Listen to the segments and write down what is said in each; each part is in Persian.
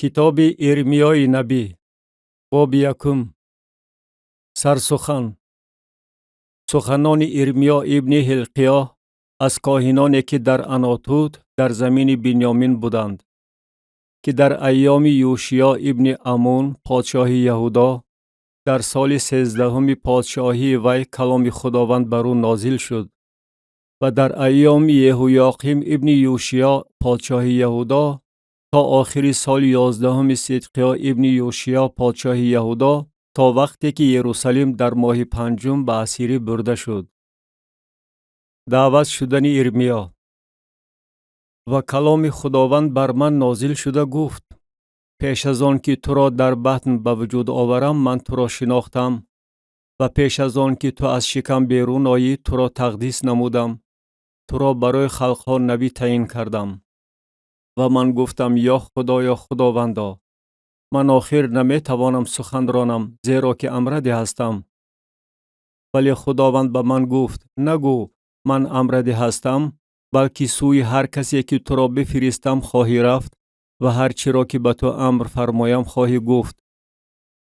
کتاب ارمیای نبی باب یکم. سرسخن. سخنان ارمیا ابن حلقیاه از کاهنانی که در عناتوت در زمین بنیامین بودند، که در ایام یوشیا ابن امون پادشاه یهودا در سال 13 پادشاهی وی کلام خداوند بر او نازل شد و در ایام یهویاقیم ابن یوشیا پادشاه یهودا تا آخر سال 11 صدقیا ابن یوشیا پادشاه یهودا، تا وقتی که یروشلیم در ماه پنجم به اسیری برده شد. دعوت شدن ارمیا. و کلام خداوند بر من نازل شده گفت: پیش از آن که تو را در بطن به وجود آورم من تو را شناختم و پیش از آن که تو از شکم بیرون آیی تو را تقدیس نمودم، تو را برای خلقها نبی تعیین کردم. و من گفتم یا خدایا خداوندا، من آخر نمی توانم سخن رانم، زیرا که امرد هستم. ولی خداوند به من گفت: نگو من امرد هستم، بلکه سوی هر کسی که تو را بفرستم خواهی رفت و هر چی را که به تو امر فرمایم خواهی گفت.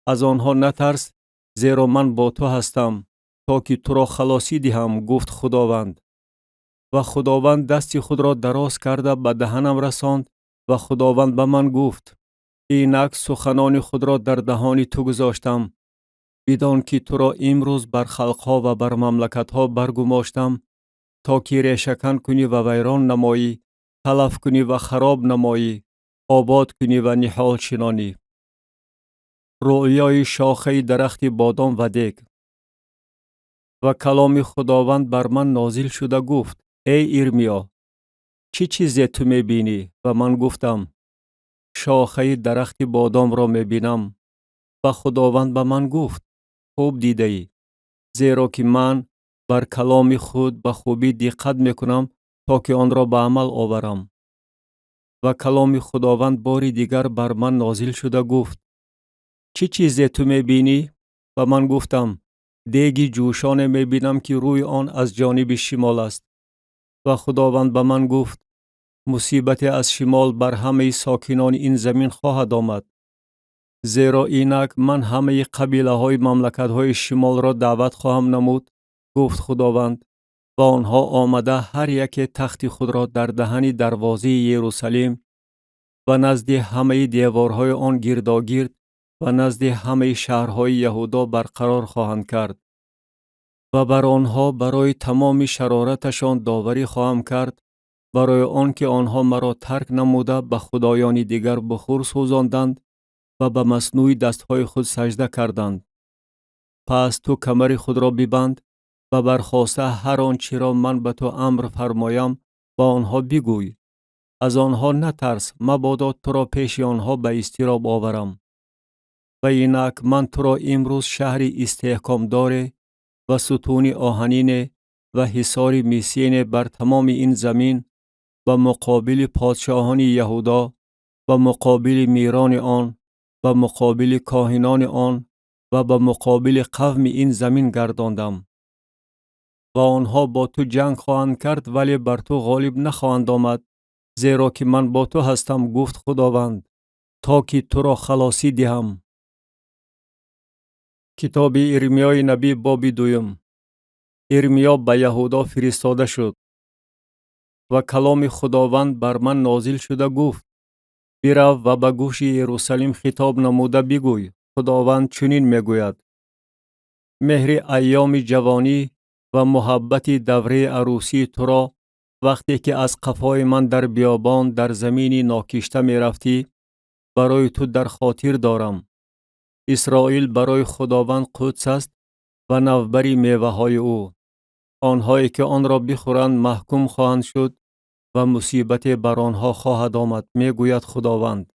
از آنها نترس، زیرا من با تو هستم تا که تو را خلاصی دهم، گفت خداوند. و خداوند دست خود را دراز کرده به دهنم رساند و خداوند به من گفت: اینک سخنان خود را در دهان تو گذاشتم، بدان که تو را امروز بر خلقها و بر مملکتها برگماشتم، تا که ریشه‌کن کنی و ویران نمایی، تلف کنی و خراب نمایی، آباد کنی و نهال شنانی. رؤیای شاخه درخت بادام و دیگ. و کلام خداوند بر من نازل شده گفت: ای ارمیا، چی چیزی تو می بینی؟ و من گفتم: شاخه درخت بادام را می بینم. و خداوند به من گفت: خوب دیده ای، زیرا که من بر کلام خود به خوبی دقت می کنم تا که آن را به عمل آورم. و کلام خداوند باری دیگر بر من نازل شده گفت: چی چیزی تو می بینی؟ و من گفتم: دیگی جوشان می بینم که روی آن از جانب شمال است. و خداوند به من گفت: مصیبت از شمال بر همه ساکنان این زمین خواهد آمد، زیرا اینک من همه قبیله های مملکت های شمال را دعوت خواهم نمود، گفت خداوند. و آنها آمده هر یک تخت خود را در دهن دروازه یروشلیم و نزد همه دیوارهای آن گرداگرد و نزد همه شهرهای یهودا برقرار خواهند کرد. و بر آنها برای تمام شرارتشان داوری خواهم کرد، برای آن که آنها مرا ترک نموده به خدایان دیگر بخور سوزاندند و به مصنوع دستهای خود سجده کردند. پس تو کمر خود را ببند و برخاسته هر آنچه را من به تو امر فرمایم با آنها بگوی. از آنها نترس، مبادا تو را پیش آنها به اضطراب آورم. و اینک من تو را امروز شهر استحکام دار و ستون آهنین و حصار میسین بر تمام این زمین و مقابل پادشاهان یهودا و مقابل میران آن و مقابل کاهنان آن و به مقابل قوم این زمین گرداندم. و آنها با تو جنگ خواهند کرد ولی بر تو غالب نخواهند آمد، زیرا که من با تو هستم، گفت خداوند، تا که تو را خلاصی دهم. کتاب ارمیای نبی باب دوم. ارمیا به یهودا فرستاده شد. و کلام خداوند بر من نازل شده گفت: برو و به گوش یروشلیم خطاب نموده بگوی: خداوند چنین میگوید: مهر ایام جوانی و محبت دوره عروسی تو را وقتی که از قفای من در بیابان در زمین ناکشته می رفتی برای تو در خاطر دارم. اسرائیل برای خداوند قدس است و نوبری میوه های او. آنهایی که آن را بخورند محکوم خواهند شد و مصیبت بر آنها خواهد آمد، میگوید خداوند.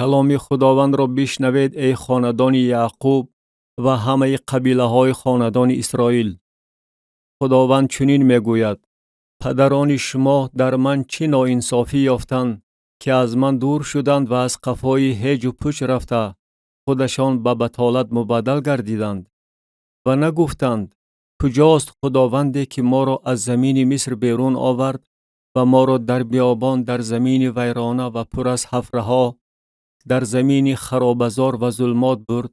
کلام خداوند را بشنوید ای خاندان یعقوب و همه قبیله های خاندان اسرائیل. خداوند چنین میگوید: پدران شما در من چه ناانصافی یافتند که از من دور شدند و از قفای هیج و پوچ رفته خودشان به بطالت مبدل گردیدند و نگفتند: کجاست خداوندی که ما را از زمین مصر بیرون آورد و ما را در بیابان در زمین ویرانه و پر از حفره ها در زمین خرابزار و ظلمات برد،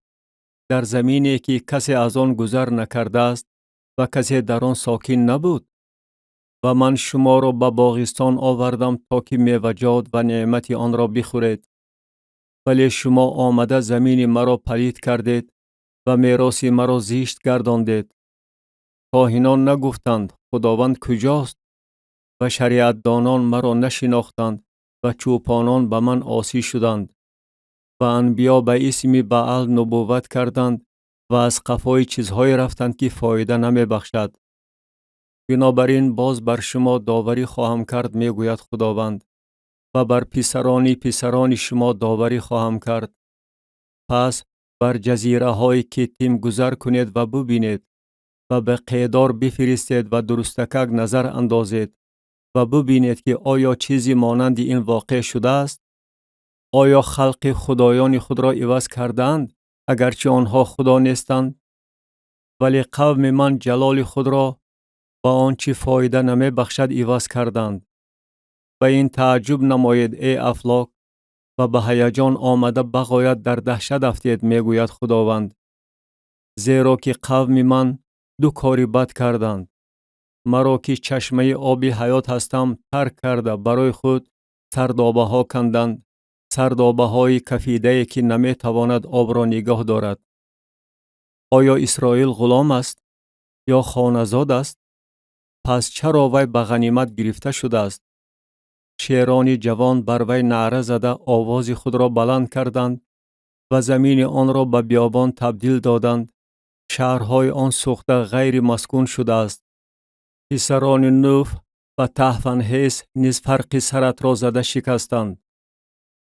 در زمینی که کسی از آن گذر نکرده است و کسی در آن ساکن نبود. و من شما را به باغستان آوردم تا که میوه‌جات و نعمت آن را بخورید. ولی شما آمده زمین مرا پلید کردید و میراث مرا زشت گرداندید. کاهنان نگفتند خداوند کجاست؟ و شریعتدانان مرا نشناختند و چوپانان به من عاصی شدند. و انبیا به اسم بعل نبوت کردند و از قفای چیزهای رفتند که فایده نمی بخشد. بنابراین باز بر شما داوری خواهم کرد میگوید خداوند، و بر پسران شما داوری خواهم کرد. پس بر جزیره های کیتیم گذر کنید و ببینید و به قیدار بفرستید و درستکک نظر اندازید و ببینید که آیا چیزی مانند این واقع شده است؟ آیا خلق خدایان خود را عوض کردند اگرچه آنها خدا نیستند؟ ولی قوم من جلال خود را با آنچه فایده نمی بخشد عوض کردند. و این تعجب نماید ای افلاک و به هیجان آمده بغایت در دهشت افتید میگوید خداوند. زیرا که قوم من دو کاری بد کردند. مرا که چشمه آب حیات هستم ترک کرده برای خود سردابه ها کندند، سردابه های کفیده که نمی تواند آب را نگاه دارد. آیا اسرائیل غلام است یا خانه‌زاد است؟ پس چرا وی به غنیمت گرفته شده است؟ شیران جوان بر وی نعره زده آواز خود را بلند کردند و زمین آن را به بیابان تبدیل دادند. شهرهای آن سوخته غیر مسکون شده است. پسران نوف و تحفنهیس نیز فرق سرت را زده شکستند.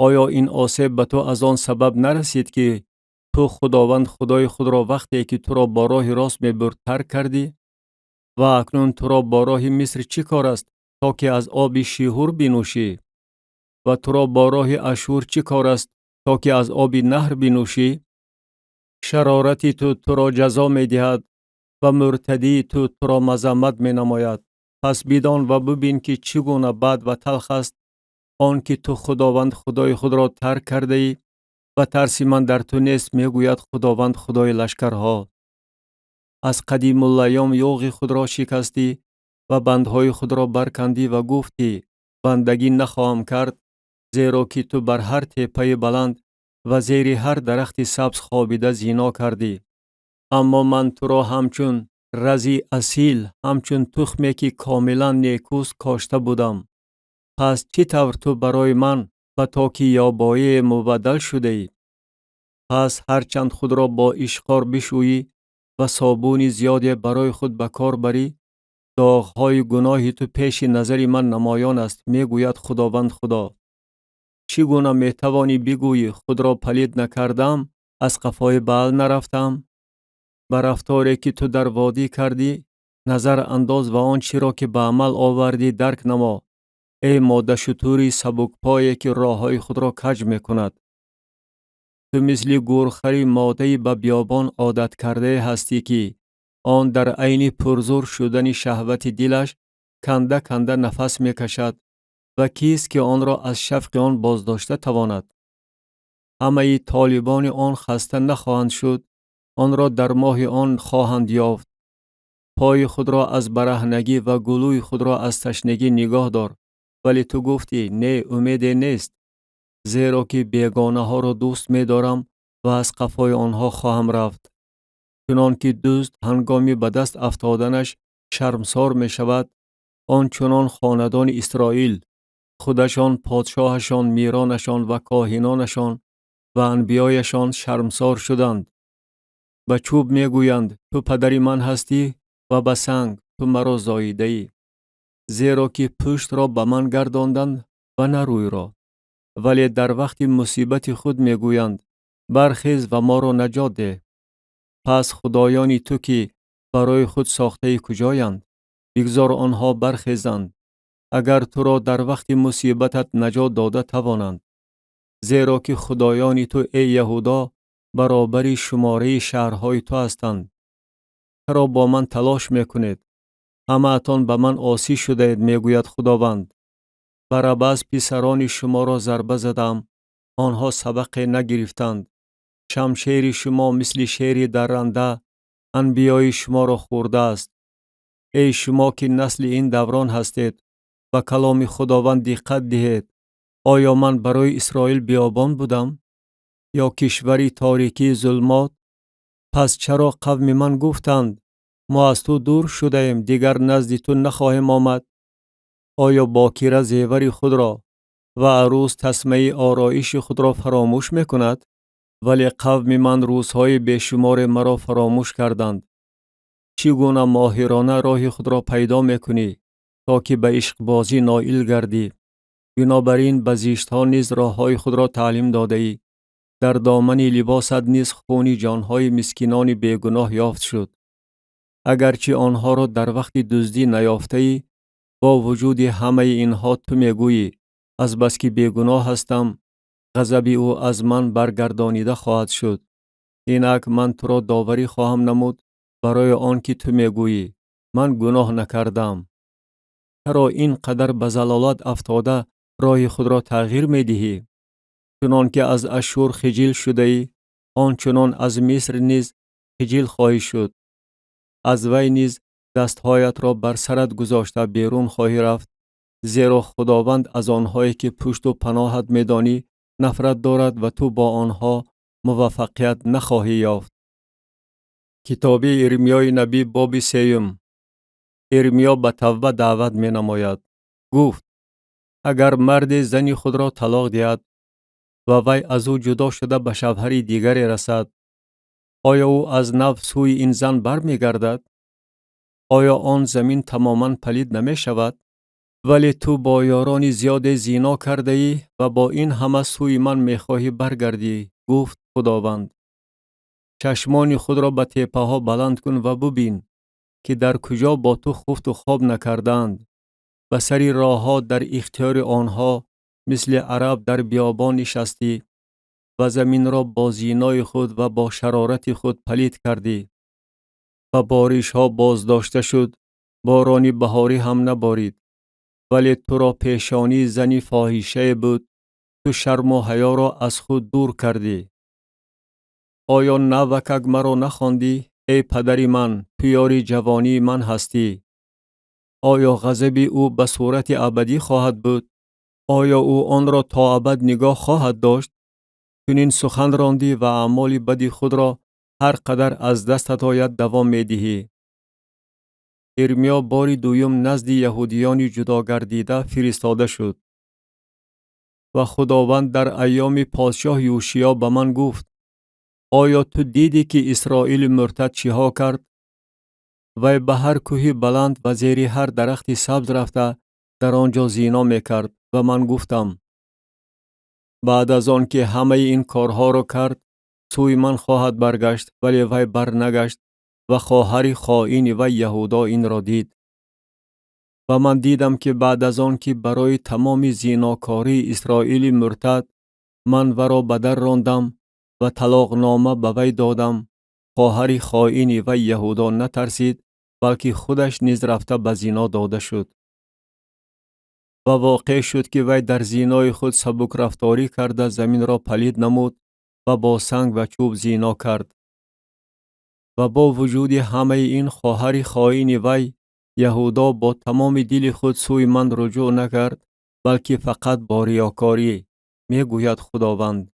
آیا این آسیب به تو از آن سبب نرسید که تو خداوند خدای خود را وقتی که تو را با راه راست میبرد ترک کردی؟ و اکنون تو را با راه مصر چی کار است تا که از آب شیهور بنوشی؟ و تو را با راه اشور چی کار است تا که از آب نهر بنوشی؟ شرارتی تو را جزا می دهد و مرتدی تو را مذمت می نماید. پس بدان و ببین که چگونه بد و تلخ است آن که تو خداوند خدای خود را ترک کرده ای و ترس من در تو نیست میگوید خداوند خدای لشکرها. از قدیم الایام یوغ خود را شکستی و بندهای خود را برکندی و گفتی بندگی نخواهم کرد، زیرا که تو بر هر تپه بلند و زیر هر درخت سبز خوابیده زنا کردی. اما من تو را همچون رزی اصیل، همچون تخمی که کاملا نیکوست کاشته بودم. پس چی طور تو برای من و تا که یابایه مبدل شده ای؟ پس هرچند خود را با اشقار بشویی و صابون زیادی برای خود به کار بری، داغهای گناه تو پیش نظر من نمایان است میگوید خداوند خدا. چگونه میتوانی بگویی خود را پلید نکردم، از قفای بعل نرفتم؟ بر رفتاری که تو در وادی کردی نظر انداز و آنچه را که به عمل آوردی درک نما. ای ماده شتوری سبک پایی که راههای خود را کج می کند. تو مثل گورخری ماده به بیابان عادت کرده هستی که آن در عین پرزور شدن شهوت دلش کنده کنده نفس می کشد و کیست که آن را از شفق آن بازداشته تواند؟ همه طالبان آن خسته نخواهند شد، آن را در ماه آن خواهند یافت. پای خود را از برهنگی و گلوی خود را از تشنگی نگاه دار. ولی تو گفتی نه، امید نیست، زیرا که بیگانه ها را دوست می دارم و از قفای آنها خواهم رفت. چنان که دوست هنگامی به دست افتادنش شرمسار می شود، آنچنان خاندان اسرائیل خودشان، پادشاهشان، میرانشان و کاهنانشان و انبیایشان شرمسار شدند. به چوب می گویند تو پدری من هستی و به سنگ تو مرا زاییده ای. زیرا که پشت را به من گرداندند و نه روی را. ولی در وقت مصیبت خود می گویند برخیز و ما را نجات ده. پس خدایانی تو که برای خود ساخته کجایند؟ بگذار آنها برخیزند اگر تو را در وقت مصیبتت نجات داده توانند. زیرا که خدایانی تو ای یهودا برابری شماره شهرهای تو هستند. چرا با من تلاش میکنید؟ همه اتان به من عاصی شده اید میگوید خداوند. بر عبس پسران شما را ضربه زدم آنها سبق نگرفتند. شمشیر شما مثل شیر درنده انبیای شما را خورده است. ای شما که نسل این دوران هستید، و کلام خداوند دقت دهید. آیا من برای اسرائیل بیابان بودم یا کشوری تاریکی ظلمات؟ پس چرا قوم من گفتند ما از تو دور شده ایم، دیگر نزد تو نخواهیم آمد؟ آیا باکره زیور خود را و عروس تسمه آرایش خود را فراموش میکند؟ ولی قوم من روزهای بیشمار مرا فراموش کردند. چگونه ماهرانه راه خود را پیدا میکنی تا که به عشق بازی نائل گردی؟ بنابراین به زشتها نیز راههای خود را تعلیم داده ای. در دامن لباست نیز خون جانهای مسکینان بیگناه یافت شد. اگرچه آنها را در وقت دزدی نیافته ای، با وجود همه اینها تو میگویی از بس که بیگناه هستم، غضب او از من برگردانیده خواهد شد. اینک من تو را داوری خواهم نمود برای آن که تو میگویی من گناه نکردم. چرا اینقدر به ضلالت افتاده راه خود را تغییر میدهی؟ چنان که از اشور خجل شده ای، آنچنان از مصر نیز خجل خواهی شد. از وی نیز دستهایت را بر سرت گذاشته بیرون خواهی رفت، زیرا خداوند از آنهایی که پشت و پناهت میدانی نفرت دارد و تو با آنها موفقیت نخواهی یافت. کتاب ارمیای نبی باب 3. ارمیا به توبه دعوت می نماید. گفت: اگر مرد زنی خود را طلاق دهد و وی از او جدا شده به شوهری دیگری رسد، آیا او از نو سوی این زن بر می گردد؟ آیا آن زمین تماما پلید نمی شود؟ ولی تو با یاران زیاد زنا کرده ای و با این همه سوی من می خواهی برگردی، گفت خداوند. چشمان خود را به تپه ها بلند کن و ببین که در کجا با تو خفت و خواب نکردند. به سری راه ها در اختیار آنها مثل عرب در بیابان نشستی و زمین را با زینای خود و با شرارت خود پلید کردی. و بارش ها بازداشته شد، بارانی بهاری هم نبارید. ولی تو را پیشانی زنی فاحشه بود، تو شرم و حیا را از خود دور کردی. آیا نوکک مرا نخواندی؟ ای پدری من، تو یاری جوانی من هستی. آیا غضب او به صورت ابدی خواهد بود؟ آیا او آن را تا ابد نگاه خواهد داشت؟ چنین سخن راندی و اعمال بدی خود را هر قدر از دستت آید دوام می دهی. ارمیا باری دویم نزد یهودیان جدا گردیده فرستاده شد. و خداوند در ایام پادشاه یوشیا به من گفت: آیا تو دیدی که اسرائیل مرتد چیها کرد؟ و به هر کوه بلند و زیر هر درخت سبز رفته در آنجا زینا میکرد. و من گفتم: بعد از آن که همه این کارها را کرد، سوی من خواهد برگشت. ولی وی برنگشت و خواهر خائن و یهودا این را دید. و من دیدم که بعد از آن که برای تمام زیناکاری اسرائیل مرتد من ورا به در راندم و طلاق نامه به وی دادم، خواهر خائن و یهودا نترسید، بلکه خودش نیز رفته به زینا داده شد. و واقع شد که وی در زینای خود سبک رفتاری کرده زمین را پلید نمود و با سنگ و چوب زینا کرد. و با وجود همه این خواهر خائن وی، یهودا با تمام دل خود سوی من رجوع نکرد، بلکه فقط با ریاکاری، می گوید خداوند.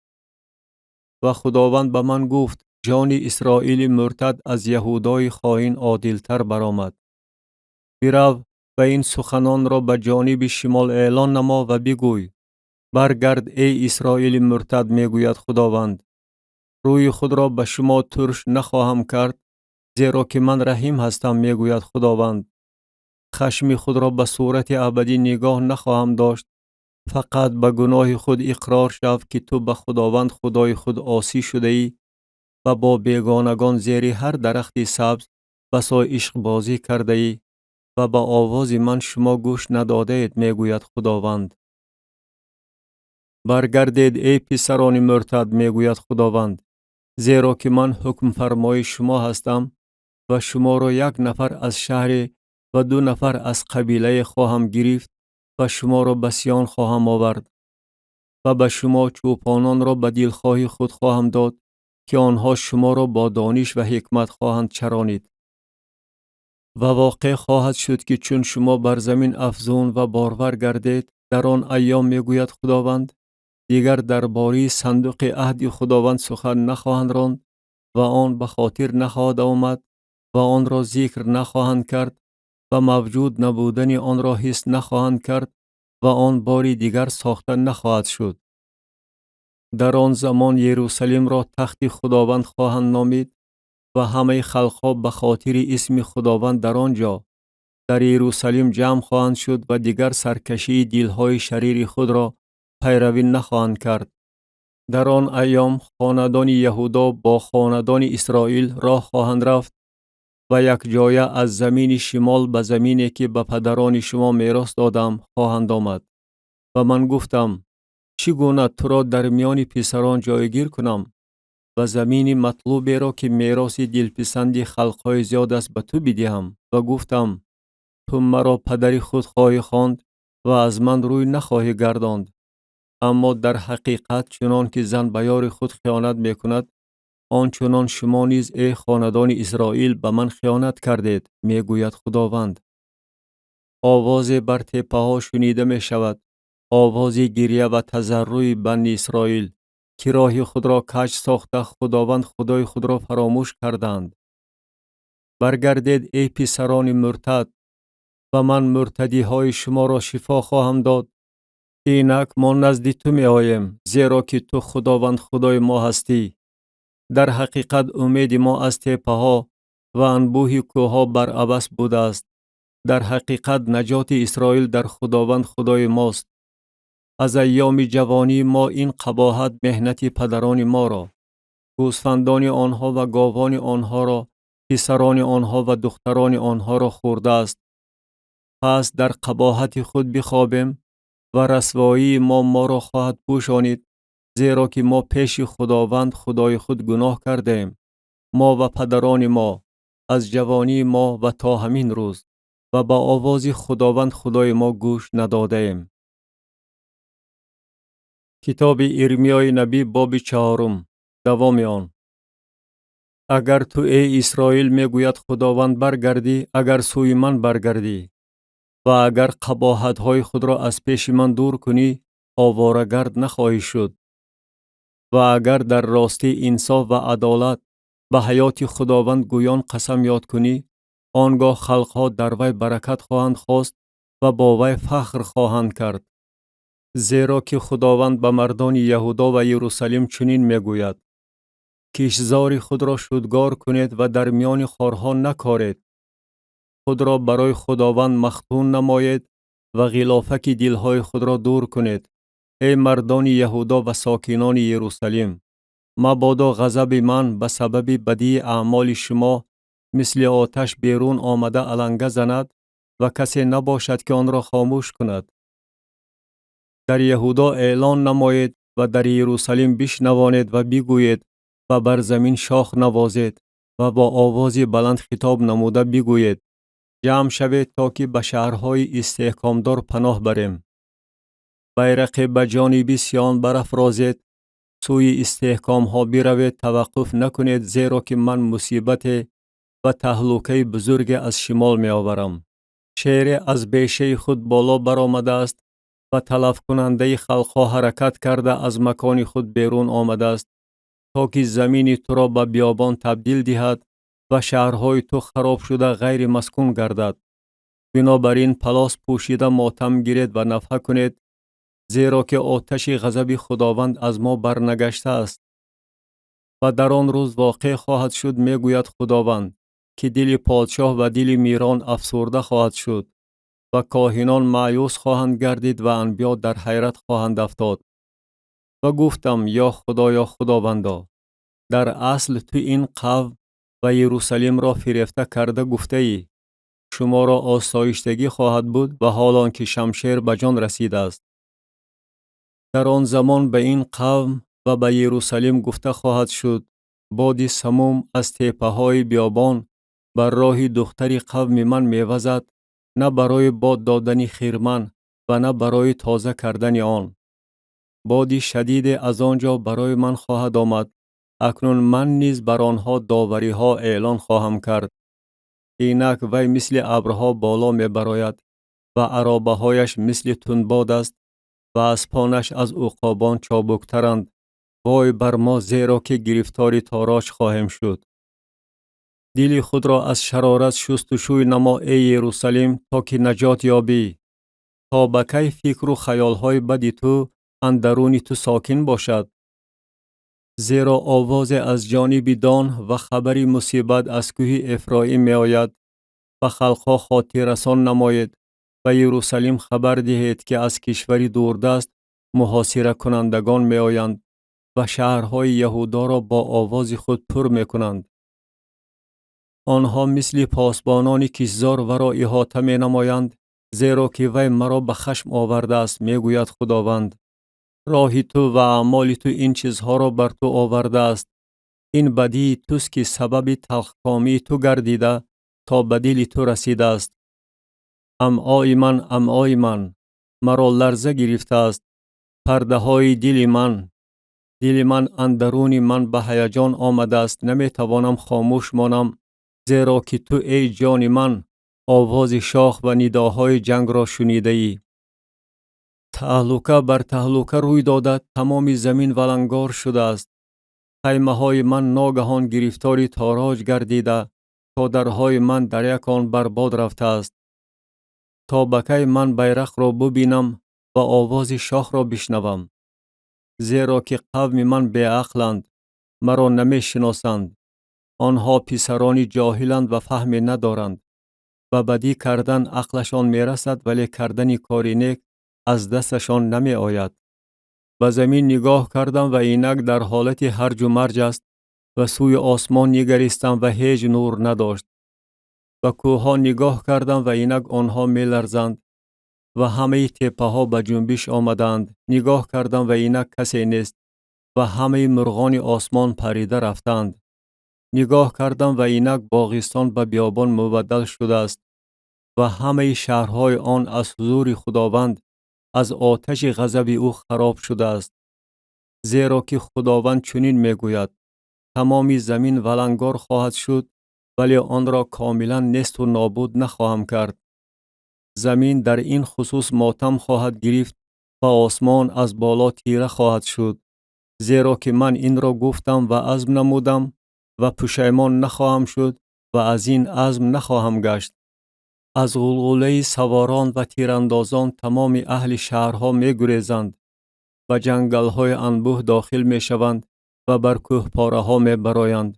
و خداوند به من گفت: جان اسرائیل مرتد از یهودای خائن عادلتر برآمد. برو و این سخنان را به جانب شمال اعلان نما و بگوی: برگرد ای اسرائیل مرتد، می گوید خداوند. روی خود را به شما ترش نخواهم کرد، زیرا که من رحیم هستم، می گوید خداوند. خشم خود را به صورت ابدی نگاه نخواهم داشت. فقط به گناه خود اقرار شو که تو به خداوند خدای خود عاصی شده ای و با بیگانگان زیر هر درخت سبز بسا عشق بازی کرده ای و به آواز من شما گوش نداده اید، می گوید خداوند. برگردید ای پسران مرتد، می گوید خداوند، زیرا که من حکم فرمای شما هستم و شما را 1 نفر از شهر و 2 نفر از قبیله خواهم گرفت و شما را به سیان خواهم آورد. و به شما چوپانان را به دلخواهی خود خواهم داد که آنها شما را با دانش و حکمت خواهند چرانید. و واقع خواهد شد که چون شما بر زمین افزون و بارور گردید، در آن ایام میگوید خداوند، دیگر درباره صندوق عهد خداوند سخن نخواهند راند و آن به خاطر نخواهد آمد و آن را ذکر نخواهند کرد و موجود نبودن آن را حس نخواهند کرد و آن باری دیگر ساخته نخواهد شد. در آن زمان یروشلیم را تخت خداوند خواهند نامید و همه خلقها به خاطر اسم خداوند در آنجا در یروشلیم جمع خواهند شد و دیگر سرکشی دلهای شریر خود را پیروی نخواهند کرد. در آن ایام خاندان یهودا با خاندان اسرائیل راه خواهند رفت و یک جایه از زمین شمال به زمینی که به پدران شما میراث دادم خواهند آمد. و من گفتم چگونه تو را در میان پسران جایگیر کنم و زمین مطلوبی را که میراث دلپسند خلقهای زیاد است به تو بدهم. و گفتم تو مرا پدر خود خواهی خواند و از من روی نخواهی گرداند. اما در حقیقت چنان که زن به یار خود خیانت میکند، آنچنان شما نیز ای خاندان اسرائیل به من خیانت کردید، میگوید خداوند. آواز بر تپه ها شنیده می شود، آواز گریه و تضرع بنی اسرائیل که راه خود را کج ساخته خداوند خدای خود را فراموش کردند. برگردید ای پسران مرتد و من مرتدی های شما را شفا خواهم داد. اینک ما نزد تو می آییم، زیرا که تو خداوند خدای ما هستی. در حقیقت امید ما از تپه ها و انبوه کوه ها بر عبث بوده است. در حقیقت نجات اسرائیل در خداوند خدای ماست. از ایام جوانی ما این قباحت مهنت پدران ما را، گوسفندان آنها و گاوان آنها را، پسران آنها و دختران آنها را خورده است. پس در قباحت خود بخوابیم و رسوایی ما را خواهد پوشانید، زیرا که ما پیش خداوند خدای خود گناه کردیم، ما و پدران ما از جوانی ما و تا همین روز، و با آواز خداوند خدای ما گوش ندادیم. کتاب ارمیای نبی باب 4 دوام آن. اگر تو ای اسرائیل میگوید خداوند برگردی، اگر سوی من برگردی و اگر قباحت های خود را از پیش من دور کنی، آواره‌گرد نخواهی شد. و اگر در راستی انصاف و عدالت به حیات خداوند گویان قسم یاد کنی، آنگاه خلقها در وی برکت خواهند خواست و با وی فخر خواهند کرد. زیرا که خداوند به مردان یهودا و یروشلیم چنین میگوید: کشزار خود را شودگار کنید و در میان خارها نکارید. خود را برای خداوند مختون نمایید و غلافک دلهای خود را دور کنید. ای مردان یهودا و ساکنان یروشلیم، مبادا غضب من به سبب بدی اعمال شما مثل آتش بیرون آمده علنگه زند و کسی نباشد که آن را خاموش کند. در یهودا اعلان نمایید و در یروشلیم بشنوانید و بگویید و بر زمین شاخ نوازید و با آواز بلند خطاب نموده بگویید: جمع شوید تا که به شهرهای استحکامدار پناه بریم. بیرق به جانب سیان برافرازید، سوی استحکام ها بروید، توقف نکنید، زیرا که من مصیبت و تهلکه بزرگ از شمال می آورم. شیر از بیشه خود بالا برآمده است و تلف کننده خلقها حرکت کرده از مکان خود بیرون آمده است، تا که زمین تو را به بیابان تبدیل دهد و شهرهای تو خراب شده غیر مسکون گردد. بنابراین پلاس پوشیده ماتم گیرید و نفحه کنید، زیرا که آتش غضب خداوند از ما برنگشته است. و در آن روز واقع خواهد شد، میگوید خداوند، که دل پادشاه و دل میران افسرده خواهد شد و کاهنان مایوس خواهند گردید و انبیا در حیرت خواهند افتاد. و گفتم یا خداوندا، در اصل تو این قوم و یروشلیم را فریفته کرده گفته ای شما را آسایشتگی خواهد بود و حالان که شمشیر به جان رسیده است. در آن زمان به این قوم و به یروشلیم گفته خواهد شد: باد سموم از تپه های بیابان بر راه دختر قوم من میوزد، نه برای باد دادن خرمن و نه برای تازه کردن آن. بادی شدید از آنجا برای من خواهد آمد. اکنون من نیز بر آنها داوری ها اعلان خواهم کرد. اینک وی مثل ابرها بالا می براید و عرابه هایش مثل تندباد است و اسپانش از عقابان چابکترند. وای بر ما، زیرا که گرفتاری تاراج خواهیم شد. دل خود را از شرارت شستشوی نما ای یروشلیم، تا که نجات یابی. تا به کی فکر و خیال های بدی تو اندرون تو ساکن باشد؟ زیرا آواز از جانب دان و خبری مصیبت از کوه افرایم می آید و خلقها خاطر رسان نماید و یروشلیم خبر دهید که از کشوری دوردست محاصره کنندگان می آیند و شهرهای یهودا را با آواز خود پر می کنند. آنها مثل پاسبانانی کشزار و را احاطه می نمایند، زیرا که وی مرا به خشم آورده است، می گوید خداوند. راه تو و اعمال تو این چیزها را بر تو آورده است. این بدی توست که سبب تلخکامی تو گردیده تا به دل تو رسیده است. امعای من، مرا لرزه گرفته است. پرده های دل من اندرون من به هیجان آمده است. نمی توانم خاموش مانم، زیرا که تو ای جان من آواز شاخ و نداهای جنگ را شنیده ای. تهلکه بر تهلکه روی داده، تمام زمین ولنگار شده است. خیمه های من ناگهان گرفتاری تاراج گردیده، تا درهای من در یک آن برباد رفته است. تا به کی من بیرق را ببینم و آواز شاخ را بشنوم؟ زیرا که قوم من بی عقلند، مرا نمی شناسند. آنها پسرانی جاهلند و فهم ندارند. و بدی کردن عقلشان می رسد، ولی کردن کاری نیک از دستشان نمی آید. به زمین نگاه کردم و اینک در حالت هرج و مرج است و سوی آسمان نگریستم و هیچ نور نداشت. به کوهها نگاه کردم و اینک آنها می لرزند و همه تپه ها به جنبش آمدند. نگاه کردم و اینک کسی نیست و همه مرغان آسمان پریده رفتند. نگاه کردم و اینک باغستان به بیابان مبدل شده است و همه شهرهای آن از حضور خداوند از آتش غضب او خراب شده است. زیرا که خداوند چنین میگوید: تمام زمین ولنگار خواهد شد، ولی آن را کاملا نیست و نابود نخواهم کرد. زمین در این خصوص ماتم خواهد گرفت و آسمان از بالا تیره خواهد شد. زیرا که من این را گفتم و عزم نمودم و پشیمان نخواهم شد و از این عزم نخواهم گشت. از غلغله سواران و تیراندازان تمام اهل شهرها می گریزند و جنگل‌های انبوه داخل می شوند و بر کوهپاره ها می برآیند.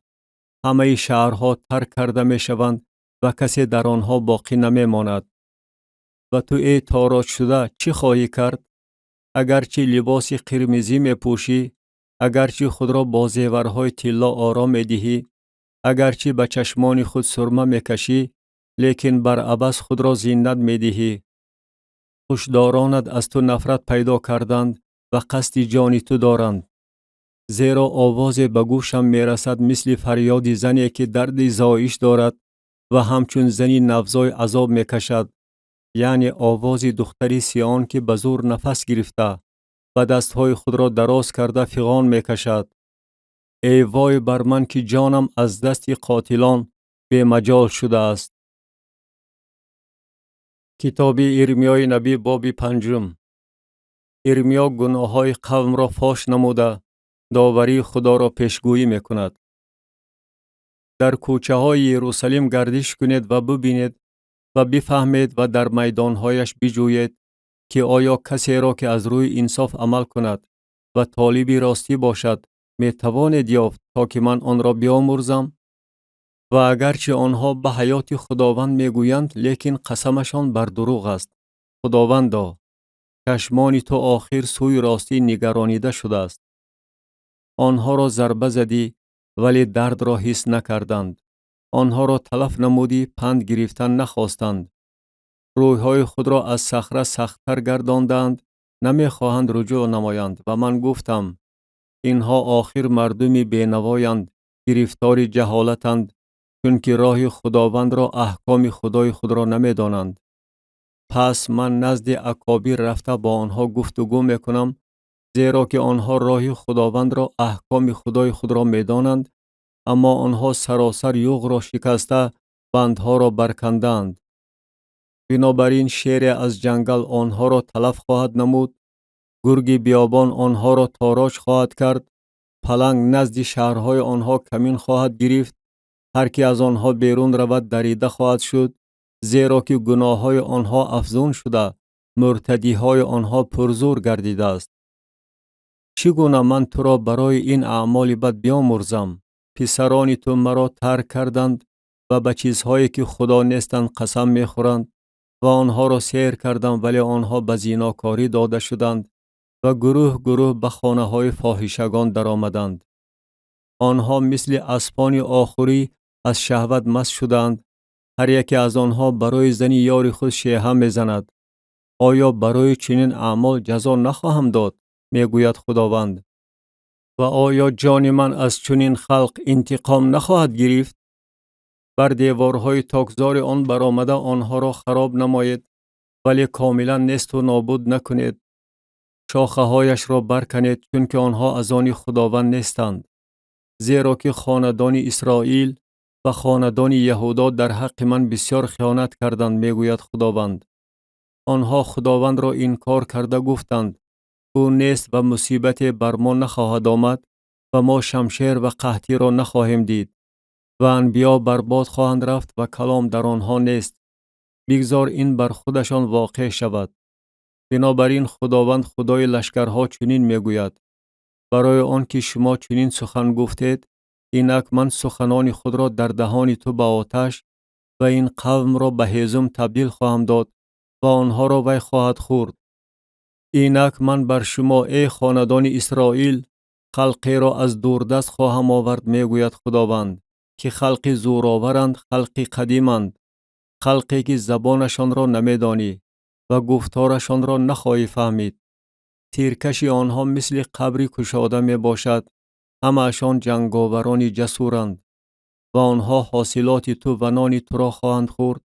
همه شهرها ترک کرده می شوند و کسی در آنها باقی نمی ماند. و تو ای تاراج شده چی خواهی کرد؟ اگرچه لباس قرمزی می پوشی، اگرچه خود را با زیورهای طلا آرام می دهی، اگرچه به چشمان خود سرمه می کشی، لیکن بر عبث خود را زینت می دهی. خوشدارانت از تو نفرت پیدا کردند و قصد جان تو دارند. زیرا آواز به گوشم می رسد مثل فریاد زنی که درد زایش دارد و همچون زنی نفزای عذاب می کشد. یعنی آواز دختری سیان که به زور نفس گرفته و دستهای خود را دراز کرده فغان می کشد. ای وای بر من که جانم از دست قاتلان به مجال شده است. کتاب ارمیای نبی باب 5. ارمیا گناههای قوم را فاش نموده داوری خدا را پیشگویی می کند. در کوچه های یروشلیم گردش کنید و ببینید و بفهمید و در میدانهایش بجویید که آیا کسی را که از روی انصاف عمل کند و طالب راستی باشد می توانید یافت، تا که من آن را بیامرزم. و اگرچه آنها به حیات خداوند می گویند، لیکن قسمشان بر دروغ است. خداوندا، چشمان تو آخر سوی راستی نگرانیده شده است. آنها را ضربه زدی ولی درد را حس نکردند. آنها را تلف نمودی، پند گرفتن نخواستند. رویهای خود را از صخره سخت‌تر گرداندند، نمیخواهند رجوع نمایند. و من گفتم: اینها آخر مردمی بینوایند، گرفتار جهالتند، چون که راه خداوند را، احکام خدای خود را نمیدانند. پس من نزد اکابر رفته با آنها گفتگو میکنم زیرا که آنها راه خداوند را، احکام خدای خود را می‌دانند، اما آنها سراسر یوغ را شکسته بندها را برکندند. بنابراین شیر از جنگل آنها را تلف خواهد نمود، گرگ بیابان آنها را تاراج خواهد کرد، پلنگ نزد شهرهای آنها کمین خواهد گرفت، هر کی از آنها بیرون رود دریده خواهد شد، زیرا که گناههای آنها افزون شده، مرتدیهای آنها پرزور گردیده است. چگونه من تو را برای این اعمال بد بیامرزم؟ پسران تو مرا ترک کردند و به چیزهایی که خدا نیستند قسم می‌خورند و آنها را سیر کردم، ولی آنها به زیناکاری داده شدند و گروه گروه به خانه‌های فاحشگان درآمدند. آنها مثل اسبان آخوری از شهوت مست شدند، هر یکی از آنها برای زن یار خود شیهه می‌زند. آیا برای چنین اعمال جزا نخواهم داد؟ میگوید خداوند. و آیا جان من از چنین خلق انتقام نخواهد گرفت؟ بر دیوارهای تاکزار آن برآمده آنها را خراب نمایید، ولی کاملا نیست و نابود نکنید. شاخه هایش را برکنید، چون که آنها از آن خداوند نیستند. زیرا که خاندان اسرائیل و خاندان یهودا در حق من بسیار خیانت کردند، میگوید خداوند. آنها خداوند را انکار کرده گفتند او نیست و مصیبت بر ما نخواهد آمد و ما شمشیر و قحطی را نخواهیم دید و انبیا برباد خواهند رفت و کلام در آنها نیست. بگذار این بر خودشان واقع شود. بنابراین خداوند خدای لشکرها چنین میگوید: برای آن که شما چنین سخن گفتید، اینک من سخنان خود را در دهان تو به آتش و این قوم را به هیزم تبدیل خواهم داد و آنها را وی خواهد خورد. اینک من بر شما ای خاندان اسرائیل خلقی را از دوردست خواهم آورد، میگوید خداوند، که خلقی زورآورند، خلقی قدیمند، خلقی که زبانشان را نمیدانی و گفتارشان را نخواهی فهمید. تیرکش آنها مثل قبری کشاده می باشد، همه‌شان جنگاورانی جسورند و آنها حاصلات تو و نان تو را خواهند خورد،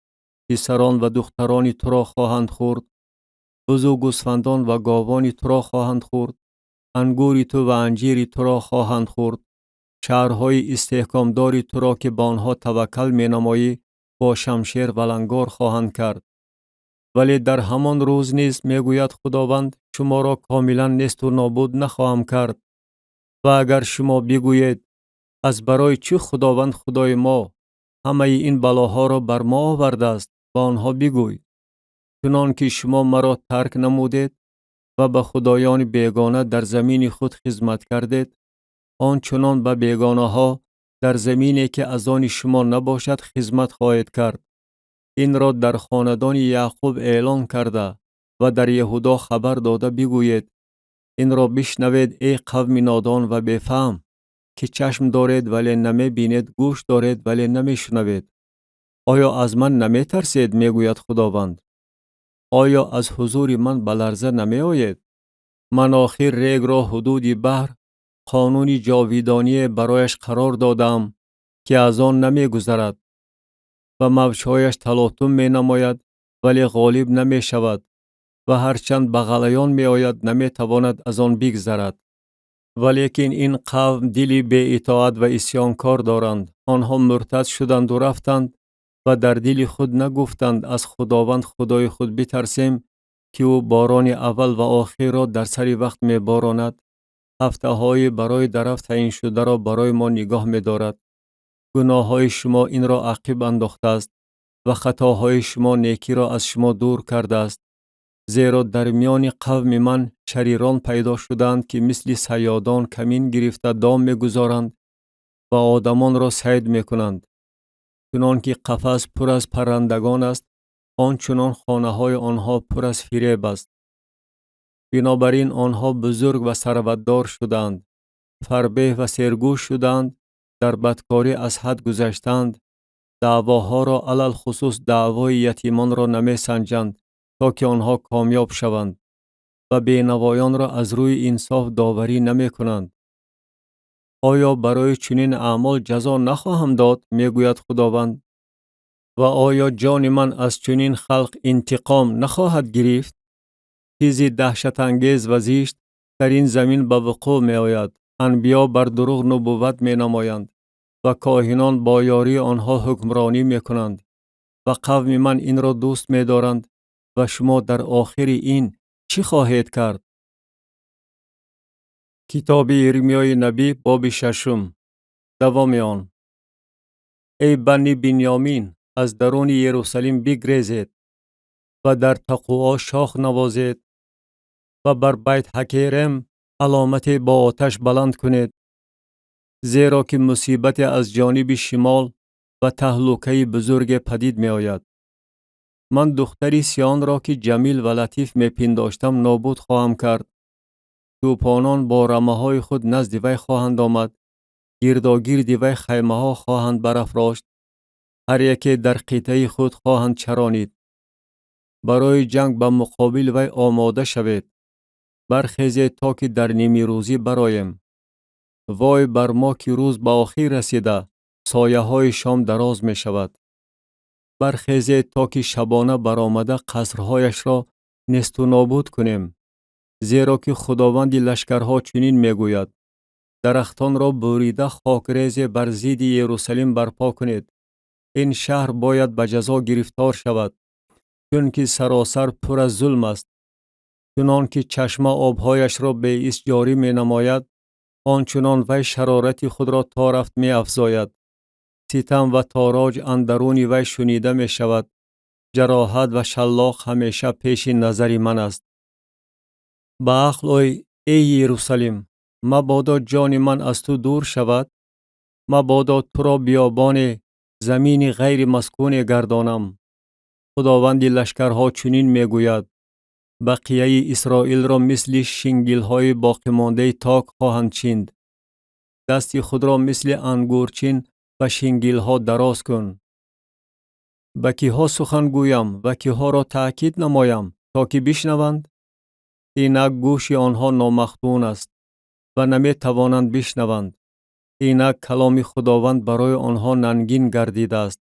پسران و دختران تو را خواهند خورد، بز و گوسفندان و گاوان تو را خواهند خورد، انگور تو و انجیر تو را خواهند خورد. شهرهای استحکامدار تو را که به آنها توکل می نمایی با شمشیر و لنگار خواهند کرد. ولی در همان روز نیز میگوید خداوند شما را کاملا نیست و نابود نخواهم کرد. و اگر شما بگویید از برای چه خداوند خدای ما همه این بلاها را بر ما آورده است، با آنها بگوی چنان که شما مرا ترک نمودید و به خدایان بیگانه در زمین خود خدمت کردید، آنچنان به بیگانه ها در زمینی که از آن شما نباشد خدمت خواهید کرد. این را در خاندان یعقوب اعلان کرده و در یهودا خبر داده بگویید: این را بشنوید ای قوم نادان و بفهم، که چشم دارید ولی نمی بینید، گوش دارید ولی نمی شنوید. آیا از من نمی ترسید؟ میگوید خداوند. آیا از حضور من به لرزه نمی آید؟ من آخر ریگ را حدود بحر قانونی جاویدانی برایش قرار دادم که از آن نمی گذرد و موجهایش تلاطم می نماید ولی غالب نمی شود و هرچند به غلیان می آید نمی تواند از آن بگذرد. ولیکن این قوم دلی بی اطاعت و اسیانکار دارند. آنها مرتد شدند و رفتند و در دل خود نگفتند از خداوند خدای خود بترسیم که او باران اول و آخر را در سری وقت می باراند، هفته های برای درفت تعیین شده را برای ما نگاه می دارد. گناه های شما این را عقب انداخته است و خطاهای شما نیکی را از شما دور کرده است. زیرا در میان قوم من شریران پیدا شدند که مثل صیادان کمین گرفته دام می گذارند و آدمان را صید می کنند. چنان که قفس پر از پرندگان است، آنچنان خانه های آنها پر از فریب است. بنابراین آنها بزرگ و ثروتدار شدند، فربه و سرگوش شدند، در بدکاری از حد گذشتند، دعواها را علل خصوص دعوای یتیمان را نمی سنجند تا که آنها کامیاب شوند و بینوایان را از روی انصاف داوری نمی کنند. آیا برای چنین اعمال جزا نخواهم داد؟ میگوید خداوند. و آیا جان من از چنین خلق انتقام نخواهد گرفت؟ چیزی دهشت انگیز و زشت در این زمین به وقوع می آید. انبیا بر دروغ نبوت می نمایند و کاهنان با یاری آنها حکمرانی می کنند و قوم من این را دوست می دارند و شما در آخر این چی خواهید کرد؟ کتاب ارمیای نبی باب 6. دوام آن. ای بنی بنیامین، از درون یروشلیم بگریزید و در تقوا شاخ نوازید و بر بیت حکرم علامت با آتش بلند کنید، زیرا که مصیبت از جانب شمال و تهلکه بزرگ پدید می آید. من دختری سیان را که جمیل و لطیف می پنداشتم نابود خواهم کرد. توپانان با رمه های خود نزد وی خواهند آمد، گرداگرد وی خیمه ها خواهند برافراشت، هر یکی در قطعه خود خواهند چرانید. برای جنگ به مقابل وی آماده شوید. برخیزید تا که در نیمه روزی برایم. وای بر ما که روز به آخر رسیده، سایه های شام دراز می شود. برخیزید تا که شبانه برآمده قصرهایش را نیست و نابود کنیم، زیرا که خداوند لشکرها چنین می گوید: درختان را بریده خاکریز بر ضد یروشلیم برپا کنید. این شهر باید به جزا گرفتار شود، چون که سراسر پر از ظلم است. چنان که چشمه آبهایش را به ایست جاری می نماید، آنچنان وی شرارت خود را تا رفت می افزاید. ستم و تاراج اندرون وی شنیده می شود. جراحت و شلاق همیشه پیش نظر من است. به عقل ای یروشلیم، مبادا جان من از تو دور شود. مبادا تو را بیابان زمین غیر مسکون گردانم. خداوند لشکرها چنین می گوید: بقیه اسرائیل را مثل شنگل های باقی مانده تاک خواهند چیند. دستی خود را مثل انگورچین و شنگل ها دراز کن. به کیها سخن گویم و کیها را تأکید نمایم تا که بشنوند؟ اینک گوش آنها نامختون است و نمی توانند بشنوند. اینک کلام خداوند برای آنها ننگین گردیده است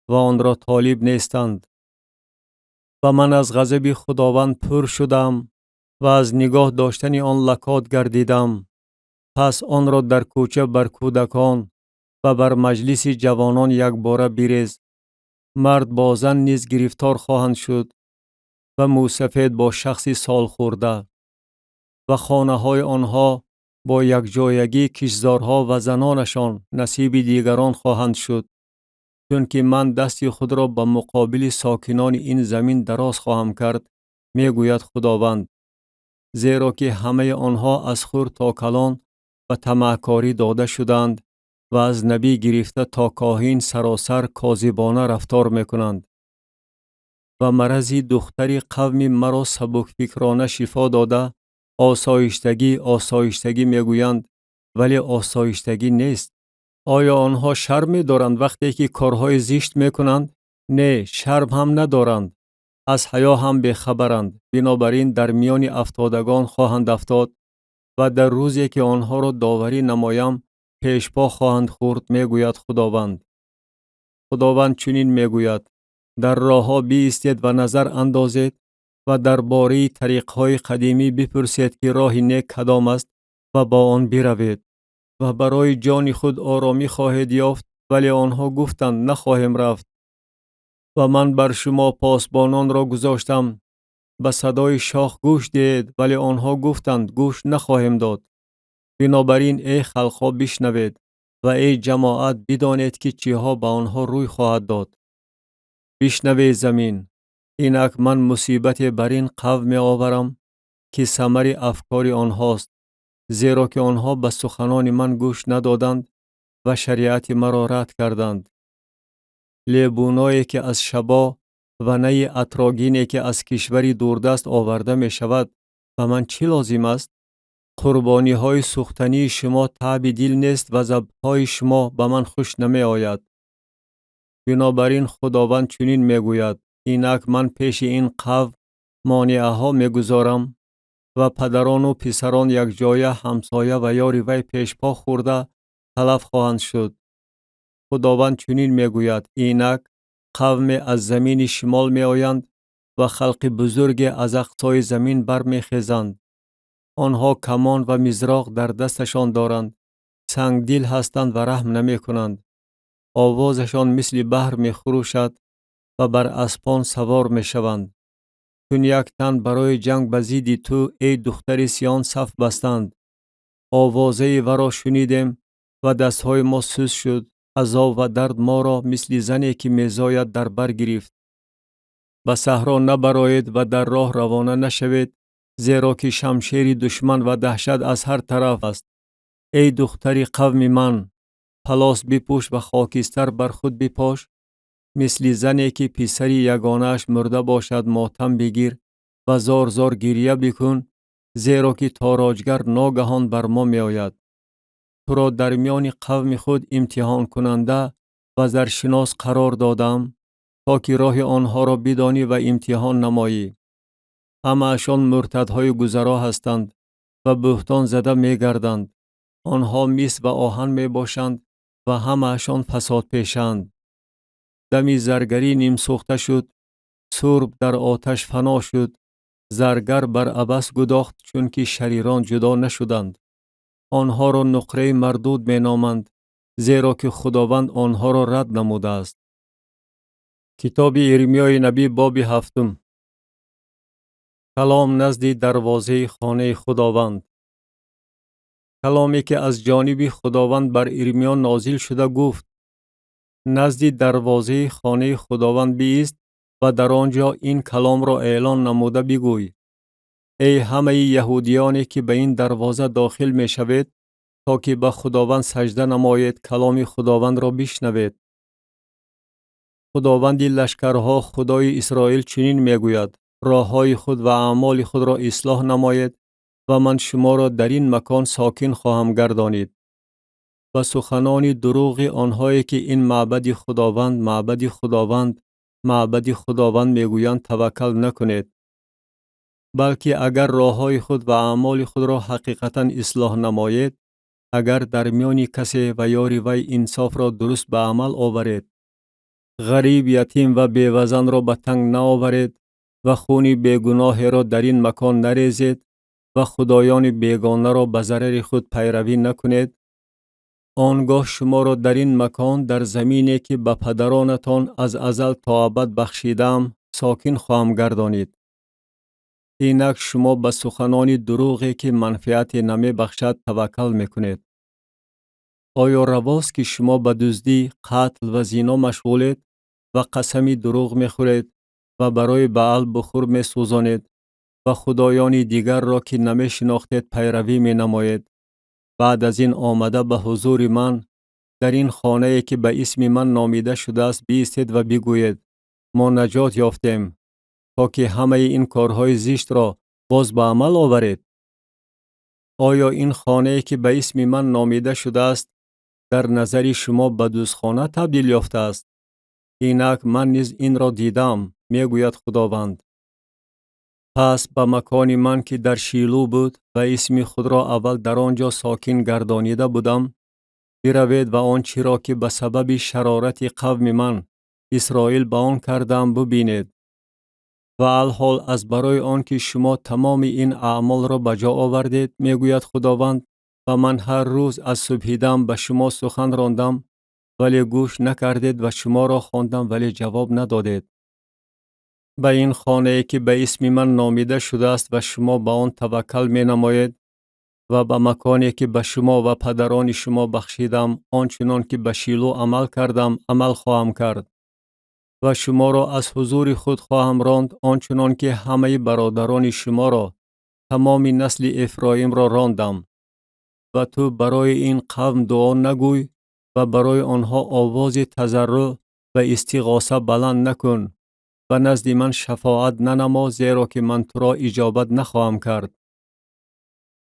و آن را طالب نیستند. و من از غضب خداوند پر شدم و از نگاه داشتن آن لکات گردیدم. پس آن را در کوچه بر کودکان و بر مجلس جوانان یک باره بریز. مرد با زن نیز گرفتار خواهند شد و موسفید با شخصی سال خورده، و خانه های آنها با یک جایگی کشزارها و زنانشان نصیب دیگران خواهند شد، چون که من دستی خود را به مقابل ساکنان این زمین دراز خواهم کرد، می گوید خداوند. زیرا که همه آنها از خور تا کلان و طمعکاری داده شدند و از نبی گرفته تا کاهن سراسر کاذبانه رفتار می کنند. و مرضی دختری قوم مرا سبک فکرانه شفا داده، آسایشتگی آسایشتگی می گویند، ولی آسایشتگی نیست. آیا آنها شرم می دارند وقتی که کارهای زشت می کنند؟ نه، شرم هم ندارند. از حیا هم بیخبرند. بنابراین در میان افتادگان خواهند افتاد و در روزی که آنها را داوری نمایم پیشپا خواهند خورد، می گوید خداوند. خداوند چنین می گوید: در راه ها بایستید و نظر اندازید و در باره طریقهای قدیمی بپرسید که راه نیک کدام است و با آن بروید و برای جان خود آرامی خواهید یافت. ولی آنها گفتند نخواهیم رفت. و من بر شما پاسبانان را گذاشتم، به صدای شاخ گوش دهید، ولی آنها گفتند گوش نخواهیم داد. بنابراین ای خلقها بشنوید و ای جماعت بدانید که چیها به آنها روی خواهد داد. بشنوید زمین، اینک من مصیبت بر این قوم می آورم که ثمر افکار آنهاست، زیرا که آنها به سخنان من گوش ندادند و شریعت مرا رد کردند. لیبونایی که از شبا و نی اتراگینی که از کشوری دوردست آورده می شود و من چی لازم است؟ قربانی های سوختنی شما تعب دل نیست و ذبح های شما به من خوش نمی آید. بنابراین خداوند چنین می گوید: اینک من پیش این قوم مانعه ها می گذارم و پدران و پسران یک جای همسایه و یاری وی پیش پا خورده تلف خواهند شد. خداوند چنین می گوید: اینک قوم از زمین شمال می آیند و خلق بزرگ از اقصای زمین بر می خیزند. آنها کمان و مزراق در دستشان دارند، سنگدل هستند و رحم نمی کنند. آوازشان مثل بحر می خروشد و بر اسبان سوار می شوند. چون یک تن برای جنگ به ضد تو ای دختر سیان صف بستند. آوازه و را شنیدیم و دستهای ما سوز شد. عذاب و درد ما را مثل زنی که میزاید در بر گرفت. به صحرا نبرایید و در راه روانه نشوید، زیرا که شمشیر دشمن و دهشت از هر طرف است. ای دختر قوم من، پلاس بپوش و خاکستر بر خود بپاش. مثل زنی که پسری یگانه‌اش مرده باشد ماتم بگیر و زار زار گریه بکن، زیرا که تاراجگر ناگهان بر ما می آید. تو را در میان قوم خود امتحان کننده و زرشناس قرار دادم تا که راه آنها را بدانی و امتحان نمایی. همه اشان مرتدهای گذرا هستند و بهتان زده می گردند. آنها مس و آهن می باشند و همه اشان فساد پیشند. دمی زرگری نیم سوخته شد، سرب در آتش فنا شد. زرگر بر عبس گداخت چون که شریران جدا نشدند. آنها را نقره مردود می نامند، زیرا که خداوند آنها را رد نموده است. کتاب ارمیای نبی باب 7. کلام نزد دروازه خانه خداوند. کلامی که از جانب خداوند بر ارمیا نازل شده گفت: نزد دروازه خانه خداوند بایست و در آنجا این کلام را اعلان نموده بگوی: ای همه یهودیانی که به این دروازه داخل می شوید، تا که به خداوند سجده نمایید، کلام خداوند را بشنوید. خداوند لشکرها خدای اسرائیل چنین می گوید: راههای خود و اعمال خود را اصلاح نمایید و من شما را در این مکان ساکن خواهم گردانید. و سخنان دروغ آنهایی که این معبد خداوند، معبد خداوند، معبد خداوند میگویند توکل نکنید. بلکه اگر راههای خود و اعمال خود را حقیقتا اصلاح نمایید، اگر در میان کسی و یاری وی انصاف را درست به عمل آورید، غریب، یتیم و بیوزن را به تنگ نآورید و خون بیگناه را در این مکان نریزید و خدایان بیگانه را به ضرر خود پیروی نکنید، آنگاه شما را در این مکان، در زمینی که به پدرانتان از ازل تا ابد بخشیدم، ساکن خواهم گردانید. اینک شما به سخنان دروغی که منفعت نمی بخشد توکل میکنید. آیا رواست که شما به دزدی، قتل و زنا مشغولید و قسم دروغ میخورید و برای بعل بخور میسوزانید و خدایان دیگر را که نمی شناختید پیروی می نمایید؟ بعد از این آمده به حضور من در این خانه که به اسم من نامیده شده است بایستید و بگویید: ما نجات یافتیم، تا که همه این کارهای زشت را باز به عمل آورید. آیا این خانه که به اسم من نامیده شده است در نظر شما به دزدخانه تبدیل یافته است؟ اینک من نیز این را دیدم، میگوید خداوند. پس به مکان من که در شیلو بود و اسم خود را اول در آنجا ساکن گردانیده بودم، بروید و آنچه را که به سبب شرارت قوم من اسرائیل به آن کردم ببینید. و الحال از برای آن که شما تمام این اعمال را بجا آوردید، میگوید خداوند، و من هر روز از صبحیدم به شما سخن راندم ولی گوش نکردید و شما را خواندم ولی جواب ندادید. به این خانه که به اسم من نامیده شده است و شما به آن توکل می نمایید و به مکانی که به شما و پدران شما بخشیدم، آنچنان که به شیلو عمل کردم عمل خواهم کرد و شما را از حضور خود خواهم راند، آنچنان که همه برادران شما را، تمام نسل افرایم را راندم. و تو برای این قوم دعا نگوی و برای آنها آواز تضرع و استغاثه بلند نکن و نزد من شفاعت ننما، زیرا که من تو را اجابت نخواهم کرد.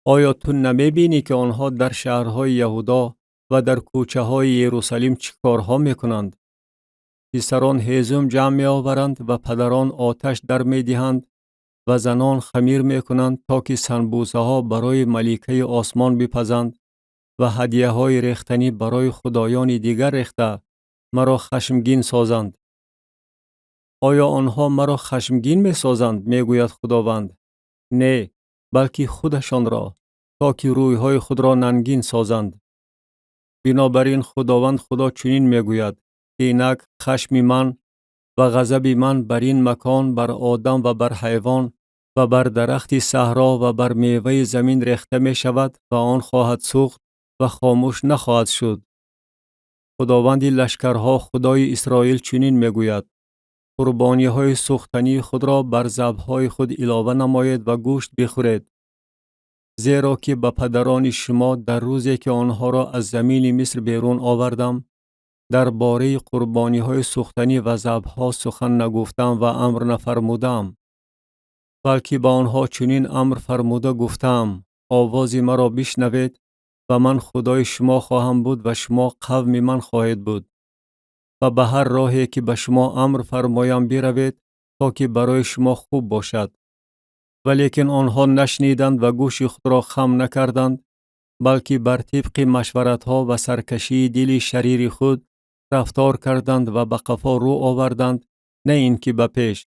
آیا تو نمی بینی که آنها در شهرهای یهودا و در کوچه های یروشلیم چه کارها می کنند؟ پسران هیزم جمع می آورند و پدران آتش در می دهند و زنان خمیر می کنند تا که سنبوسه ها برای ملکه آسمان بپزند و هدیه های ریختنی برای خدایان دیگر ریخته مرا خشمگین سازند. آیا آنها مرا خشمگین می سازند؟ می گوید خداوند. نه، بلکه خودشان را، تا که رویهای خود را ننگین سازند. بنابراین خداوند خدا چنین میگوید: اینک خشم من و غضب من بر این مکان، بر آدم و بر حیوان و بر درخت صحرا و بر میوه زمین ریخته می شود و آن خواهد سوخت و خاموش نخواهد شد. خداوند لشکرها، خدای اسرائیل چنین میگوید: قربانی های سوختنی خود را بر ذبح های خود علاوه نمایید و گوشت بخورید. زیرا که به پدران شما در روزی که آنها را از زمین مصر بیرون آوردم، در باره قربانی های سوختنی و ذبح ها سخن نگفتم و امر نفرمودم، بلکه به آنها چنین امر فرموده گفتم: آواز مرا بشنوید و من خدای شما خواهم بود و شما قوم من خواهید بود. و به هر راهی که به شما امر فرمایم بروید، تا که برای شما خوب باشد. ولیکن آنها نشنیدند و گوش خود را خم نکردند، بلکه بر طبق مشورت‌ها و سرکشی دل شریر خود رفتار کردند و به قفا رو آوردند، نه اینکه به پیش.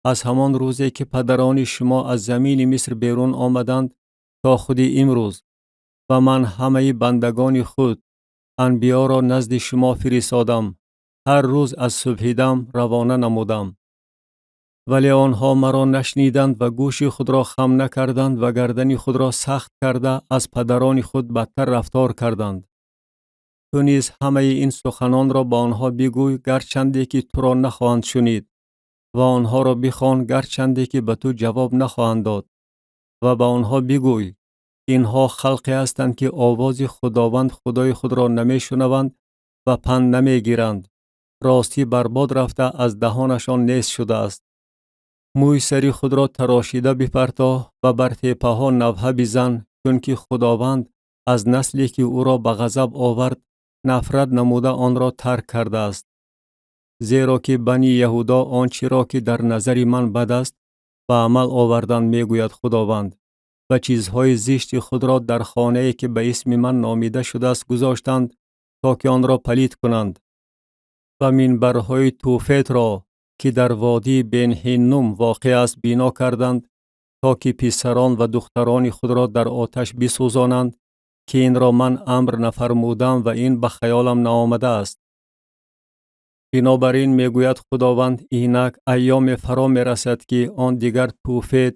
از همان روزی که پدران شما از زمین مصر بیرون آمدند تا خود امروز، و من همه بندگان خود انبیا را نزد شما فرستادم، هر روز از صبحدم روانه نمودم. ولی آنها مرا نشنیدند و گوش خود را خم نکردند و گردن خود را سخت کرده از پدران خود بدتر رفتار کردند. تو نیز همه این سخنان را با آنها بگوی، گرچنده که تو را نخواهند شنید، و آنها را بخوان، گرچنده که به تو جواب نخواهند داد. و به آنها بگوی: اینها خلقی هستند که آواز خداوند خدای خود را نمی شنوند و پند نمی گیرند. راستی برباد رفته از دهانشان نیست شده است. موی سری خود را تراشیده بپرتا و بر تپه ها نوحه بزن، چون که خداوند از نسلی که او را به غضب آورد نفرت نموده آن را ترک کرده است. زیرا که بنی یهودا آنچه را که در نظر من بد است به عمل آوردند، میگوید خداوند، و چیزهای زشت خود را در خانه‌ای که به اسم من نامیده شده است گذاشتند، تا که آن را پلید کنند. و منبرهای توفیت را که در وادی بن هینوم واقع است بنا کردند، تا که پسران و دختران خود را در آتش بسوزانند، که این را من امر نفرمودم و این به خیالم نآمده است. بنابراین میگوید خداوند: اینک ایام فرا می رسد که آن دیگر توفیت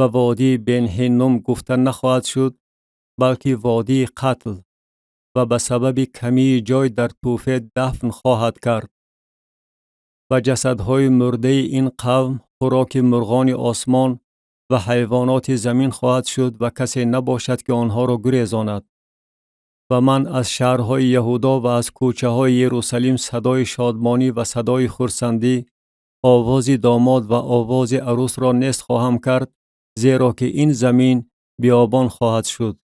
و وادی بن هینوم گفته نخواهد شد، بلکه وادی قتل، و به سبب کمی جای در توفیت دفن خواهد کرد. و جسدهای مرده این قوم خوراک مرغان آسمان و حیوانات زمین خواهد شد و کسی نباشد که آنها را گریزاند. و من از شهرهای یهودا و از کوچه های یروشلیم صدای شادمانی و صدای خرسندی، آواز داماد و آواز عروس را نیست خواهم کرد، زیرا که این زمین بیابان خواهد شد.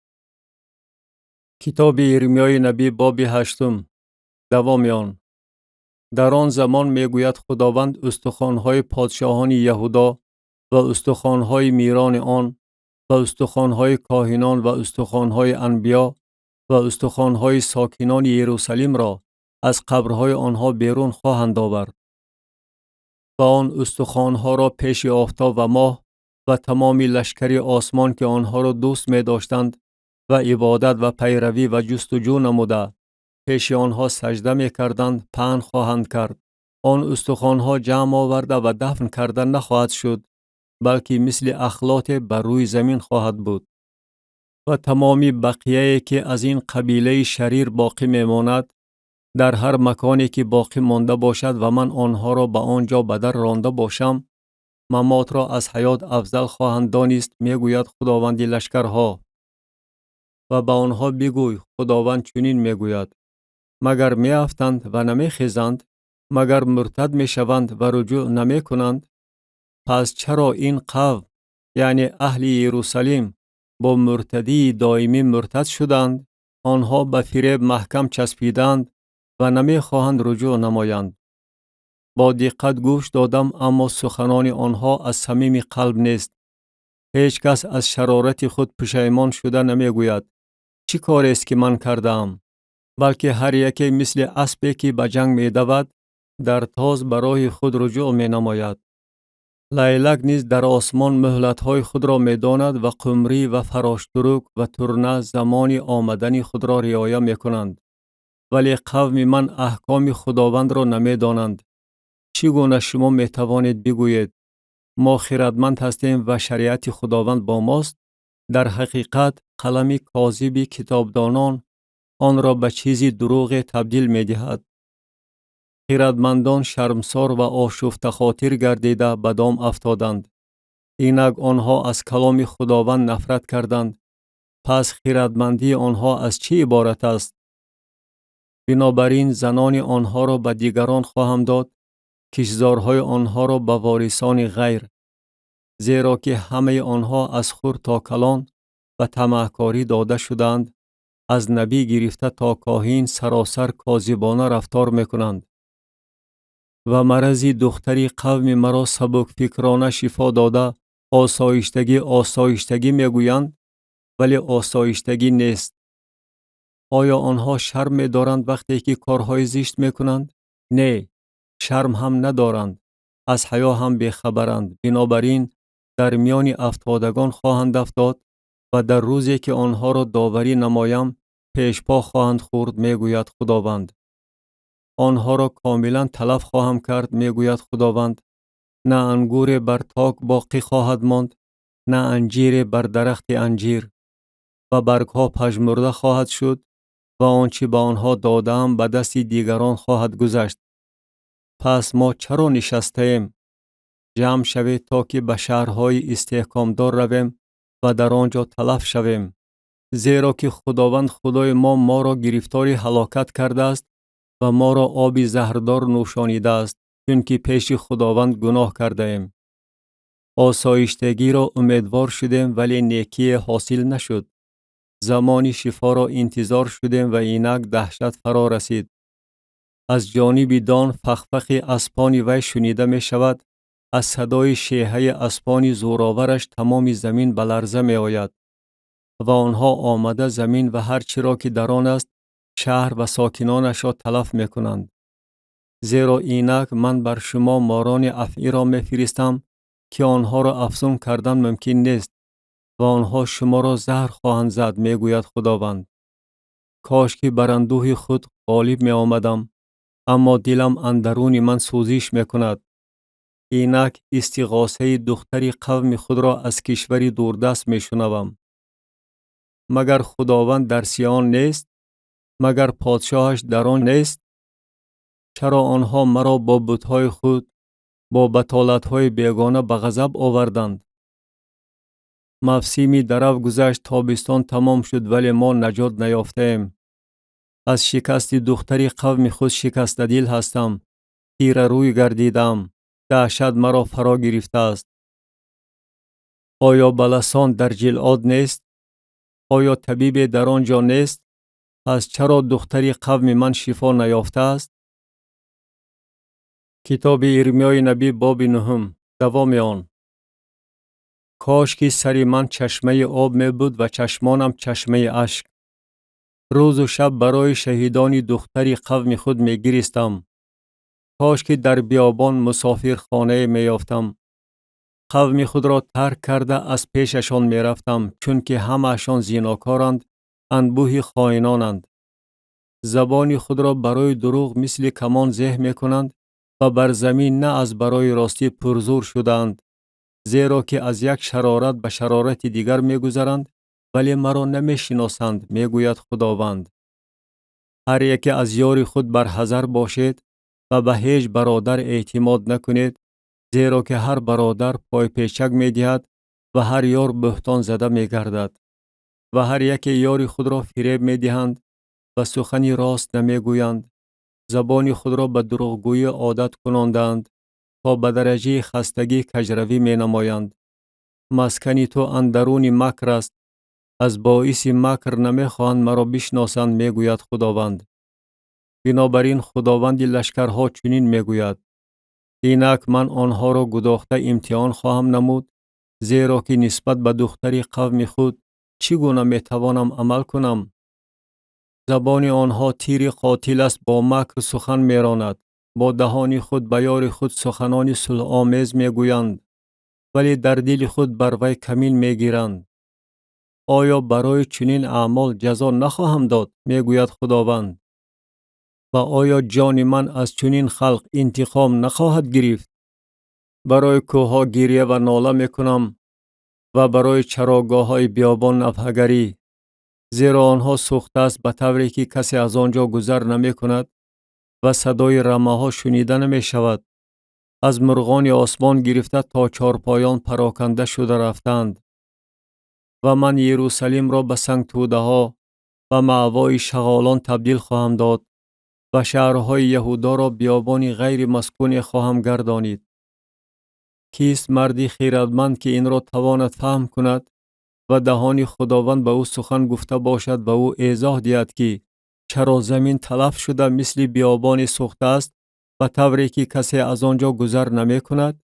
کتاب یرمیای نبی باب 8. دوام آن. در آن زمان میگوید خداوند: استخوان‌های پادشاهان یهودا و استخوان‌های میران آن و استخوان‌های کاهنان و استخوان‌های انبیا و استخوان‌های ساکنان یروشلیم را از قبرهای آنها بیرون خواهند آورد. و آن استخوان‌ها را پیش آفتاب و ماه و تمام لشکر آسمان که آنها را دوست می داشتند و عبادت و پیروی و جستجو نموده پیش آنها سجده می کردند، پهن خواهند کرد. آن استخوان‌ها جمع آورده و دفن کرده نخواهد شد، بلکه مثل اخلاط بر روی زمین خواهد بود. و تمامی بقیه‌ای که از این قبیله شریر باقی میماند، در هر مکانی که باقی مانده باشد و من آنها را به آنجا بدر رانده باشم، ممات را از حیات افضل خواهند دانست، میگوید خداوند لشکرها. و به آنها بگوی: خداوند چنین میگوید: مگر میافتند و نمیخیزند؟ مگر مرتد میشوند و رجوع نمی کنند؟ پس چرا این قوم، یعنی اهل یروشلیم، با مرتدی دائمی مرتد شدند؟ آنها به فریب محکم چسبیدند و نمیخواهند رجوع نمایند. با دقت گوش دادم، اما سخنان آنها از صمیم قلب نیست. هیچ کس از شرارت خود پشیمان شده نمیگوید: چی کاری است که من کردم؟ بلکه هر یکی مثل اسبی که به جنگ می دود، در تاز برای خود رجوع می نماید. لیلک نیز در آسمان مهلت‌های خود را می‌داند و قمری و فراشتروک و ترنه زمان آمدن خود را رعایت می‌کنند. ولی قوم من احکام خداوند را نمی‌دانند. چگونه شما می‌توانید بگویید ما خردمند هستیم و شریعت خداوند با ماست؟ در حقیقت قلم کاذب کتابدانان آن را به چیزی دروغ تبدیل می‌دهد. خردمندان شرمسار و آشفته خاطر گردیده به دام افتادند. اینک آنها از کلام خداوند نفرت کردند. پس خردمندی آنها از چی عبارت است؟ بنابراین زنان آنها را به دیگران خواهم داد، کشزارهای آنها را به وارثان غیر. زیرا که همه آنها از خور تا کلان و طمعکاری داده شدند، از نبی گرفته تا کاهن سراسر کاذبانه رفتار میکنند. و مرضی دختری قوم مرا سبک فکرانه شفا داده آسایشتگی آسایشتگی میگویند، ولی آسایشتگی نیست. آیا آنها شرم می‌دارند وقتی که کارهای زشت میکنند؟ نه، شرم هم ندارند. از حیا هم بیخبرند. بنابراین در میان افتادگان خواهند افتاد و در روزی که آنها را داوری نمایم پیشپا خواهند خورد، میگوید خداوند. آنها را کاملا تلف خواهم کرد، میگوید خداوند. نه انگور بر تاک باقی خواهد ماند، نه انجیر بر درخت انجیر، و برگها پژمرده خواهد شد و آنچه به آنها دادم به دست دیگران خواهد گذشت. پس ما چرا نشستیم؟ جمع شوید تا که به شهرهای استحکامدار رویم و در آنجا تلف شویم. زیرا که خداوند خدای ما را گرفتار هلاکت کرده است و ما را آب زهردار نوشانیده است، چون که پیش خداوند گناه کرده ایم. آسایشتگی را امیدوار شدیم ولی نیکی حاصل نشد. زمانی شفا را انتظار شدیم و اینک دهشت فرا رسید. از جانب دان فخفخ اسپان وی شنیده می شود. از صدای شیهه اسپان زورآورش تمام زمین به لرزه می آید و آنها آمده زمین و هر چی را که در آن است شهر و ساکنانش را تلف می کنند. زیرا اینک من بر شما ماران افعی را می فرستم که آنها را افزون کردن ممکن نیست و آنها شما را زهر خواهند زد، می گوید خداوند. کاش که بر اندوه خود غالب می آمدم، اما دلم اندرون من سوزش می کند. اینک استغاثه دختری قوم خود را از کشوری دوردست می شنوم. مگر خداوند در سیان نیست؟ مگر پادشاهش در آن نیست؟ چرا آنها مرا با بت‌های خود با بطالت‌های بیگانه به غضب آوردند؟ موسمی درو گذشت، تابستان تمام شد ولی ما نجات نیافتیم. از شکست دختری قوم خود شکسته دل هستم. تیره روی گردیدم. دهشت مرا فرا گرفته است. آیا بلسان در جلعاد نیست؟ آیا طبیب در آنجا نیست؟ پس چرا دختری قوم من شفا نیافته است؟ کتاب ارمیای نبی باب 9 دوام آن. کاش که سر من چشمه آب می بود و چشمانم چشمه اشک. روز و شب برای شهیدان دختری قوم خود می گریستم. کاش که در بیابان مسافر خانه می یافتم. قوم خود را ترک کرده از پیششان می رفتم، چون که همه‌شان زیناکارند، انبوه خائنانند. زبان خود را برای دروغ مثل کمان زه می کنند و بر زمین نه از برای راستی پرزور شدند. زیرا که از یک شرارت به شرارت دیگر می گذرند ولی مرا نمی شناسند، می گوید خداوند. هر یک از یار خود بر حذر باشید و به هیچ برادر اعتماد نکنید، زیرا که هر برادر پای پیچک می دهد و هر یار بهتان زده می گردد و هر یک یار خود را فریب می دهند و سخنی راست نمی گویند. زبان خود را به دروغگویی عادت کناندند تا به درجه خستگی کجروی می نمایند. مسکن تو اندرون مکر است، از باعث مکر نمی خواهند مرا بشناسند، می گوید خداوند. بنابراین خداوند لشکرها چنین می گوید: اینک من آنها را گداخته امتحان خواهم نمود، زیرا که نسبت به دختری قوم خود چگونه می توانم عمل کنم؟ زبان آنها تیر قاتل است، با مکر سخن می راند، با دهان خود به یار خود سخنان صلح آمیز می گویند. ولی در دل خود بر وی کمین میگیرند. آیا برای چنین اعمال جزا نخواهم داد؟ میگوید خداوند. و آیا جان من از چنین خلق انتقام نخواهد گرفت؟ برای کوهها گریه و ناله میکنم و برای چراگاه‌های بیابان نفحه‌گری، زیرا آنها سوخته است به طوری که کسی از آنجا گذر نمی کند و صدای رمه‌ها شنیده نمی شود. از مرغان آسمان گرفته تا چارپایان پراکنده شده رفتند. و من یروشلیم را به سنگ توده‌ها و مأوای شغالان تبدیل خواهم داد و شهرهای یهودا را بیابانی غیر مسکون خواهم گردانید. کیست مردی خیرتمند که این را تواند فهم کند و دهان خداوند به او سخن گفته باشد و او ایضاح دهد که چرا زمین تلف شده مثل بیابان سوخته است و طوری که کسی از آنجا گذر نمی کند؟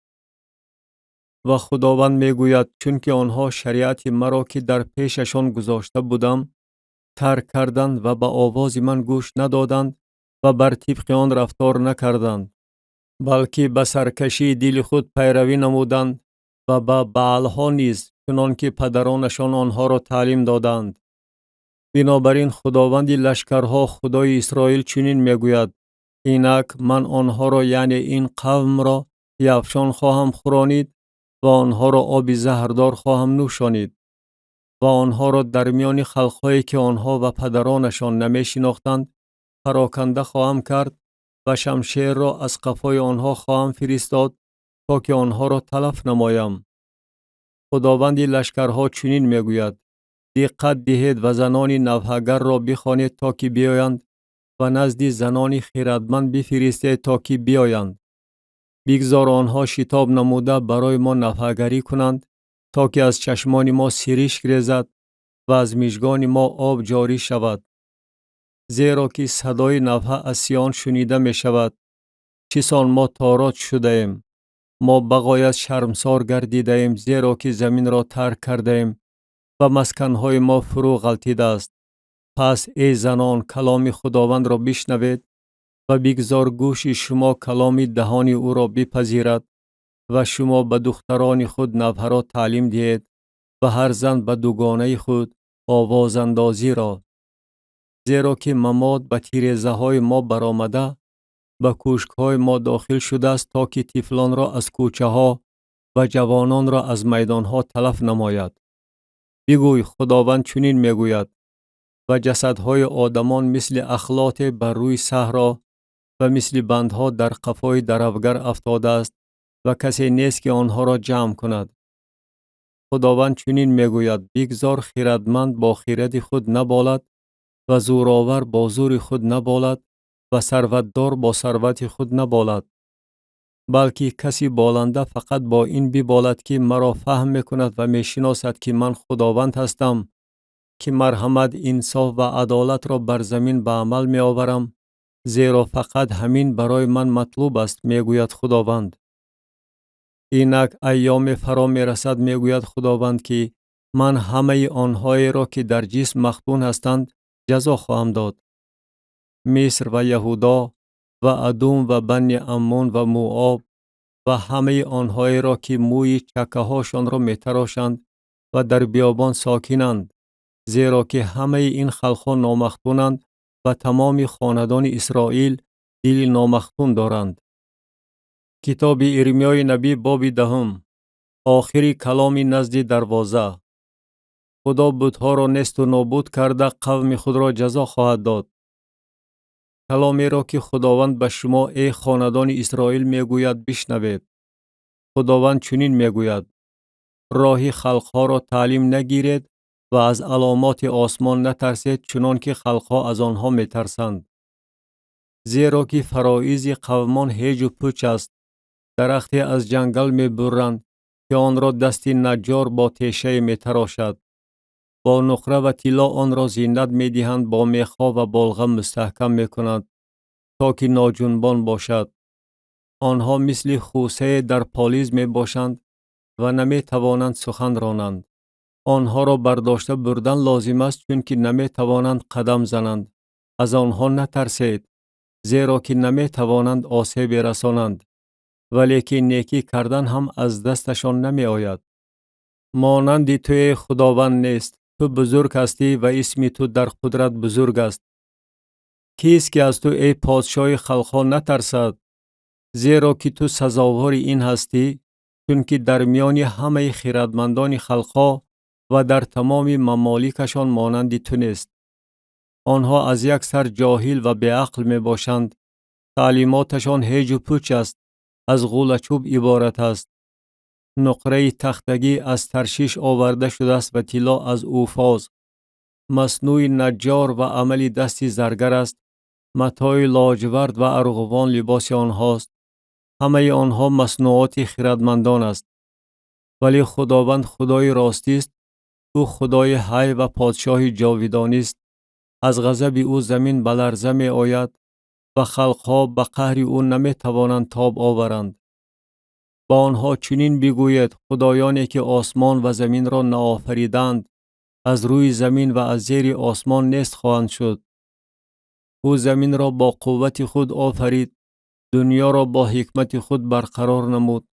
و خداوند می گوید چون که آنها شریعت مرا که در پیششان گذاشته بودم ترک کردند و به آواز من گوش ندادند و بر طبق آن رفتار نکردند، بلکه به سرکشی دل خود پیروی نمودند و به بعلها نیز چنان که پدرانشان آنها را تعلیم دادند. بنابراین خداوند لشکرها خدای اسرائیل چنین میگوید: اینک من آنها را یعنی این قوم را یفشان خواهم خورانید و آنها را آب زهردار خواهم نوشانید و آنها را در میان خلقهایی که آنها و پدرانشان نمی شناختند پراکنده خواهم کرد و شمشیر را از قفای آنها خواهم فرستاد تا که آنها را تلف نمایم. خداوند لشکرها چنین میگوید: دقت دهید و زنان نوحه‌گر را بخوانید تا که بیایند و نزد زنان خیرتمند بفرستید تا که بیایند. بگذار آنها شتاب نموده برای ما نوحه‌گری کنند تا که از چشمان ما سرشک ریزد و از مژگان ما آب جاری شود. زیرا که صدای نوحه از سیان شنیده می شود. چسان ما تاراج شده ایم. ما بغایت شرمسار گردیده ایم، زیرا که زمین را ترک کرده ایم و مسکنهای ما فرو غلطیده است. پس ای زنان کلام خداوند را بشنوید و بگذار گوش شما کلام دهان او را بپذیرد و شما به دختران خود نوحه را تعلیم دهید و هر زن به دوگانه خود آواز اندازی را. زیرا که مماد به تیریزه های ما برآمده، به کوشک های ما داخل شده است تا که طفلان را از کوچه ها و جوانان را از میدان ها تلف نماید. بگوی خداوند چنین میگوید: و جسدهای آدمان مثل اخلاط بر روی صحرا و مثل بندها در قفای دربگر افتاده است و کسی نیست که آنها را جمع کند. خداوند چنین میگوید: بگذار خیرتمند با خیرت خود نبالد و زورآور با زور خود نبالد و ثروتدار با ثروت خود نبالد، بلکه کسی بالنده فقط با این ببالد که مرا فهم میکند و میشناسد که من خداوند هستم که مرحمت، انصاف و عدالت را بر زمین به عمل می آورم، زیرا فقط همین برای من مطلوب است، میگوید خداوند. اینک ایام فرا می رسد، میگوید خداوند، که من همه آنهایی را که در جسم مختون هستند جزا خواهم داد. مصر و یهودا و ادوم و بنی عمون و موآب و همه آنهایی را که موی چکه هاشان را می تراشند و در بیابان ساکنند، زیرا که همه این خلقها نامختونند و تمام خاندان اسرائیل دل نامختون دارند. کتاب ارمیای نبی باب 10. آخری کلام نزد دروازه. خدا بتها را نیست و نابود کرده قوم خود را جزا خواهد داد. کلامی را که خداوند به شما ای خاندان اسرائیل میگوید بشنوید. خداوند چنین میگوید: راه خلقها را تعلیم نگیرید و از علامات آسمان نترسید چنان که خلقها از آنها میترسند. زیرا که فرائض قومان هیج و پوچ است. درختی از جنگل میبرند که آن را دست نجار با تیشه میتراشد. با نقره و طلا آن را زینت میدهند، با میخا و بلغم مستحکم میکنند تا که ناجنبان باشد. آنها مثل خوسه در پالیز می باشند و نمی توانند سخن رانند. آنها را برداشته بردن لازم است چون که نمی توانند قدم زنند. از آنها نترسید، زیرا که نمی توانند آسیب رسانند. ولی که نیکی کردن هم از دستشان نمی آید. مانند تو ای خداوند نیست. تو بزرگ هستی و اسم تو در قدرت بزرگ است. کیست که از تو ای پادشاه خلقها نترسد؟ زیرا که تو سزاوار این هستی، چون که در میان همه خردمندان خلقها و در تمام ممالکشان مانند تو نیست. آنها از یک سر جاهل و بیعقل می باشند. تعلیماتشان هیج و پوچ است. از غول و چوب عبارت است. نقره تختگی از ترشیش آورده شده است و طلا از اوفاز. مصنوع نجار و عمل دستی زرگر است. متاع لاجورد و ارغوان لباس آنهاست. همه آنها مصنوعات خردمندان است. ولی خداوند خدای راستی است. او خدای حی و پادشاه جاودانی است. از غضب او زمین به لرزه می آید و خلقها به قهر او نمی توانند تاب آورند. با آنها چنین بگوید: خدایانی که آسمان و زمین را نآفریدند از روی زمین و از زیر آسمان نیست خواهند شد. او زمین را با قوت خود آفرید، دنیا را با حکمت خود برقرار نمود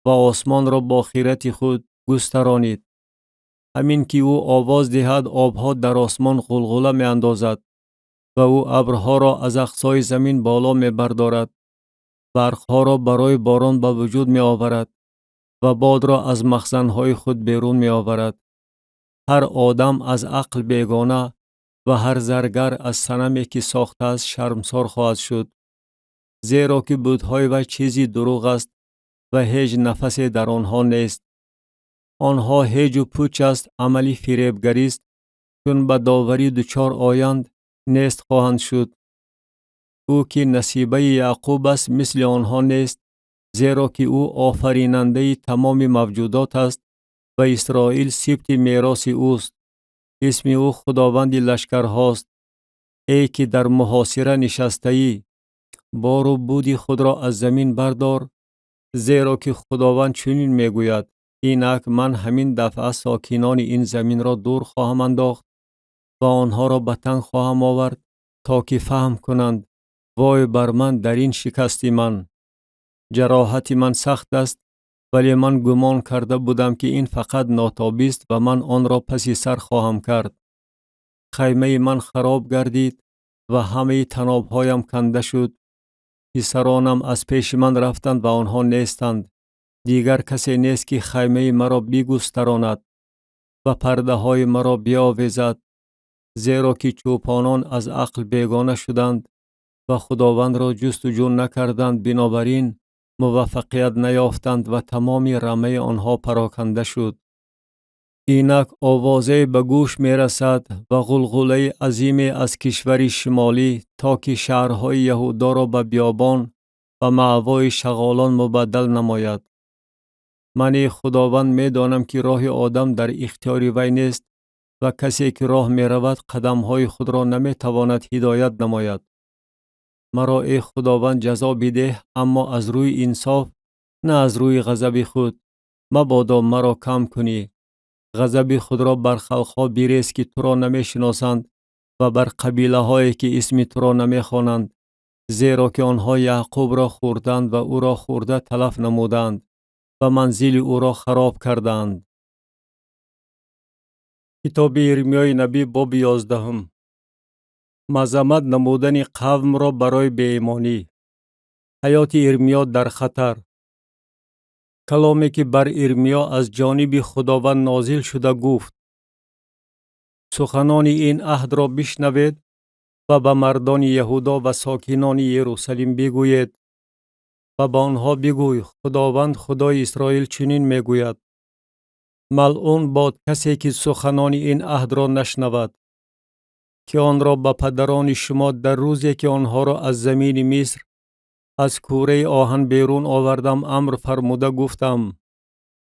و آسمان را با خیرت خود گسترانید. همین که او آواز دهد آبها در آسمان غلغله می اندازد و او ابرها را از اقصای زمین بالا می بردارد. برقها را برای باران به وجود می آورد و باد را از مخزنهای خود بیرون می آورد. هر آدم از عقل بیگانه و هر زرگر از صنمی که ساخته است شرمسار خواهد شد. زیرا که بت‌های و چیزی دروغ است و هیچ نفسی در آنها نیست. آنها هیج و پوچ است، عملی فریبگری است. چون به داوری دچار آیند نیست خواهند شد. او که نصیبه یعقوب است مثل آنها نیست، زیرا که او آفریننده تمام موجودات است و اسرائیل سبط میراث اوست. اسم او خداوند لشکر هاست. ای که در محاصره نشسته ای، بار و بود خود را از زمین بردار، زیرا که خداوند چنین میگوید: اینک من همین دفعه ساکنان این زمین را دور خواهم انداخت و آنها را به تنگ خواهم آورد تا که فهم کنند: وای بر من در این شکستی من. جراحت من سخت است، ولی من گمان کرده بودم که این فقط ناتابی است و من آن را پس سر خواهم کرد. خیمه من خراب گردید و همه طنابهایم کنده شد. پسرانم از پیش من رفتند و آنها نیستند. دیگر کسی نیست که خیمه مرا بگستراند و پرده های مرا بیاویزد. زیرا که چوپانان از عقل بیگانه شدند و خداوند را جستجو نکردند، بنابراین موفقیت نیافتند و تمام رمه آنها پراکنده شد. اینک آوازه به گوش می رسد و غلغله عظیم از کشور شمالی تا که شهرهای یهودا را به بیابان و مأوای شغالان مبدل نماید. من خداوند می دانم که راه آدم در اختیار وی نیست و کسی که راه می رود قدمهای خود را نمی تواند هدایت نماید. مرا ای خداوند جزا بده، اما از روی انصاف، نه از روی غضب خود. مبادا مرا کم کنی. غضب خود را بر خلقها بریز که تو را نمی شناسند و بر قبیله هایی که اسم تو را نمی خوانند، زیرا که آنها یعقوب را خوردند و او را خورده تلف نمودند و منزل او را خراب کردند. کتاب یرمیای نبی باب 11. مذمت نمودن قوم را برای بی‌ایمانی. حیات یرمیا در خطر. کلامی که بر یرمیا از جانب خداوند نازل شده گفت: سخنان این عهد را بشنوید و به مردان یهودا و ساکنان یروشلیم بگویید و به آنها بگوی: خداوند خدای اسرائیل چنین میگوید: ملعون باد کسی که سخنان این عهد را نشنود، که آن را به پدران شما در روزی که آنها را از زمین مصر از کوره آهن بیرون آوردم امر فرموده گفتم: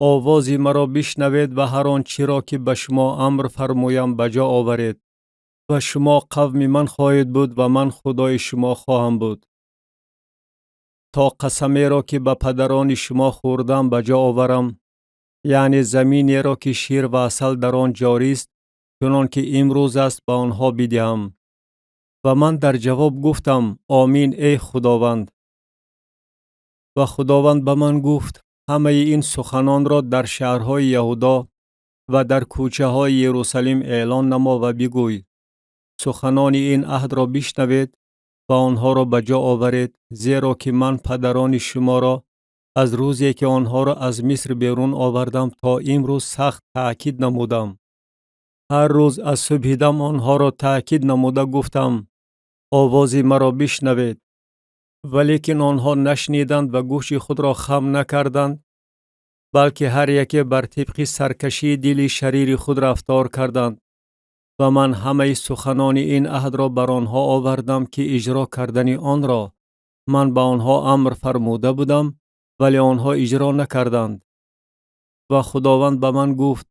آوازی مرا بشنوید و هر آنچه را که به شما امر فرمویم بجا آورید و شما قوم من خواهید بود و من خدای شما خواهم بود. تا قسمی را که به پدران شما خوردم بجا آورم، یعنی زمینی را که شیر و عسل در آن جاری است، چنان که امروز است به آنها بدهم. و من در جواب گفتم: آمین ای خداوند. و خداوند به من گفت همه این سخنان را در شهرهای یهودا و در کوچه های یروشلیم اعلان نما و بگوی سخنان این عهد را بشنوید و آنها را به جا آورید، زیرا که من پدران شما را از روزی که آنها را از مصر بیرون آوردم تا امروز سخت تأکید نمودم. هر روز از صبح دم آنها را تأکید نموده گفتم آواز مرا بشنوید، ولیکن آنها نشنیدند و گوش خود را خم نکردند، بلکه هر یکی بر طبق سرکشی دل شریر خود رفتار کردند و من همه سخنان این عهد را بر آنها آوردم که اجرا کردن آن را من به آنها امر فرموده بودم، ولی آنها اجرا نکردند. و خداوند به من گفت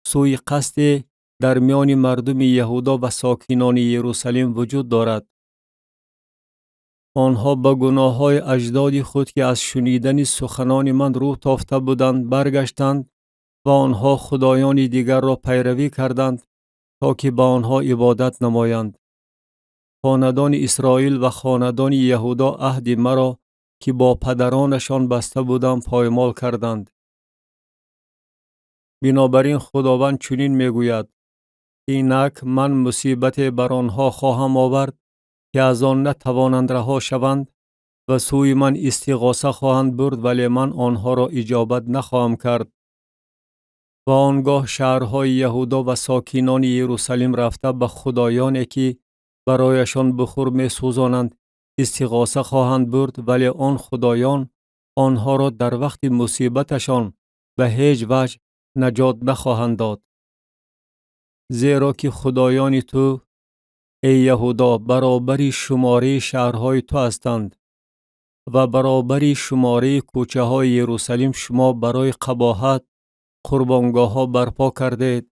سوی قصد در میان مردم یهودا و ساکنان یروشلیم وجود دارد. آنها به گناه های اجداد خود که از شنیدن سخنان من رو تافته بودند برگشتند و آنها خدایان دیگر را پیروی کردند تا که به آنها عبادت نمایند. خاندان اسرائیل و خاندان یهودا عهد مرا که با پدرانشان بسته بودم پایمال کردند. بنابراین خداوند چنین میگوید اینک من مصیبت بر آنها خواهم آورد که از آن نتوانند رها شوند و سوی من استغاثه خواهند برد، ولی من آنها را اجابت نخواهم کرد. و آنگاه شهرهای یهودا و ساکنان یروشلیم رفته به خدایانی که برایشان بخور می سوزانند استغاثه خواهند برد، ولی آن خدایان آنها را در وقت مصیبتشان به هیچ وجه نجات نخواهند داد. زیرا که خدایان تو ای یهودا برابر شماره شهرهای تو هستند و برابر شماره کوچه های یروشلیم شما برای قباحت قربانگاه ها برپا کردید،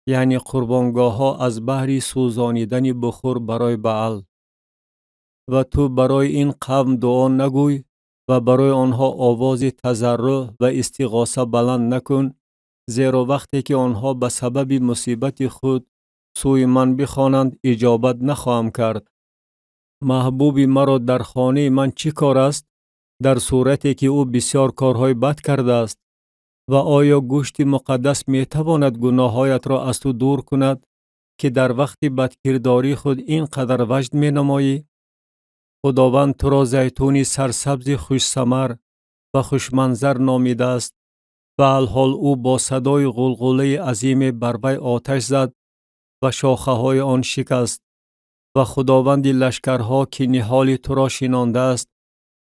یعنی قربانگاه ها از بهر سوزانیدن بخور برای بعل. و تو برای این قوم دعا نگوی و برای آنها آواز تضرع و استغاثه بلند نکن، زیرا وقتی که آنها به سبب مصیبت خود سوی من بخوانند اجابت نخواهم کرد. محبوب مرا در خانه من چی کار است در صورتی که او بسیار کارهای بد کرده است؟ و آیا گوشت مقدس می تواند گناهایت را از تو دور کند که در وقت بدکرداری خود اینقدر وجد می نمایی؟ خداوند تو را زیتونی سرسبز خوش ثمر و خوش منظر نامیده است و الحال او با صدای غلغله عظیم بر وی آتش زد و شاخه های آن شکست. و خداوند لشکرها که نهال تو را شنانده است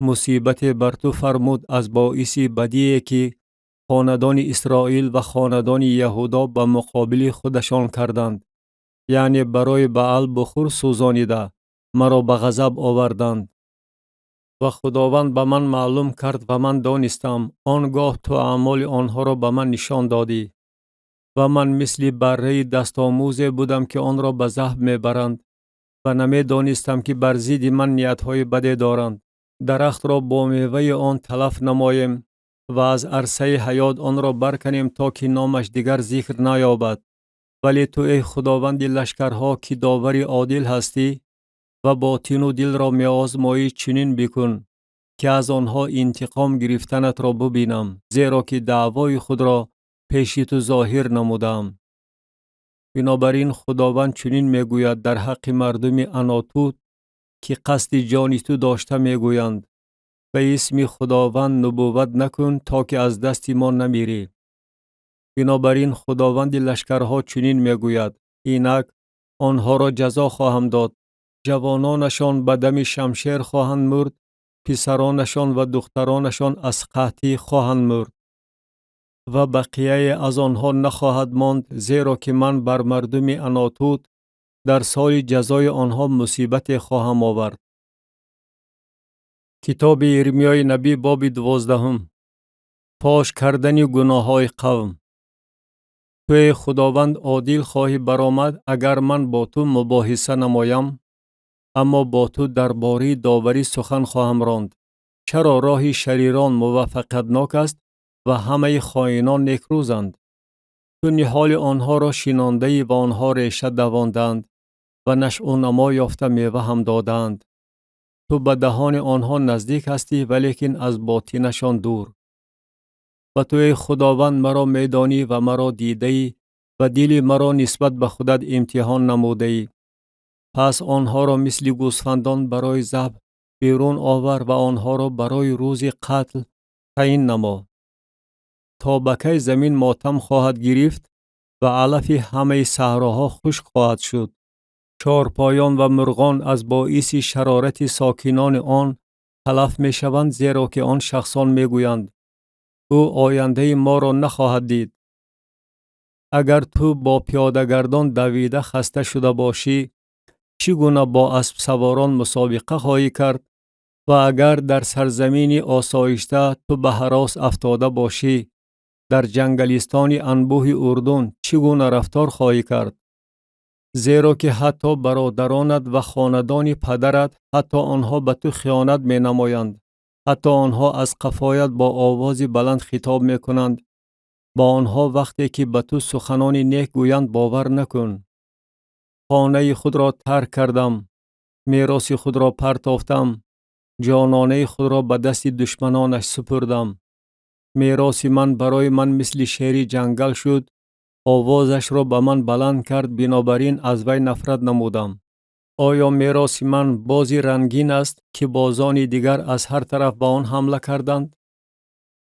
مصیبت بر تو فرمود از باعث بدی که خاندان اسرائیل و خاندان یهودا به مقابل خودشان کردند، یعنی برای بعل بخور سوزانیده مرا به غضب آوردند. و خداوند به من معلوم کرد و من دانستم، آنگاه تو اعمال آنها را به من نشان دادی و من مثل بره دست آموزی بودم که آن را به ذبح میبرند و نمی دانستم که بر ضد من نیتهای بدی دارند. درخت را با میوه آن تلف نماییم و از عرصه حیات آن را برکنیم تا که نامش دیگر ذکر نیابد. ولی تو ای خداوند لشکرها که داوری عادل هستی و باطن و دل را می آزمایی چنین بکن که از آنها انتقام گرفتنت را ببینم، زیرا که دعوای خود را پیش تو ظاهر نمودم. بنابراین خداوند چنین میگوید در حق مردم عناتوت که قصد جان تو داشته میگویند به اسم خداوند نبوت نکن تا که از دست ما نمیری. بنابراین خداوند لشکرها چنین میگوید اینک آنها را جزا خواهم داد، جوانانشان به دم شمشیر خواهند مرد، پسرانشان و دخترانشان از قحطی خواهند مرد و بقیه از آنها نخواهد ماند، زیرا که من بر مردم عناتوت در سال جزای آنها مصیبت خواهم آورد. کتاب ارمیای نبی باب 12. فاش کردن گناه های قوم. توی خداوند عادل خواهی برآمد اگر من با تو مباحثه نمایم، اما با تو درباره داوری سخن خواهم راند. چرا راه شریران موفقیتناک است و همه خائنان نیکروزند؟ تو نهال آنها را شنانده و آنها ریشه دواندند و نشأ و نما یافته میوه هم دادند. تو به دهان آنها نزدیک هستی ولیکن از باطنشان دور. و تو ای خداوند مرا میدانی و مرا دیده ای و دل مرا نسبت به خودت امتحان نموده ای. پس آنها را مثل گوسفندان برای ذبح بیرون آور و آنها را برای روز قتل تعیین نما. تا به کی زمین ماتم خواهد گرفت و علف همه صحراها خشک خواهد شد. چارپایان و مرغان از باعث شرارت ساکنان آن تلف می شوند، زیرا که آن شخصان می گویند او آینده ما را نخواهد دید. اگر تو با پیاده‌گردان دویده خسته شده باشی، چگونه با اسب سواران مسابقه خواهی کرد؟ و اگر در سرزمین آسایشته تو به هراس افتاده باشی، در جنگلستان انبوه اردن چگونه رفتار خواهی کرد؟ زیرا که حتی برادرانت و خاندان پدرت، حتی آنها به تو خیانت می نمایند. حتی آنها از قفایت با آواز بلند خطاب می کنند. با آنها وقتی که به تو سخنان نیک گویند باور نکن. خانه خود را ترک کردم، میراث خود را پرتافتم، جانانه خود را به دست دشمنانش سپردم. میراث من برای من مثل شیر جنگل شد، آوازش را به من بلند کرد، بنابراین از وی نفرت نمودم. آیا میراث من بازی رنگین است که بازان دیگر از هر طرف به آن حمله کردند؟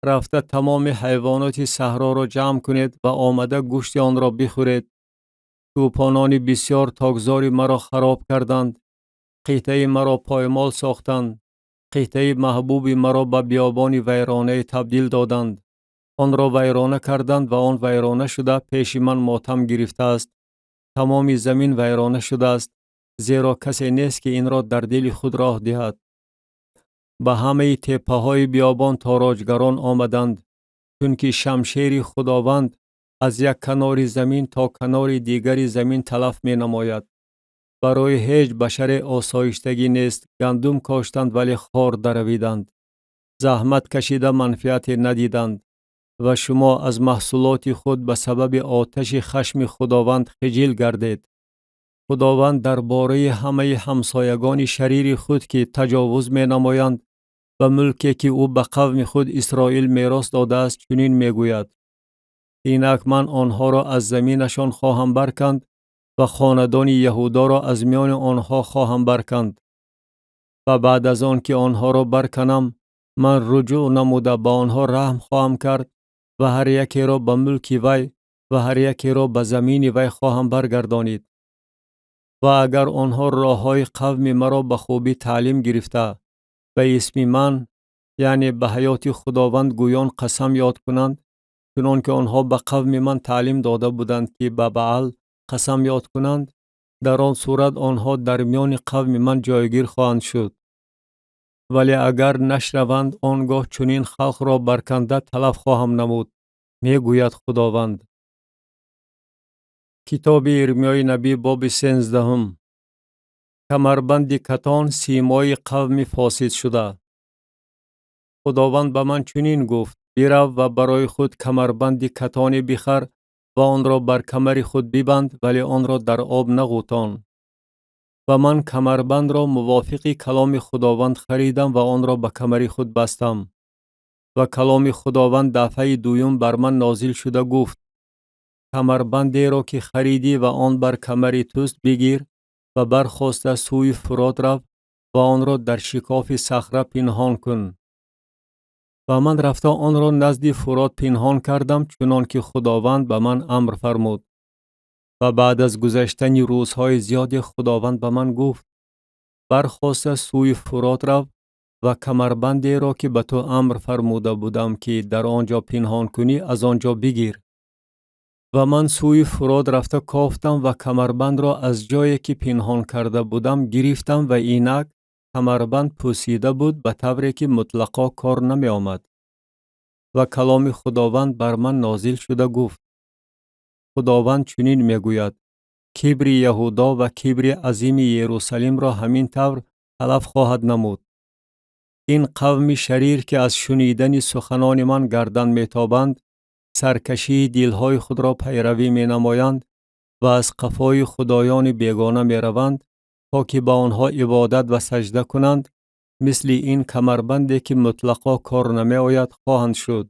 رفته تمام حیوانات صحرا را جمع کنید و آمده گوشت آن را بخورید. طوفانان بسیار تاگزار مرا خراب کردند، قحطی مرا پایمال ساختند، قحطی محبوب مرا به بیابان ویرانه تبدیل دادند. آن را ویرانه کردند و آن ویرانه شده پیش من ماتم گرفته است. تمام زمین ویرانه شده است، زیرا کسی نیست که این را در دل خود راه دهد. به همه تپه های بیابان تاراجگران آمدند، چون که شمشیر خداوند از یک کنار زمین تا کنار دیگر زمین تلف می نماید. برای هیچ بشر آسایشتگی نیست. گندم کاشتند ولی خار درویدند. زحمت کشیده منفعت ندیدند و شما از محصولات خود به سبب آتش خشم خداوند خجل گردید. خداوند درباره همه همسایگان شریر خود که تجاوز می نمایند و ملکی که او به قوم خود اسرائیل میراث داده است چنین می گوید: اینک من آنها را از زمینشان خواهم برکند و خاندان یهودا را از میان آنها خواهم برکند. و بعد از آن که آنها را برکنم، من رجوع نموده به آنها رحم خواهم کرد و هر یکی را به ملک وی و هر یکی را به زمین وی خواهم برگردانید. و اگر آنها راههای قوم مرا به خوبی تعلیم گرفته به اسم من، یعنی به حیات خداوند گویان قسم یاد کنند، چنان که آنها به قوم من تعلیم داده بودند که به بعل قسم یاد کنند، در آن صورت آنها در میان قوم من جایگیر خواهند شد. ولی اگر نشنوند، آنگاه چنین خلق را برکنده تلف خواهم نمود، می گوید خداوند. کتاب ارمیای نبی باب 13. کمربند کتان سیمای قوم فاسد شده. خداوند به من چنین گفت: برو و برای خود کمربند کتانی بخر و آن را بر کمر خود ببند، ولی آن را در آب نغوطان. و من کمربند را موافق کلام خداوند خریدم و آن را به کمر خود بستم. و کلام خداوند دفعه دوم بر من نازل شده گفت: کمربندی را که خریدی و آن بر کمر توست بگیر و برخاسته سوی فرات رو و آن را در شکاف صخره پنهان کن. و من رفته آن را نزد فرات پنهان کردم، چنان که خداوند به من امر فرمود. و بعد از گذشتن روزهای زیاد خداوند به من گفت: برخاسته سوی فرات رو و کمربندی را که به تو امر فرموده بودم که در آنجا پنهان کنی از آنجا بگیر. و من سوی فرات رفته کافتم و کمربند را از جایی که پنهان کرده بودم گرفتم و اینک کمربند پوسیده بود به طوری که مطلقا کار نمی آمد. و کلام خداوند بر من نازل شده گفت: خداوند چنین می گوید: کبر یهودا و کبر عظیم یروشلیم را همین طور تلف خواهد نمود. این قوم شریر که از شنیدن سخنان من گردن می تابند، سرکشی دلهای خود را پیروی می نمایند و از قفای خدایان بیگانه می روند تا که به آنها عبادت و سجده کنند مثل این کمربندی که مطلقا کار نمی آید خواهند شد.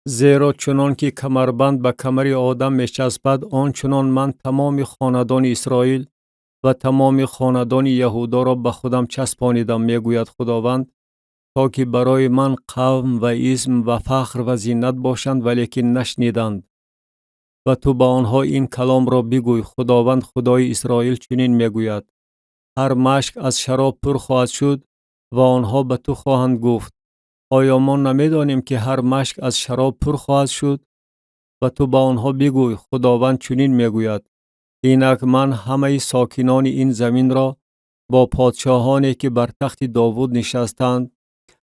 زیرا چنان که کمربند به کمر آدم می چسبد، آنچنان من تمام خاندان اسرائیل و تمام خاندان یهودا را به خودم چسبانیدم، میگوید خداوند، تا که برای من قوم و اسم و فخر و زینت باشند، ولیکن نشنیدند. و تو به آنها این کلام را بگوی: خداوند خدای اسرائیل چنین میگوید: هر مشک از شراب پر خواهد شد و آنها به تو خواهند گفت: آیا ما نمیدانیم که هر مشک از شراب پر خواهد شد؟ و تو به آنها بگوی: خداوند چنین میگوید: اینک من همه ساکنان این زمین را با پادشاهانی که بر تخت داوود نشستند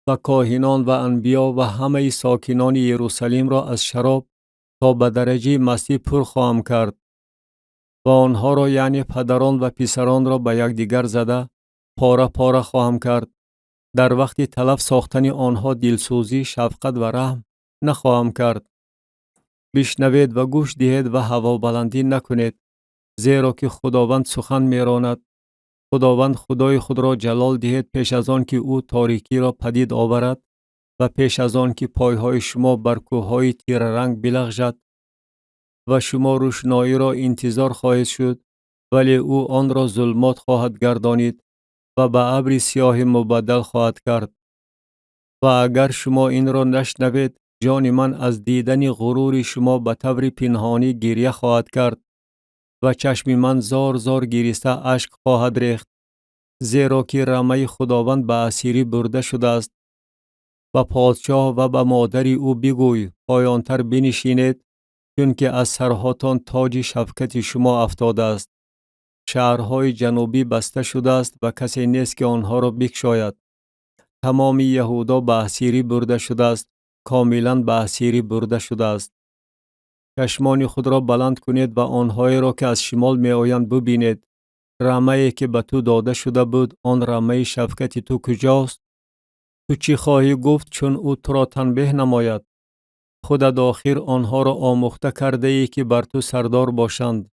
و کاهنان و انبیا و همه ساکنان یروشلیم را از شراب تا به درجه مسیح پر خواهم کرد و آنها را، یعنی پدران و پسران را، به یکدیگر زده پاره پاره خواهم کرد. در وقت تلف ساختن آنها دلسوزی، شفقت و رحم نخواهم کرد. بشنوید و گوش دهید و هوا بلندی نکنید، زیرا که خداوند سخن میراند. خداوند خدای خود را جلال دهید پیش از آن که او تاریکی را پدید آورد و پیش از آن که پایهای شما بر کوههای تیره رنگ بلغزد و شما روشنایی را انتظار خواهید شد، ولی او آن را ظلمات خواهد گردانید و به ابر سیاه مبدل خواهد کرد. و اگر شما این را نشنوید، جان من از دیدن غرور شما به طور پنهانی گریه خواهد کرد و چشم من زار زار گریسته اشک خواهد ریخت، زیرا که رمه خداوند به اسیری برده شده است. و پادشاه و به مادر او بگوی: پایانتر بنشینید، چون که از سرهاتان تاج شفقت شما افتاده است. شهرهای جنوبی بسته شده است و کسی نیست که آنها را بگشاید. تمام یهودا به اسیری برده شده است، کاملا به اسیری برده شده است. چشمان خود را بلند کنید و آنهایی را که از شمال می آیند ببینید. رمه‌ای که به تو داده شده بود، آن رمه شفقت تو کجاست؟ تو چی خواهی گفت چون او تو را تنبیه نماید؟ خودت آخر آنها را آموخته کرده ای که بر تو سردار باشند.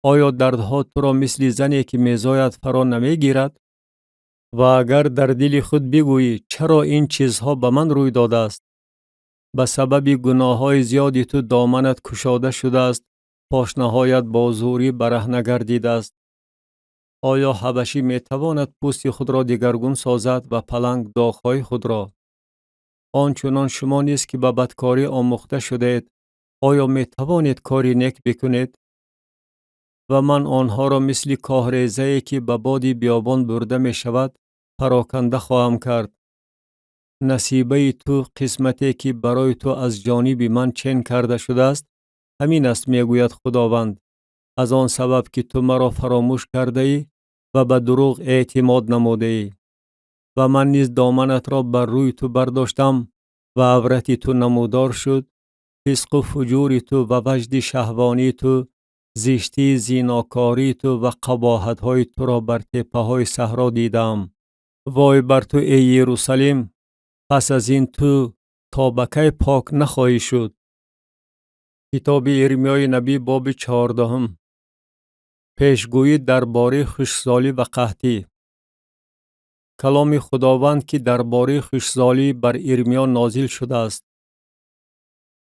آیا دردها تو را مثل زنی که میزاید فرا نمی گیرد؟ و اگر در دل خود بگویی: چرا این چیزها به من روی داده است؟ به سبب گناه های زیادی تو دامنت کشاده شده است، پاشنهایت با زوری برهنه گردیده است. آیا حبشی می تواند پوست خود را دگرگون سازد و پلنگ داغ‌های خود را؟ آنچنان شما نیست که به بدکاری آموخته شده اید. آیا می توانید کاری نیک بکنید؟ و من آنها را مثل کاهریزه‌ای که به باد بیابان برده می شود پراکنده خواهم کرد. نصیبه تو، قسمتی که برای تو از جانب من چین کرده شده است، همین است، میگوید خداوند. از آن سبب که تو مرا فراموش کرده ای و به دروغ اعتماد نموده ای. و من نیز دامنت را بر روی تو برداشتم و عورت تو نمودار شد. فسق و فجور تو و وجد شهوانی تو، زشتی زیناکاری تو و قباحت های تو را بر تپه های صحرا دیدم. وای بر تو ای یروشلیم، پس از این تو تا به کی پاک نخواهی شد؟ کتاب ارمیای نبی باب 14. پیشگویی درباره خشکسالی و قحطی. کلام خداوند که درباره خشکسالی بر ارمیا نازل شده است.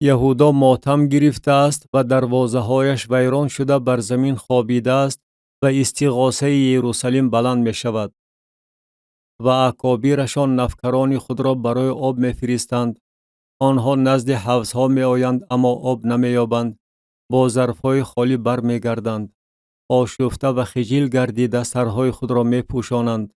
یهودا ماتم گرفته است و دروازه هایش ویران شده بر زمین خوابیده است و استغاثه یروشلیم بلند می شود. و اکابرشان نفکران خود را برای آب می فرستند. آنها نزد حوضها می آیند اما آب نمی یابند. با ظرفهای خالی بر می گردند. آشفته و خجل گردیده سرهای خود را می پوشانند.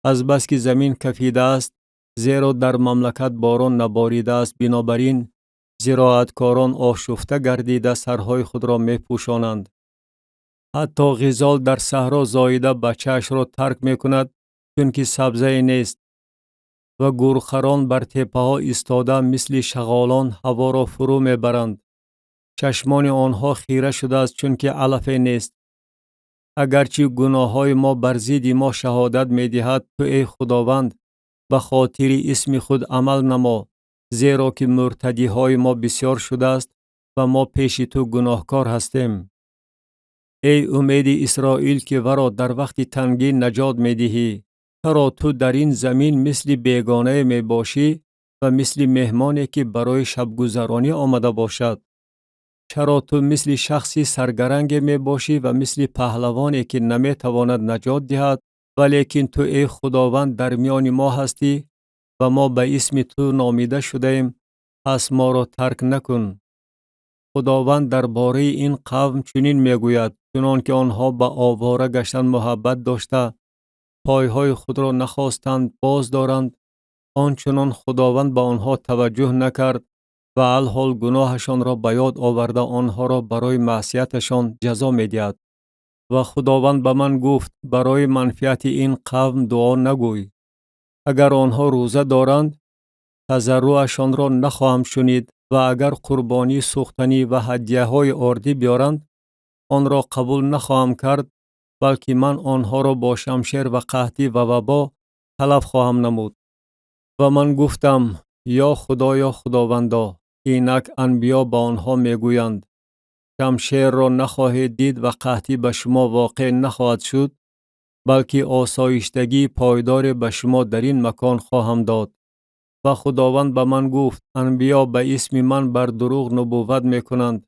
از بس که زمین کفیده است، زیرا در مملکت باران نباریده است، بنابراین زراعتکاران آشفته گردیده سرهای خود را می پوشانند. حتی غزال در صحرا زاییده بچه‌اش را ترک می کند، چون که سبزه نیست. و گورخران بر تپه ها ایستاده مثل شغالان هوا را فرو می برند. چشمان آنها خیره شده است، چون که علف نیست. اگرچه گناه های ما بر ضد ما شهادت می دهد، تو ای خداوند به خاطر اسم خود عمل نما، زیرا که مرتدی های ما بسیار شده است و ما پیش تو گناهکار هستیم. ای امید اسرائیل که ورا در وقت تنگی نجات می دهی، چرا تو در این زمین مثل بیگانه می باشی و مثل مهمانی که برای شبگذرانی آمده باشد؟ چرا تو مثل شخصی سرگرنگ می باشی و مثل پهلوانی که نمی تواند نجات دهد؟ ولیکن تو ای خداوند در میان ما هستی و ما به اسم تو نامیده شده ایم، پس ما را ترک نکن. خداوند درباره این قوم چنین میگوید: چنان که آنها به آواره گشتن محبت داشته، پایهای خود را نخواستند باز دارند، آنچنان خداوند به آنها توجه نکرد و الحال گناهشان را به یاد آورده آنها را برای معصیتشان جزا می‌دهد. و خداوند به من گفت: برای منفعت این قوم دعا نگوی. اگر آنها روزه دارند، تضرعشان را نخواهم شنید، و اگر قربانی سوختنی و هدیه‌های آردی بیارند، آن را قبول نخواهم کرد، بلکه من آنها را با شمشیر و قحطی و وبا تلف خواهم نمود. و من گفتم: یا خدایا خداوندا، اینک انبیا با آنها میگویند: شمشیر را نخواهید دید و قحطی به شما واقع نخواهد شد، بلکه آسایشتگی پایدار به شما در این مکان خواهم داد. و خداوند به من گفت: انبیا به اسم من بر دروغ نبوت میکنند.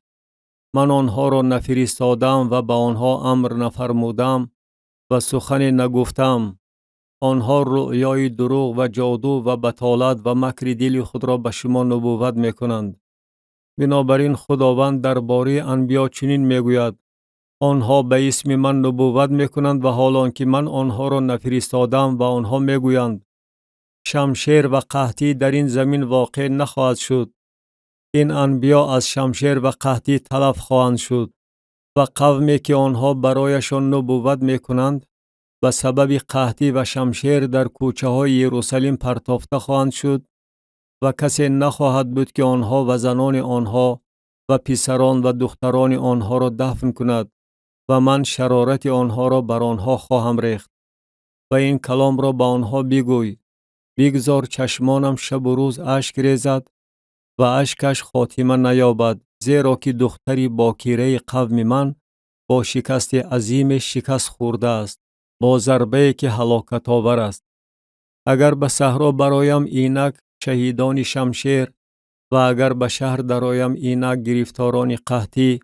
من آنها را نفرستادم و به آنها امر نفرمودم و سخن نگفتم. آنها رؤیای دروغ و جادو و بطالت و مکر دل خود را به شما نبوت میکنند. بنابراین خداوند درباره انبیا چنین میگوید: آنها به اسم من نبوت میکنند و حالان که من آنها را نفرستادم و آنها میگویند: شمشیر و قحطی در این زمین واقع نخواهد شد. این انبیا از شمشیر و قحطی تلف خواهند شد. و قومی که آنها برایشان نبوت میکنند به سبب قحطی و شمشیر در کوچه های یروشلیم پرتافته خواهند شد و کسی نخواهد بود که آنها و زنان آنها و پسران و دختران آنها را دفن کند و من شرارت آنها را بر آنها خواهم ریخت. و این کلام را به آنها بگوی: بگذار چشمانم شب و روز اشک ریزد و اشکش خاتمه نیابد، زیرا که دختری باکیره قوم من با شکست عظیم شکست خورده است، با ضربه‌ای که هلاکت آور است. اگر به صحرا برایم اینک شهیدان شمشیر و اگر به شهر درایم اینک گرفتاران قحطی،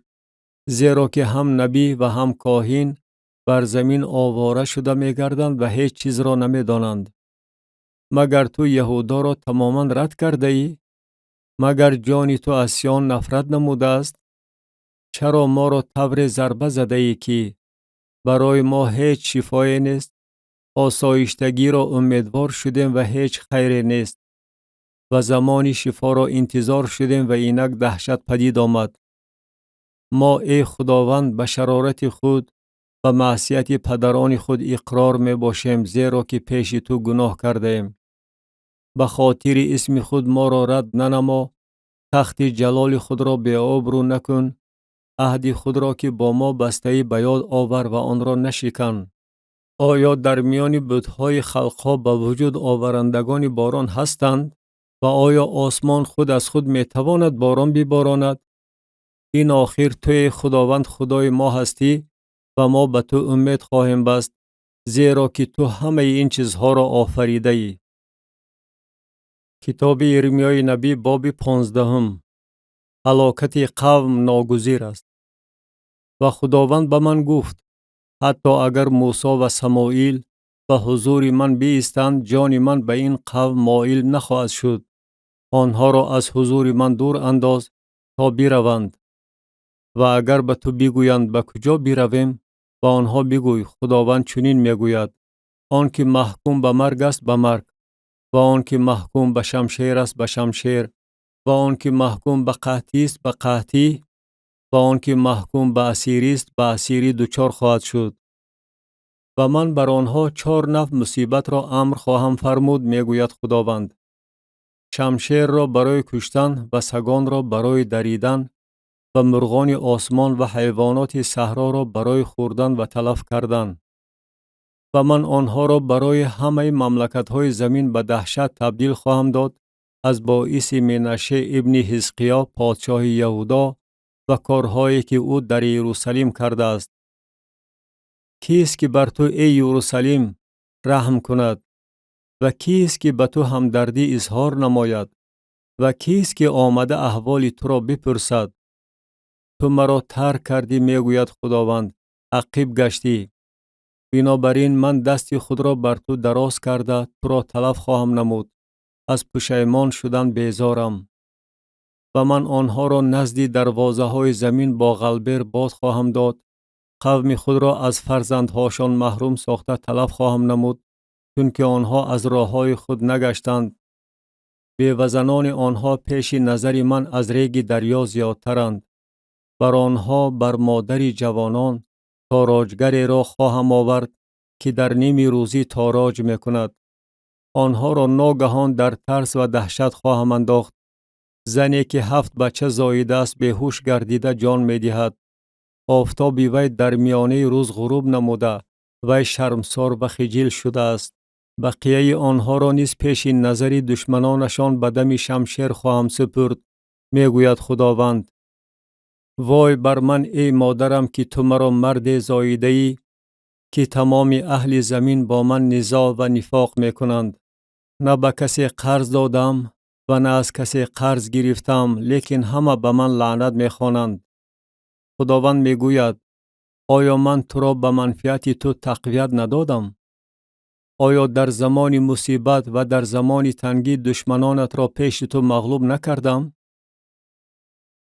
زیرا که هم نبی و هم کاهن بر زمین آواره شده می گردند و هیچ چیز را نمی دانند. مگر تو یهودا را تماما رد کرده ای؟ مگر جان تو از سیان نفرت نموده است؟ چرا ما را تبر ضربه زده ای که برای ما هیچ شفایی نیست؟ آسایشتگی را امیدوار شدیم و هیچ خیری نیست و زمان شفا را انتظار شدیم و اینک دهشت پدید آمد. ما ای خداوند به شرارت خود و معصیت پدران خود اقرار می باشیم، زیرا که پیش تو گناه کرده ایم. به خاطر اسم خود ما را رد ننما، تخت جلال خود را به آبرو نکن، عهد خود را که با ما بسته به یاد آور و آن را نشکن. آیا در میان بت‌های خلق‌ها به وجود آورندگان باران هستند؟ و آیا آسمان خود از خود می تواند باران بباراند؟ این آخر توی خداوند خدای ما هستی و ما به تو امید خواهیم بست، زیرا که تو همه این چیزها را آفریده ای. کتاب ارمیای نبی باب 15. هلاکت قوم ناگزیر است. و خداوند به من گفت: حتی اگر موسی و سموئیل به حضور من بیستند، جان من به این قوم مائل نخواهد شد. آنها را از حضور من دور انداز تا بیروند. و اگر به تو بگویند به کجا بیرویم، با آنها بگوی: خداوند چنین میگوید: آن که محکوم به مرگ است به مرگ، و آن که محکوم به شمشیر است به شمشیر، و آن که محکوم به قحطی است به قحطی، و آن که محکوم به اسیری است به اسیری دچار خواهد شد. و من بر آنها 4 نوع مصیبت را امر خواهم فرمود، میگوید خداوند: شمشیر را برای کشتن و سگان را برای دریدن و مرغان آسمان و حیوانات صحرا را برای خوردن و تلف کردن. و من آنها را برای همه مملکت‌های زمین به دهشت تبدیل خواهم داد، از باعث منشه ابن حزقیا پادشاه یهودا و کارهایی که او در یروشلیم کرده است. کیست که بر تو ای یروشلیم رحم کند؟ و کیست که به تو همدردی اظهار نماید؟ و کیست که آمده احوال تو را بپرسد؟ تو مرا ترک کردی میگوید خداوند، عقیب گشتی. بنابراین من دست خود را بر تو دراز کرده تو را تلف خواهم نمود. از پشیمان شدن بیزارم. و من آنها را نزد دروازه های زمین با غلبر باز خواهم داد. قوم خود را از فرزندهاشان محروم ساخته تلف خواهم نمود، چون که آنها از راه های خود نگشتند. بیوزنان آنها پیش نظر من از ریگ دریا زیادترند. بر آنها بر مادر جوانان تاراجگری را خواهم آورد که در نیم روزی تاراج می کند. آنها را ناگهان در ترس و دهشت خواهم انداخت. زنی که 7 بچه زاییده است بیهوش گردیده جان می دهد. آفتاب وی در میانه روز غروب نموده، وی شرمسار و خجل شده است. بقیه آنها را نیز پیش نظر دشمنانشان به دم شمشیر خواهم سپرد، میگوید خداوند. وای بر من ای مادرم که تو مرا مرد زاییده ای، که تمام اهل زمین با من نزاع و نفاق می کنند. نه به کسی قرض دادم و نه از کسی قرض گرفتم، لیکن همه به من لعنت می خوانند. خداوند می گوید: آیا من تو را به منفعت تو تقویت ندادم؟ آیا در زمان مصیبت و در زمان تنگی دشمنانت را پیش تو مغلوب نکردم؟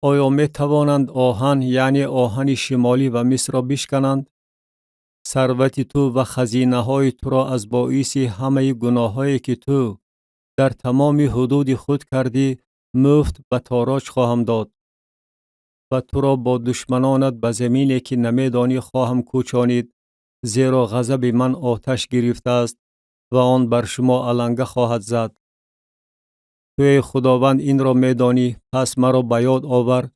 آیا می توانند آهن یعنی آهن شمالی و مصر را بشکنند؟ ثروت تو و خزینه های تو را از باعث همه گناه هایی که تو در تمام حدود خود کردی مفت به تاراج خواهم داد و تو را با دشمنانت به زمینی که نمیدانی خواهم کوچانید، زیرا غضب من آتش گرفته است و آن بر شما علنگه خواهد زد. تو ای خداوند این را میدانی، پس مرا به یاد آور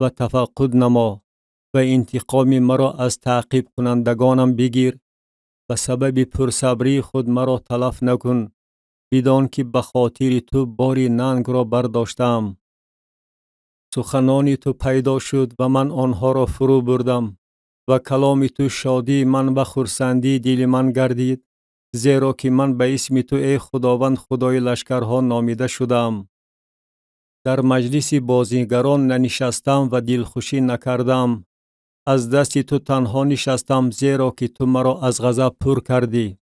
و تفقد نما و انتقام مرا از تعقیب کنندگانم بگیر. و سبب پرصبری خود مرا تلف نکن، بدان که به خاطر تو باری ننگ را برداشتم. سخنان تو پیدا شد و من آنها را فرو بردم و کلام تو شادی من و خرسندی دل من گردید، زیرا که من به اسم تو ای خداوند خدای لشکرها نامیده شدم. در مجلس بازیگران ننشستم و دلخوشی نکردم. از دست تو تنها نشستم، زیرا که تو مرا از غضب پر کردی.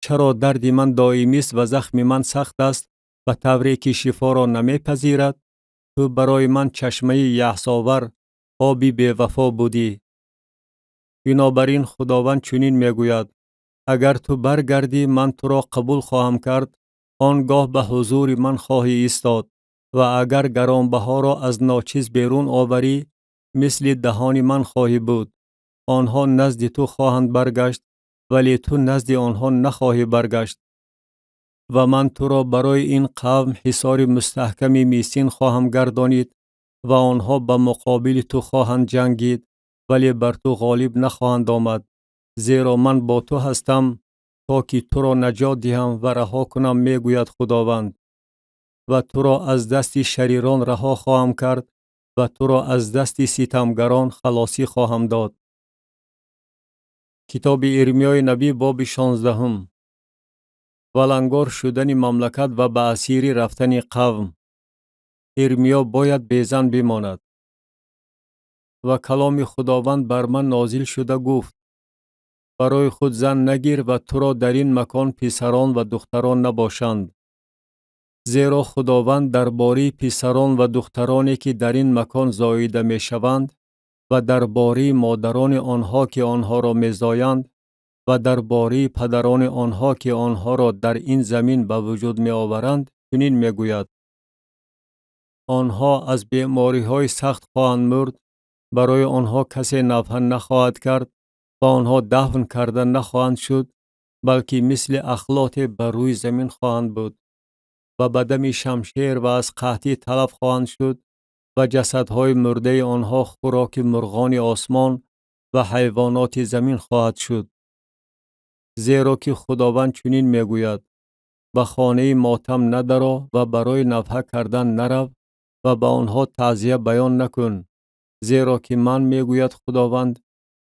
چرا درد من دائمی است و زخم من سخت است و طوری که شفا را نمیپذیرد؟ تو برای من چشمه یأس‌آور، آبی بی‌وفا بودی. بنابراین خداوند چنین میگوید: اگر تو برگردی من تو را قبول خواهم کرد، آنگاه به حضور من خواهی ایستاد. و اگر گرانبها را از ناچیز بیرون آوری، مثل دهان من خواهی بود. آنها نزد تو خواهند برگشت، ولی تو نزد آنها نخواهی برگشت. و من تو را برای این قوم حصار مستحکمی میسین خواهم گردانید و آنها به مقابل تو خواهند جنگید، ولی بر تو غالب نخواهند آمد، زیرا من با تو هستم تا که تو را نجات دهم و رها کنم، میگوید خداوند. و تو را از دست شریران رها خواهم کرد و تو را از دست ستمگران خلاصی خواهم داد. کتاب ارمیای نبی باب 16. ولنگار شدن مملکت و به اسیری رفتن قوم. ارمیا باید بیزن بماند. و کلام خداوند بر من نازل شده گفت: برای خود زن نگیر و تو را در این مکان پسران و دختران نباشند. زیرا خداوند درباره پسران و دخترانی که در این مکان زاییده می شوند و درباره مادران آنها که آنها را می زایند و درباره پدران آنها که آنها را در این زمین به وجود می آورند چنین می گوید: آنها از بیماری های سخت خواهند مرد، برای آنها کسی نفع نخواهد کرد و آنها دفن کرده نخواهند شد، بلکه مثل اخلاط بر روی زمین خواهند بود و به دم شمشیر و از قحطی تلف خواهند شد و جسدهای مرده آنها خوراک مرغان آسمان و حیوانات زمین خواهد شد. زیرا که خداوند چنین میگوید: به خانه ماتم ندرآ و برای نفحه کردن نرو و به آنها تعزیه بیان نکن، زیرا که من میگوید خداوند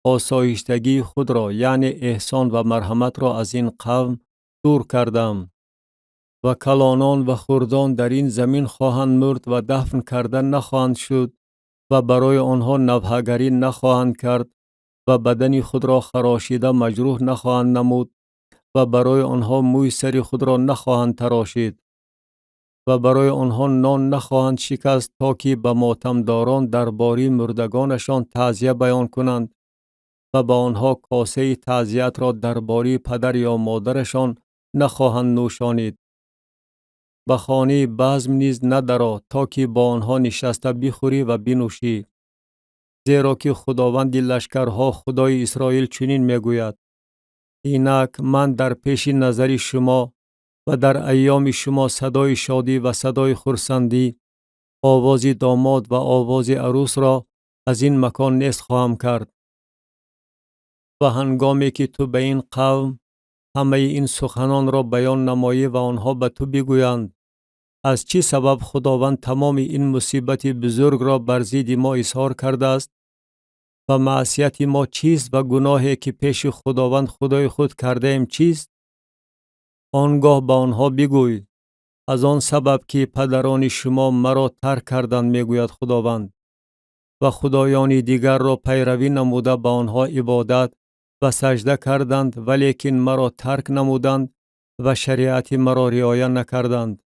آسایشتگی خود را یعنی احسان و مرحمت را از این قوم دور کردم و کلانان و خردان در این زمین خواهند مرد و دفن کردن نخواهند شد و برای آنها نوحه‌گری نخواهند کرد و بدن خود را خراشیده مجروح نخواهند نمود و برای آنها موی سر خود را نخواهند تراشید و برای آنها نان نخواهند شکست تا که به ماتمداران درباره مردگانشان تعزیه بیان کنند و به آنها کاسه تعزیت را درباره پدر یا مادرشان نخواهند نوشانید. به خانه بزم نیز ندرآ تا که با آنها نشسته بخوری و بنوشی، زیرا که خداوند لشکرها خدای اسرائیل چنین میگوید: اینک من در پیش نظر شما و در ایام شما صدای شادی و صدای خرسندی، آواز داماد و آواز عروس را از این مکان نیست خواهم کرد. و هنگامی که تو به این قوم همه این سخنان را بیان نمایی و آنها به تو بگویند: از چه سبب خداوند تمام این مصیبت بزرگ را بر ضد ما اظهار کرده است و معصیت ما چیست و گناهی که پیش خداوند خدای خود کرده ایم چیست؟ آنگاه به آنها بگوی: از آن سبب که پدران شما مرا ترک کردند، میگوید خداوند، و خدایان دیگر را پیروی نموده به آنها عبادت و سجده کردند، ولیکن مرا ترک نمودند و شریعت مرا رعایت نکردند.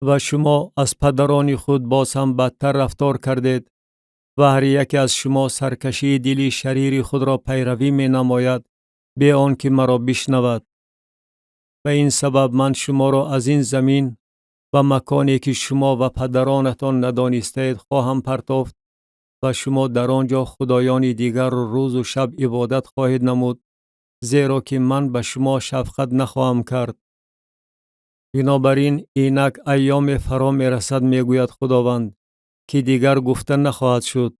و شما از پدران خود باز هم بدتر رفتار کردید و هر یک از شما سرکشی دلی شریر خود را پیروی می نماید بی آنکه مرا بشنود. و این سبب من شما را از این زمین و مکانی که شما و پدرانتان ندانستید خواهم پرتافت و شما در آنجا خدایان دیگر را روز و شب عبادت خواهید نمود، زیرا که من به شما شفقت نخواهم کرد. بنابراین اینک ایام فرا می رسد، میگوید خداوند، که دیگر گفته نخواهد شد: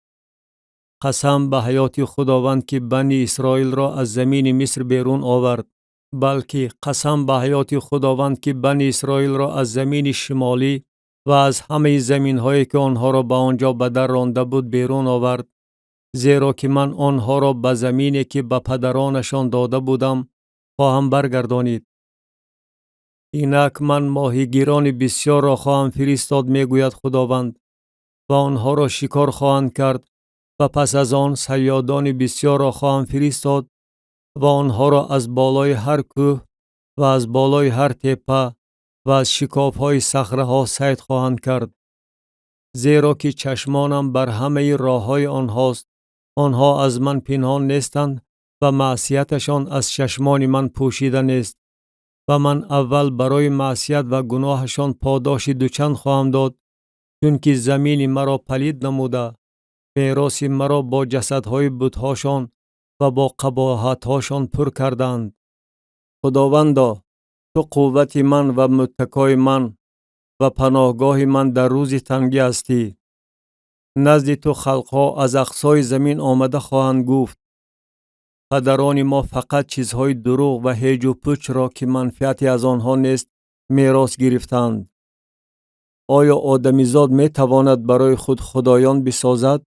قسم به حیات خداوند که بنی اسرائیل را از زمین مصر بیرون آورد، بلکه قسم به حیات خداوند که بنی اسرائیل را از زمین شمالی و از همه زمین هایی که آنها را به آنجا به در رانده بود بیرون آورد، زیرا که من آنها را به زمینی که به پدرانشان داده بودم خواهم برگردانید. اینک من ماهیگیران بسیار را خواهم فرستاد، میگوید خداوند، و آنها را شکار خواهند کرد و پس از آن صیادان بسیار را خواهم فرستاد و آنها را از بالای هر کوه و از بالای هر تپه و از شکاف‌های صخره‌ها صید خواهند کرد، زیرا که چشمانم بر همه راه‌های آنهاست. آنها از من پنهان نیستند و معصیتشان از چشمان من پوشیده نیست. و من اول برای معصیت و گناهشان پاداش دوچند خواهم داد، چون که زمین مرا پلید نموده، میراث مرا با جسدهای بت‌هاشان و با قباحت‌هاشان پر کردند. خداوندا، تو قوت من و متکای من و پناهگاه من در روز تنگی هستی. نزد تو خلقها از اقصای زمین آمده خواهند گفت: پدران ما فقط چیزهای دروغ و هیج و پوچ را که منفعتی از آنها نیست میراث گرفتند. آیا آدمیزاد می تواند برای خود خدایان بسازد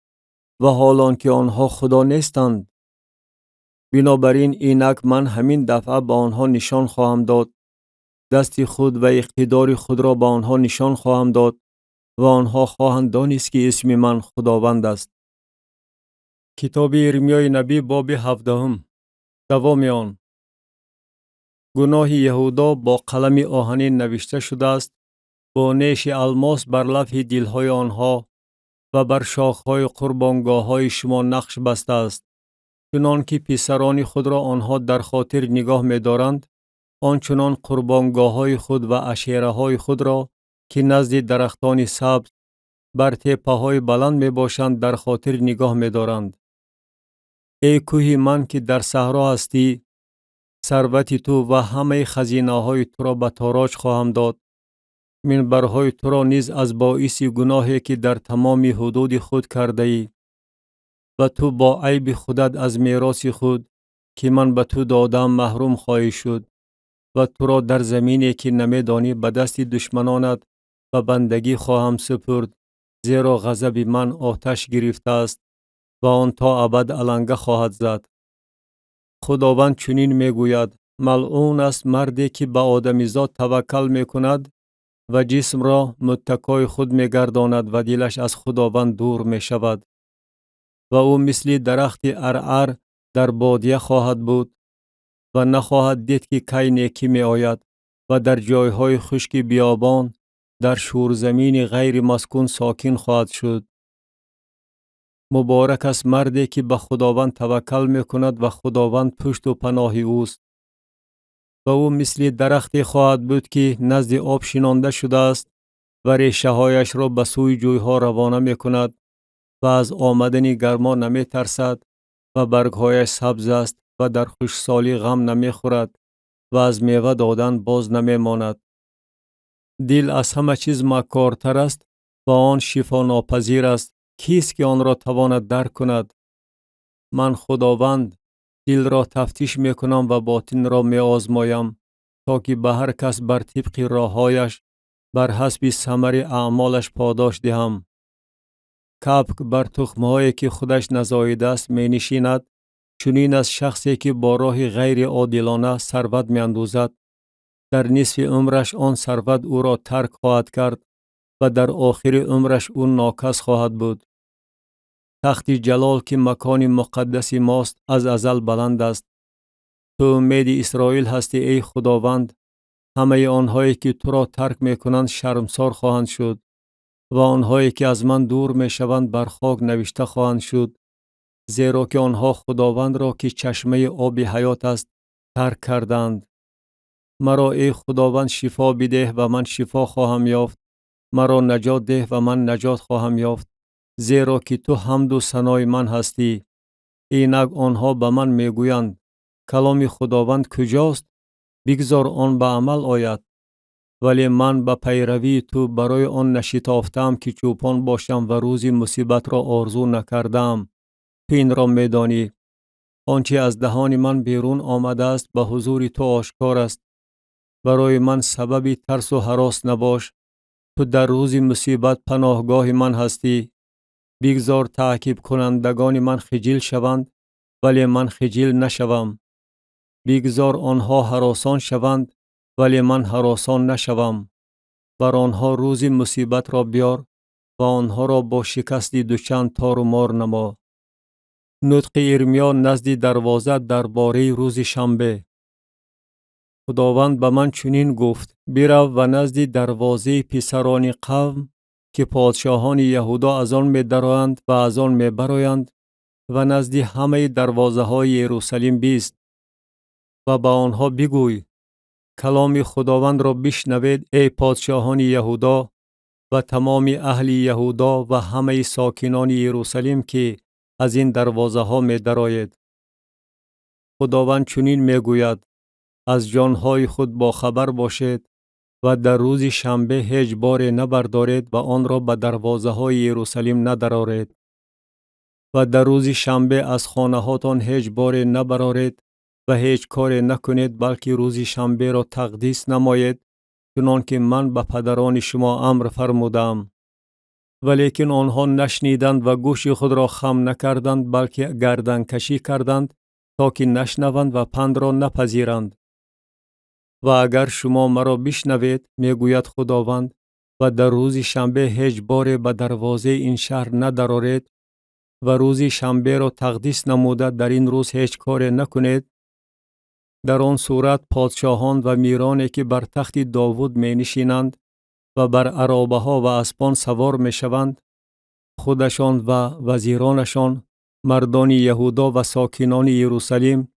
و حالان که آنها خدا نیستند؟ بنابراین اینک من همین دفعه به آنها نشان خواهم داد، دست خود و اقتدار خود را به آنها نشان خواهم داد و آنها خواهند دانست که اسم من خداوند است. کتاب ارمیای نبی باب 17. دوام آن. گناه یهودا با قلم آهنین نوشته شده است، با نیش الماس بر لوح دلهای آنها و بر شاخهای قربانگاه‌های شما نقش بسته است. چنان که پسران خود را آنها در خاطر نگاه می دارند، آنچنان قربانگاه‌های خود و عشیره‌های خود را که نزد درختان سبز بر تپه‌های بلند می باشند در خاطر نگاه می دارند. ای کوه من که در صحرا هستی، ثروت تو و همه خزینه‌های تو را به تاراج خواهم داد. منبرهای تو را نیز از باعث گناهی که در تمام حدود خود کرده ای و تو با عیب خودت از میراث خود که من به تو دادم محروم خواهی شد و تو را در زمینی که نمیدانی به دست دشمنانت و بندگی خواهم سپرد، زیرا غضب من آتش گرفته است و آن تا ابد علنگه خواهد زد. خداوند چنین میگوید: ملعون است مردی که به آدمیزاد توکل می کند و جسم را متکای خود می گرداند و دلش از خداوند دور می شود. و او مثل درخت عرعر در بادیه خواهد بود و نخواهد دید که کی نیکی می آید و در جایهای خشک بیابان در شورزمین غیر مسکون ساکن خواهد شد. مبارک است مردی که به خداوند توکل می کند و خداوند پشت و پناه اوست. و او مثل درختی خواهد بود که نزد آب شنانده شده است و ریشه هایش را به سوی جویها روانه می کند و از آمدن گرما نمی ترسد و برگهایش سبز است و در خشکسالی غم نمی خورد و از میوه دادن باز نمی ماند. دل از همه چیز مکارتر است و آن شفا ناپذیر است. کیست که آن را تواند درک کند؟ من خداوند دل را تفتیش می کنم و باطن را می آزمایم تا که به هر کس بر طبق راههایش بر حسب ثمر اعمالش پاداش دهم. کبک بر تخمهایی که خودش نزاییده است می نشیند، چنین از شخصی که با راه غیر عادلانه ثروت می اندوزد. در نصف عمرش آن ثروت او را ترک خواهد کرد و در آخر عمرش او ناکس خواهد بود. تخت جلال که مکان مقدس ماست از ازل بلند است. تو امید اسرائیل هستی ای خداوند. همه آنهایی که تو را ترک می کنند شرمسار خواهند شد و آنهایی که از من دور می شوند بر خاک نوشته خواهند شد، زیرا که آنها خداوند را که چشمه آب حیات است ترک کردند. مرا ای خداوند شفا بده و من شفا خواهم یافت. مرا نجات ده و من نجات خواهم یافت، زیرا که تو حمد و ثنای من هستی. اینک آنها به من میگویند کلام خداوند کجاست؟ بگذار آن به عمل آید. ولی من به پیروی تو برای آن نشتافتم که چوپان باشم و روز مصیبت را آرزو نکردم. تو این را میدانی. آنچه از دهان من بیرون آمده است به حضور تو آشکار است. برای من سبب ترس و هراس نباش. تو در روز مصیبت پناهگاه من هستی. بگذار تعقیب کنندگان من خجل شوند ولی من خجل نشوم. بگذار آنها هراسان شوند ولی من هراسان نشوم. بر آنها روز مصیبت را بیار و آنها را با شکست دوچند تار و مار نما. نطق ارمیا نزد دروازه درباره روز شنبه. خداوند به من چنین گفت: برو و نزد دروازه پسران قوم که پادشاهان یهودا از آن می درآیند و از آن می برآیند و نزد همه دروازه های یروشلیم بیست و به آنها بگوی کلام خداوند را بشنوید ای پادشاهان یهودا و تمام اهل یهودا و همه ساکنان یروشلیم که از این دروازه ها می درآیید. خداوند چنین می گوید: از جانهای خود با خبر باشید و در روز شنبه هیچ بار نبردارید و آن را به دروازه های یروشلیم ندرارید. و در روز شنبه از خانه هاتان هیچ بار نبرارید و هیچ کار نکنید، بلکه روز شنبه را تقدیس نمایید، چنان که من به پدران شما امر فرمودم. ولیکن آنها نشنیدند و گوش خود را خم نکردند، بلکه گردن کشی کردند تا که نشنوند و پند را نپذیرند. و اگر شما مرا بشنوید، میگوید خداوند، و در روز شنبه هیچ بار به دروازه این شهر ندرارید و روز شنبه را تقدیس نموده در این روز هیچ کار نکنید، در آن صورت پادشاهان و میرانی که بر تخت داوود می نشینند و بر عرابه ها و اسبان سوار می شوند، خودشان و وزیرانشان، مردان یهودا و ساکنان یروشلیم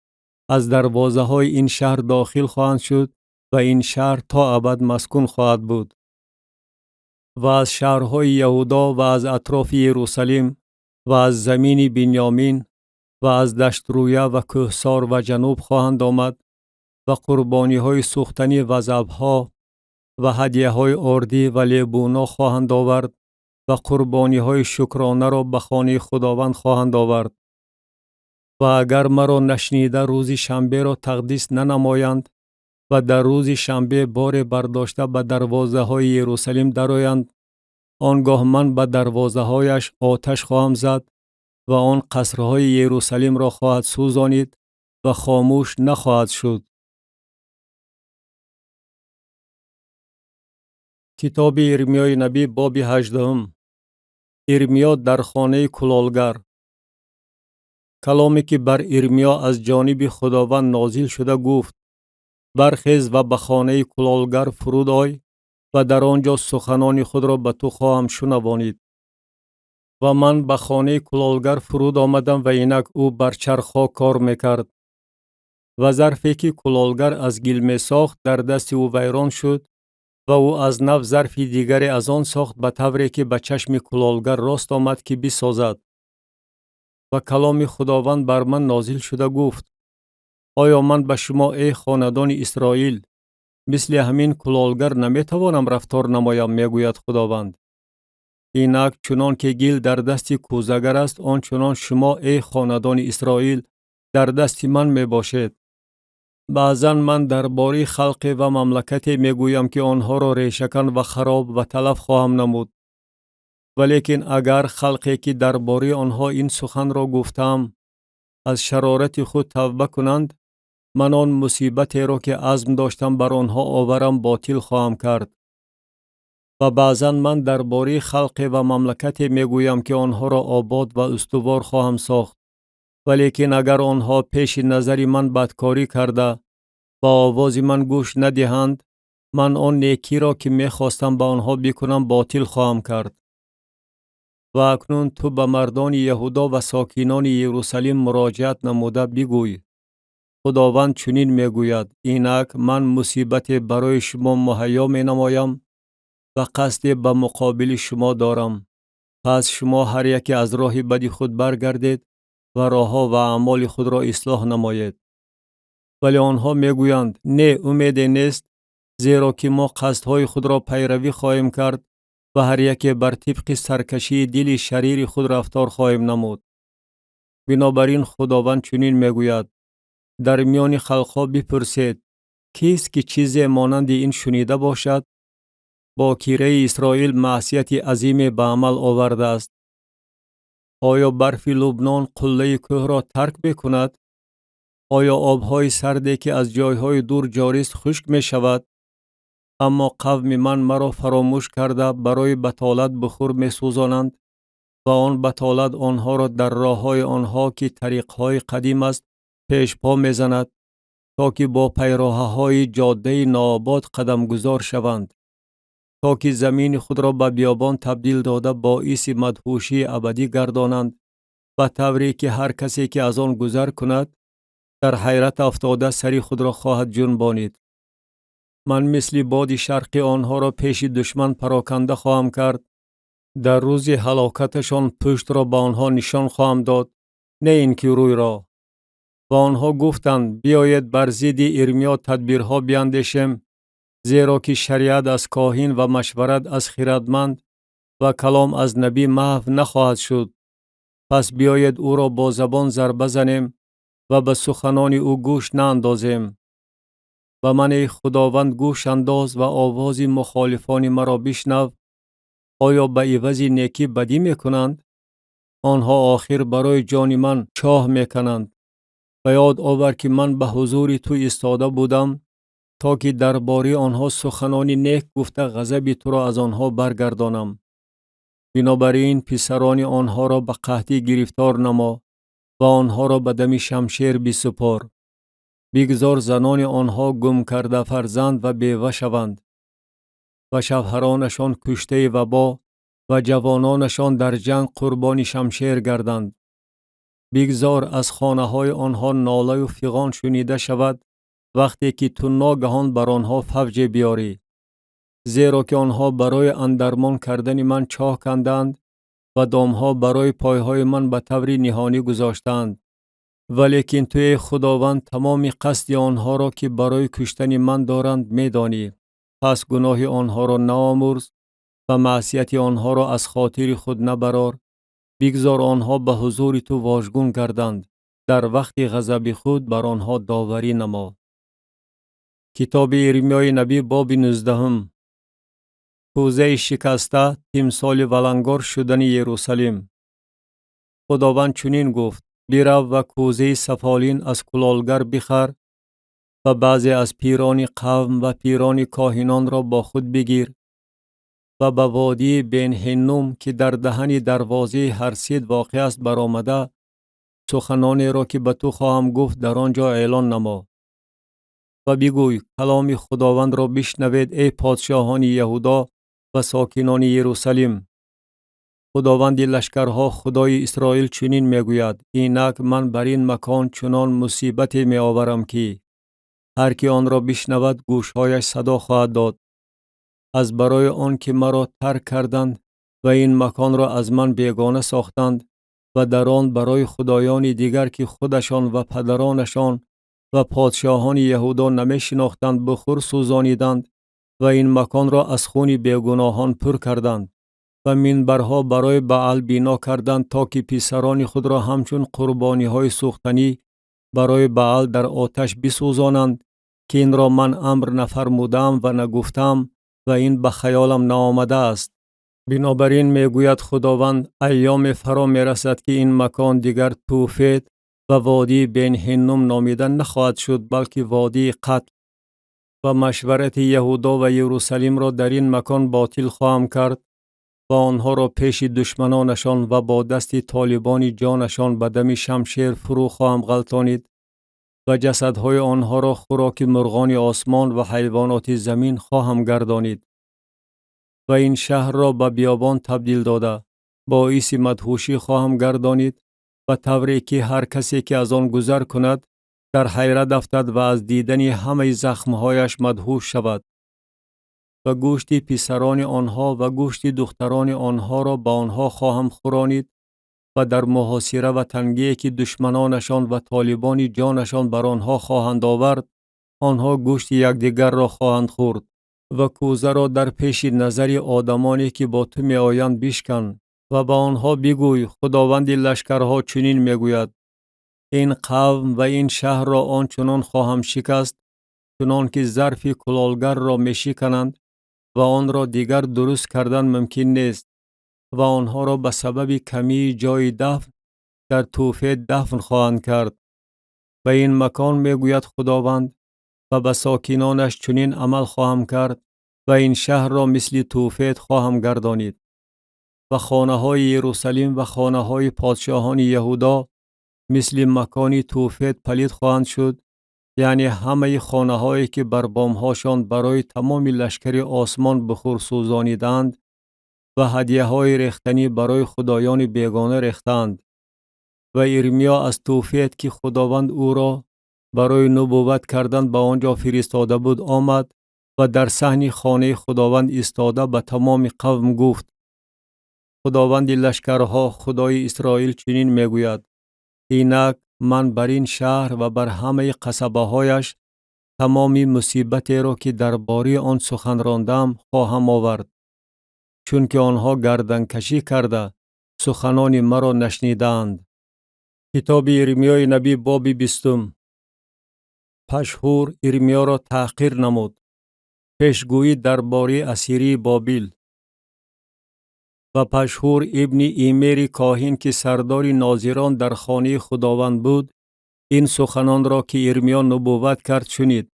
از دروازه های این شهر داخل خواهند شد و این شهر تا ابد مسکون خواهد بود. و از شهرهای یهودا و از اطراف یروشلیم و از زمین بنیامین و از دشت رویه و کوهسار و جنوب خواهند آمد و قربانی های سوختنی و ذبح‌ها و هدیه های آردی و لیبونا خواهند آورد و قربانی های شکرانه را به خانه خداوند خواهند آورد. و اگر مرا نشنیده روز شنبه را تقدیس ننمایند و در روز شنبه بار برداشته به دروازه های یروشلیم درآیند، آنگاه من به دروازه هایش آتش خواهم زد و آن قصرهای یروشلیم را خواهد سوزانید و خاموش نخواهد شد. کتاب ارمیای نبی باب 18. ارمیا در خانه کلالگر. کلامی که بر ارمیا از جانب خداوند نازل شده گفت: برخیز و به خانه کلالگر فرود آی و در آنجا سخنان خود را به تو خواهم شنوانید. و من به خانه کلالگر فرود آمدم و اینک او بر چرخها کار میکرد. و ظرفی که کلالگر از گل می ساخت در دست او ویران شد و او از نو ظرف دیگری از آن ساخت به طوری که به چشم کلالگر راست آمد که بسازد. و کلام خداوند بر من نازل شده گفت: آیا من به شما ای خاندان اسرائیل مثل همین کلالگر نمیتوانم رفتار نمایم، میگوید خداوند. اینک چنان که گل در دست کوزگر است، آنچنان شما ای خاندان اسرائیل در دست من می باشید. بعضا من درباره خلق و مملکتی میگویم که آنها را ریشه‌کن و خراب و تلف خواهم نمود. ولیکن اگر خلقی که درباره آنها این سخن را گفتم از شرارت خود توبه کنند، من آن مصیبتی را که عزم داشتم بر آنها آورم باطل خواهم کرد. و بعضا من درباره خلق و مملکتی میگویم که آنها را آباد و استوار خواهم ساخت. ولیکن اگر آنها پیش نظر من بدکاری کرده با آواز من گوش ندهند، من آن نیکی را که میخواستم به آنها بکنم باطل خواهم کرد. و اکنون تو به مردان یهودا و ساکنان یروشلیم مراجعت نموده بگوی: خداوند چنین میگوید: اینک من مصیبت برای شما مهیا می نمایم و قصد به مقابل شما دارم. پس شما هر یکی از راه بد خود برگردید و راهها و اعمال خود را اصلاح نمایید. ولی آنها میگویند: نه، امید نیست، زیرا که ما قصدهای خود را پیروی خواهیم کرد و هر یک بر طبق سرکشی دل شریر خود رفتار خواهیم نمود. بنابراین خداوند چنین میگوید: در میان خلقها بپرسید کیست که چیزی مانند این شنیده باشد؟ با کیره اسرائیل معصیت عظیم به عمل آورده است. آیا برف لبنان قله کوه را ترک بکند؟ آیا آبهای سردی که از جایهای دور جاری است خشک می شود؟ اما قوم من مرا فراموش کرده برای بطالت بخور می سوزانند و آن بطالت آنها را در راههای آنها که طریقهای قدیم است پیش پا می زند، تا که با پیراههای جاده ناآباد قدم گذار شوند، تا که زمین خود را به بیابان تبدیل داده باعث مدهوشی ابدی گردانند، به طوری که هر کسی که از آن گذر کند در حیرت افتاده سری خود را خواهد جنبانید. من مثل باد شرقی آنها را پیش دشمن پراکنده خواهم کرد. در روز هلاکتشان پشت را به آنها نشان خواهم داد، نه اینکه روی را. و آنها گفتند: بیایید بر ضد ارمیا تدبیرها بیندیشیم، زیرا که شریعت از کاهن و مشورت از خردمند و کلام از نبی محو نخواهد شد. پس بیایید او را با زبان ضربه زنیم و به سخنان او گوش ناندازیم. و من ای خداوند گوش انداز و آواز مخالفان مرا بشنو. آیا به عوض نیکی بدی میکنند؟ آنها آخر برای جان من چاه میکنند. و یاد آور که من به حضور تو ایستاده بودم تا که درباره آنها سخنان نیک گفته غضب تو را از آنها برگردانم. بنابراین پسران آنها را به قحطی گرفتار نما و آنها را به دم شمشیر بسپار. بگذار زنان آنها گم کرده فرزند و بیوه شوند و شوهرانشان کشته وبا و جوانانشان در جنگ قربان شمشیر گردند. بگذار از خانه های آنها ناله و فغان شنیده شود وقتی که تو ناگهان بر آنها فوج بیاری. زیرا که آنها برای اندرمان کردن من چاه کندند و دامها برای پایهای من به طور نهانی گذاشتند. ولیکن توی خداوند تمام قصد آنها را که برای کشتن من دارند میدانی. پس گناه آنها را نآمرز و معصیت آنها را از خاطر خود نبرار. بگذار آنها به حضور تو واژگون گردند. در وقت غضب خود بر آنها داوری نما. کتاب ارمیای نبی باب 19. کوزه شکسته، تمثال ولنگار شدن یروشلیم. خداوند چنین گفت: برو و کوزه سفالین از کلالگر بخر و بعضی از پیران قوم و پیران کاهنان را با خود بگیر و به وادی بین هینوم که در دهن دروازه هرسید واقع است برآمده، سخنانی را که به تو خواهم گفت در آنجا اعلان نما و بگوی کلام خداوند را بشنوید ای پادشاهان یهودا و ساکنان یروشلیم. خداوند لشکرها خدای اسرائیل چنین میگوید: اینک من بر این مکان چنان مصیبت می آورم که هر کی آن را بشنود گوشهایش صدا خواهد داد. از برای آن که مرا ترک کردند و این مکان را از من بیگانه ساختند و در آن برای خدایان دیگر که خودشان و پدرانشان و پادشاهان یهودا نمی شناختند بخور سوزانیدند و این مکان را از خون بیگناهان پر کردند و منبرها برای بعل بنا کردند تا که پسران خود را همچون قربانی های سوختنی برای بعل در آتش بسوزانند، که این را من امر نفرمودم و نگفتم و این به خیالم نآمده است. بنابراین میگوید خداوند: ایام فرا می رسد که این مکان دیگر توفیت و وادی بین هینوم نامیده نخواهد شد، بلکه وادی قتل، و مشورت یهودا و یروشلیم را در این مکان باطل خواهم کرد و آنها را پیش دشمنانشان و با دست طالبان جانشان به دم شمشیر فرو خواهم غلطانید و جسدهای آنها را خوراک مرغان آسمان و حیوانات زمین خواهم گردانید و این شهر را به بیابان تبدیل داده باعث مدهوشی خواهم گردانید و طوری که هر کسی که از آن گذر کند در حیرت افتد و از دیدن همه زخمهایش مدهوش شود. و گوشت پسران آنها و گوشت دختران آنها را با آنها خواهم خورانید و در محاصره و تنگی که دشمنانشان و طالبان جانشان بر آنها خواهند آورد، آنها گوشت یکدیگر را خواهند خورد. و کوزه را در پیش نظر آدمانی که با تو می آیند بشکن و با آنها بگوی خداوند لشکرها چنین می گوید: این قوم و این شهر را آنچنان خواهم شکست چنان که ظرف کلالگر را می شکنند و آن را دیگر درست کردن ممکن نیست و آنها را به سبب کمی جای دفن در توفیت دفن خواهند کرد. و این مکان می گوید خداوند: و به ساکنانش چنین عمل خواهم کرد و این شهر را مثل توفیت خواهم گردانید و خانه های یروشلیم و خانه های پادشاهان یهودا مثل مکان توفیت پلید خواهند شد، یعنی همه خانه هایی که بر بام هاشان برای تمام لشکر آسمان بخور سوزانیدند و هدیه های ریختنی برای خدایان بیگانه ریختند. و ارمیا از توفیت که خداوند او را برای نبوت کردن به آنجا فرستاده بود آمد و در صحن خانه خداوند ایستاده به تمام قوم گفت: خداوند لشکرها خدای اسرائیل چنین میگوید: اینک من بر این شهر و بر همه قصبه هایش تمام مصیبتی را که درباره آن سخن راندم خواهم آورد، چون که آنها گردن کشی کرده سخنان مرا نشنیدند. کتاب ارمیای نبی باب 20. پشهور ارمیا را تحقیر نمود. پیشگویی درباره اسیری بابل. و پشهور ابن ایمیر کاهن که سردار ناظران در خانه خداوند بود این سخنان را که ارمیا نبوت کرد شنید.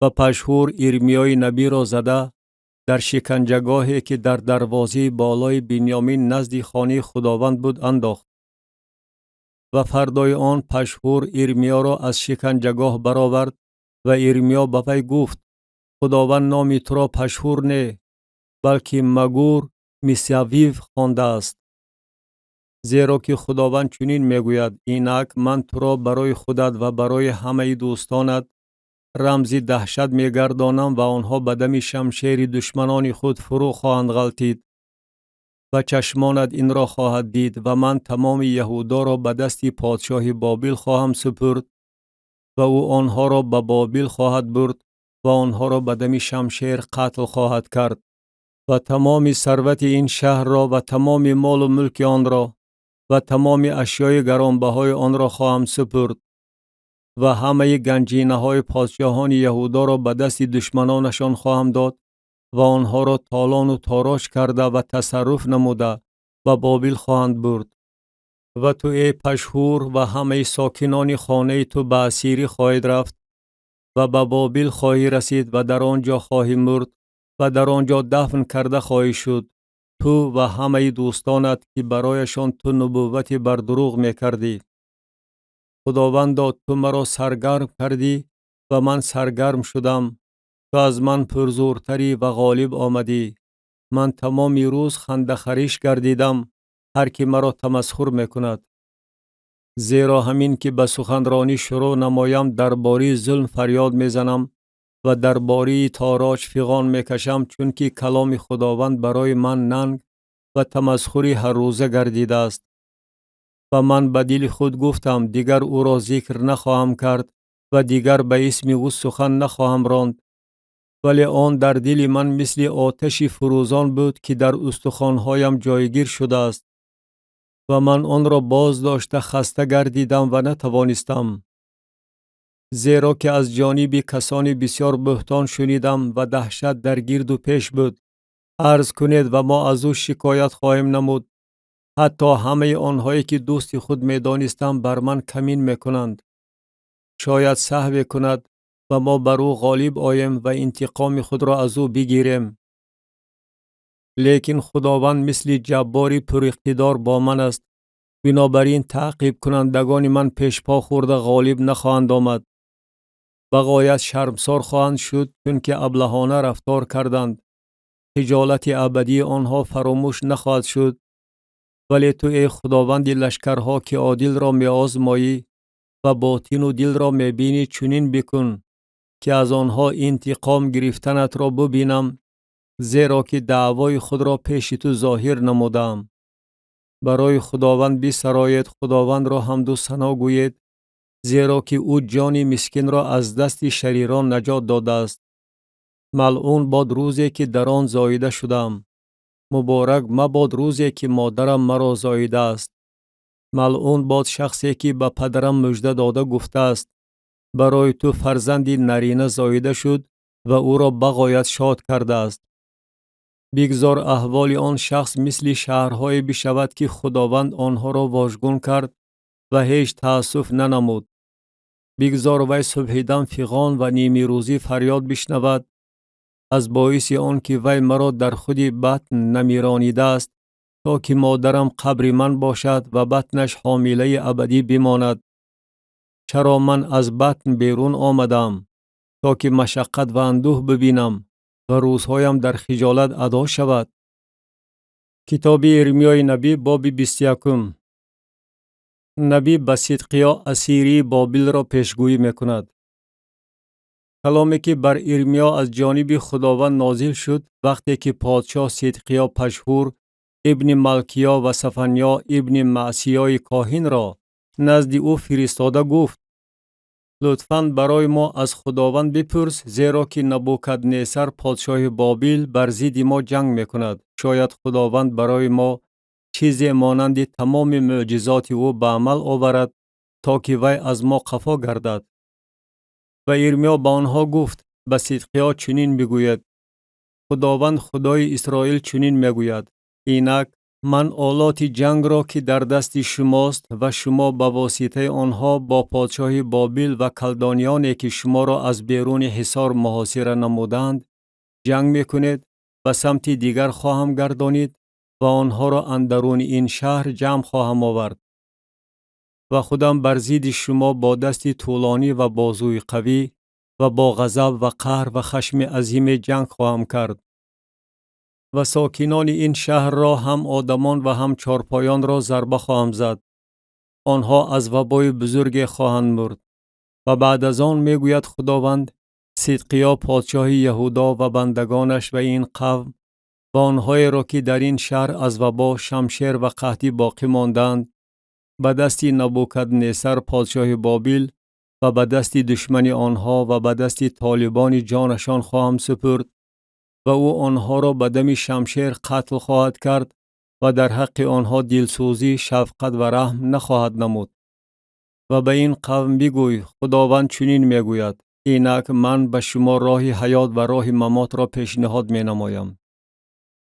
و پشهور ارمیای نبی را زده در شکنجهگاهی که در دروازه بالای بنیامین نزد خانه خداوند بود انداخت. و فردای آن پشهور ارمیا را از شکنجهگاه برآورد و ارمیا به وی گفت: خداوند نام تو را پشهور نه، بلکه مگور میساویو خوانده است. زیرا که خداوند چنین میگوید: اینک من تو را برای خودت و برای همه دوستانت رمز دهشت میگردانم و آنها به دم شمشیر دشمنان خود فرو خواهند غلطید و چشمانت این را خواهد دید و من تمام یهودا را به دست پادشاه بابل خواهم سپرد و او آنها را به بابل خواهد برد و آنها را به دم شمشیر قتل خواهد کرد و تمام ثروت این شهر را و تمام مال و ملک آن را و تمام اشیای گرانبهای آن را خواهم سپرد و همه گنجینه های پادشاهان یهودا را به دست دشمنانشان خواهم داد و آنها را تالان و تاراج کرده و تصرف نموده و بابل خواهند برد. و تو ای پشهور و همه ساکنان خانه تو به اسیری خواهید رفت و به بابل خواهی رسید و در آنجا خواهی مرد و در آنجا دفن کرده خواهی شد، تو و همه دوستانت که برایشان تو نبوت بر دروغ میکردی. خداوندا، تو مرا سرگرم کردی و من سرگرم شدم. تو از من پرزورتری و غالب آمدی. من تمامی روز خنده خریش گردیدم، هر کی مرا تمسخر میکند. زیرا همین که به سخنرانی شروع نمایم درباره ظلم فریاد میزنم و درباره تاراج فیغان میکشم، چون که کلام خداوند برای من ننگ و تمسخری هر روزه گردیده است. و من به دل خود گفتم دیگر او را ذکر نخواهم کرد و دیگر به اسم او سخن نخواهم راند. ولی آن در دل من مثل آتش فروزان بود که در استخوان‌هایم جایگیر شده است و من آن را باز داشته خسته گردیدم و نتوانستم. زیرا که از جانب کسانی بسیار بهتان شنیدم و دهشت در گرد و پیش بود. عرض کنید و ما از او شکایت خواهیم نمود. حتی همه آنهایی که دوست خود می دانستم بر من کمین می کنند. شاید سهو کند و ما بر او غالب آیم و انتقام خود را از او بگیریم. لیکن خداوند مثل جباری پر اقتدار با من است. بنابراین تعقیب کنندگان من پیش پا خورده غالب نخواهند آمد. بغایت شرمسار خواهند شد، چون که ابلهانه رفتار کردند. خجالت ابدی آنها فراموش نخواهد شد. ولی تو ای خداوند لشکرها که عادل را می آزمایی و باطن و دل را می بینی، چنین بکن که از آنها انتقام گرفتنت را ببینم، زیرا که دعوای خود را پیش تو ظاهر نمودم. برای خداوند بسرایید، خداوند را حمد و ثنا گویید، زیرا که او جان مسکین را از دست شریران نجات داده است. ملعون باد روزی که در آن زاییده شدم. مبارک مباد روزی که مادرم مرا زاییده است. ملعون باد شخصی که به پدرم مژده داده گفته است برای تو فرزندی نرینه زاییده شد و او را بغایت شاد کرده است. بگذار احوال آن شخص مثل شهرهای بشود که خداوند آنها را واژگون کرد و هیچ تأسف ننمود. بگذار وی صبحیدن فیغان و نیمی روزی فریاد بشنود، از باعث آن که وی مرا در خود بطن نمیرانیده است، تا که مادرم قبر من باشد و بطنش حامله ابدی بماند. چرا من از بطن بیرون آمدم تا که مشقت و اندوه ببینم و روزهایم در خجالت ادا شود. کتاب ارمیای نبی باب 21. نبی به صدقیا اسیری بابل را پیشگویی میکند. کلامی که بر ارمیا از جانب خداوند نازل شد وقتی که پادشاه صدقیا پشهور ابن ملکیا و صفنیا ابن معصیای کاهن را نزد او فرستاده گفت: لطفاً برای ما از خداوند بپرس، زیرا که نبوکدنصر پادشاه بابل بر ضد ما جنگ میکند. شاید خداوند برای ما چیزی مانند تمام معجزات او به عمل آورد تا که وی از ما خفا گردد. و ارمیا به آنها گفت: به صدقیا چنین بگوید: خداوند خدای اسرائیل چنین میگوید، اینک من آلات جنگ را که در دست شماست و شما به واسطه آنها با پادشاه بابل و کلدانیانی که شما را از بیرون حصار محاصره نمودند جنگ میکنید، به سمت دیگر خواهم گردانید و آنها را اندرون این شهر جمع خواهم آورد. و خودم بر ضد شما با دست طولانی و بازوی قوی و با غضب و قهر و خشم عظیم جنگ خواهم کرد. و ساکنان این شهر را، هم آدمان و هم چارپایان را ضربه خواهم زد. آنها از وبای بزرگ خواهند مرد. و بعد از آن میگوید خداوند: صدقیا پادشاه یهودا و بندگانش و این قوم و آنهایی را که در این شهر از وبا، شمشیر و قحطی باقی ماندند، به دست نبوکدنصر پادشاه بابل و به دست دشمن آنها و به دست طالبان جانشان خواهم سپرد و او آنها را به دم شمشیر قتل خواهد کرد و در حق آنها دلسوزی، شفقت و رحم نخواهد نمود. و به این قوم بگوی: خداوند چنین میگوید، اینک من به شما راه حیات و راه ممات را پیشنهاد می نمایم.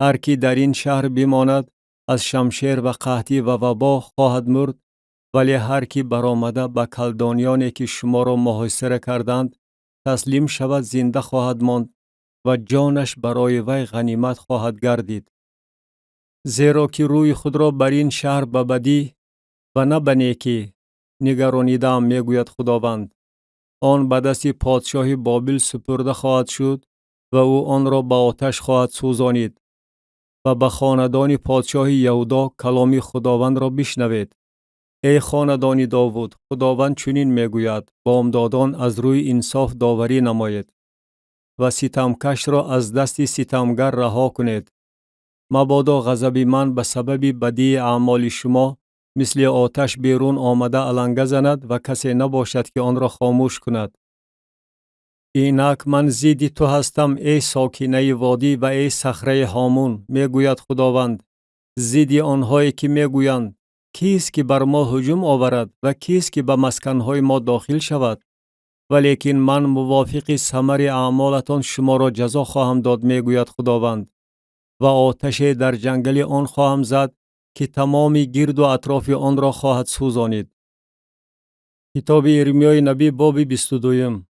هر کی در این شهر بماند از شمشیر و قحطی و وبا خواهد مرد، ولی هر کی برآمده به کلدانیانی که شما را محاصره کردند تسلیم شود زنده خواهد ماند. و جانش برای وی غنیمت خواهد گردید. زیرا که روی خود را بر این شهر به بدی و نه به نیکی نگرانیدم، میگوید خداوند. آن به دست پادشاه بابل سپرده خواهد شد و او آن را به آتش خواهد سوزانید. و به خاندان پادشاه یهودا کلام خداوند را بشنوید. ای خاندان داوود، خداوند چنین میگوید: بامدادان از روی انصاف داوری نمایید و ستمکش را از دست ستمگر رها کنید. مبادا غضب من به سبب بدی اعمال شما مثل آتش بیرون آمده علنگه زند و کسی نباشد که آن را خاموش کند. اینک من ضد تو هستم ای ساکنه وادی و ای صخره هامون، میگوید خداوند. ضد آنهایی که میگویند کیست که بر ما هجوم آورد و کیست که به مسکنهای ما داخل شود؟ ولیکن من موافق ثمر اعمالتان شما را جزا خواهم داد، میگوید خداوند. و آتش در جنگل آن خواهم زد که تمام گرد و اطراف آن را خواهد سوزانید. کتاب ارمیای نبی باب 22.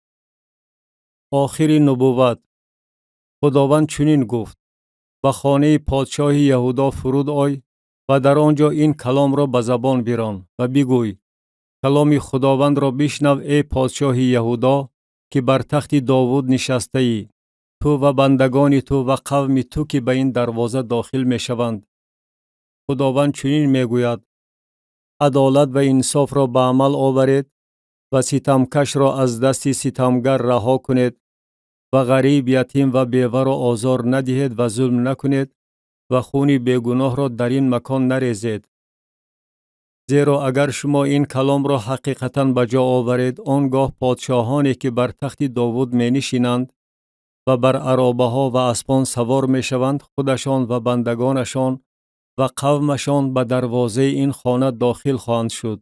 آخر نبوت. خداوند چنین گفت: به خانه پادشاه یهودا فرود آی و در آنجا این کلام را به زبان بیران و بگوی: کلام خداوند را بشنو ای پادشاه یهودا که بر تخت داوود نشسته ای، تو و بندگان تو و قوم تو که به این دروازه داخل می شوند. خداوند چنین می گوید: عدالت و انصاف را به عمل آورید و ستمکش را از دست ستمگر رها کنید و غریب، یتیم و بیوه را آزار ندهید و ظلم نکنید و خون بیگناه را در این مکان نریزید. زیرا اگر شما این کلام را حقیقتاً به جا آورید، آنگاه پادشاهانی که بر تخت داوود می نشینند و بر عرابه ها و اسبان سوار می شوند، خودشان و بندگانشان و قومشان به دروازه این خانه داخل خواهند شد.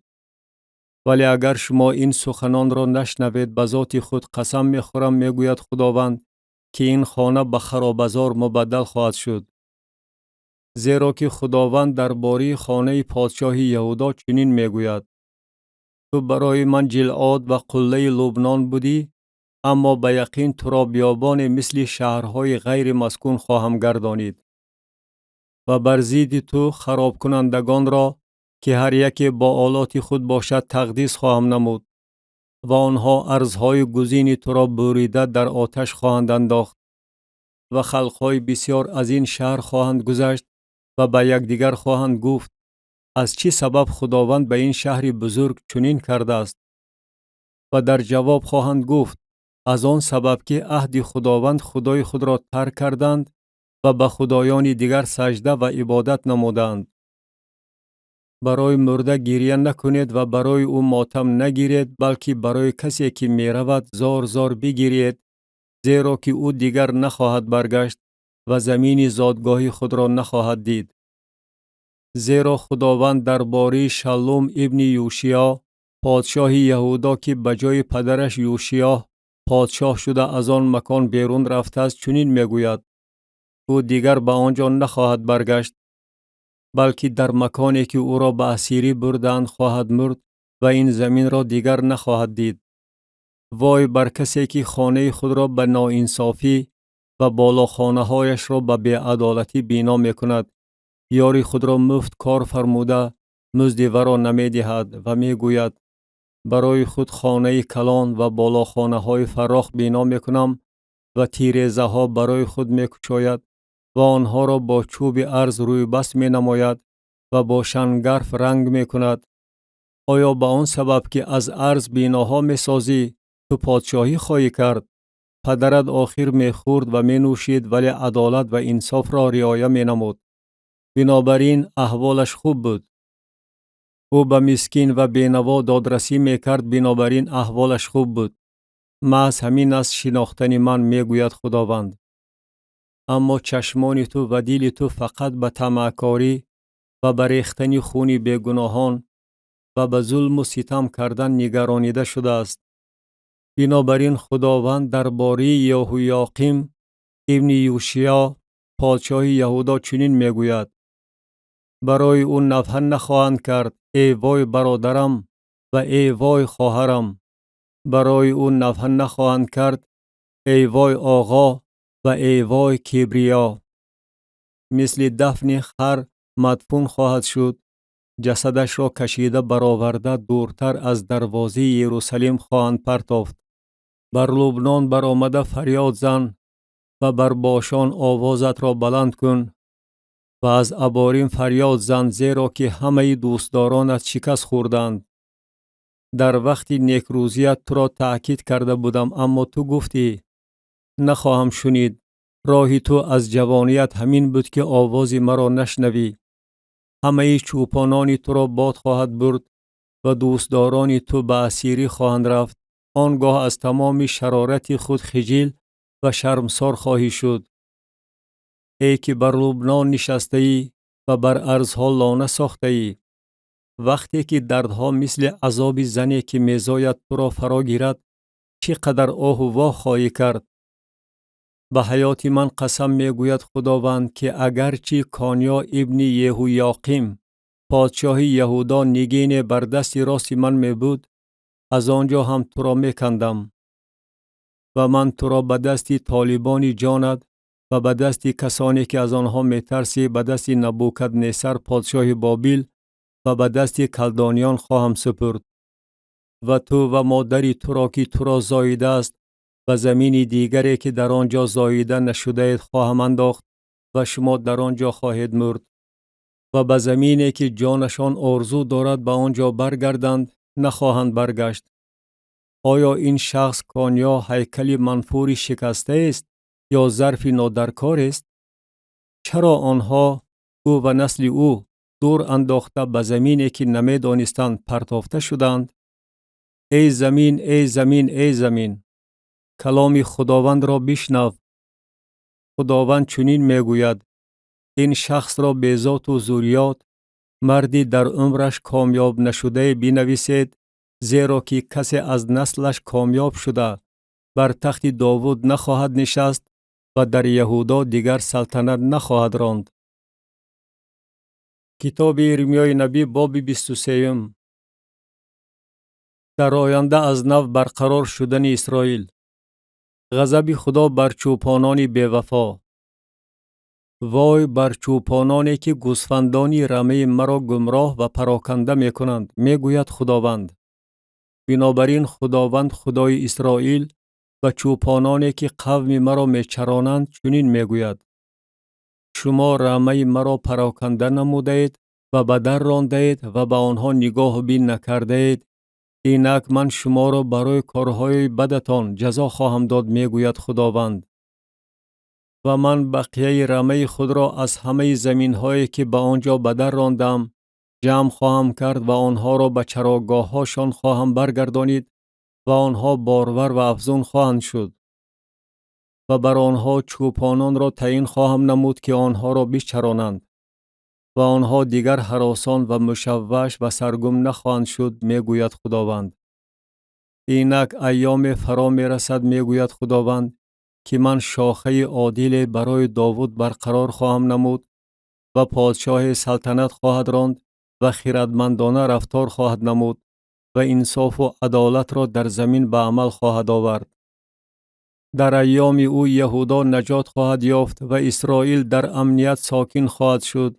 ولی اگر شما این سخنان را نشنوید، به ذات خود قسم می خورم، میگوید خداوند، که این خانه به خرابزار مبدل خواهد شد. زیرا که خداوند درباره خانه پادشاه یهودا چنین میگوید: تو برای من جلعاد و قله لبنان بودی، اما به یقین تو را بیابان مثل شهرهای غیر مسکون خواهم گردانید و بر ضد تو خراب کنندگان را که هر یکی با آلات خود باشد تقدیس خواهم نمود و آنها ارزهای گزین تو را بریده در آتش خواهند انداخت و خلقهای بسیار از این شهر خواهند گذشت و به یکدیگر خواهند گفت: از چه سبب خداوند به این شهر بزرگ چنین کرده است؟ و در جواب خواهند گفت: از آن سبب که عهد خداوند خدای خود را ترک کردند و به خدایان دیگر سجده و عبادت نمودند. برای مرده گریه نکنید و برای او ماتم نگیرید، بلکه برای کسی که می رود زار زار بگیرید، زیرا که او دیگر نخواهد برگشت و زمین زادگاه خود را نخواهد دید. زیرا خداوند درباره شلوم ابن یوشیا پادشاه یهودا که به جای پدرش یوشیا پادشاه شده از آن مکان بیرون رفته است چنین میگوید: او دیگر به آنجا نخواهد برگشت، بلکه در مکانی که او را به اسیری بردند خواهد مرد و این زمین را دیگر نخواهد دید. وای بر کسی که خانه خود را به ناانصافی و بالاخانه هایش را به بی‌عدالتی بنا می کند. یاری خود را مفت کار فرموده مزد او را نمی دهد و می گوید: برای خود خانه کلان و بالاخانه های فراخ بنا می کنم و تیریزه ها برای خود می کشاید و آنها را با چوب ارز روی بست می نماید و با شنگرف رنگ می کند. آیا به آن سبب که از ارز بیناها می سازی تو پادشاهی خواهی کرد؟ پدرت آخر می خورد و می نوشید ولی عدالت و انصاف را رعایت می نمود. بنابراین احوالش خوب بود. او به مسکین و بینوا دادرسی می کرد، بنابراین احوالش خوب بود. محض همین است شناختن من، میگوید خداوند. اما چشمان تو و دل تو فقط به طمعکاری و به ریختن خون بیگناهان و به ظلم و ستم کردن نگرانیده شده است. بنابراین خداوند درباره یهویاقیم ابن یوشیا پادشاه یهودا چنین میگوید: برای او نفحه نخواهند کرد، ای وای برادرم و ای وای خواهرم. برای او نفحه نخواهند کرد، ای وای آقا و ای وای کبریا. مثل دفن خر مدفون خواهد شد. جسدش را کشیده برآورده دورتر از دروازه یروشلیم خواهند پرتافت. بر لبنان برآمده فریاد زن و بر باشان آوازت را بلند کن و از اباریم فریاد زن، زیرا که همه دوستدارانت شکست خوردند. در وقت نیکروزیت تو را تأکید کرده بودم، اما تو گفتی نخواهم شنید. راه تو از جوانیت همین بود که آواز مرا نشنوی. همه چوپانان تو را باد خواهد برد و دوستداران تو به اسیری خواهند رفت. آنگاه از تمام شرارت خود خجل و شرمسار خواهی شد. ای که بر لبنان نشسته ای و بر ارزها لانه ساخته ای، وقتی که دردها مثل عذاب زنی که میزاید تو را فرا گیرد، چقدر آه و واه خواهی کرد. به حیات من قسم میگوید خداوند که اگرچه کانیا ابن یهویاقیم پادشاه یهودا نگین بر دست راست من می بود، از آنجا هم تو را میکندم و من تو را به دست طالبان جانت و به دست کسانی که از آنها میترسی، به دست نبوکدنصر پادشاه بابل و به دست کلدانیان خواهم سپرد. و تو و مادری تو را که تو را زاییده است و زمین دیگری که در آنجا زاییده نشده اید خواهم انداخت و شما در آنجا خواهید مرد. و به زمینی که جانشان آرزو دارد به آنجا برگردند، نخواهند برگشت. آیا این شخص کانیا هیکل منفوری شکسته است یا ظرف نادرکار است؟ چرا آنها او و نسل او دور انداخته به زمینی که نمیدانستند پرتافته شدند؟ ای زمین، ای زمین، ای زمین، کلام خداوند را بشنو. خداوند چنین میگوید: این شخص را به ذات و ذریات، مردی در عمرش کامیاب نشده بنویسید، زیرا که کسی از نسلش کامیاب شده بر تخت داوود نخواهد نشست و در یهودا دیگر سلطنت نخواهد راند. کتاب ارمیای نبی باب 23. در آینده از نو برقرار شدن اسرائیل. غضب خدا بر چوپانان بی‌وفا. وای بر چوپانانی که گوسفندانی رمه مرا گمراه و پراکنده می کنند، می گوید خداوند. بنابراین خداوند خدای اسرائیل و چوپانانی که قوم مرا می چرانند چنین می گوید: شما رمه مرا پراکنده نموده اید و به در رانده اید و به آنها نگاه بین نکرده اید. اینک من شما را برای کارهای بدتان جزا خواهم داد، می گوید خداوند. و من بقیه رمه خود را از همه زمین هایی که به آنجا به در راندم جمع خواهم کرد و آنها را به چراگاه هاشان خواهم برگردانید و آنها بارور و افزون خواهند شد. و بر آنها چوپانان را تعیین خواهم نمود که آنها را بچرانند و آنها دیگر هراسان و مشوش و سرگم نخواهند شد، می گوید خداوند. اینک ایام فرا می رسد، می گوید خداوند، که من شاخه عادل برای داوود برقرار خواهم نمود و پادشاه سلطنت خواهد راند و خردمندانه رفتار خواهد نمود و انصاف و عدالت را در زمین به عمل خواهد آورد. در ایام او یهودا نجات خواهد یافت و اسرائیل در امنیت ساکن خواهد شد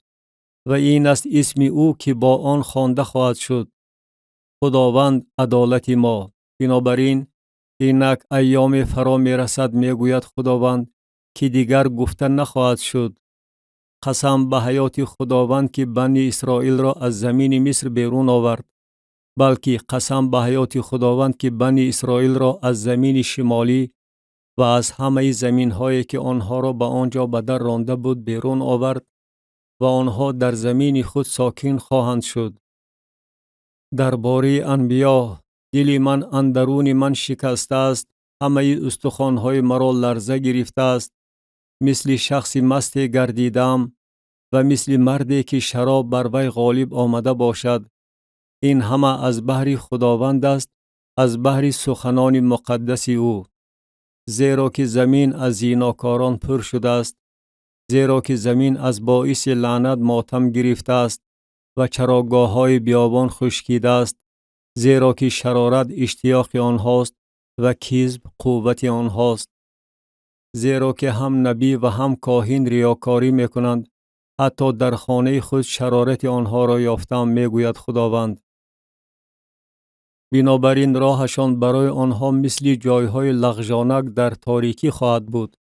و این است اسم او که با آن خوانده خواهد شد: خداوند عدالت ما. بنابراین اینک ایام فرا می رسد، می گوید خداوند، که دیگر گفته نخواهد شد: قسم به حیات خداوند که بنی اسرائیل را از زمین مصر بیرون آورد، بلکه قسم به حیات خداوند که بنی اسرائیل را از زمین شمالی و از همه زمین هایی که آنها را به آنجا به در رانده بود بیرون آورد و آنها در زمین خود ساکن خواهند شد. درباره انبیا: دل من اندرون من شکسته است، همه استخوان‌های مرا لرزه گرفته است. مثل شخص مست گردیدم و مثل مردی که شراب بر وی غالب آمده باشد. این همه از بحر خداوند است، از بحر سخنان مقدس او. زیرا که زمین از زیناکاران پر شده است، زیرا که زمین از باعث لعنت ماتم گرفته است و چراگاه‌های بیابان خشکیده است، زیرا که شرارت اشتیاق آنهاست و کذب قوت آنهاست. زیرا که هم نبی و هم کاهن ریاکاری میکنند، حتی در خانه خود شرارت آنها را یافتم، میگوید خداوند. بنابراین راهشان برای آنها مثل جایهای لغزانک در تاریکی خواهد بود.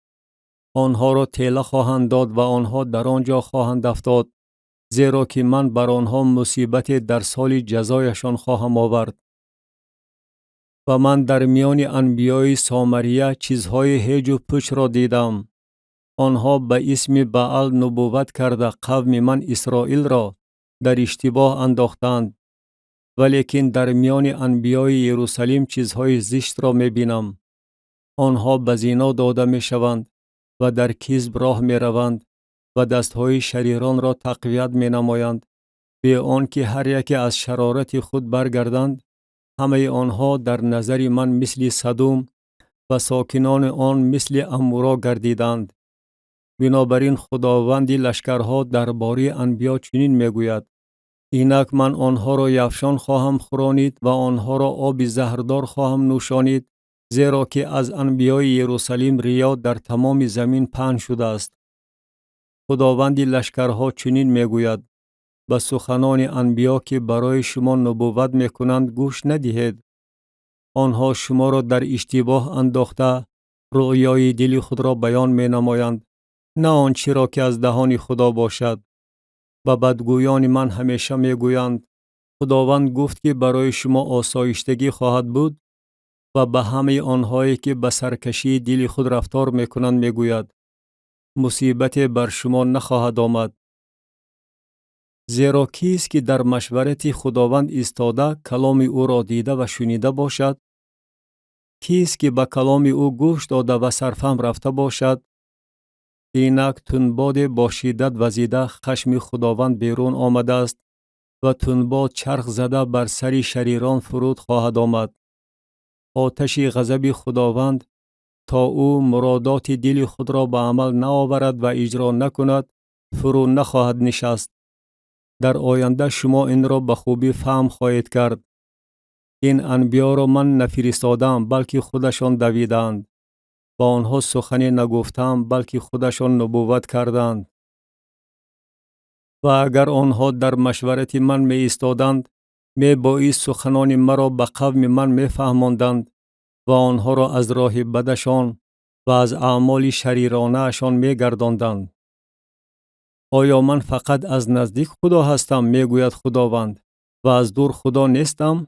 آنها را تیله خواهند داد و آنها در آنجا خواهند افتاد، زیرا که من بر آنها مصیبت در سال جزایشان خواهم آورد. و من در میان انبیای سامریه چیزهای هیج و پوچ را دیدم. آنها به اسم بعل نبوت کرده قوم من اسرائیل را در اشتباه انداختند. ولیکن در میان انبیای یروشلیم چیزهای زشت را می بینم. آنها به زنا داده می شوند و در کذب راه می روند و دستهای شریران را تقویت می نمایند، به آنکه هر یک از شرارت خود برگردند. همه آنها در نظر من مثل سدوم و ساکنان آن مثل عمورا گردیدند. بنابراین خداوند لشکرها درباره انبیا چنین میگوید: اینک من آنها را یفشان خواهم خورانید و آنها را آب زهردار خواهم نوشانید، زیرا که از انبیای یروشلیم ریا در تمام زمین پهن شده است. خداوند لشکرها چنین میگوید: به سخنان انبیا که برای شما نبوت میکنند گوش ندهید. آنها شما را در اشتباه انداخته رؤیای دل خود را بیان می نمایند، نه آنچه را که از دهان خدا باشد. و بدگویان من همیشه می گویند: خداوند گفت که برای شما آسایشتگی خواهد بود، و به همه آنهایی که به سرکشی دل خود رفتار می کنند می گوید: مصیبت بر شما نخواهد آمد. زیرا کیست که در مشورت خداوند ایستاده کلام او را دیده و شنیده باشد؟ کیست که به کلام او گوش داده و سرفهم رفته باشد؟ اینک تنباد با شدت وزیده خشم خداوند بیرون آمده است و تنباد چرخ زده بر سر شریران فرود خواهد آمد. آتش غضب خداوند تا او مرادات دل خود را به عمل نآورد و اجرا نکند فرو نخواهد نشست. در آینده شما این را به خوبی فهم خواهید کرد. این انبیا را من نفرستادم، بلکه خودشان دویدند. با آنها سخنی نگفتم، بلکه خودشان نبوت کردند. و اگر آنها در مشورت من می ایستادند، می بایست سخنان مرا به قوم من می فهماندند و آنها را از راه بدشان و از اعمال شریرانه اشان می گرداندند. آیا من فقط از نزدیک خدا هستم، می گوید خداوند، و از دور خدا نیستم؟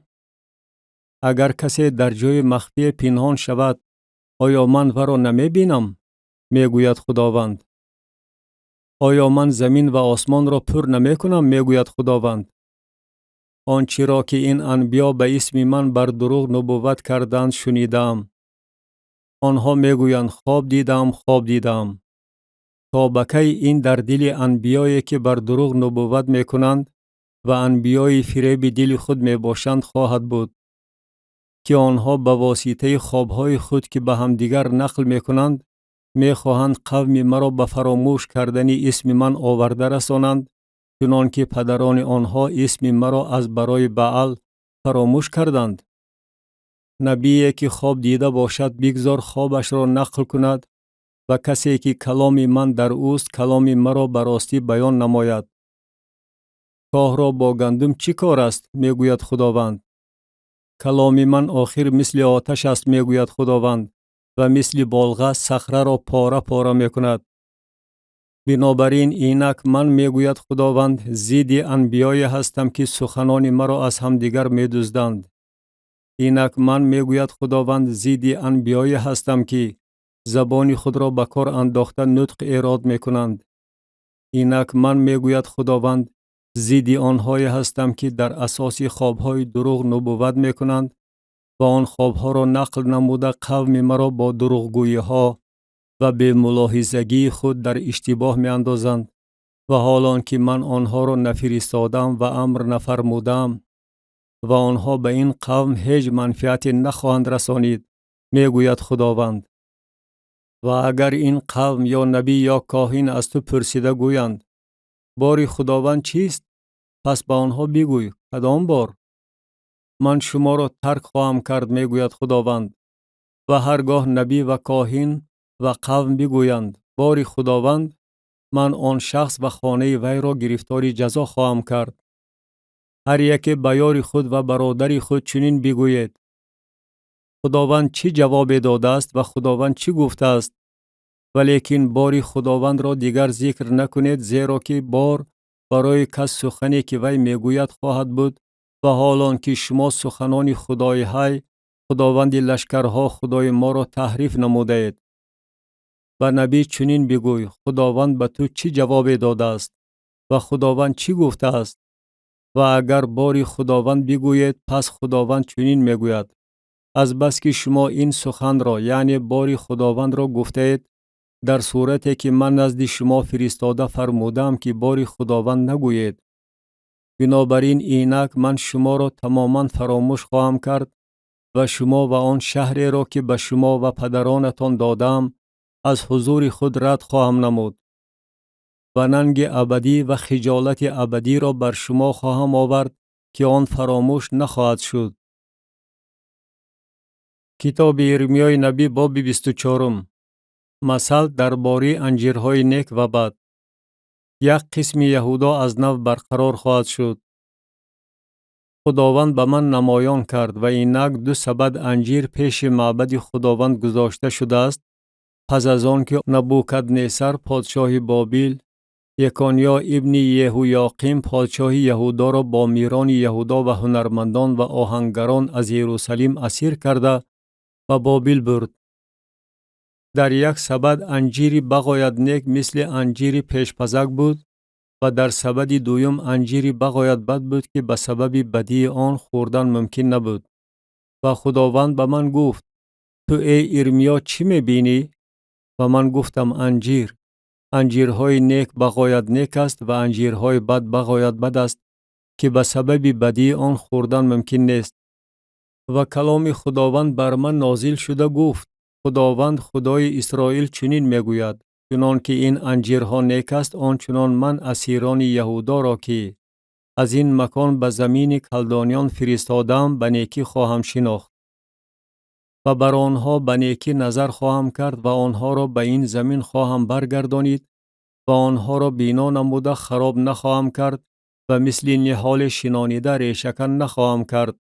اگر کسی در جای مخفی پنهان شود، آیا من او را نمی بینم؟ می گوید خداوند. آیا من زمین و آسمان را پر نمی کنم؟ می گوید خداوند. آنچه را که این انبیا به اسم من بر دروغ نبوت کردند شنیدم. آنها می گویند خواب دیدم، خواب دیدم. تا بکی این در دل انبیایی که بر دروغ نبوت می کنند و انبیای فریب دل خود می باشند خواهد بود، که آنها به واسطه خوابهای خود که به هم دیگر نقل می کنند می خواهند قوم مرا به فراموش کردن اسم من آورده رسانند، چنان که پدران آنها اسم مرا از برای بعل فراموش کردند. نبیی که خواب دیده باشد بگذار خوابش را نقل کند، و کسی که کلام من در اوست کلام مرا به راستی بیان نماید. کاه را با گندم چی کار است؟ می گوید خداوند. کلام من آخر مثل آتش است، می گوید خداوند، و مثل بالغه صخره را پاره پاره می کند. بنابراین اینک من می گوید خداوند ضد انبیای هستم که سخنان مرا از همدیگر می دزدند. اینک من می گوید خداوند ضد انبیای هستم که زبان خود را به کار انداخته نطق ایراد می کنند. اینک من می گوید خداوند ضد آنهای هستم که در اساس خوابهای دروغ نبوت می کنند و آن خوابها را نقل نموده قوم مرا با دروغگویی ها و به ملاحظگی خود در اشتباه می اندازند. و حالان که من آنها را نفرستادم و امر نفرمودم و آنها به این قوم هیچ منفعت نخواهند رسانید، می گوید خداوند. و اگر این قوم یا نبی یا کاهن از تو پرسیده گویند بار خداوند چیست؟ پس به آنها بگوی کدام بار؟ من شما را ترک خواهم کرد، می گوید خداوند. و هرگاه نبی و کاهن و قوم بگویند باری خداوند، من آن شخص و خانه وی را گرفتاری جزا خواهم کرد. هر یک به یار خود و برادر خود چنین بگوید: خداوند چی جواب داده است و خداوند چی گفته است؟ ولیکن باری خداوند را دیگر ذکر نکنید، زیرا که بار برای کس سخنی که وی میگوید خواهد بود و حالان که شما سخنان خدای های خداوند لشکرها خدای ما را تحریف نموده اید. و نبی چنین بگوی: خداوند به تو چی جواب داده است و خداوند چی گفته است؟ و اگر باری خداوند بگوید، پس خداوند چنین میگوید: از بس که شما این سخن را یعنی باری خداوند را گفته اید، در صورتی که من نزد شما فرستاده فرمودم که باری خداوند نگویید. بنابراین اینک من شما را تماما فراموش خواهم کرد و شما و آن شهری را که به شما و پدرانتان دادم از حضور خود رد خواهم نمود و ننگ ابدی و خجالت ابدی را بر شما خواهم آورد که آن فراموش نخواهد شد. کتاب ارمیای نبی باب 24. مثل درباره انجیرهای نیک و بد. یک قسم یهودا از نو برقرار خواهد شد. خداوند به من نمایان کرد و اینک 2 سبد انجیر پیش معبد خداوند گذاشته شده است. پس از آن که نبوکدنصر پادشاه بابل یکانیا ابن یهویاقیم پادشاه یهودا را با میران یهودا و هنرمندان و آهنگران از یروشلیم اسیر کرده و بابل برد. در یک سبد انجیر بغایت نیک مثل انجیر پیشپزک بود و در سبد دویم انجیر بغایت بد بود که به سبب بدی آن خوردن ممکن نبود. و خداوند به من گفت: تو ای ارمیا چی میبینی؟ و من گفتم: انجیرهای نیک بغایت نیک است و انجیرهای بد بغایت بد است که به سبب بدی آن خوردن ممکن نیست. و کلام خداوند بر من نازل شده گفت: خداوند خدای اسرائیل چنین میگوید: چنان که این انجیرها نیک است، آنچنان من اسیران یهودا را که از این مکان به زمین کلدانیان فرستادم به نیکی خواهم شناخت و بر آنها به نیکی نظر خواهم کرد و آنها را به این زمین خواهم برگردانید و آنها را بینا نموده خراب نخواهم کرد و مثل نهال شنانیده ریشه‌کن نخواهم کرد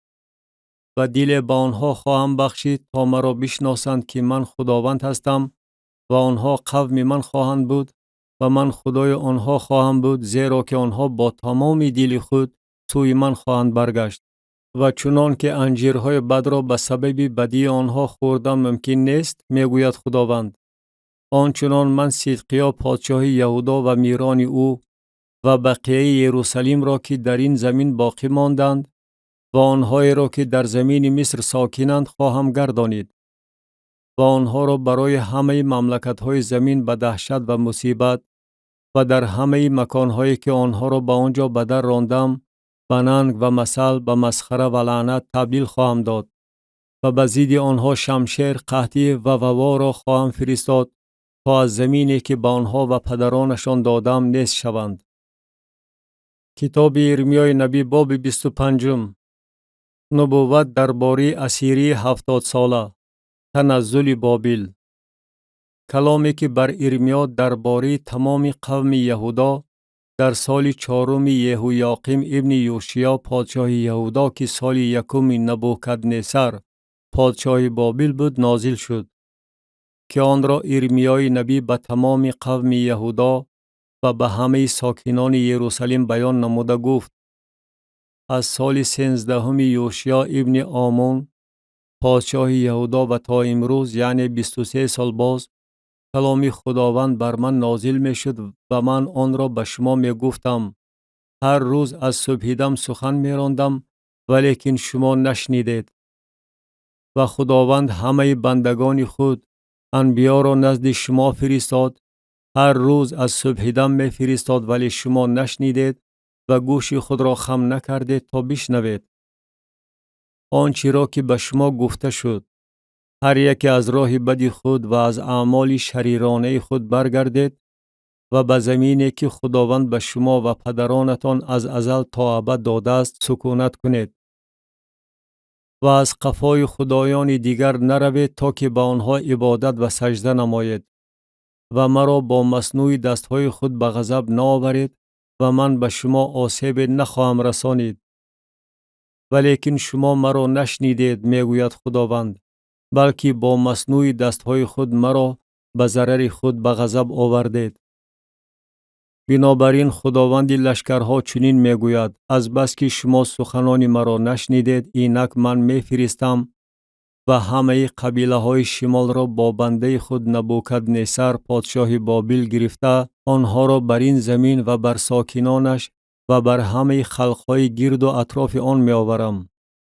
و دل به آنها خواهم بخشید تا مرا بشناسند که من خداوند هستم و آنها قوم من خواهند بود و من خدای آنها خواهم بود، زیرا که آنها با تمام دل خود سوی من خواهند برگشت. و چنان که انجیرهای بد را به سبب بدی آنها خوردن ممکن نیست، میگوید خداوند، آنچنان من صدقیا پادشاه یهودا و میران او و بقیه یروشلیم را که در این زمین باقی ماندند و آنهایی را که در زمین مصر ساکنند خواهم گردانید و آنها را برای همه مملکت‌های زمین به دهشت و مصیبت و در همه مکان‌هایی که آنها را به آنجا به در راندم به ننگ و مثل به مسخره و لعنت تبدیل خواهم داد و به ضد آنها شمشیر، قحطی و وبا را خواهم فرستاد تا از زمینی که به آنها و پدرانشان دادم نیست شوند. کتاب ارمیای نبی باب 25. نبوت درباره اسیری 70 ساله، تنزل بابل. کلامی که بر ارمیا درباره تمام قوم یهودا در سال 4 یهویاقیم ابن یوشیا پادشاه یهودا که سال 1 نبوکدنصر پادشاه بابل بود نازل شد، که آن را ارمیای نبی به تمام قوم یهودا و به همه ساکنان یروشلیم بیان نموده گفت: از سال 13 یوشیا ابن آمون پادشاه یهودا و تا امروز یعنی 23 سال باز کلام خداوند بر من نازل می شد و من آن را به شما می گفتم. هر روز از صبح دم سخن می راندم ولیکن شما نشنیدید. و خداوند همه بندگان خود انبیا را نزد شما فرستاد، هر روز از صبح دم می فرستاد ولی شما نشنیدید و گوش خود را خم نکردید تا بشنوید. آنچه را که به شما گفته شد، هر یک از راه بد خود و از اعمال شریرانه خود برگردید و به زمینی که خداوند به شما و پدرانتان از ازل تا ابد داده است سکونت کنید. و از قفای خدایان دیگر نروید تا که به آنها عبادت و سجده نمایید و مرا با مصنوع دستهای خود به غضب نآورید و من به شما آسیب نخواهم رسانید. ولیکن شما مرا نشنیدید، میگوید خداوند، بلکه با مصنوع دستهای خود مرا به ضرر خود به غضب آوردید. بنابراین خداوند لشکرها چنین میگوید: از بس که شما سخنان مرا نشنیدید، اینک من میفرستم و همه قبیله های شمال را با بنده خود نبوکدنصر پادشاه بابل گرفته آنها را بر این زمین و بر ساکنانش و بر همه خلقهای گرد و اطراف آن می آورم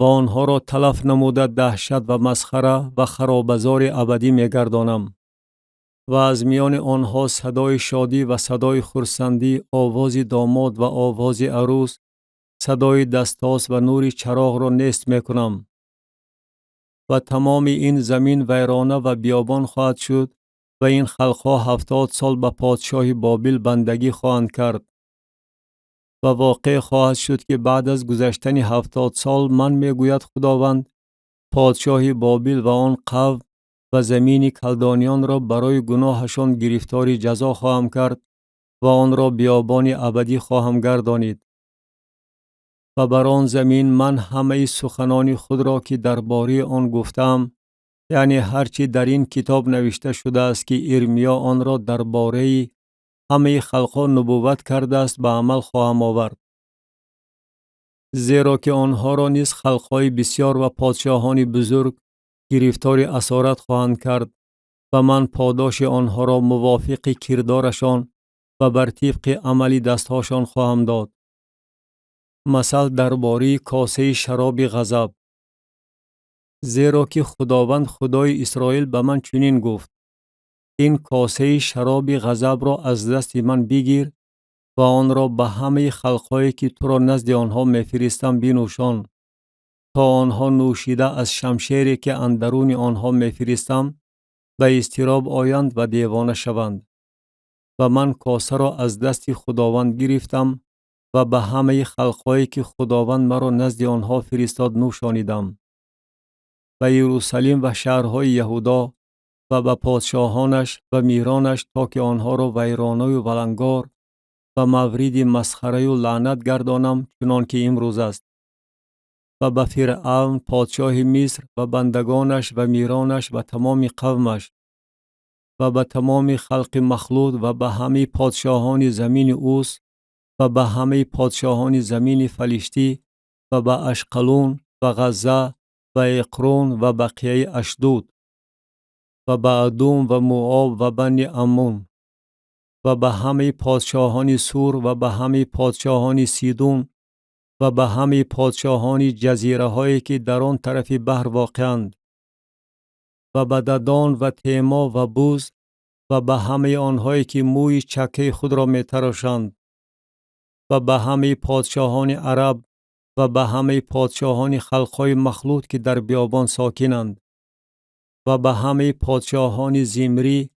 و آنها را تلف نموده دهشت و مسخره و خرابزار ابدی می گردانم. و از میان آنها صدای شادی و صدای خرسندی، آواز داماد و آواز عروس، صدای دستاس و نور چراغ را نیست می کنم. و تمام این زمین ویرانه و بیابان خواهد شد و این خلقها 70 سال به پادشاه بابل بندگی خواهند کرد. و واقع خواهد شد که بعد از گذشتن 70 سال من میگوید خداوند، پادشاه بابل و آن قوم و زمین کلدانیان را برای گناهشان گرفتاری جزا خواهم کرد و آن را بیابان ابدی خواهم گردانید. و بر آن زمین من همه سخنان خود را که درباره آن گفتم، یعنی هرچی در این کتاب نوشته شده است که ارمیا آن را درباره همه خلقها نبوت کرده است، به عمل خواهم آورد. زیرا که آنها را نیز خلقهای بسیار و پادشاهان بزرگ گرفتار اسارت خواهند کرد و من پاداش آنها را موافق کردارشان و بر طبق عملی دستهاشان خواهم داد. مثل درباره کاسه شراب غضب. زیرا که خداوند خدای اسرائیل به من چنین گفت: این کاسه شراب غضب را از دست من بگیر و آن را به همه خلقهایی که تو را نزد آنها میفرستم بنوشان، تا آنها نوشیده از شمشیری که اندرون آنها میفرستم به اضطراب آیند و دیوانه شوند. و من کاسه را از دست خداوند گرفتم و به همه خلقهایی که خداوند مرا نزد آنها فرستاد نوشانیدم. و یروشلیم و شهرهای یهودا و به پادشاهانش و میرانش، تا که آنها را ویرانه و ولنگار و مورد مسخره و لعنت گردانم، چنان که امروز است. و به فرعون پادشاه مصر و بندگانش و میرانش و تمام قومش و به تمام خلق مخلوط و به همه پادشاهان زمین اوس و به همه پادشاهان زمین فلسطی و به اشقلون و غزه و اقرون و بقیه اشدود و به ادوم و موآب و بنی عمون و به همه پادشاهان سور و به همه پادشاهان سیدون و به همه پادشاهان جزیره هایی که در آن طرف بحر واقعند و به ددان و تیما و بوز و به همه آنهایی که موی چکه خود را می تراشند و به همه پادشاهان عرب و به همه پادشاهان خلقهای مخلوط که در بیابان ساکنند و به همه پادشاهان زمری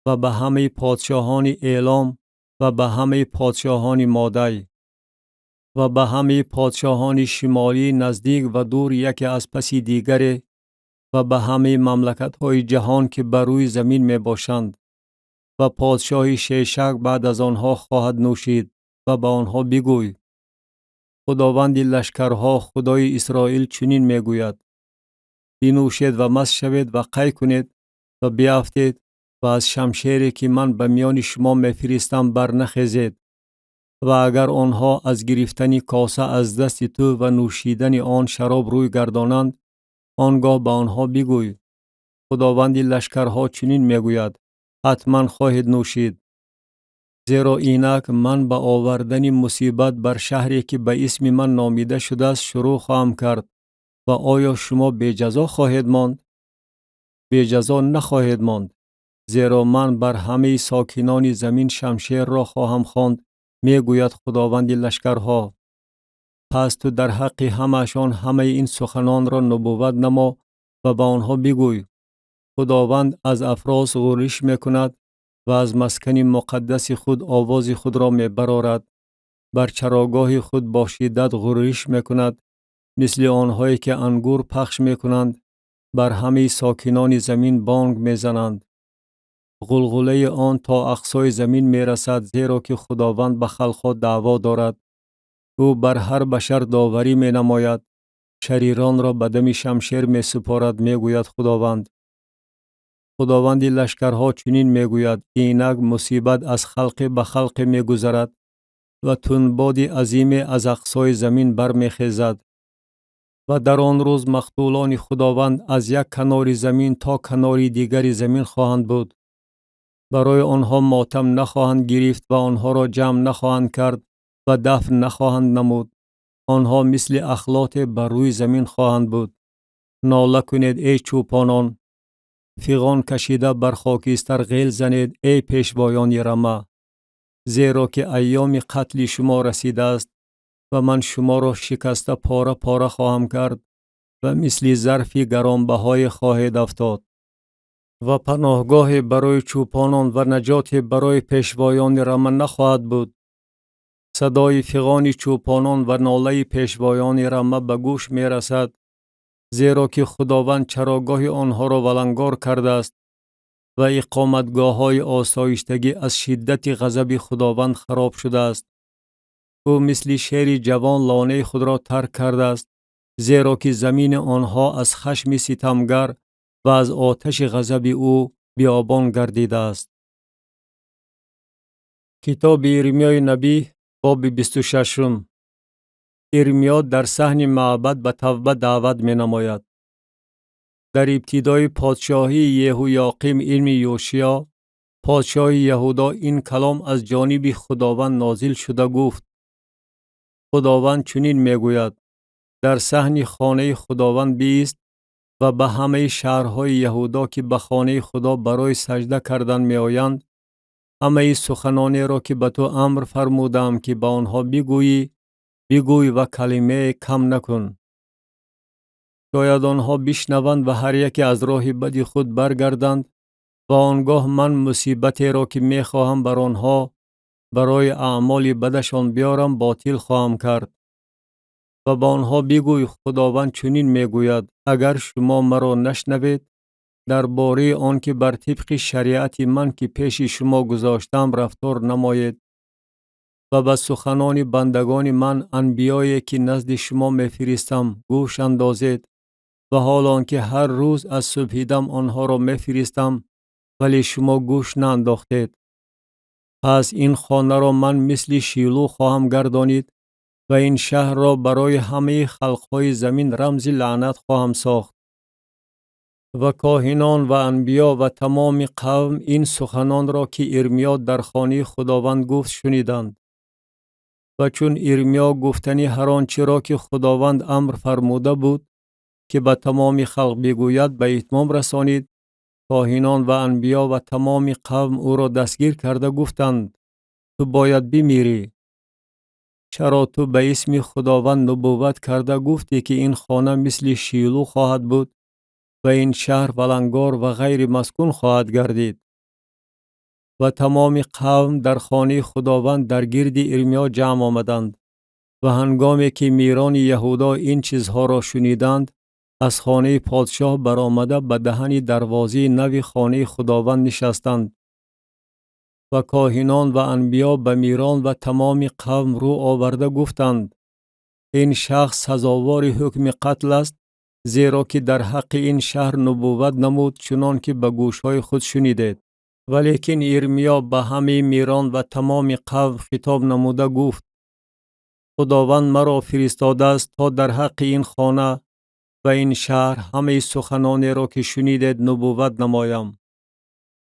و به همه پادشاهان اعلام و به همه پادشاهان مادی و به همه پادشاهان شمالی نزدیک و دور یکی از پس دیگری و به همه مملکت‌های جهان که بر روی زمین می باشند. و پادشاه شیشک بعد از آنها خواهد نوشید و به آنها بگوی: خداوند لشکرها، خدای اسرائیل چنین میگوید: بنوشید و مست شوید و قی کنید و بیافتید و از شمشیری که من به میان شما میفرستم برنخیزید. و اگر آنها از گرفتن کاسه از دست تو و نوشیدن آن شراب روی گردانند، آنگاه به آنها بگوی: خداوند لشکرها چنین میگوید: حتما خواهید نوشید. زیرا اینک من به آوردن مصیبت بر شهری که به اسم من نامیده شده است شروع خواهم کرد. و آیا شما بی جزا خواهید ماند؟ بی جزا نخواهید ماند. زیرا من بر همه ساکنان زمین شمشیر را خواهم خواند، میگوید خداوند لشکرها. پس تو در حق همه‌شان همه این سخنان را نبوت نما و به آنها بگوی: خداوند از افراس غرش میکند و از مسکن مقدس خود آواز خود را میبرارد. بر چراگاه خود با شدت غرش میکند، مثل آنهایی که انگور پخش می کنند بر همه ساکنان زمین بانگ می زنند. غلغله آن تا اقصای زمین می رسد، زیرا که خداوند به خلق دعوا دارد. او بر هر بشر داوری می نماید. شریران را به دم شمشیر می سپارد. می گوید خداوند لشکرها چنین می گوید: اینک مصیبت از خلق به خلق می گذرد و تندباد عظیم از اقصای زمین بر می خیزد. و در آن روز مقتولان خداوند از یک کنار زمین تا کنار دیگر زمین خواهند بود. برای آنها ماتم نخواهند گرفت و آنها را جمع نخواهند کرد و دفن نخواهند نمود. آنها مثل اخلاط بر روی زمین خواهند بود. ناله کنید ای چوپانان، فیغان کشیده بر خاکستر غیل زنید ای پیشوایان رمه، زیرا که ایام قتل شما رسیده است و من شما را شکسته پاره پاره خواهم کرد و مثل ظرفی گرانبهای خواهید افتاد. و پناهگاه برای چوپانان و نجات برای پیشوایان رمه نخواهد بود. صدای فیغان چوپانان و ناله پیشوایان رمه به گوش می رسد، زیرا که خداوند چراگاه آنها را ولنگار کرده است و اقامتگاه های آسایشتگی از شدت غضب خداوند خراب شده است. او مثل شیر جوان لانه خود را ترک کرده است، زیرا که زمین آنها از خشم ستمگر و از آتش غضب او بیابان گردیده است. کتاب ارمیای نبی باب 26. ارمیا در صحن معبد به توبه دعوت می نماید. در ابتدای پادشاهی یهویاقیم ابن یوشیا پادشاه یهودا این کلام از جانب خداوند نازل شده گفت: خداوند چنین می گوید: در صحن خانه خداوند بیست و به همه شهرهای یهودا که به خانه خدا برای سجده کردن می آیند، همه سخنانی را که به تو امر فرمودم که به آنها بگوی و کلمه کم نکن. شاید آنها بشنوند و هر یک از راه بد خود برگردند و آنگاه من مصیبتی را که می خواهم بر آنها برای اعمال بدشان بیارم باطل خواهم کرد. و با آنها بگوی خداوند چنین می گوید: اگر شما مرا نشنوید درباره آن که بر طبق شریعت من که پیش شما گذاشتم رفتار نمایید و به سخنان بندگان من انبیایی که نزد شما می فرستم گوش اندازید، و حال آنکه هر روز از صبح دم آنها را می فرستم ولی شما گوش نانداختید، پس این خانه را من مثل شیلو خواهم گردانید و این شهر را برای همه خلقهای زمین رمز لعنت خواهم ساخت. و کاهنان و انبیا و تمام قوم این سخنان را که ارمیا در خانه خداوند گفت شنیدند. و چون ارمیا گفتنی هر آنچه را که خداوند امر فرموده بود که به تمام خلق بگوید به اتمام رسانید، کاهنان و انبیا و تمام قوم او را دستگیر کرده گفتند: تو باید بمیری. چرا تو به اسم خداوند نبوت کرده گفتی که این خانه مثل شیلو خواهد بود و این شهر ولنگار و غیر مسکون خواهد گردید؟ و تمام قوم در خانه خداوند در گرد ارمیا جمع آمدند و هنگامی که میران یهودا این چیزها را شنیدند، از خانه پادشاه برآمده به دهن دروازه نو خانه خداوند نشستند. و کاهنان و انبیا به میران و تمام قوم رو آورده گفتند: این شخص سزاوار حکم قتل است، زیرا که در حق این شهر نبوت نمود چنان که به گوشهای خود شنیدید. ولیکن ارمیا به همه میران و تمام قوم خطاب نموده گفت: خداوند مرا فرستاده است تا در حق این خانه و این شهر همه سخنانی را که شنیدید نبوت نمایم.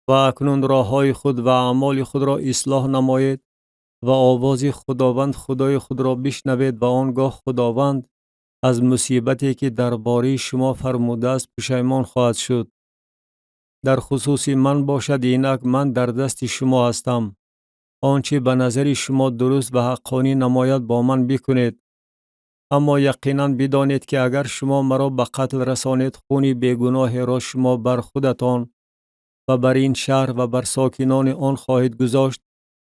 و اکنون راههای خود و اعمال خود را اصلاح نمایید و آواز خداوند خدای خود را بشنوید و آنگاه خداوند از مصیبتی که درباره شما فرموده است پشیمان خواهد شد. در خصوص من باشد اینک من در دست شما هستم. آنچه به نظر شما درست و حقانی نماید با من بکنید. اما یقینا بدانید که اگر شما مرا به قتل رسانید، خون بیگناه را شما بر خودتان و بر این شهر و بر ساکنان آن خواهید گذاشت،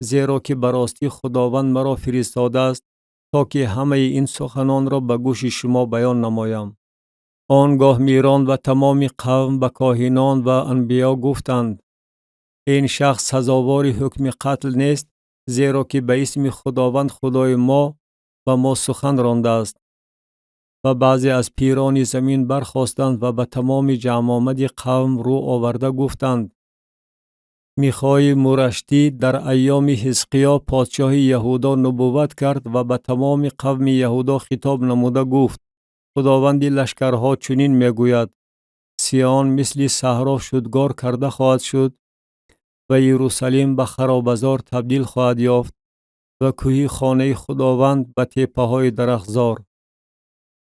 زیرا که براستی خداوند مرا فرستاده است تا که همه این سخنان را به گوش شما بیان نمایم. آنگاه میران و تمام قوم به کاهنان و انبیا گفتند: این شخص سزاوار حکم قتل نیست، زیرا که به اسم خداوند خدای ما و ما سخن رانده است. و بعضی از پیران زمین برخاستند و به تمام جمع آمد قوم رو آورده گفتند: میخای مورشتی در ایام حزقیا پادشاه یهودا نبوت کرد و به تمام قوم یهودا خطاب نموده گفت: خداوند لشکرها چنین میگوید: سیان مثل صحرا شدگار کرده خواهد شد و یروشلیم به خرابزار تبدیل خواهد یافت و کوه خانه خداوند به تپه های درختزار.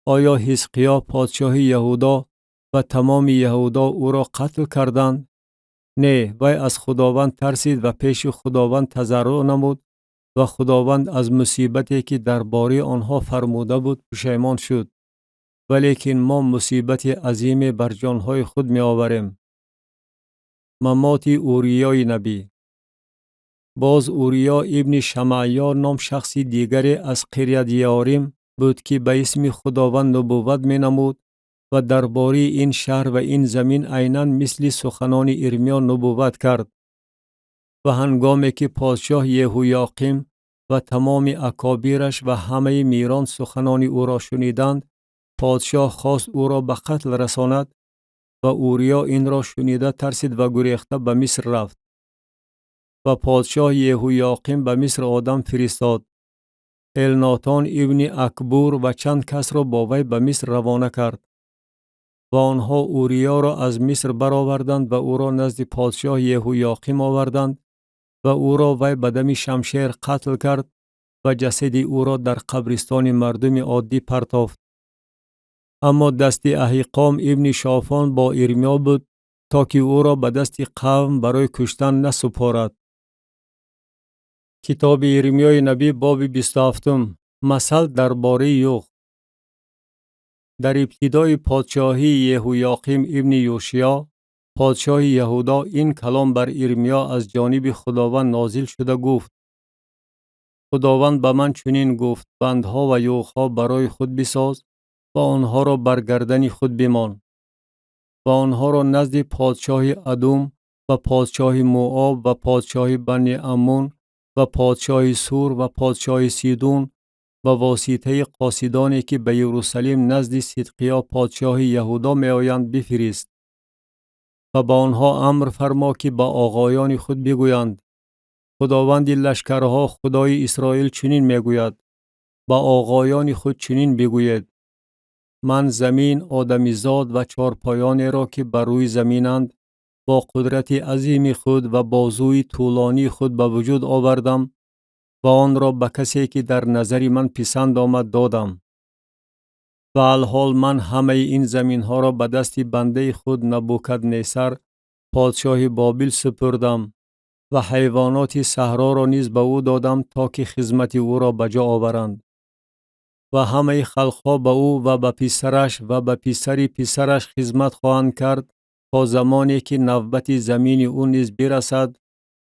آیا حزقیا پادشاه یهودا و تمام یهودا او را قتل کردند؟ نه، وی از خداوند ترسید و پیش خداوند تضرع نمود و خداوند از مصیبتی که درباره آنها فرموده بود پشیمان شد. ولیکن ما مصیبت عظیم بر جانهای خود می آوریم. ممات اوریای نبی. باز اوریا ابن شمعیا نام شخصی دیگری از قریت یاریم بود که به اسم خداوند نبوت می نمود و درباره این شهر و این زمین عیناً مثل سخنان ارمیا نبوت کرد. و هنگامی که پادشاه یهویاقیم و تمام اکابرش و همه میران سخنان او را شنیدند، پادشاه خواست او را به قتل رساند و اوریا این را شنیده ترسید و گریخته به مصر رفت. و پادشاه یهویاقیم به مصر آدم فرستاد. الناتان ابن اکبور و چند کس را با وی به مصر روانه کرد و آنها اوریا را از مصر برآوردند و او را نزد پادشاه یهویاقیم آوردند و او را وی به دم شمشیر قتل کرد و جسد او را در قبرستان مردم عادی پرتافت. اما دست احیقام ابن شافان با ارمیا بود تا که او را به دست قوم برای کشتن نسپارد. کتاب ارمیای نبی باب 27. مثل درباره یوغ. در ابتدای پادشاهی یهویاقیم ابن یوشیا پادشاه یهودا این کلام بر ارمیا از جانب خداوند نازل شده گفت: خداوند به من چنین گفت: بندها و یوغها برای خود بساز و آنها را بر گردن خود بمان و آنها را نزد پادشاه ادوم و پادشاه موآب و پادشاه بنی عمون و پادشاه سور و پادشاه سیدون و واسطه قاصدانی که به یروشلیم نزد صدقیا پادشاه یهودا می آیند بفرست و با آنها امر فرما که با آقایان خود بگویند: خداوند لشکرها خدای اسرائیل چنین میگوید: با آقایان خود چنین بگوید: من زمین، آدمی زاد و چارپایانی را که بر روی زمینند با قدرت عظیم خود و بازوی طولانی خود به وجود آوردم و آن را به کسی که در نظر من پسند آمد دادم. و الحال من همه این زمین ها را به دست بنده خود نبوکدنصر پادشاه بابل سپردم و حیوانات صحرا را نیز به او دادم تا که خدمت او را به جا آورند. و همه خلقها به او و به پسرش و به پسر پسرش خدمت خواهند کرد تا زمانی که نوبت زمین او نیز برسد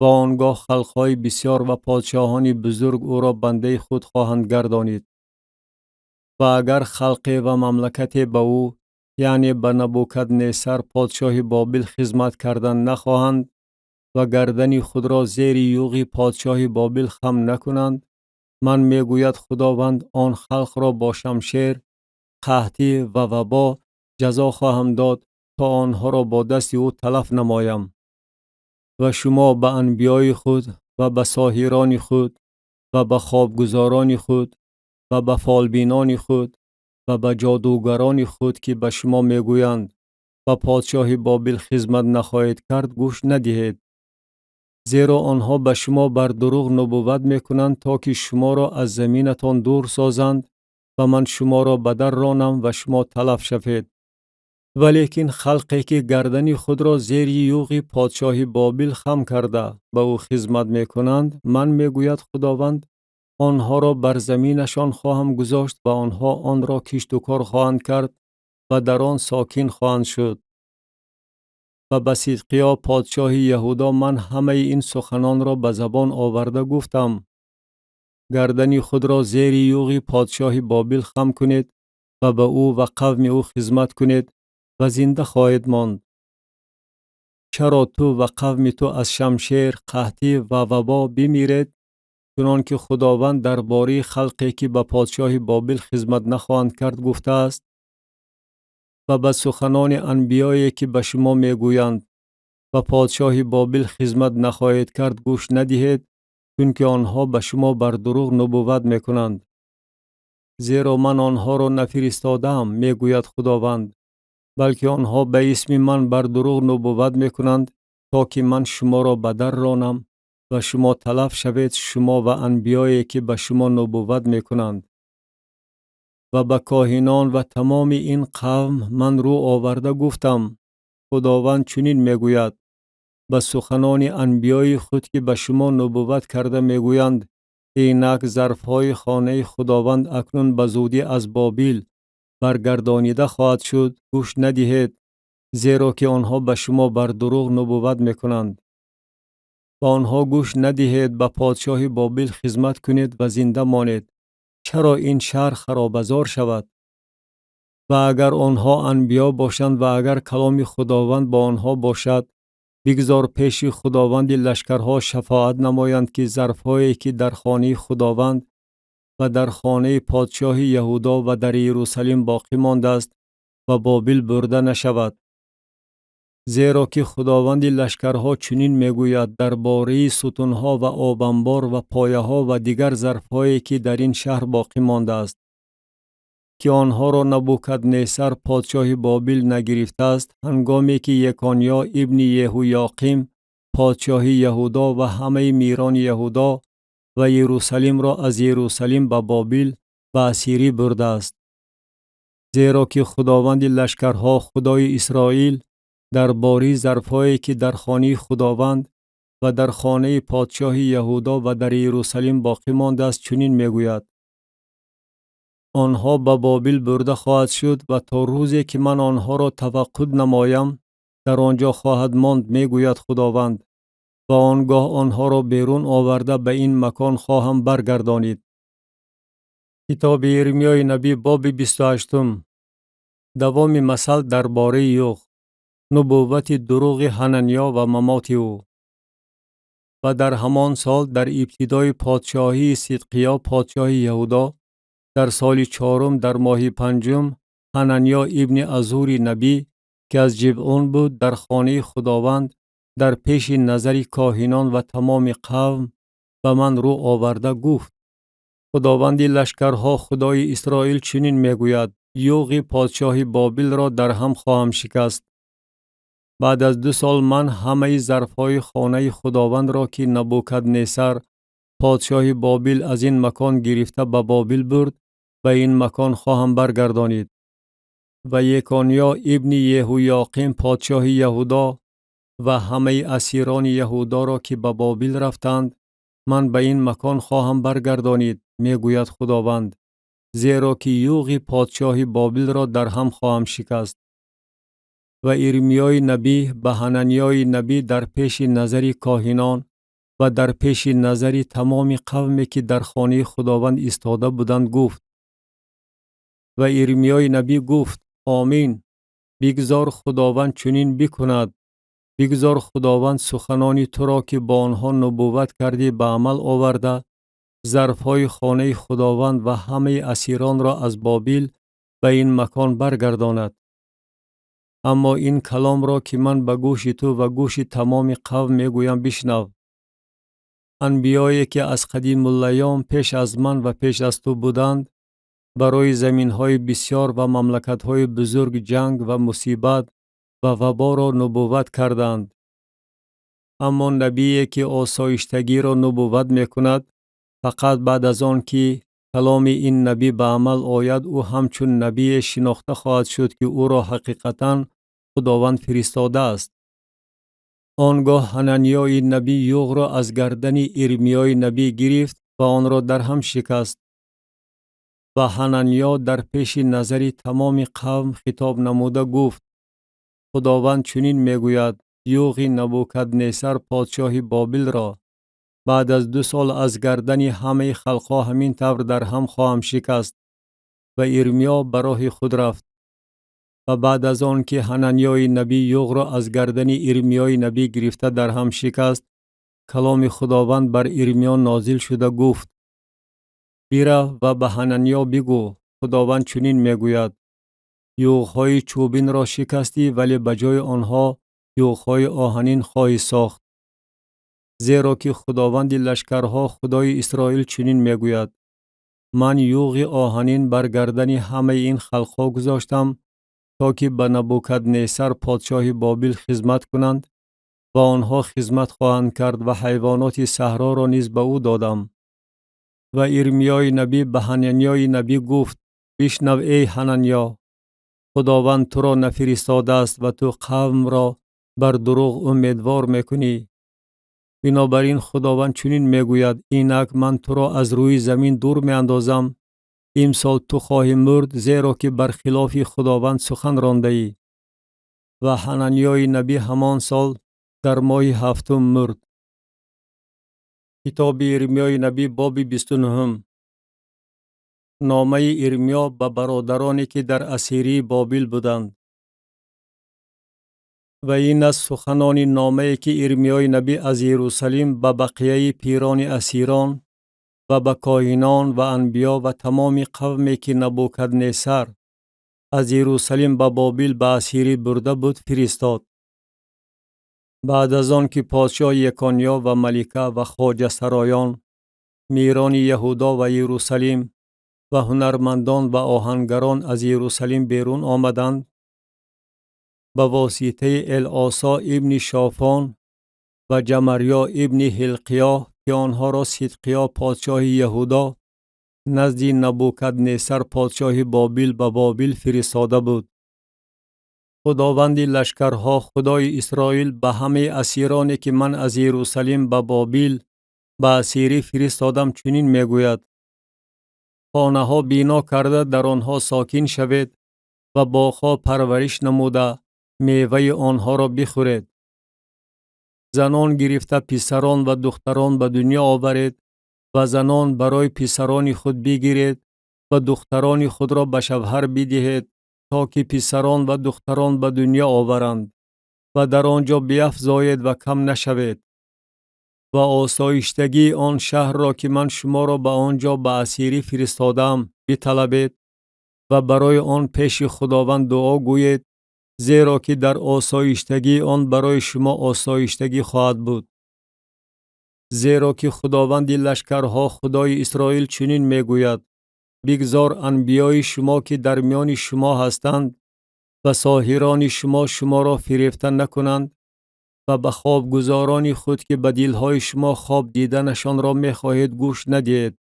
و آنگاه خلقهای بسیار و پادشاهان بزرگ او را بنده خود خواهند گردانید. و اگر خلق و مملکت به او، یعنی به نبوکدنصر پادشاه بابل خدمت کردن نخواهند و گردن خود را زیر یوغ پادشاه بابل خم نکنند، من میگوید خداوند آن خلق را با شمشیر، قحطی و وبا جزا خواهم داد تا آنها را با دست او تلف نمایم. و شما به انبیای خود و به ساحران خود و به خوابگزاران خود و به فالبینان خود و به جادوگران خود که به شما میگویند و پادشاه بابل خدمت نخواهید کرد گوش ندهید، زیرا آنها به شما بر دروغ نبوت میکنند تا که شما را از زمینتان دور سازند و من شما را به در رانم و شما تلف شوید. ولیکن خلقی که گردن خود را زیر یوغ پادشاه بابل خم کرده به او خدمت میکنند، من میگوید خداوند آنها را بر زمینشان خواهم گذاشت و آنها آن را کشت و کار خواهند کرد و در آن ساکن خواهند شد. و به صدقیا پادشاه یهودا من همه این سخنان را به زبان آورده گفتم. گردن خود را زیر یوغ پادشاه بابل خم کنید و به او و قوم او خدمت کنید و زنده خواهید ماند. چرا تو و قوم تو از شمشیر، قحطی و وبا بمیرید؟ چنان که خداوند درباره خلقی که به پادشاه بابل خدمت نخواهند کرد گفته است. و به سخنان انبیایی که به شما میگویند و پادشاه بابل خدمت نخواهید کرد گوش ندهید، چون که آنها به شما بر دروغ نبوت میکنند. زیرا من آنها را نفرستادم، میگوید خداوند، بلکه آنها به اسم من بر دروغ نبوت میکنند تا که من شما را به در رانم و شما تلف شوید، شما و انبیایی که به شما نبوت میکنند. و به کاهنان و تمام این قوم من رو آورده گفتم، خداوند چنین میگوید، به سخنان انبیای خود که به شما نبوت کرده میگویند، اینک ظرفهای خانه خداوند اکنون به زودی از بابل برگردانیده خواهد شد، گوش ندهید، زیرا که آنها به شما بر دروغ نبوت میکنند. و آنها گوش ندهید، به پادشاه بابل خدمت کنید و زنده مانید، چرا این شهر خرابزار شود؟ و اگر آنها انبیا باشند و اگر کلام خداوند با آنها باشد، بگذار پیش خداوند لشکرها شفاعت نمایند که ظرفهایی که در خانه خداوند و در خانه پادشاه یهودا و در یروشلیم باقی مانده است و بابل برده نشود. زیرا که خداوند لشکرها چنین میگوید درباره ستونها و آبانبار و پایه ها و دیگر ظرفهایی که در این شهر باقی مانده است، که آنها را نبوکدنصر پادشاه بابل نگرفته است، هنگامی که یکانیا ابن یهویاقیم پادشاه یهودا و همه میران یهودا و یروشلیم را از یروشلیم به بابل و اسیری برده است. زیرا که خداوند لشکرها خدای اسرائیل درباره ظرفهایی که در خانه خداوند و در خانه پادشاه یهودا و در یروشلیم باقی مانده است چنین میگوید، آنها به بابل برده خواهد شد و تا روزی که من آنها را تفقد نمایم در آنجا خواهد ماند، میگوید خداوند، و آنگاه آنها را بیرون آورده به این مکان خواهم برگردانید. کتاب یرمیای نبی باب 28. دوام مثل درباره یوغ. نبوت دروغ حنانیا و ممات او. و در همان سال در ابتدای پادشاهی صدقیا پادشاه یهودا، در سال 4 در ماه 5، حنانیا ابن عزوری نبی که از جبعون بود در خانه خداوند در پیش نظر کاهنان و تمام قوم به من رو آورده گفت، خداوند لشکرها خدای اسرائیل چنین میگوید، یوغ پادشاه بابل را در هم خواهم شکست. بعد از 2 سال من همه ظرفهای خانه خداوند را که نبوکدنصر پادشاه بابل از این مکان گرفته به بابل برد و این مکان خواهم برگردانید. و یکانیا ابن یهویاقیم پادشاه یهودا و همه اسیران یهودا را که به بابل رفتند من به این مکان خواهم برگردانید، میگوید خداوند، زیرا که یوغ پادشاه بابل را در هم خواهم شکست. و ارمیای نبی به حنانیای نبی در پیش نظر کاهنان و در پیش نظر تمام قومی که در خانه خداوند ایستاده بودند گفت. و ارمیای نبی گفت، آمین، بگذار خداوند چنین بکند، بگذار خداوند سخنانی تو را که با آنها نبوت کردی به عمل آورده، ظرفهای خانه خداوند و همه اسیران را از بابل به این مکان برگرداند. اما این کلام را که من به گوش تو و گوش تمام قوم میگویم بشنو. انبیایی که از قدیم الایام پیش از من و پیش از تو بودند برای زمینهای بسیار و مملکتهای بزرگ جنگ و مصیبت و وبا را نبوت کردند. اما نبیی که آسایشتگی را نبوت میکند فقط بعد از آن که کلام این نبی به عمل آید او همچون نبی شناخته خواهد شد که او را حقیقتاً خداوند فرستاده است. آنگاه حنانیای نبی یوغ را از گردن ارمیای نبی گرفت و آن را در هم شکست. و حنانیا در پیش نظر تمام قوم خطاب نموده گفت، خداوند چنین میگوید، یوغ نبوکدنصر پادشاه بابل را بعد از 2 سال از گردن همه خلقها همین طور در هم خواهم شکست. و ارمیا به راه خود رفت. و بعد از آن که حنانیای نبی یوغ را از گردن ارمیای نبی گرفته در هم شکست، کلام خداوند بر ارمیا نازل شده گفت: بیره و به حنانیا بگو خداوند چنین میگوید: یوغ‌های چوبین را شکستی، ولی به جای آنها یوغ‌های آهنین خواهی ساخت. زیرا که خداوند لشکرها خدای اسرائیل چنین میگوید: من یوغ آهنین بر گردن همه این خلقها گذاشتم تا که به نبوکدنصر پادشاه بابل خدمت کنند و آنها خدمت خواهند کرد و حیوانات صحرا را نیز به او دادم. و ارمیای نبی به حنانیای نبی گفت: بشنو ای حنانیا، خداوند تو را نفرستاده است و تو قوم را بر دروغ امیدوار میکنی. بنابراین خداوند چنین میگوید: اینک من تو را از روی زمین دور میاندازم. امسال تو خواهی مرد، زیرا که برخلاف خداوند سخن رانده ای. و حنانیای نبی همان سال در ماه هفتم مرد. کتاب ارمیای نبی باب 29. نامه ارمیا به برادرانی که در اسیری بابل بودند. و این از سخنان نامه‌ای که ارمیای نبی از یروشلیم به بقیه پیران اسیران و به کاهنان و انبیا و تمام قومی که نبوکدنصر از یروشلیم به بابل به اسیری برده بود فرستاد. بعد از آن که پادشاه یکانیا و ملکه و خواجه سرایان، میران یهودا و یروشلیم و هنرمندان و آهنگران از یروشلیم بیرون آمدند، به واسطه العاصا ابن شافان و جمریا ابن حلقیا که آنها را صدقیا پادشاه یهودا نزد نبوکدنصر پادشاه بابل به بابل فرستاده بود. خداوند لشکرها خدای اسرائیل به همه اسیرانی که من از یروشلیم به بابل به اسیری فرستادم چنین میگوید: خانه ها بنا کرده در آنها ساکن شوید و باغ‌ها پرورش نموده میوه آنها را بخورید. زنان گرفته پسران و دختران به دنیا آورید و زنان برای پسران خود بگیرید و دختران خود را به شوهر بدهید تا که پسران و دختران به دنیا آورند و در آنجا بیفزایید و کم نشوید. و آسایشتگی آن شهر را که من شما را به آنجا به اسیری فرستادم بطلبید و برای آن پیش خداوند دعا گویید، زیرا که در آسایشتگی آن برای شما آسایشتگی خواهد بود. زیرا که خداوند لشکرها خدای اسرائیل چنین میگوید: بگذار انبیای شما که در میان شما هستند و ساحران شما را فریفته نکنند و به خوابگزاران خود که به دلهای شما خواب دیدنشان را میخواهید گوش ندهید،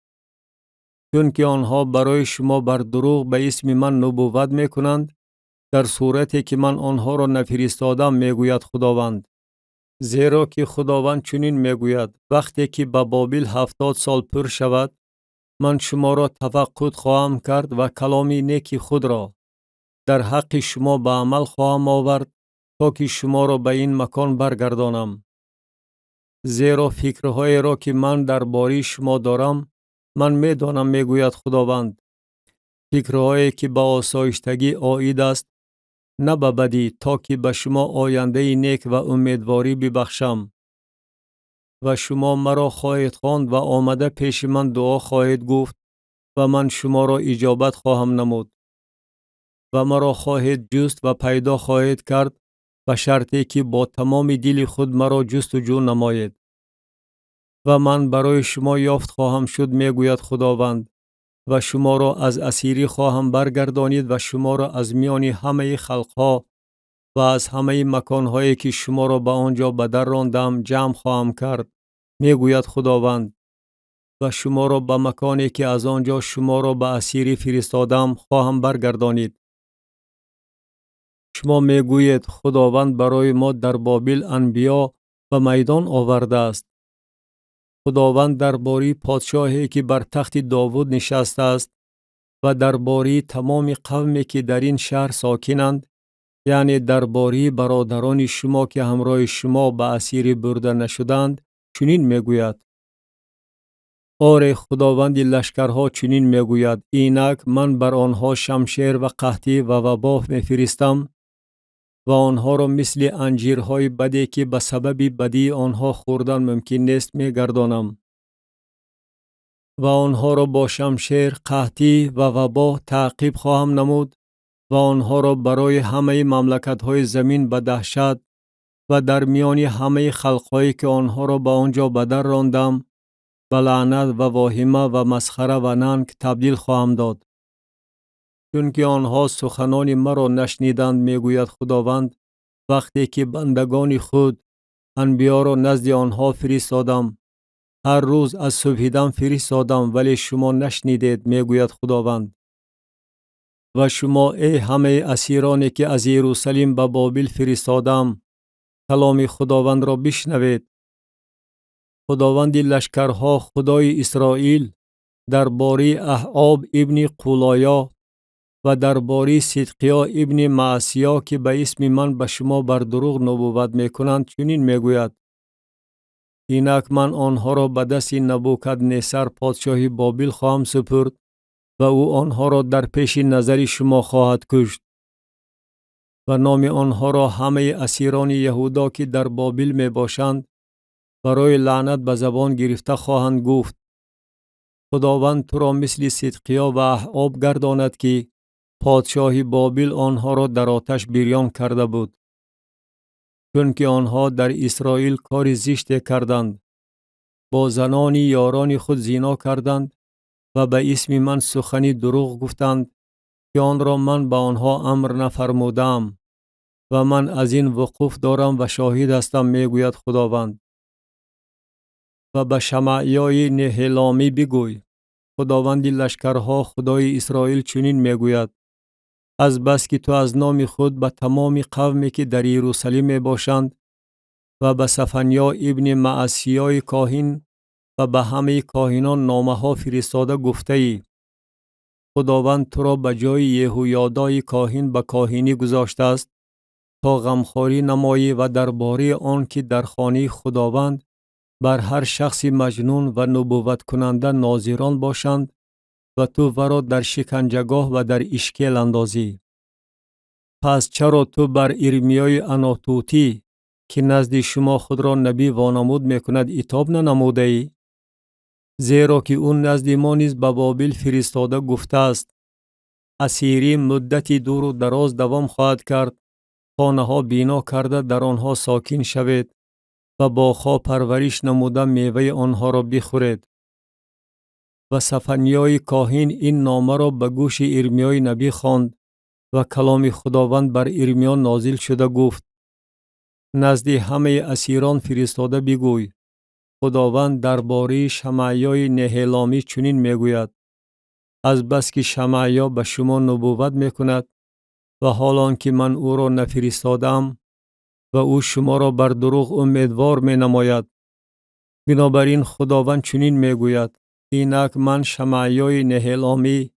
چون که آنها برای شما بر دروغ به اسم من نبوت میکنند، در صورتی که من آنها را نفرستادم، میگوید خداوند. زیرا که خداوند چنین میگوید: وقتی که به بابل 70 سال پر شود، من شما را تفقد خواهم کرد و کلام نیک خود را در حق شما به عمل خواهم آورد تا که شما را به این مکان برگردانم. زیرا فکرهای را که من درباره شما دارم من میدانم، میگوید خداوند، فکرهایی که به آسایشتگی آید است، نه به بدی، تا که به شما آینده نیک و امیدواری ببخشم. و شما مرا خواهید خواند و آمده پیش من دعا خواهید گفت و من شما را اجابت خواهم نمود. و مرا خواهید جست و پیدا خواهید کرد، به شرطی که با تمام دل خود مرا جستجو نمایید. و من برای شما یافت خواهم شد، میگوید خداوند، و شما را از اسیری خواهم برگردانید و شما را از میان همه خلقها و از همه مکانهایی که شما را به آنجا به در راندم جمع خواهم کرد، میگوید خداوند، و شما را به مکانی که از آنجا شما را به اسیری فرستادم خواهم برگردانید. شما میگویید خداوند برای ما در بابل انبیا و میدان آورده است. خداوند درباره پادشاهی که بر تخت داوود نشسته است و درباره تمام قومی که در این شهر ساکنند، یعنی درباره برادران شما که همراه شما به اسیری برده نشدند، چنین میگوید: آری خداوند لشکرها چنین میگوید: اینک من بر آنها شمشیر و قحطی و وبا میفرستم و آنها را مثل انجیرهای بدی که به سبب بدی آنها خوردن ممکن نیست میگردانم و آنها را با شمشیر، قحطی و وبا تعقیب خواهم نمود و آنها را برای همه مملکت‌های زمین به دهشت و در میان همه خلق‌هایی که آنها را به آنجا بدر راندم به لعنت و واهمه و مسخره و ننگ تبدیل خواهم داد. چون که آنها سخنان مرا نشنیدند، میگوید خداوند، وقتی که بندگان خود انبیا را نزد آنها فرستادم، هر روز از صبحیدن فرستادم، ولی شما نشنیدید، میگوید خداوند. و شما ای همه اسیرانی که از یروشلیم به بابل فرستادم، کلام خداوند را بشنوید. خداوند لشکرها، خدای اسرائیل، درباره احعاب ابن قولایا و درباره صدقیا ابن معصیا که به اسم من به شما بر دروغ نبوت میکنند چنین میگوید: اینک من آنها را به دست نبوکدنصر پادشاه بابل خواهم سپرد و او آنها را در پیش نظر شما خواهد کشت و نام آنها را همه اسیران یهودا که در بابل می باشند برای لعنت به زبان گرفته خواهند گفت: خداوند تو را مثل صدقیا و احعاب گرداند که پادشاه بابل آنها را در آتش بریان کرده بود، چون که آنها در اسرائیل کار زشت کردند، با زنان یاران خود زنا کردند و به اسم من سخنی دروغ گفتند که آن را من به آنها امر نفرمودم و من از این وقوف دارم و شاهد هستم، میگوید خداوند. و به شمعیای نهلامی بگوی: خداوند لشکرها، خدای اسرائیل چنین میگوید: از بس که تو از نام خود به تمام قومی که در یروشلیم می باشند و به صفنیا ابن معصیای کاهن و به همه کاهنان نامه ها فرستاده گفته ای: خداوند تو را به جای یهویادای کاهن به کاهنی گذاشته است تا غمخواری نمایی و درباره آن که در خانه خداوند بر هر شخص مجنون و نبوت کننده ناظران باشند و تو ورا در شکنجهگاه و در اشکیل اندازی. پس چرا تو بر ارمیای اناتوتی که نزد شما خود را نبی وانمود میکند عتاب ننموده ای؟ زیرا که اون نزد ما نیز به بابل فرستاده گفته است: اسیری مدتی دور و دراز دوام خواهد کرد، خانه ها بنا کرده در آنها ساکن شوید و باغها پرورش نموده میوه آنها را بخورید. و صفنیای کاهن این نامه را به گوش ارمیای نبی خواند و کلام خداوند بر ارمیا نازل شده گفت: نزد همه اسیران فرستاده بگوی: خداوند درباره شمعیای نهلامی چنین میگوید: از بس که شمعیا به شما نبوت میکند و حالان که من او را نفرستادم و او شما را بر دروغ امیدوار می نماید، بنابراین خداوند چنین میگوید: اینک من شمعیای نهلامی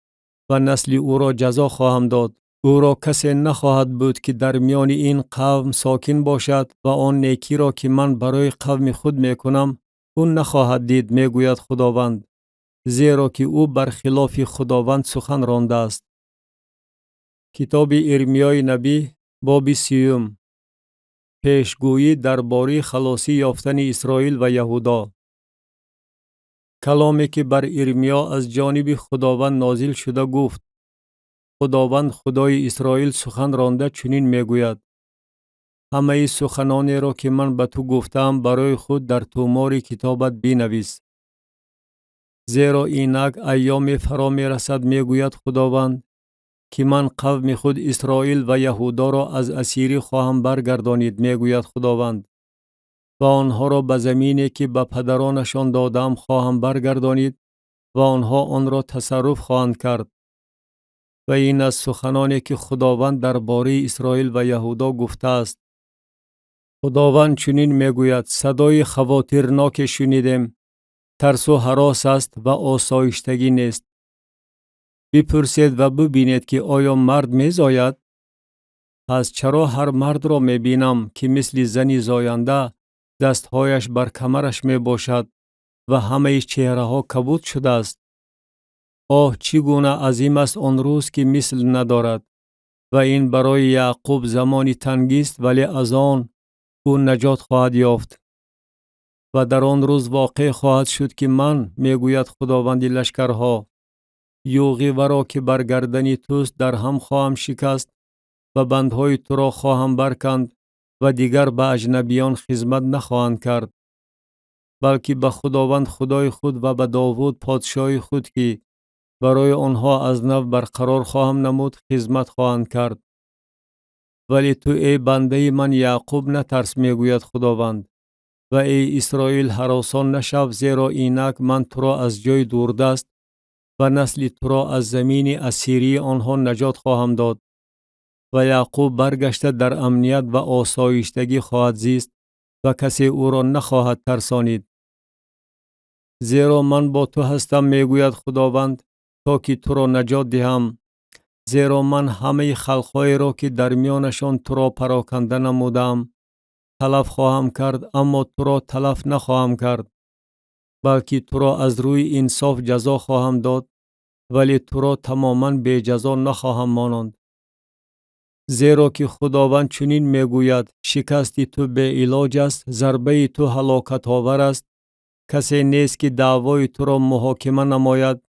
و نسل او را جزا خواهم داد. او را کسی نخواهد بود که در میان این قوم ساکن باشد و آن نیکی را که من برای قوم خود میکنم او نخواهد دید، میگوید خداوند، زیرا که او برخلاف خداوند سخن رانده است. کتاب ارمیای نبی باب 30. پیشگویی درباره خلاصی یافتن اسرائیل و یهودا. کلامی که بر ارمیا از جانب خداوند نازل شده گفت: خداوند خدای اسرائیل سخن رانده چنین میگوید: همه سخنانی را که من به تو گفتم برای خود در تومار کتابت بنویس، زیرا اینک ایام فرا می رسد، میگوید خداوند، که من قوم خود اسرائیل و یهودا را از اسیری خواهم برگردانید، میگوید خداوند، و آنها را به زمینی که به پدرانشان دادم خواهم برگردانید و آنها آن را تصرف خواهند کرد. و این از سخنانی که خداوند درباره اسرائیل و یهودا گفته است. خداوند چنین میگوید: صدای خواطرناک شنیدیم، ترس و هراس است و آسایشتگی نیست. بپرسید و ببینید که آیا مرد میزاید؟ پس چرا هر مرد را میبینم که مثل زنی زاینده دستهایش بر کمرش می باشد و همه چهره ها کبود شده است. آه چی گونه عظیم است آن روز که مثل ندارد و این برای یعقوب زمانی تنگی است، ولی از آن او نجات خواهد یافت. و در آن روز واقع خواهد شد که من، میگوید خداوند لشکرها، یوغی ورا که بر گردن توست در هم خواهم شکست و بندهای تو را خواهم برکند و دیگر به اجنبیان خدمت نخواهند کرد، بلکه به خداوند خدای خود و به داوود پادشاه خود که برای آنها از نو برقرار خواهم نمود خدمت خواهند کرد. ولی تو ای بنده من یعقوب نترس، میگوید خداوند، و ای اسرائیل هراسان نشو، زیرا اینک من تو را از جای دوردست و نسل تو را از زمین اسیری آنها نجات خواهم داد و یعقوب برگشته در امنیت و آسایشتگی خواهد زیست و کسی او را نخواهد ترسانید. زیرا من با تو هستم، میگوید خداوند، تا که تو را نجات دهم. زیرا من همه خلقهای را که در میانشان تو را پراکنده نمودم تلف خواهم کرد، اما تو را تلف نخواهم کرد، بلکه تو را از روی انصاف جزا خواهم داد، ولی تو را تماما بی جزا نخواهم مانند. زیرا که خداوند چنین میگوید، شکستی تو بی علاج است، ضربه تو هلاکت آور است، کسی نیست که دعوای تو را محاکمه نماید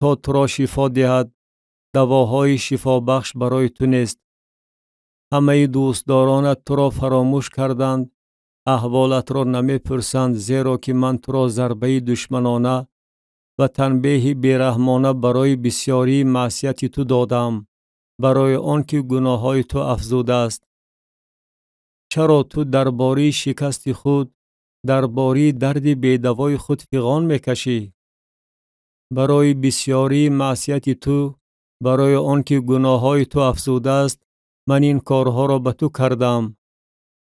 تا تو را شفا دهد، دواهای شفا بخش برای تو نیست. همه دوستدارانت تو را فراموش کردند، احوالت را نمی پرسند، زیرا که من تو را ضربه دشمنانه و تنبیه بیرحمانه برای بسیاری معصیت تو دادم، برای آنکه گناههای تو افزوده است. چرا تو درباره شکست خود، درباره درد بی‌دوای خود فغان میکشی؟ برای بسیاری معصیت تو، برای آنکه گناههای تو افزوده است، من این کارها را به تو کردم.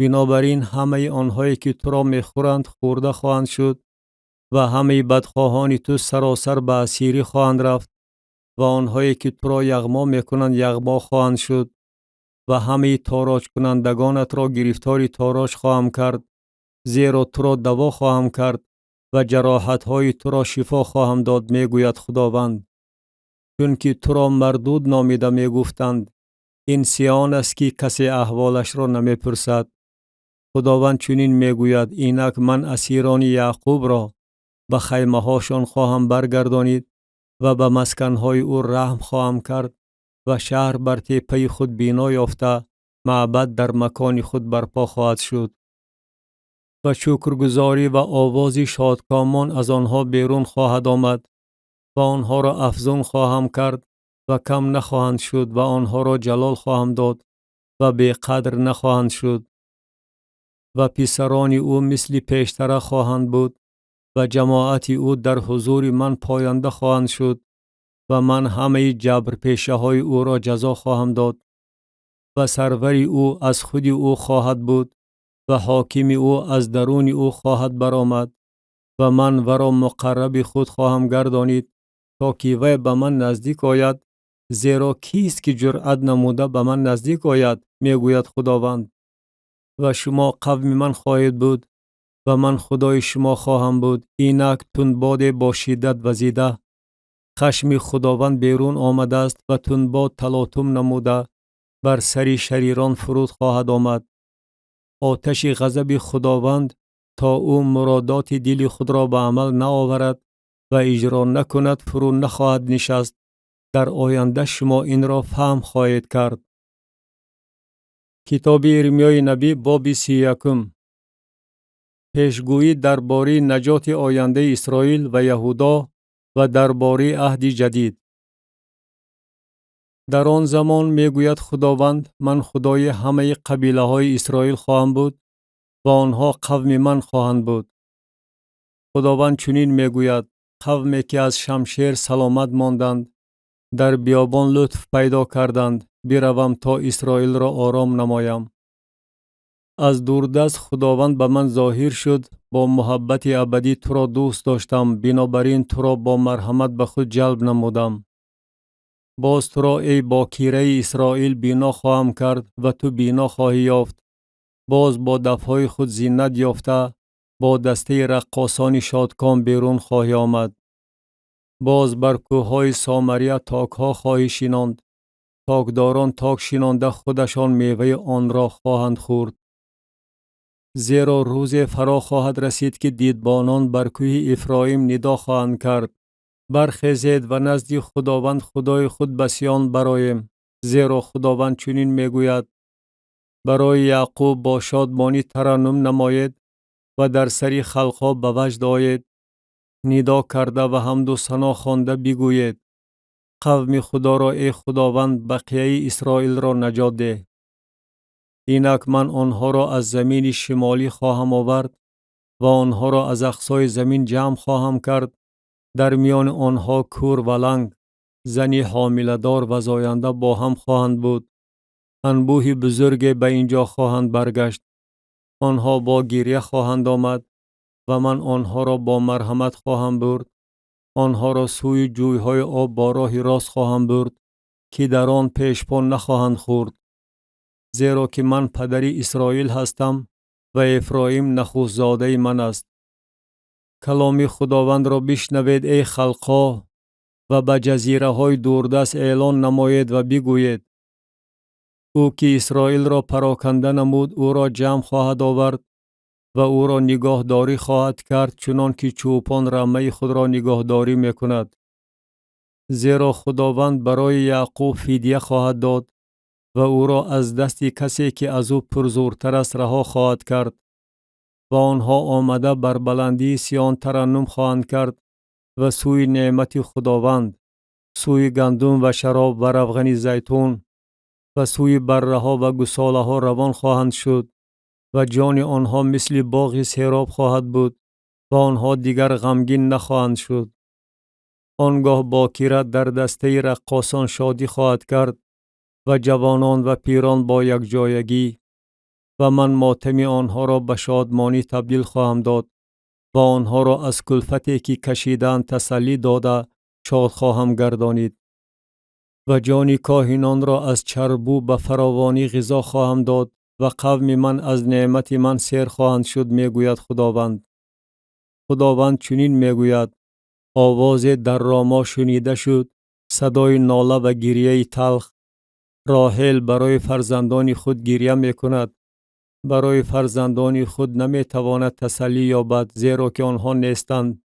بنابراین همه آنهایی که تو را میخورند خورده خواهند شد و همه بدخواهان تو سراسر به اسیری خواهند رفت و آنهایی که تو را یغما میکنند یغما خواهند شد و همه تاراج کنندگانت را گرفتار تاراج خواهم کرد، زیرا تو را دوا خواهم کرد و جراحت های تو را شفا خواهم داد، میگوید خداوند. چون که تو را مردود نامیده میگفتند، این سیان است که کسی احوالش را نمیپرسد. خداوند چنین میگوید، اینک من اسیران یعقوب را به خیمه هاشان خواهم برگردانید و به مسکنهای او رحم خواهم کرد و شهر بر تپه خود بنا یافته، معبد در مکان خود برپا خواهد شد و شکرگزاری و آواز شادکامان از آنها بیرون خواهد آمد و آنها را افزون خواهم کرد و کم نخواهند شد و آنها را جلال خواهم داد و بی قدر نخواهند شد و پسران او مثل پیشتره خواهند بود و جماعت او در حضور من پاینده خواهند شد و من همه جبر پیشه های او را جزا خواهم داد و سروری او از خود او خواهد بود و حاکم او از درون او خواهد برآمد و من ورا مقرب خود خواهم گردانید تا که وی به من نزدیک آید، زیرا کیست که جرأت نموده به من نزدیک آید، میگوید خداوند. و شما قوم من خواهید بود و من خدای شما خواهم بود. اینک تندباد با شدت وزیده، خشم خداوند بیرون آمده است و تندباد تلاطم نموده بر سر شریران فرود خواهد آمد. آتش غضب خداوند تا او مرادات دل خود را به عمل نآورد و اجرا نکند فرو نخواهد نشست. در آینده شما این را فهم خواهید کرد. کتاب ارمیای نبی باب 31. پیشگویی درباره نجات آینده اسرائیل و یهودا و درباره عهد جدید. در آن زمان میگوید خداوند، من خدای همه قبیله های اسرائیل خواهم بود و آنها قوم من خواهند بود. خداوند چنین میگوید، قومی که از شمشیر سلامت ماندند، در بیابان لطف پیدا کردند، بروم تا اسرائیل را آرام نمایم. از دوردست خداوند به من ظاهر شد، با محبت ابدی تو را دوست داشتم، بنابراین تو را با مرحمت به خود جلب نمودم. باز تو را ای باکیره اسرائیل بنا خواهم کرد و تو بنا خواهی یافت. باز با دفهای خود زینت یافته با دسته رقاصان شادکام بیرون خواهی آمد. باز بر کوههای سامریه تاکها خواهی شیناند. تاکداران تاک شینانده خودشان میوه آن را خواهند خورد. زیرا روز فرا خواهد رسید که دیدبانان بر کوه افرایم ندا خواهند کرد: برخیزید و نزد خداوند خدای خود به سیان برآییم. زیرا خداوند چنین میگوید: برای یعقوب با شادمانی ترنم نمایید و در سری خلقها به وجد آیید. ندا کرده و حمد و ثنا خوانده بگویید: قوم خدا را ای خداوند، بقیه اسرائیل را نجات ده. اینک من آنها را از زمین شمالی خواهم آورد و آنها را از اقصای زمین جمع خواهم کرد. در میان آنها کور و لنگ، زنی حامله‌دار و زاینده با هم خواهند بود. انبوه بزرگ به اینجا خواهند برگشت. آنها با گریه خواهند آمد و من آنها را با مرحمت خواهم برد. آنها را سوی جویهای آب با راه راست خواهم برد که در آن پیشپا نخواهند خورد. زیرا که من پدری اسرائیل هستم و افرایم نخست زاده من است. کلام خداوند را بشنوید ای خلقها و به جزیره های دوردست اعلان نمایید و بگویید: او که اسرائیل را پراکنده نمود او را جمع خواهد آورد و او را نگاهداری خواهد کرد چنان که چوپان رمه خود را نگاهداری می کند. زیرا خداوند برای یعقوب فدیه خواهد داد و او را از دست کسی که از او پرزورتر است رها خواهد کرد. و آنها آمده بر بلندی سیان ترنم خواهند کرد و سوی نعمت خداوند، سوی گندم و شراب و روغن زیتون و سوی بره ها و گساله ها روان خواهند شد و جان آنها مثل باغ سیراب خواهد بود و آنها دیگر غمگین نخواهند شد. آنگاه باکره در دسته رقاصان شادی خواهد کرد و جوانان و پیران با یک جایگی. و من ماتم آنها را به شادمانی تبدیل خواهم داد و آنها را از کلفتی که کشیدند تسلی داده شاد خواهم گردانید. و جان کاهنان را از چربو به فراوانی غذا خواهم داد و قوم من از نعمت من سیر خواهند شد، میگوید خداوند. خداوند چنین میگوید: آواز در راما شنیده شد، صدای ناله و گریه تلخ. راحل برای فرزندان خود گریه می کند. برای فرزندان خود نمی تواند تسلی یابد، زیرا که آنها نیستند.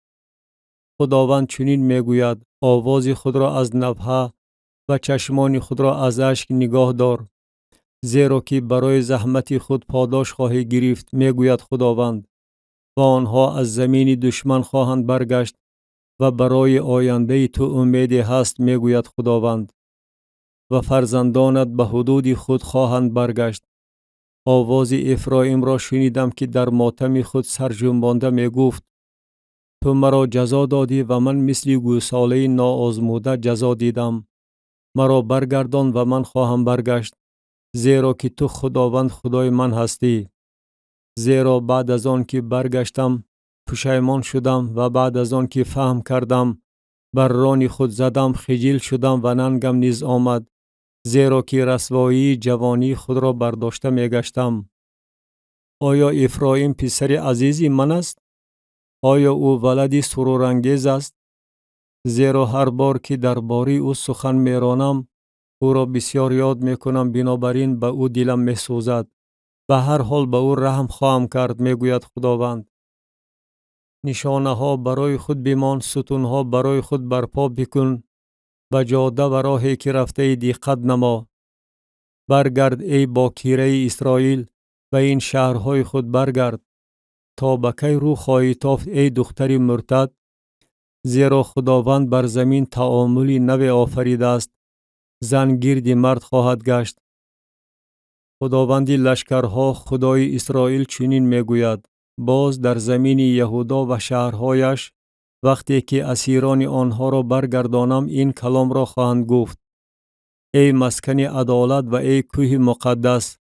خداوند چنین میگوید: آواز خود را از نبحه و چشمان خود را از اشک نگاه دار، زیرا که برای زحمت خود پاداش خواهی گرفت، میگوید خداوند. و آنها از زمین دشمن خواهند برگشت و برای آینده تو امیدی هست، میگوید خداوند. و فرزندانت به حدود خود خواهند برگشت. آواز افرایم را شنیدم که در ماتم خود سرجنبانده می گفت: تو مرا جزا دادی و من مثل گوساله ناآزموده جزا دیدم. مرا برگردان و من خواهم برگشت، زیرا که تو خداوند خدای من هستی. زیرا بعد از آن که برگشتم پشیمان شدم و بعد از آن که فهم کردم بر ران خود زدم، خجل شدم و ننگم نیز آمد، زیرا که رسوایی جوانی خود را برداشته می گشتم. آیا افرایم پسر عزیزی من است؟ آیا او ولدی سرورانگیز است؟ زیرا هر بار که درباره او سخن می رانم او را بسیار یاد می کنم، بنابراین به او دلم می سوزد. به هر حال به او رحم خواهم کرد، می گوید خداوند. نشانه ها برای خود بمان، ستون ها برای خود برپا بکن. به جاده و راهی که رفته دقت نما. برگرد ای باکیره اسرائیل و این شهرهای خود برگرد. تا به کی رو خواهی تافت ای دختر مرتد؟ زیرا خداوند بر زمین تعاملی نو آفریده است. زن گرد مرد خواهد گشت. خداوند لشکرها، خدای اسرائیل چنین میگوید: باز در زمین یهودا و شهرهایش وقتی که اسیران آنها را برگردانم این کلام را خواهند گفت: ای مسکن عدالت و ای کوه مقدس،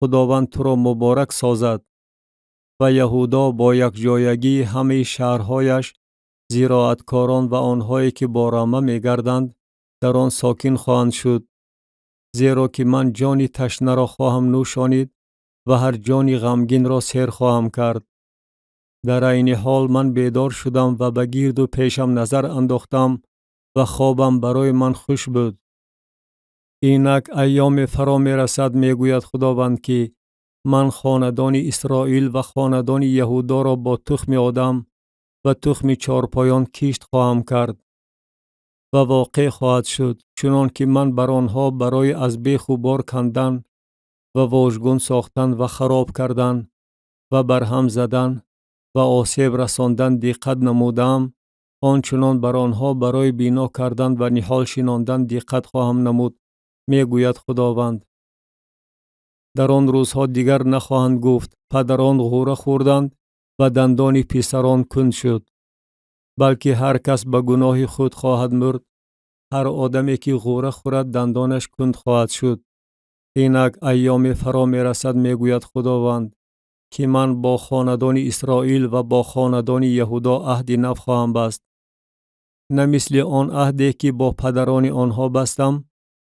خداوند تو را مبارک سازد. و یهودا با یک جایگی همه شهرهایش، زراعتکاران و آنهایی که با رامه می گردند در آن ساکن خواهند شد. زیرا که من جان تشنه را خواهم نوشانید و هر جان غمگین را سیر خواهم کرد. در عین حال من بیدار شدم و به گرد و پیشم نظر انداختم و خوابم برای من خوش بود. اینک ایام فرا می رسد می گوید خداوند که من خاندان اسرائیل و خاندان یهودا را با تخم آدم و تخم چارپایان کشت خواهم کرد و واقع خواهد شد چنان که من بر آنها برای از بیخ و بار کندن و واژگون ساختن و خراب کردن و برهم زدن و آسیب رساندن دقت نمودم، آنچنان بر آنها برای بینا کردن و نهال شناندن دقت خواهم نمود، می گوید خداوند. در آن روزها دیگر نخواهند گفت پدران غوره خوردند و دندان پسران کند شد، بلکه هر کس به گناه خود خواهد مرد. هر آدمی که غوره خورد دندانش کند خواهد شد. اینک ایام فرا می رسد می گوید خداوند که من با خاندان اسرائیل و با خاندان یهودا عهد نو خواهم بست، نه مثل آن عهدی که با پدران آنها بستم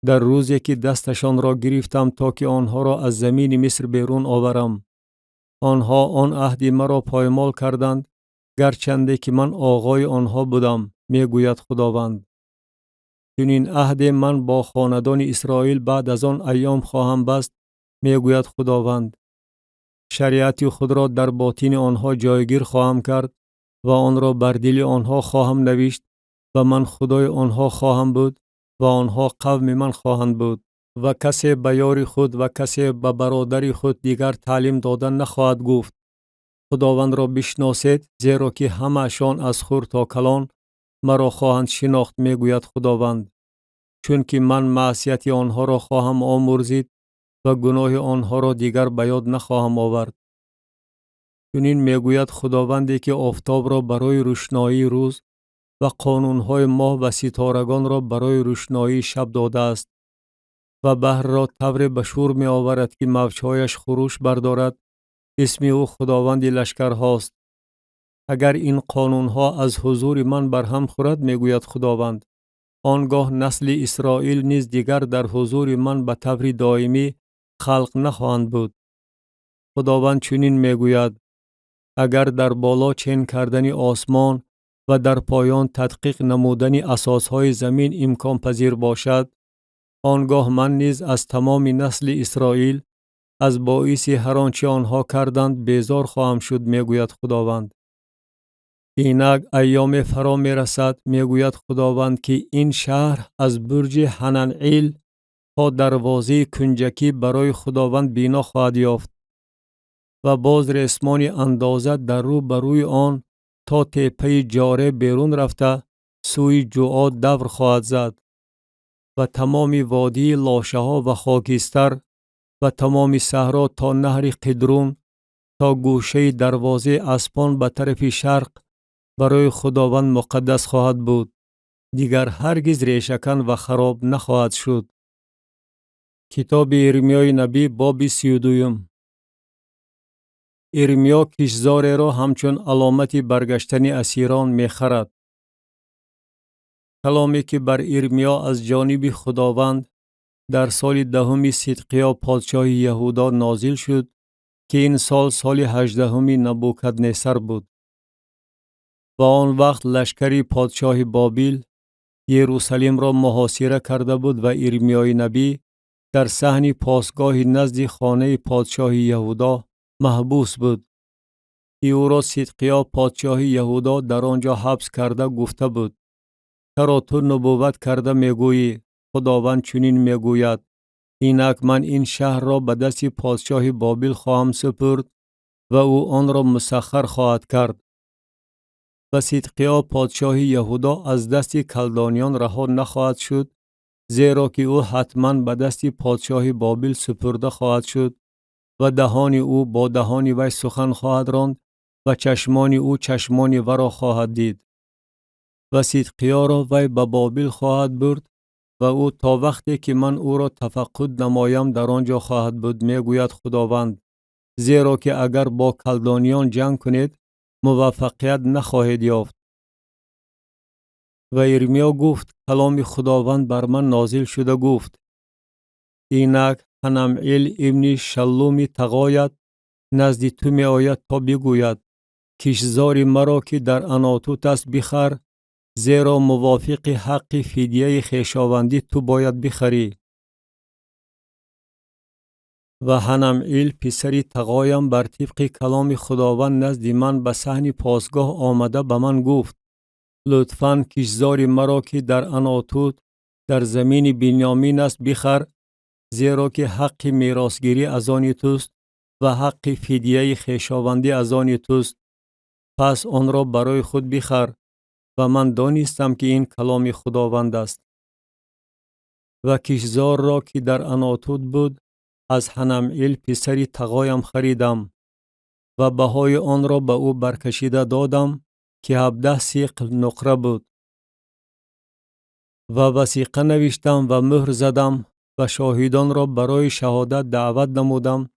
در روزی که دستشان را گرفتم تا که آنها را از زمین مصر بیرون آورم. آنها آن عهد مرا پایمال کردند، گرچنده که من آقای آنها بودم، می گوید خداوند. چنین عهد من با خاندان اسرائیل بعد از آن ایام خواهم بست، می گوید خداوند. شریعت خود را در باطن آنها جایگیر خواهم کرد و آن را بر دل آنها خواهم نوشت و من خدای آنها خواهم بود و آنها قوم من خواهند بود. و کسی به یار خود و کسی به برادر خود دیگر تعلیم دادن نخواهد گفت خداوند را بشناسید، زیرا که همه اشان از خرد تا کلان مرا خواهند شناخت، می گوید خداوند. چون که من معصیت آنها را خواهم آمرزید و گناه آنها را دیگر به یاد نخواهم آورد. چنین می گوید خداوندی که آفتاب را برای روشنایی روز و قانونهای ماه و ستارگان را برای روشنایی شب داده است و بحر را طور به شور می آورد که موجهایش خروش بردارد. اسم او خداوند لشکر هاست. اگر این قانونها از حضور من برهم خورد، می گوید خداوند، آنگاه نسل اسرائیل نیز دیگر در حضور من به طور دائمی خلق نخواهند بود. خداوند چنین می گوید: اگر در بالا چین کردن آسمان و در پایان تدقیق نمودن اساسهای زمین امکان پذیر باشد، آنگاه من نیز از تمام نسل اسرائیل از باعث هر آنچه آنها کردند بیزار خواهم شد، می گوید خداوند. اینک ایام فرا می رسد، می گوید خداوند، که این شهر از برج حننعیل تا دروازه کنجکی برای خداوند بینا خواهد یافت و باز ریسمان اندازه در رو بروی آن تا تپه جاره بیرون رفته سوی جوعا دور خواهد زد و تمام وادی لاشه ها و خاکستر و تمام صحرا تا نهر قدرون تا گوشه دروازه اسپان به طرف شرق برای خداوند مقدس خواهد بود. دیگر هرگز ریشه‌کن و خراب نخواهد شد. کتاب ارمیای نبی باب 32. ارمیا کشزار را همچون علامت برگشتن اسیران می خرد. کلامی که بر ارمیا از جانب خداوند در سال 10 صدقیا پادشاه یهودا نازل شد که این سال 18 نبوکدنصر بود. و آن وقت لشکری پادشاه بابل یروشلیم را محاصره کرده بود و ارمیای نبی در صحن پاسگاه نزد خانه پادشاه یهودا محبوس بود. او را صدقیا پادشاه یهودا در آنجا حبس کرده گفته بود: چرا تو نبوت کرده میگویی خداوند چنین میگوید: اینک من این شهر را به دست پادشاه بابل خواهم سپرد و او آن را مسخر خواهد کرد. و صدقیا پادشاه یهودا از دست کلدانیان رها نخواهد شد، زیرا که او حتما به دست پادشاه بابل سپرده خواهد شد و دهان او با دهان وی سخن خواهد راند و چشمان او چشمان وی را خواهد دید. و صدقیا را وی به بابل خواهد برد و او تا وقتی که من او را تفقد نمایم در آنجا خواهد بود، می گوید خداوند. زیرا که اگر با کلدانیان جنگ کنید موفقیت نخواهید یافت. و ارمیا گفت: کلام خداوند بر من نازل شده گفت: اینک حننعیل ابن شلوم تقاید نزد تو می آید تا بگوید کشزار مرا که در عناتوت است بخر، زیرا موافق حق فدیه خویشاوندی تو باید بخری. و حنمعیل پسر تقایم بر طبق کلام خداوند نزد من به صحن پاسگاه آمده به من گفت: لطفاً کشزار مرا که در عناتوت در زمین بنیامین است بخر، زیرا که حق میراثگیری از آن توست و حق فدیه خویشاوندی از آن توست. پس آن را برای خود بخر. و من دانستم که این کلام خداوند است. و کشزار را که در عناتوت بود از حنمعیل پسر تقایم خریدم و بهای آن را به او برکشیده دادم که 17 سیقل نقره بود. و وثیقه نوشتم و مهر زدم و شاهدان را برای شهادت دعوت نمودم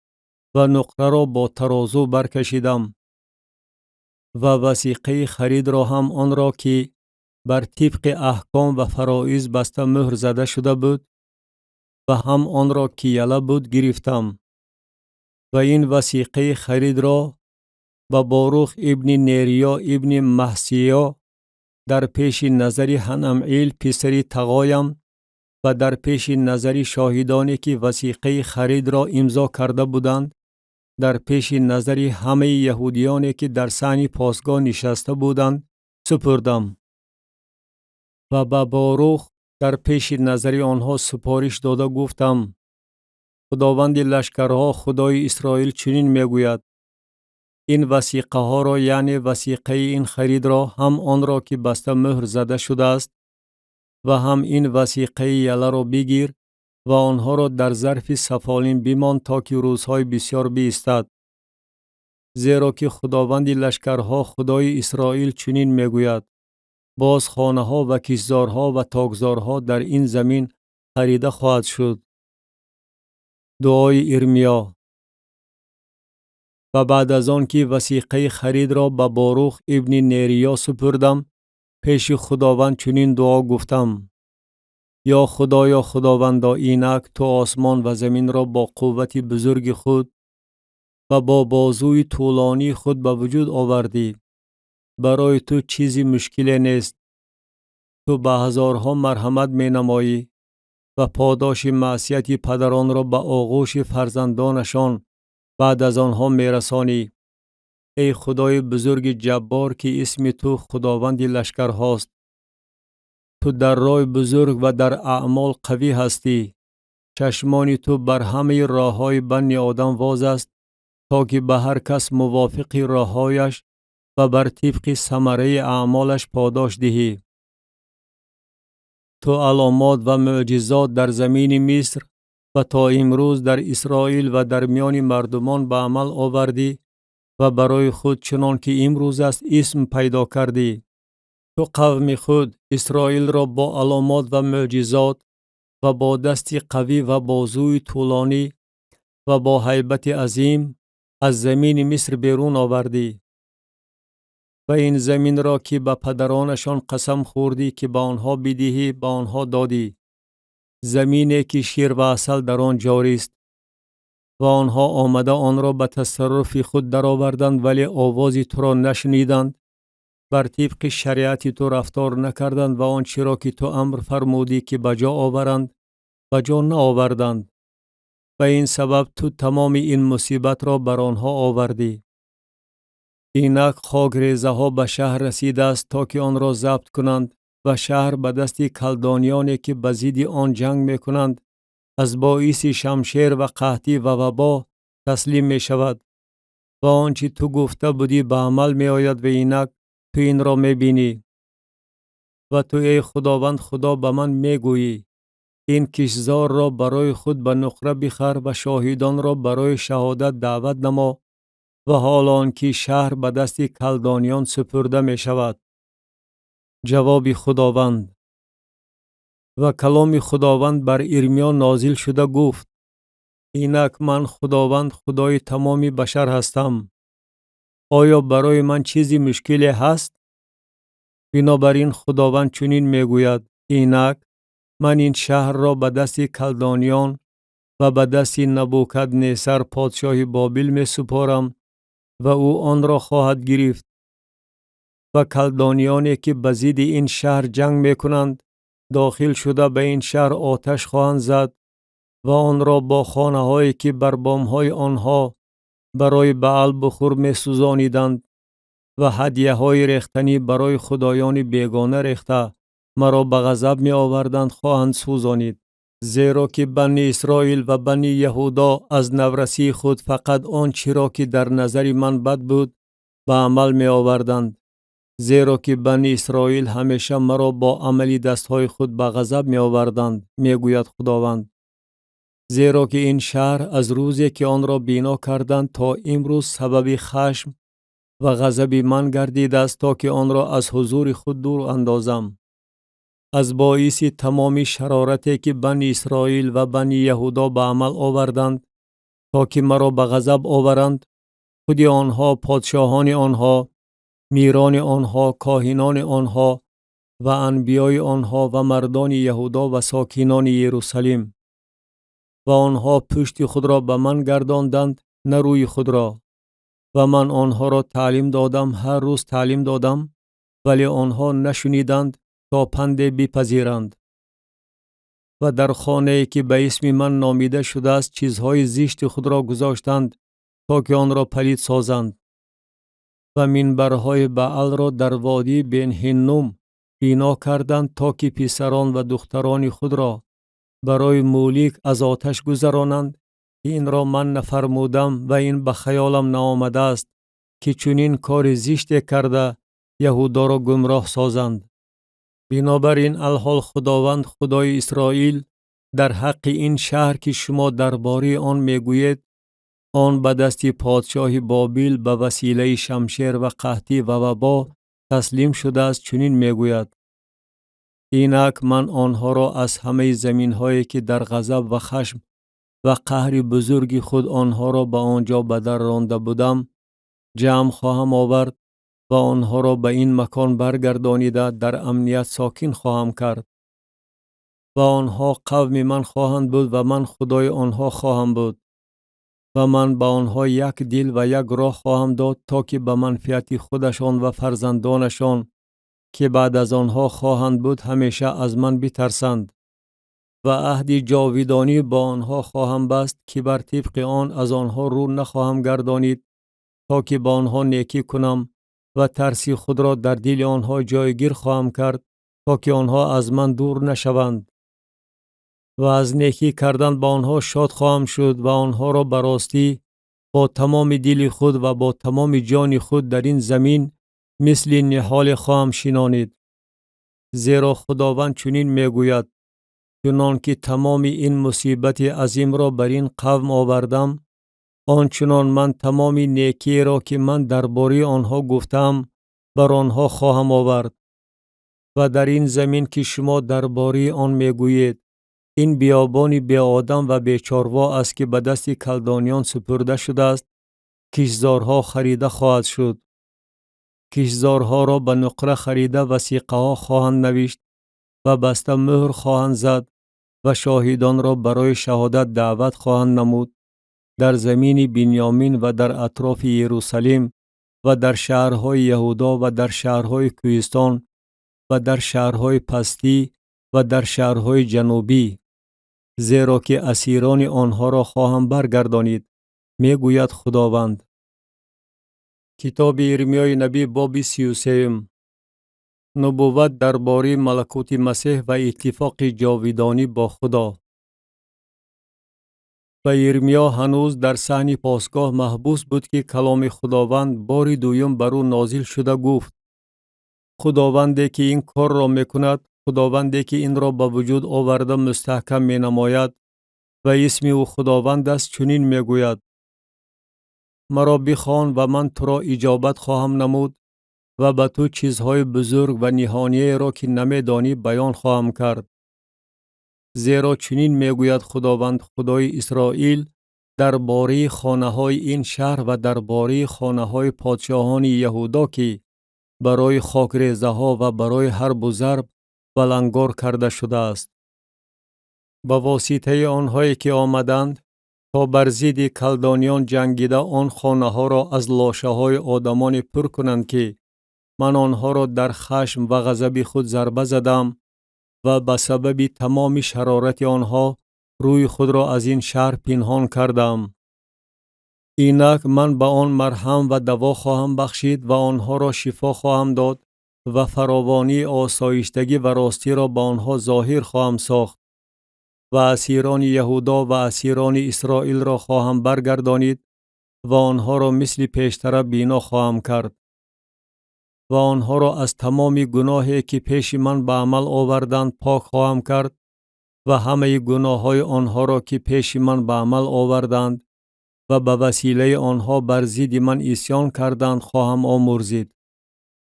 و نقره را با ترازو برکشیدم. و وثیقه خرید را هم آن را که بر طبق احکام و فرایض بسته مهر زده شده بود و هم آن را که یله بود گرفتم. و این وثیقه خرید را به باروخ ابن نیریا ابن محسیا در پیش نظر حنمعیل پسر تقایم و در پیش نظر شاهدانی که وثیقه خرید را امضا کرده بودند، در پیش نظر همه یهودیانی که در صحن پاسگاه نشسته بودند سپردم. و به باروخ در پیش نظر آنها سپارش داده گفتم: خداوند لشکرها خدای اسرائیل چنین میگوید: این وثیقه ها را، یعنی وثیقه این خرید را، هم آن را که بسته مهر زده شده است و هم این وثیقه یله را بگیر و آنها را در ظرف سفالین بمان تا که روزهای بسیار بیستد. زیرا که خداوند لشکرها خدای اسرائیل چنین میگوید: باز خانه ها و کشزارها و تاگزارها در این زمین خریده خواهد شد. دعای ارمیا. و بعد از آن که وثیقه خرید را به باروخ ابن نیریا سپردم، پیش خداوند چنین دعا گفتم: یا خدایا خداوندا، اینک تو آسمان و زمین را با قوت بزرگ خود و با بازوی طولانی خود به وجود آوردی. برای تو چیزی مشکل نیست. تو به هزارها مرحمت می نمایی و پاداش معصیت پدران را به آغوش فرزندانشان بعد از آنها می رسانی. ای خدای بزرگ جبار که اسم تو خداوند لشکر هاست. تو در راه بزرگ و در اعمال قوی هستی. چشمان تو بر همه راه های بنی آدم واز است تا که به هر کس موافق راههایش و بر طبق ثمره اعمالش پاداش دهی. تو علامات و معجزات در زمین مصر و تا امروز در اسرائیل و در میان مردمان به عمل آوردی و برای خود چنان که امروز است اسم پیدا کردی. تو قوم خود اسرائیل را با علامات و معجزات و با دست قوی و بازوی طولانی و با هیبت عظیم از زمین مصر بیرون آوردی. و این زمین را که به پدرانشان قسم خوردی که به آنها بدهی به آنها دادی. زمینی که شیر و عسل در آن جاری است. و آنها آمده آن را به تصرف خود درآوردند، ولی آواز تو را نشنیدند. بر طبق شریعت تو رفتار نکردند و آنچه را که تو امر فرمودی که بجا آورند بجا نآوردند. و این سبب تو تمام این مصیبت را بر آنها آوردی. اینک خاکریزه ها به شهر رسیده است تا که آن را ضبط کنند و شهر به دست کلدانیانی که به ضد آن جنگ می کنند از باعث شمشیر و قحطی و وبا تسلیم می شود. و آنچه تو گفته بودی به عمل می آید و اینک تو این را می بینی. و تو ای خداوند خدا به من می گویی: این کشزار را برای خود به نقره بخر و شاهدان را برای شهادت دعوت نما و حال آنکه شهر به دست کلدانیان سپرده می شود. جواب خداوند. و کلام خداوند بر ارمیا نازل شده گفت: اینک من خداوند خدای تمام بشر هستم. آیا برای من چیزی مشکلی هست؟ بنابراین خداوند چنین می گوید: اینک من این شهر را به دست کلدانیان و به دست نبوکدنصر پادشاه بابل می سپارم و او آن را خواهد گرفت و کلدانیانی که به ضد این شهر جنگ میکنند داخل شده به این شهر آتش خواهند زد و آن را با خانه هایی که بر بام های آنها برای بعل بخور می سوزانیدند و هدیه های ریختنی برای خدایان بیگانه ریخته مرا به غضب می آوردند خواهند سوزانید. زیرا که بنی اسرائیل و بنی یهودا از نورسی خود فقط آنچه را که در نظر من بد بود به عمل می آوردند. زیرا که بنی اسرائیل همیشه مرا با عملی دستهای خود به غضب می آوردند، می گوید خداوند. زیرا که این شهر از روزی که آن را بنا کردند تا امروز سبب خشم و غضب من گردیده است تا که آن را از حضور خود دور اندازم. از باعث تمامی شرارتی که بنی اسرائیل و بنی یهودا به عمل آوردند تا که مرا به غضب آورند، خود آنها، پادشاهان آنها، میران آنها، کاهنان آنها و انبیای آنها و مردان یهودا و ساکنان یروشلیم و آنها پشت خود را به من گرداندند نه روی خود را و من آنها را تعلیم دادم، هر روز تعلیم دادم، ولی آنها نشنیدند تا پند بپذیرند. و در خانه‌ای که به اسم من نامیده شده است چیزهای زشت خود را گذاشتند تا که آن را پلید سازند. و منبرهای بعل را در وادی بن هینوم بنا کردند تا که پسران و دختران خود را برای مولیک از آتش گذرانند. این را من نفرمودم و این به خیالم نآمده است که چنین کار زشت کرده یهودا را گمراه سازند. بنابراین الحال خداوند خدای اسرائیل در حق این شهر که شما درباره آن میگویید آن به دست پادشاه بابل به وسیله شمشیر و قحطی و وبا تسلیم شده است چنین میگوید: اینک من آنها را از همه زمین‌هایی که در غضب و خشم و قهر بزرگ خود آنها را به آنجا بدر رانده بودم جمع خواهم آورد و آنها را به این مکان برگردانیده در امنیت ساکن خواهم کرد و آنها قوم من خواهند بود و من خدای آنها خواهم بود و من به آنها یک دل و یک راه خواهم داد تا که به منفعت خودشان و فرزندانشان که بعد از آنها خواهند بود همیشه از من بترسند و عهد جاودانی با آنها خواهم بست که بر طبق آن از آنها رو نخواهم گردانید تا که با آنها نیکی کنم و ترس خود را در دل آنها جایگیر خواهم کرد تا که آنها از من دور نشوند و از نیکی کردن با آنها شاد خواهم شد و آنها را براستی با تمام دل خود و با تمام جان خود در این زمین مثل نهال خواهم شنانید. زیرا خداوند چنین میگوید: چنان که تمام این مصیبت عظیم را بر این قوم آوردم آنچنان من تمام نیکی را که من درباره آنها گفتم بر آنها خواهم آورد. و در این زمین که شما درباره آن میگویید این بیابان بی آدم و بی چاروا است که به دست کلدانیان سپرده شده است، کشتزارها خریده خواهد شد. کشتزارها را به نقره خریده وثیقه ها خواهند نوشت و بسته مهر خواهند زد و شاهدان را برای شهادت دعوت خواهند نمود در زمین بنیامین و در اطراف یروشلیم و در شهرهای یهودا و در شهرهای کوهستان و در شهرهای پستی و در شهرهای جنوبی، زیرا که اسیران آنها را خواهم برگردانید، میگوید خداوند. کتاب ارمیای نبی باب 33. نبوت درباره ملکوت مسیح و اتفاق جاودانی با خدا. و ارمیا هنوز در صحن پاسگاه محبوس بود که کلام خداوند بار دوم بر او نازل شده گفت: خداوندی که این کار را میکند، خداوندی که این را به وجود آورده مستحکم می نماید و اسم او خداوند است چنین میگوید: مرا بخوان و من تو را اجابت خواهم نمود و به تو چیزهای بزرگ و نهانیه را که نمیدانی بیان خواهم کرد. زیرا چنین میگوید خداوند خدای اسرائیل درباره خانه‌های این شهر و درباره خانه‌های پادشاهان یهودا که برای خاکریزه‌ها و برای حرب و ضرب بلنگار کرده شده است. با واسطه آنهایی که آمدند تا بر ضد کلدانیان جنگیده آن خانه‌ها را از لاشه‌های آدمان پر کنند که من آنها را در خشم و غضب خود ضربه زدم و به سبب تمام شرارت آنها روی خود را از این شهر پنهان کردم. اینک من به آن مرهم و دوا خواهم بخشید و آنها را شفا خواهم داد و فراوانی آسایشتگی و راستی را به آنها ظاهر خواهم ساخت و اسیران یهودا و اسیران اسرائیل را خواهم برگردانید و آنها را مثل پیشتر بینا خواهم کرد و آنها را از تمام گناهی که پیش من به عمل آوردند پاک خواهم کرد و همه گناه های آنها را که پیش من به عمل آوردند و به وسیله آنها بر ضد من عصیان کردند خواهم آمرزید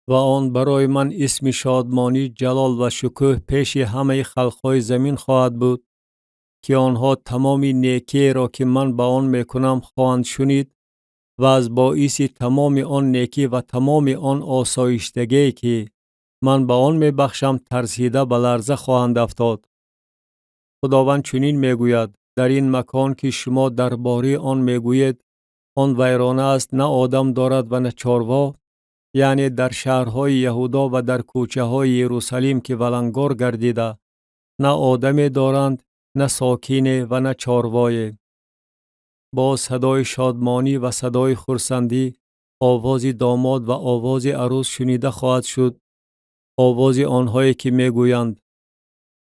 و آن برای من اسم شادمانی، جلال و شکوه پیش همه خلقهای زمین خواهد بود که آنها تمام نیکی را که من به آن میکنم خواهند شنید و از باعث تمام آن نیکی و تمام آن آسایشتگی که من به آن میبخشم ترسیده به لرزه خواهند افتاد. خداوند چنین میگوید: در این مکان که شما درباره آن میگویید آن ویرانه است، نه آدم دارد و نه چاروا، یعنی در شهرهای یهودا و در کوچه های یروشلیم که ولنگار گردیده، نه آدمی دارند، نه ساکینی و نه چاروایی. با صدای شادمانی و صدای خرسندی، آواز داماد و آواز عروس شنیده خواهد شد، آواز آنهایی که میگویند: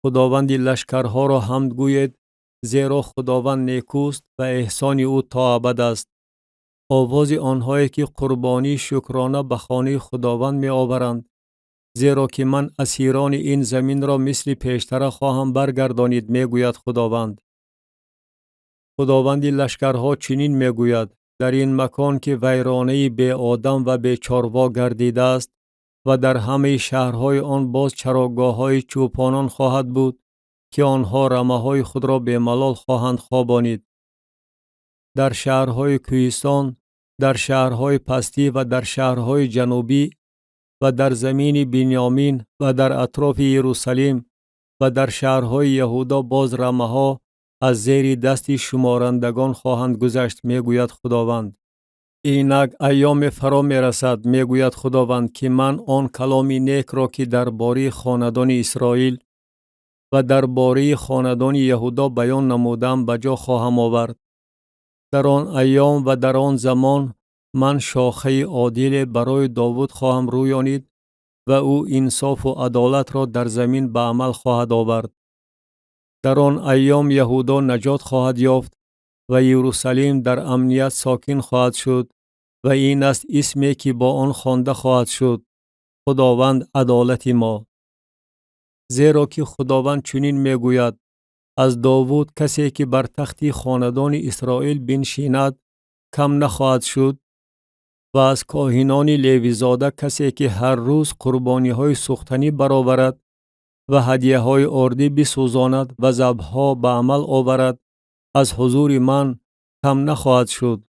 خداوند لشکرها را حمد گوید، زیرا خداوند نیکوست و احسان او تا ابد است. آواز آنهایی که قربانی شکرانه به خانه خداوند می آورند، زیرا که من اسیران این زمین را مثل پیشتر خواهم برگردانید، میگوید خداوند. خداوند لشکرها چنین میگوید: در این مکان که ویرانه بی آدم و بی چاروا گردیده است و در همه شهرهای آن باز چراگاه‌های چوپانان خواهد بود که آنها رمه‌های خود را به ملال خواهند خوابانید. در شهرهای کوهستان، در شهرهای پستی و در شهرهای جنوبی و در زمین بنیامین و در اطراف یروشلیم و در شهرهای یهودا باز رمه‌ها از زیر دست شمارندگان خواهند گذشت، میگوید خداوند. اینک ایام فرا میرسد، میگوید خداوند، که من آن کلام نیک را که درباره خاندان اسرائیل و درباره خاندان یهودا بیان نمودم به جا خواهم آورد. در آن ایام و در آن زمان من شاخه عادل برای داوود خواهم رویانید و او انصاف و عدالت را در زمین به عمل خواهد آورد. در آن ایام یهودا نجات خواهد یافت و یروشلیم در امنیت ساکن خواهد شد و این است اسمی که با آن خوانده خواهد شد: خداوند عدالت ما. زیرا که خداوند چنین میگوید: از داوود کسی که بر تخت خاندان اسرائیل بنشیند کم نخواهد شد و از کاهنان لیوی زاده کسی که هر روز قربانی های سوختنی برآورد و هدیه های آردی بسوزاند و ذبح‌ها به عمل آورد از حضور من کم نخواهد شد.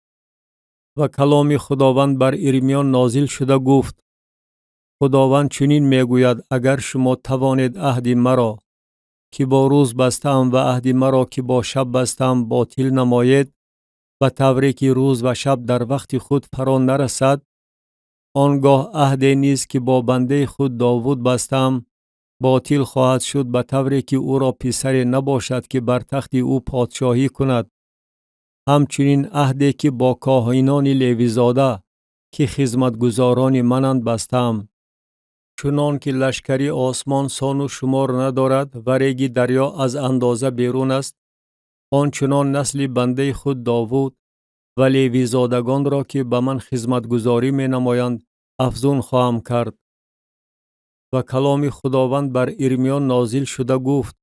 و کلام خداوند بر ارمیا نازل شده گفت: خداوند چنین میگوید: اگر شما توانید عهد مرا که با روز بستم و عهد مرا که با شب بستم باطل نمایید، و طوری که روز و شب در وقت خود فرا نرسد، آنگاه عهدی نیست که با بنده خود داوود بستم باطل خواهد شد، به طوری که او را پسری نباشد که بر تخت او پادشاهی کند. همچنین عهدی که با کاهنان لیوی زاده که خدمتگزاران منند بستم. چنان که لشکری آسمان سان و شمار ندارد و ریگ دریا از اندازه بیرون است، آنچنان نسل بنده خود داوود و لیوی زادگان را که به من خدمتگزاری می نمایند افزون خواهم کرد. و کلام خداوند بر ارمیا نازل شده گفت: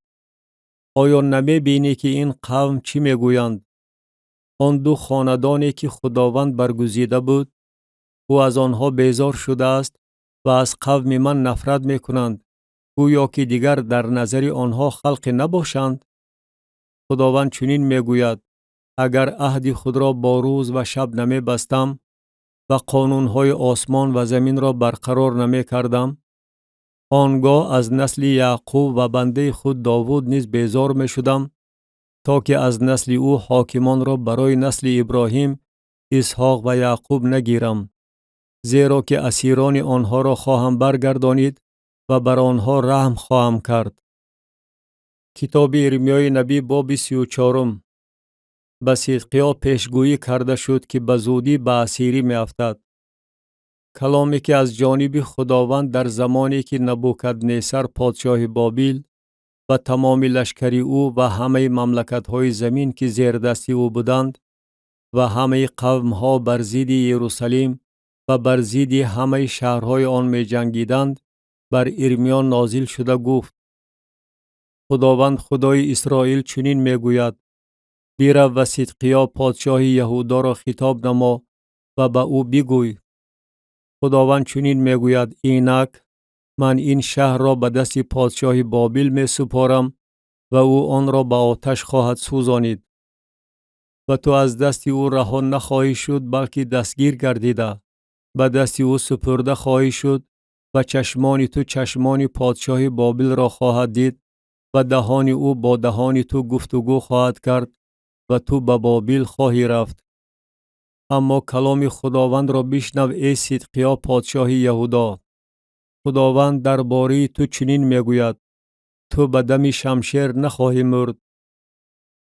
آیا نمی بینی که این قوم چی می گویند؟ آن دو خاندانی که خداوند برگزیده بود، او از آنها بیزار شده است و از قوم من نفرت می کنند، گویا که دیگر در نظر آنها خلق نباشند. خداوند چنین می گوید: اگر عهد خود را با روز و شب نمی بستم و قانونهای آسمان و زمین را برقرار نمی کردم، آنگاه از نسل یعقوب و بنده خود داوود نیز بیزار می شدم، تا که از نسل او حاکمان را برای نسل ابراهیم، اسحاق و یعقوب نگیرم. زیرا که اسیران آنها را خواهم برگردانید و بر آنها رحم خواهم کرد. کتاب ارمیای نبی باب 34 به صدقیا پیشگویی کرده شد که به زودی به اسیری می افتد. کلامی که از جانب خداوند در زمانی که نبوکدنصر پادشاه بابل و تمام لشکری او و همه مملکت‌های زمین که زیر دست او بودند و همه قوم‌ها بر ضد یروشلیم و بر ضد همه شهرهای آن می جنگیدند بر ارمیا نازل شده گفت: خداوند خدای اسرائیل چنین می گوید: برو و صدقیا پادشاه یهودا را خطاب نما و به او بگوی: خداوند چنین می گوید اینک من این شهر را به دست پادشاه بابل می سپارم و او آن را به آتش خواهد سوزانید و تو از دست او رها نخواهی شد، بلکه دستگیر گردیده به دست او سپرده خواهی شد و چشمان تو چشمان پادشاه بابل را خواهد دید و دهان او با دهان تو گفتگو خواهد کرد و تو به بابل خواهی رفت. اما کلام خداوند را بشنو ای صدقیا پادشاه یهودا. خداوند درباره تو چنین میگوید: تو به دم شمشیر نخواهی مرد.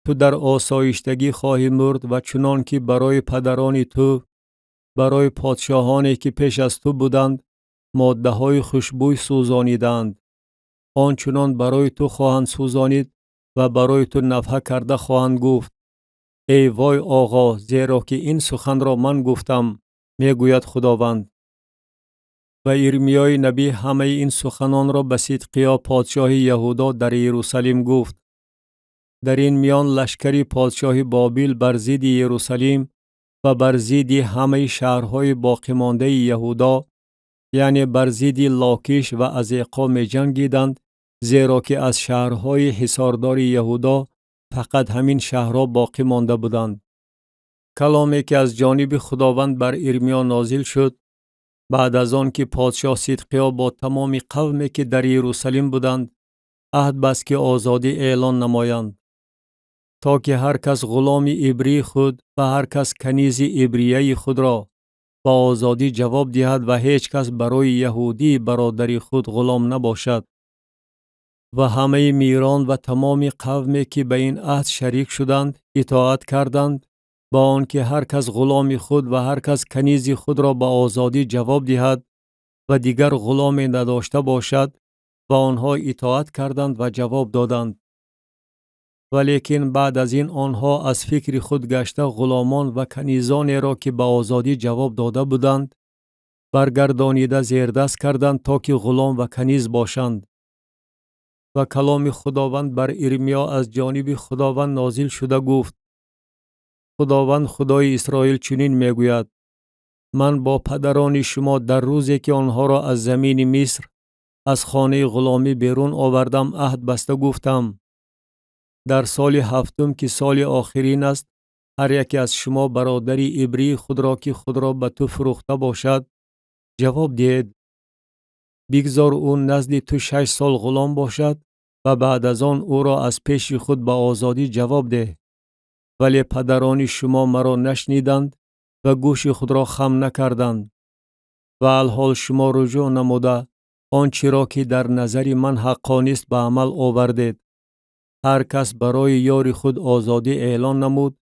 تو در آسایشتگی خواهی مرد و چنان که برای پدران تو، برای پادشاهانی که پیش از تو بودند، ماده های خوشبوی سوزانیدند، آنچنان برای تو خواهند سوزانید و برای تو نفحه کرده خواهند گفت: ای وای آقا، زیرا که این سخن را من گفتم، میگوید خداوند. و ارمیای نبی همه این سخنان را به صدقیا پادشاه یهودا در یروشلیم گفت. در این میان لشکری پادشاه بابل بر ضد یروشلیم و بر ضد همه شهرهای باقی مانده یهودا، یعنی بر ضد لاکیش و عزیقا می جنگیدند، زیرا که از شهرهای حصاردار یهودا فقط همین شهرها باقی مانده بودند. کلامی که از جانب خداوند بر ارمیا نازل شد بعد از آن که پادشاه صدقیا با تمام قومی که در یروشلیم بودند عهد بست که آزادی اعلان نمایند، تا که هر کس غلام عبری خود و هر کس کنیز عبریه خود را با آزادی جواب دهد و هیچ کس برای یهودی برادری خود غلام نباشد. و همه میران و تمام قومی که به این عهد شریک شدند اطاعت کردند، با آنکه هر کس غلام خود و هر کس کنیز خود را با آزادی جواب دهد و دیگر غلام نداشته باشد، و آنها اطاعت کردند و جواب دادند. ولیکن بعد از این آنها از فکر خود گشته غلامان و کنیزانی را که به آزادی جواب داده بودند برگردانیده زیر دست کردند تا که غلام و کنیز باشند. و کلام خداوند بر ارمیا از جانب خداوند نازل شده گفت: خداوند خدای اسرائیل چنین میگوید: من با پدران شما در روزی که آنها را از زمین مصر از خانه غلامی بیرون آوردم عهد بسته گفتم: در سال هفتم که سال آخرین است، هر یکی از شما برادری عبری خود را که خود را به تو فروخته باشد جواب دهید. بگذار او نزد تو 6 سال غلام باشد و بعد از آن او را از پیش خود به آزادی جواب ده. ولی پدران شما مرا نشنیدند و گوش خود را خم نکردند. و الحال شما رجوع نموده آنچه را که در نظر من حقانی است به عمل آوردید. هر کس برای یار خود آزادی اعلان نمود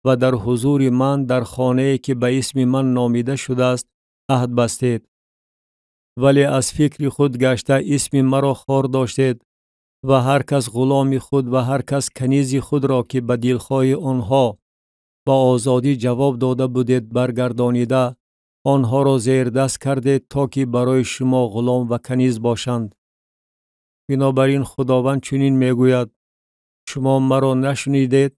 و در حضور من در خانه‌ای که به اسم من نامیده شده است عهد بستید. ولی از فکر خود گشته اسم مرا خوار داشتید و هر کس غلام خود و هر کس کنیز خود را که به دلخواه آنها با آزادی جواب داده بودید برگردانیده آنها را زیر دست کردید تا که برای شما غلام و کنیز باشند. بنابراین خداوند چنین میگوید: شما مرا نشنیدید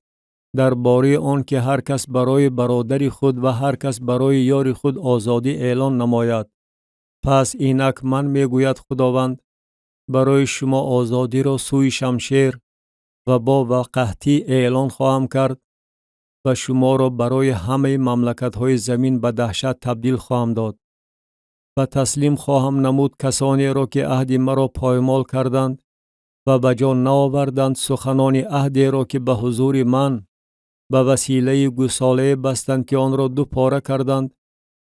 درباره آن که هر کس برای برادر خود و هر کس برای یار خود آزادی اعلان نماید. پس اینک من میگوید خداوند: برای شما آزادی را سوی شمشیر و با قحطی اعلان خواهم کرد و شما را برای همه مملکت‌های زمین به دهشت تبدیل خواهم داد و تسلیم خواهم نمود کسانی را که عهد مرا پایمال کردند و به جا نآوردند سخنان عهدی را که به حضور من به وسیله گوساله بستند که آن را 2 پاره کردند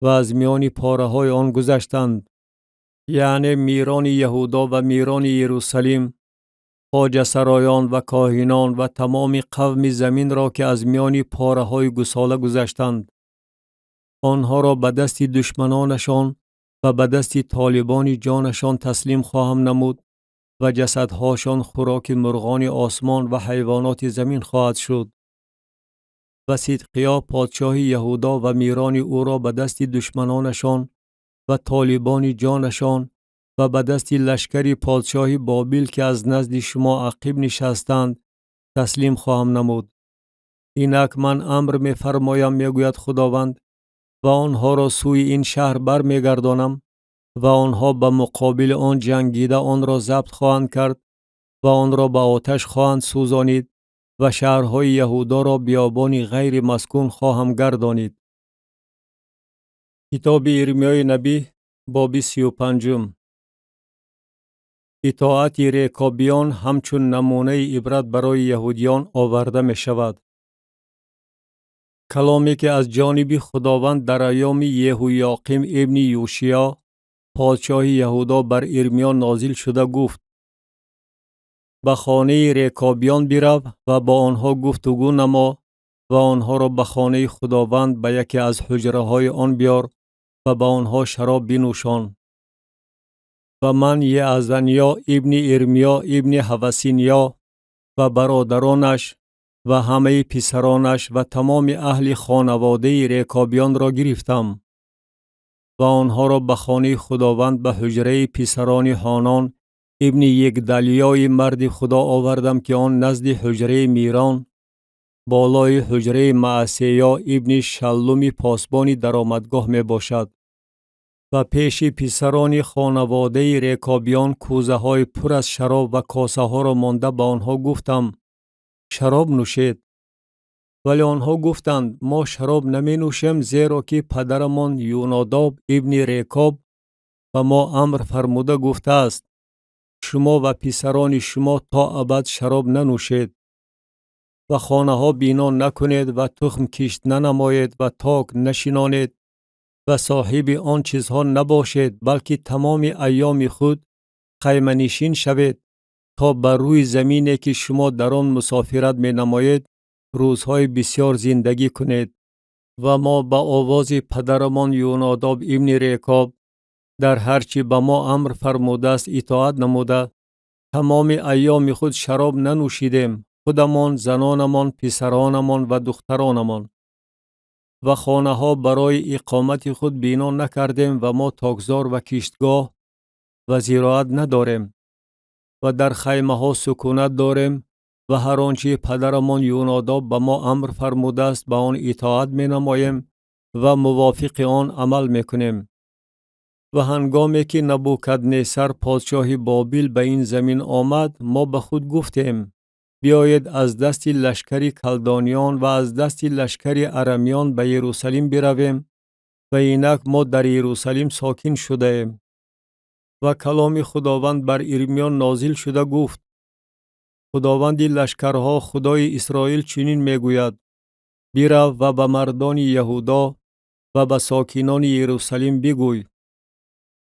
و از میان پاره های آن گذشتند، یعنی میران یهودا و میران یروشلیم، خواجه سرایان و کاهنان و تمام قوم زمین را که از میان پاره های گساله گذشتند. آنها را به دست دشمنانشان و به دست طالبان جانشان تسلیم خواهم نمود و جسدهاشان خوراک مرغان آسمان و حیوانات زمین خواهد شد. و صدقیا پادشاه یهودا و میران او را به دست دشمنانشان و طالبان جانشان و به دست لشکری پادشاه بابل که از نزد شما عقیب نشستند تسلیم خواهم نمود. اینک من امر می فرمایم میگوید خداوند و آنها را سوی این شهر بر می گردانم و آنها به مقابل آن جنگیده آن را ضبط خواهند کرد و آن را به آتش خواهند سوزانید و شهرهای یهودا را بیابانی غیر مسکون خواهم گردانید. کتاب ارمیای نبی باب 35. اطاعت ریکابیان همچون نمونه عبرت برای یهودیان آورده می شود. کلامی که از جانب خداوند در ایام یهویاقیم ابن یوشیا پادشاه یهودا بر ارمیا نازل شده گفت: به خانه ریکابیان برو و با آنها گفتگو نما و آنها را به خانه خداوند به یکی از حجره های آن بیار و به آنها شراب بنوشان. و من یعزنیا ابن ارمیا ابن حوسینیا و برادرانش و همه پسرانش و تمام اهل خانواده ریکابیان را گرفتم و آنها را به خانه خداوند به حجره پسران حانان ابن یگدلیای مرد خدا آوردم که آن نزد حجره میران بالای حجره معسیا ابن شلوم پاسبان درآمدگاه می باشد. و پیش پسران خانواده ریکابیان کوزه های پر از شراب و کاسه ها را مانده به آنها گفتم شراب نوشید. ولی آنها گفتند ما شراب نمی نوشیم، زیرا که پدرمان یوناداب ابن ریکاب و ما امر فرموده گفته است شما و پسران شما تا ابد شراب ننوشید و خانه ها بنا نکنید و تخم کشت ننمایید و تاک نشینانید و صاحب آن چیزها نباشید، بلکه تمام ایام خود خیمه نشین شوید تا بر روی زمینی که شما در آن مسافرت می نمایید روزهای بسیار زندگی کنید. و ما با آواز پدرمان یوناداب ابن ریکاب در هرچی به ما امر فرموده است اطاعت نموده تمام ایام خود شراب ننوشیدیم، خودمان، زنانمان، پسرانمان و دخترانمان. و خانه ها برای اقامت خود بنا نکردیم و ما تاکزار و کشتگاه و زراعت نداریم و در خیمه ها سکونت داریم و هر آنچه پدرمان یوناداب به ما امر فرموده است به آن اطاعت می نماییم و موافق آن عمل می کنیم. و هنگامی که نبوکدنصر پادشاه بابل به این زمین آمد ما به خود گفتیم بیایید از دست لشکری کلدانیان و از دست لشکری ارمیان به یروشلیم برویم و اینک ما در یروشلیم ساکن شده ایم. و کلام خداوند بر ارمیا نازل شده گفت خداوند لشکرها خدای اسرائیل چنین میگوید برو و به مردان یهودا و به ساکنان یروشلیم بگوی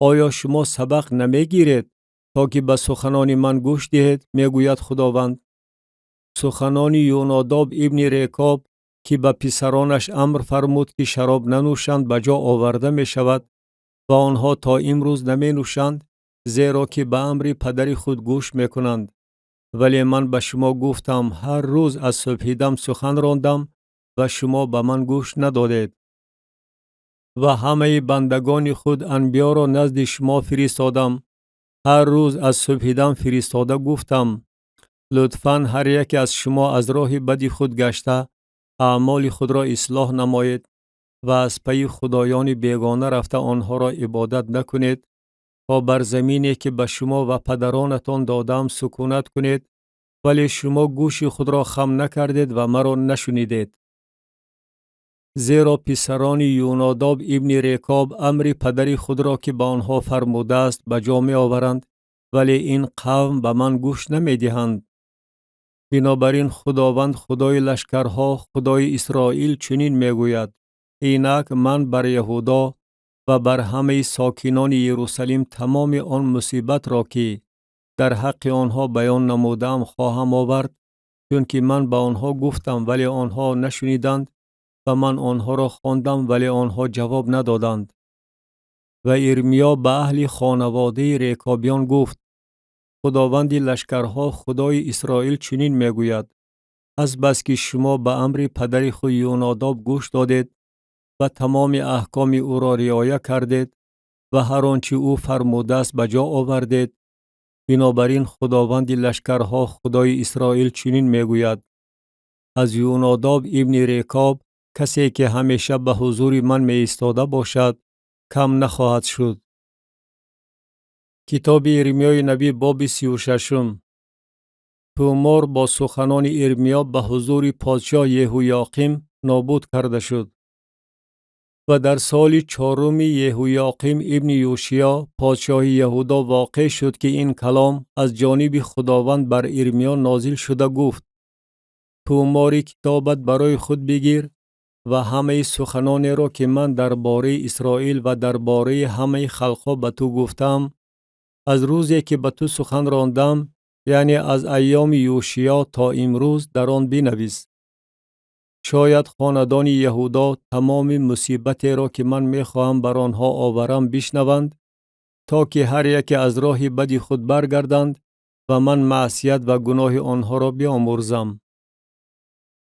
آیا شما سبق نمیگیرید تا که به سخنان من گوش دهید میگوید خداوند. سخنان یوناداب ابن ریکاب که به پسرانش امر فرمود که شراب ننوشند به جا آورده می شود و آنها تا امروز نمی نوشند زیرا که به امر پدر خود گوش می کنند. ولی من به شما گفتم هر روز از صبحدم سخن راندم و شما به من گوش ندادید. و همه بندگان خود انبیا را نزد شما فرستادم، هر روز از صبحدم فرستاده گفتم لطفاً هر یک از شما از راه بد خود گشته اعمال خود را اصلاح نمایید و از پی خدایان بیگانه رفته آنها را عبادت نکنید تا بر زمینی که به شما و پدرانتان دادم سکونت کنید. ولی شما گوش خود را خم نکردید و مرا نشنیدید. زیرا پسران یوناداب ابن ریکاب امر پدر خود را که به آنها فرموده است به جا می آورند، ولی این قوم به من گوش نمی دهند. بنابراین خداوند خدای لشکرها خدای اسرائیل چنین می گوید اینک من بر یهودا و بر همه ساکنان یروشلیم تمام آن مصیبت را که در حق آنها بیان نمودم خواهم آورد، چون که من به آنها گفتم ولی آنها نشنیدند و من آنها را خواندم ولی آنها جواب ندادند. و ارمیا به اهل خانواده ریکابیان گفت: خداوند لشکرها خدای اسرائیل چنین میگوید: از بس که شما به امر پدر خود یوناداب گوش دادید و تمام احکام او را رعایت کردید و هر آنچه او فرموده است به جا آوردید، بنابراین خداوند لشکرها خدای اسرائیل چنین میگوید: از یوناداب ابن ریکاب کسی که همیشه به حضور من می ایستاده باشد کم نخواهد شد. کتاب ارمیای نبی باب 36. تومار با سخنان ارمیا به حضور پادشاه یهویاقیم نابود کرده شد. و در سال 4 یهویاقیم ابن یوشیا پادشاه یهودا واقع شد که این کلام از جانب خداوند بر ارمیا نازل شده گفت: توماری کتابت برای خود بگیر و همه سخنانی را که من درباره اسرائیل و درباره همه خلقها به تو گفتم از روزی که به تو سخن راندم، یعنی از ایام یوشیا تا امروز، در آن بنویس. شاید خاندان یهودا تمام مصیبتی را که من میخواهم بر آنها آورم بشنوند، تا که هر یک از راه بد خود برگردند و من معصیت و گناه آنها را بیامرزم.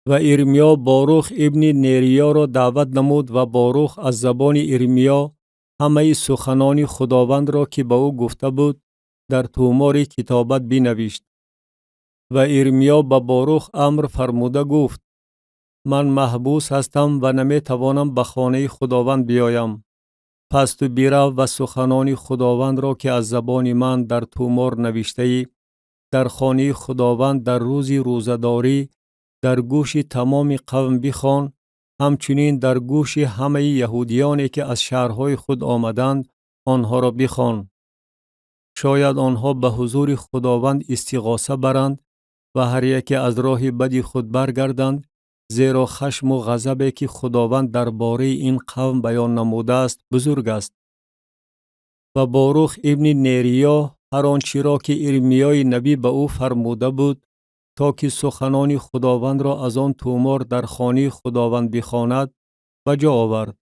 و ارمیا باروخ ابن نیریا را دعوت نمود و باروخ از زبان ارمیا همه سخنان خداوند را که به او گفته بود در تومار کتابت بنوشت. و ارمیا به باروخ امر فرموده گفت: من محبوس هستم و نمی توانم به خانه خداوند بیایم. پس تو برو و سخنان خداوند را که از زبان من در تومار نوشته ای در خانه خداوند در روز روزه‌داری در گوش تمام قوم بخوان، همچنین در گوش همه یهودیانی که از شهرهای خود آمدند آنها را بخوان. شاید آنها به حضور خداوند استغاثه برند و هر یک از راه بد خود برگردند، زیرا خشم و غضبی که خداوند درباره این قوم بیان نموده است بزرگ است. و باروخ ابن نیریا هر آنچه را که ارمیای نبی به او فرموده بود تا که سخنان خداوند را از آن تومار در خانه خداوند بخواند به جا آورد.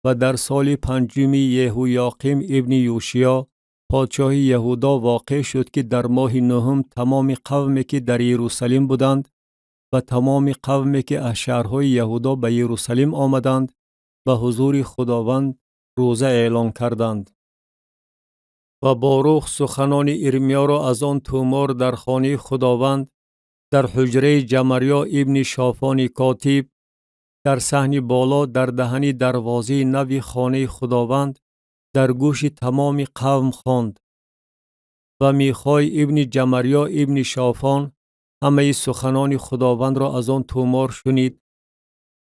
و در سال 5 یهویاقیم ابن یوشیا پادشاه یهودا واقع شد که در ماه 9 تمام قومی که در یروشلیم بودند و تمام قومی که از شهرهای یهودا به یروشلیم آمدند به حضور خداوند روزه اعلان کردند. و باروخ سخنان ارمیا را از آن تومار در خانه خداوند در حجره جمریا ابن شافان کاتب در صحن بالا در دهن دروازه نو خانه خداوند در گوش تمام قوم خواند. و میخای ابن جمریا ابن شافان همه سخنان خداوند را از آن تومار شنید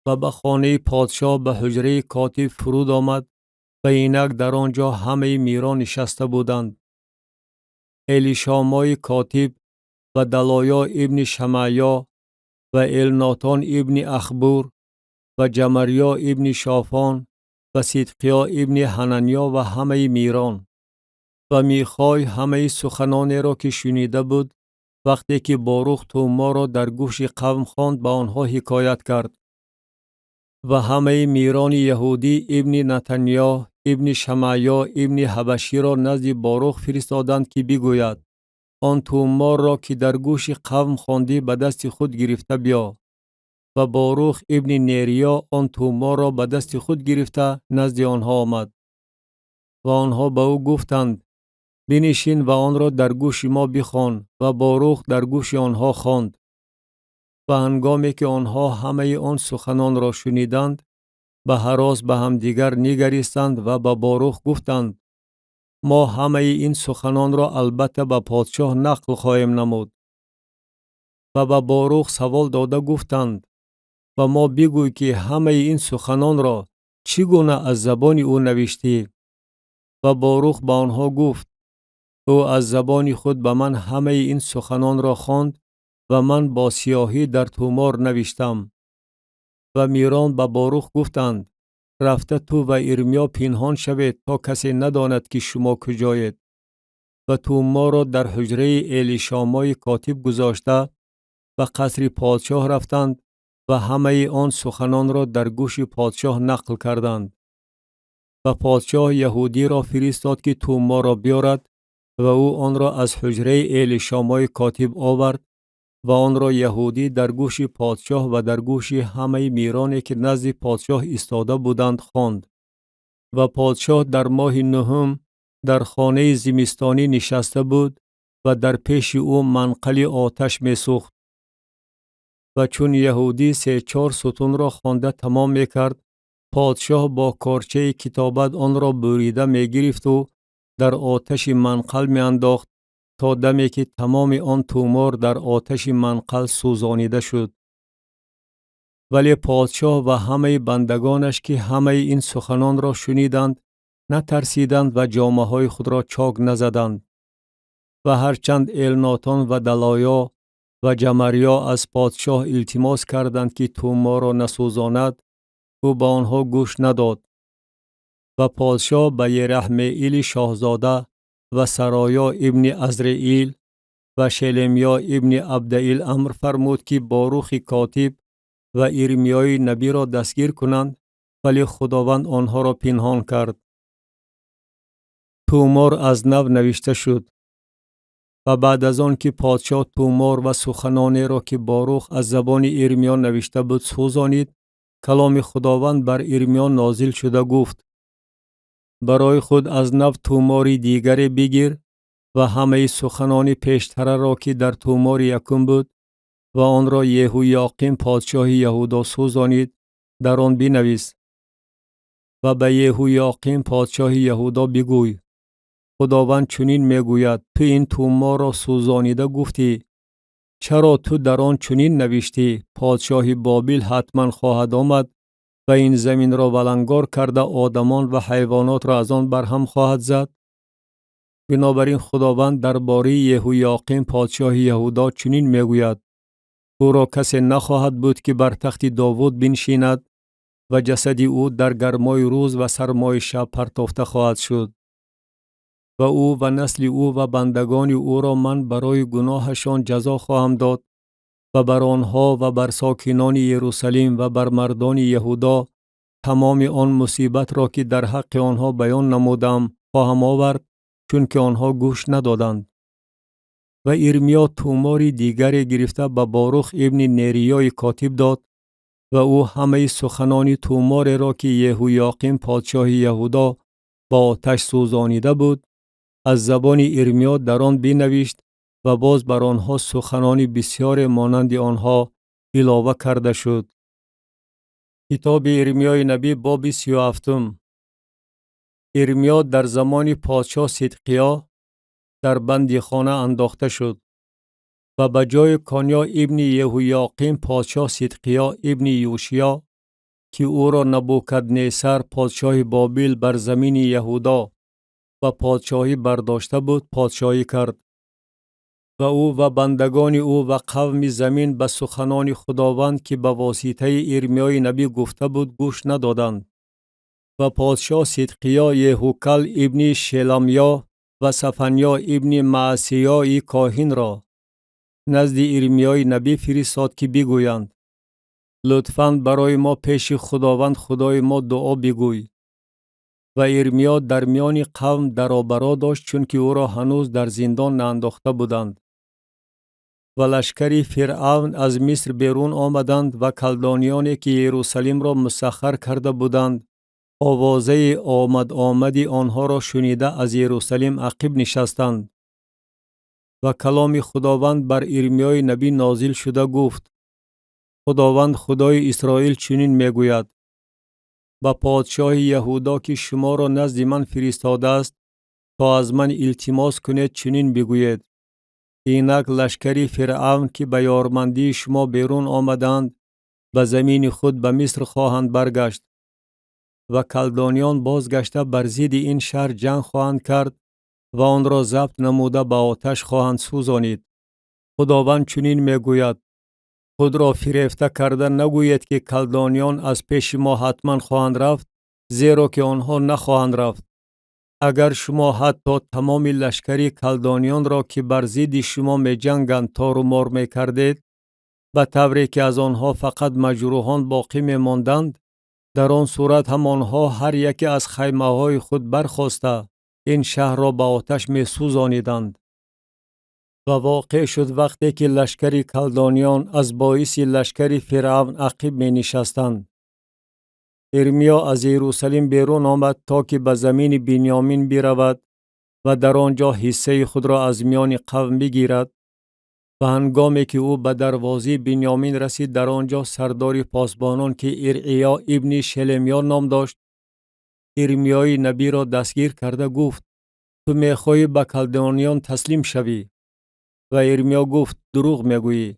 و به خانه پادشاه به حجره کاتب فرود آمد و اینک در آنجا همه میران نشسته بودند. الیشامای کاتب و دلایا ابن شمعیا و الناتان ابن اخبور و جمریا ابن شافان و صدقیا ابن حنانیا و همه میران. و میخای همه سخنانی را که شنیده بود وقتی که باروخ تومار را در گوش قوم خواند به آنها حکایت کرد. و همه میران یهودی ابن نتنیا ابن شمعیا ابن حبشی را نزد باروخ فرستادند که بگوید: آن تومار را که در گوش قوم خواندی به دست خود گرفته بیا. و باروخ ابن نیریا آن تومار را به دست خود گرفته نزد آنها آمد. و آنها به او گفتند: بنشین و آن را در گوش ما بخوان. و باروخ در گوش آنها خواند. و هنگامی که آنها همه آن سخنان را شنیدند به هراس به هم دیگر نگریستند و به باروخ گفتند: ما همه این سخنان را البته به پادشاه نقل خواهیم نمود. و به باروخ سوال داده گفتند: و ما بگوی که همه این سخنان را چگونه از زبان او نوشتی؟ و باروخ به آنها گفت: او از زبان خود به من همه این سخنان را خواند و من با سیاهی در تومار نوشتم. و میران به باروخ گفتند: رفته تو و ارمیا پنهان شوید تا کسی نداند که شما کجایید. و تومار را در حجره الیشامای کاتب گذاشته و قصر پادشاه رفتند و همه آن سخنان را در گوش پادشاه نقل کردند. و پادشاه یهودی را فرستاد که تومار را بیارد و او آن را از حجره الیشامای کاتب آورد و آن را یهودی در گوش پادشاه و در گوش همه میرانی که نزد پادشاه ایستاده بودند خواند. و پادشاه در ماه نهم در خانه زمستانی نشسته بود و در پیش او منقل آتش می سوخت. و چون یهودی 3-4 ستون را خوانده تمام می کرد، پادشاه با کارچه کتابت آن را بریده می گرفت و در آتش منقل می انداخت تا دمی که تمام آن تومار در آتش منقل سوزانیده شد. ولی پادشاه و همه بندگانش که همه این سخنان را شنیدند نترسیدند و جامه های خود را چاک نزدند. و هرچند الناتان و دلایا و جمریا از پادشاه التماس کردند که تومار را نسوزاند، او به آنها گوش نداد. و پادشاه به یرحمعیل شاهزاده و سرایا ابن عزرائیل و شلمیا ابن عبدئیل امر فرمود که باروخ کاتب و ارمیای نبی را دستگیر کنند، ولی خداوند آنها را پنهان کرد. تومار از نو نوشته شد. و بعد از آن که پادشاه تومار و سخنانی را که باروخ از زبان ارمیا نوشته بود سوزانید، کلام خداوند بر ارمیا نازل شده گفت: برای خود از نو توماری دیگری بگیر و همه سخنان پیشتره را که در تومار یکم بود و آن را یهویاقیم پادشاه یهودا سوزانید در آن بنویس. و به یهویاقیم پادشاه یهودا بگوی: خداوند چنین میگوید تو این تومار را سوزانیده گفتی، چرا تو در آن چنین نوشتی پادشاه بابل حتما خواهد آمد و این زمین را ولنگار کرده آدمان و حیوانات را از آن برهم خواهد زد؟ بنابراین خداوند درباره یهویاقیم پادشاه یهودا چنین میگوید: او را کسی نخواهد بود که بر تخت داوود بنشیند و جسد او در گرمای روز و سرمای شب پرتافته خواهد شد. و او و نسل او و بندگان او را من برای گناهشان جزا خواهم داد و بر آنها و بر ساکنان یروشلیم و بر مردان یهودا تمام آن مصیبت را که در حق آنها بیان نمودم خواهم آورد، چون که آنها گوش ندادند. و ارمیا توماری دیگری گرفته به باروخ ابن نریای کاتب داد و او همه سخنان تومار را که یهویاقیم پادشاه یهودا با آتش سوزانیده بود از زبان ارمیا در آن بنوشت و باز بر آنها سخنان بسیار مانند آنها علاوه کرده شد. کتاب ارمیای نبی باب 37. ارمیا در زمان پادشاه صدقیا در بندیخانه انداخته شد و به جای کانیا ابن یهویاقیم پادشاه صدقیا ابن یوشیا که او را نبوکدنصر پادشاه بابل بر زمین یهودا و پادشاهی برداشته بود پادشاهی کرد. و او و بندگان او و قوم زمین به سخنان خداوند که به واسطه ارمیای نبی گفته بود گوش ندادند. و پادشاه صدقیا یهوکل ابن شلمیا و صفنیا ابن معصیای کاهن را نزد ارمیای نبی فرستاد که بگویند: لطفاً برای ما پیش خداوند خدای ما دعا بگوی. و ارمیا در میان قوم درآبرا داشت، چون که او را هنوز در زندان نانداخته بودند. و لشکری فرعون از مصر بیرون آمدند و کلدانیانی که یروشلیم را مسخر کرده بودند آوازه آمدی آنها را شنیده از یروشلیم عقب نشستند. و کلام خداوند بر ارمیای نبی نازل شده گفت: خداوند خدای اسرائیل چنین میگوید: با پادشاه یهودا که شما را نزد من فرستاده است تا از من التماس کنید چنین بگویید: اینک لشکری فرعون که به یارمندی شما بیرون آمدند به زمین خود به مصر خواهند برگشت و کلدانیان بازگشته بر ضد این شهر جنگ خواهند کرد و آن را ضبط نموده به آتش خواهند سوزانید. خداوند چنین میگوید: خود را فریفته کرده نگویید که کلدانیان از پیش ما حتما خواهند رفت زیرا که آنها نخواهند رفت. اگر شما حتی تمام لشکری کلدانیان را که بر ضد شما می جنگند تار و مار می کردید، به طوری که از آنها فقط مجروحان باقی می ماندند، در آن صورت هم آنها هر یکی از خیمه های خود برخاسته این شهر را به آتش می سوزانیدند. و واقع شد وقتی که لشکری کلدانیان از باعث لشکری فرعون عقب می نشستند، ارمیا از یروشلیم بیرون آمد تا که به زمین بنیامین برود و در آنجا حصه خود را از میان قوم بگیرد. و هنگامی که او به دروازه بنیامین رسید، در آنجا سردار پاسبانان که ارعیا ابن شلمیا نام داشت، ارمیای نبی را دستگیر کرده گفت: تو میخواهی به کلدانیان تسلیم شوی؟ و ارمیا گفت: دروغ میگویی،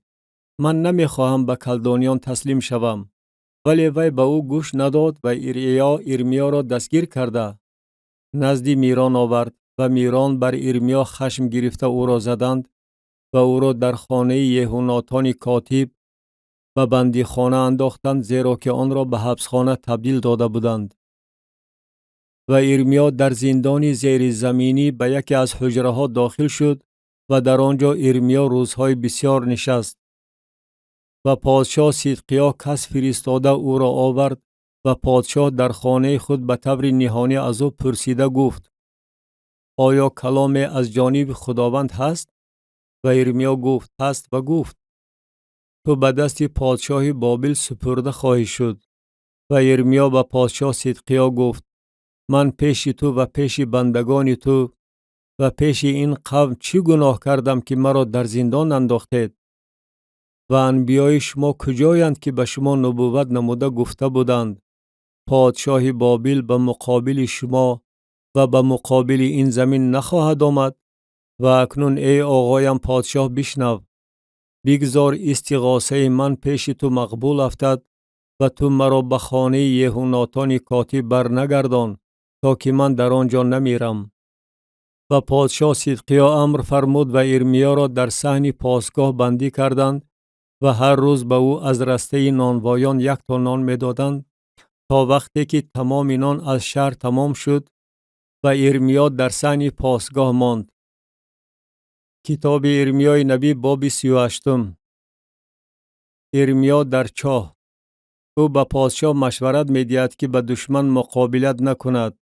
من نمیخواهم به کلدانیان تسلیم شوم. ولی وی به او گوش نداد و ارمیا را دستگیر کرده نزد میران آورد و میران بر ارمیا خشم گرفته او را زدند و او را در خانه یهوناتان کاتب و بندی خانه انداختند، زیرا که آن را به حبسخانه تبدیل داده بودند. و ارمیا در زندان زیر زمینی به یکی از حجره ها داخل شد و در آنجا ارمیا روزهای بسیار نشست. و پادشاه صدقیا کس فرستاده او را آورد و پادشاه در خانه خود به طور نهانی از او پرسیده گفت: آیا کلامی از جانب خداوند هست؟ و ارمیا گفت: هست. و گفت: تو به دست پادشاه بابل سپرده خواهی شد. و ارمیا به پادشاه صدقیا گفت: من پیش تو و پیش بندگان تو و پیش این قوم چی گناه کردم که مرا در زندان انداختید؟ و انبیای شما کجایند که به شما نبوت نموده گفته بودند پادشاه بابل به مقابل شما و به مقابل این زمین نخواهد آمد؟ و اکنون ای آقایم پادشاه بشنو، بگذار استغاثه من پیش تو مقبول افتد و تو مرا به خانه یهوناتان کاتب برنگردان تا که من در آنجا نمیرم. و پادشاه صدقیا امر فرمود و ارمیا را در صحن پاسگاه بندی کردند و هر روز به او از رسته نانوایان 1 تا نان میدادند تا وقتی که تمام نان از شهر تمام شد و ارمیا در صحن پاسگاه ماند. کتاب ارمیای نبی باب 38. ارمیا در چاه. او به پادشاه مشورت می‌دهد که به دشمن مقابلت نکند.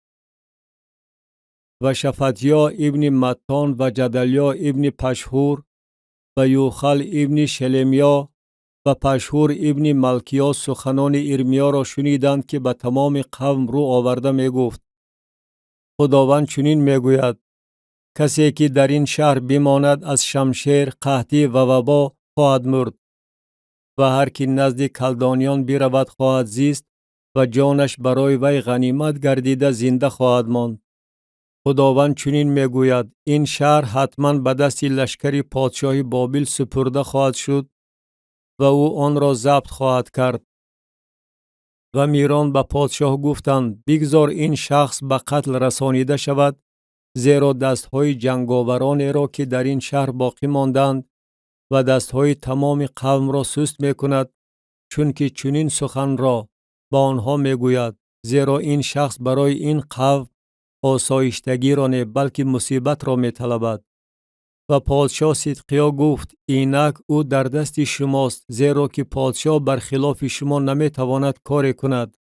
و شفطیا ابن متان و جدلیا ابن پشهور و یوخل ابن شلمیا و پشهور ابن ملکیا سخنان ارمیا را شنیدند که به تمام قوم رو آورده می گفت: خداوند چنین می گوید: کسی که در این شهر بماند از شمشیر، قحطی و وبا خواهد مرد و هر که نزد کلدانیان برود خواهد زیست و جانش برای وی غنیمت گردیده زنده خواهد ماند. خداوند چنین می گوید: این شهر حتما به دست لشکر پادشاه بابل سپرده خواهد شد و او آن را ضبط خواهد کرد. و میران به پادشاه گفتند: بگذار این شخص به قتل رسانیده شود، زیرا دستهای جنگاوران را که در این شهر باقی ماندند و دستهای تمام قوم را سست می کند، چون که چنین سخن را با آنها می گوید، زیرا این شخص برای این قوم آسایشتگی را نه بلکه مصیبت را می طلبد. و پادشاه صدقیا گفت: اینک او در دست شماست، زیرا که پادشاه برخلاف شما نمی تواند کاری کند.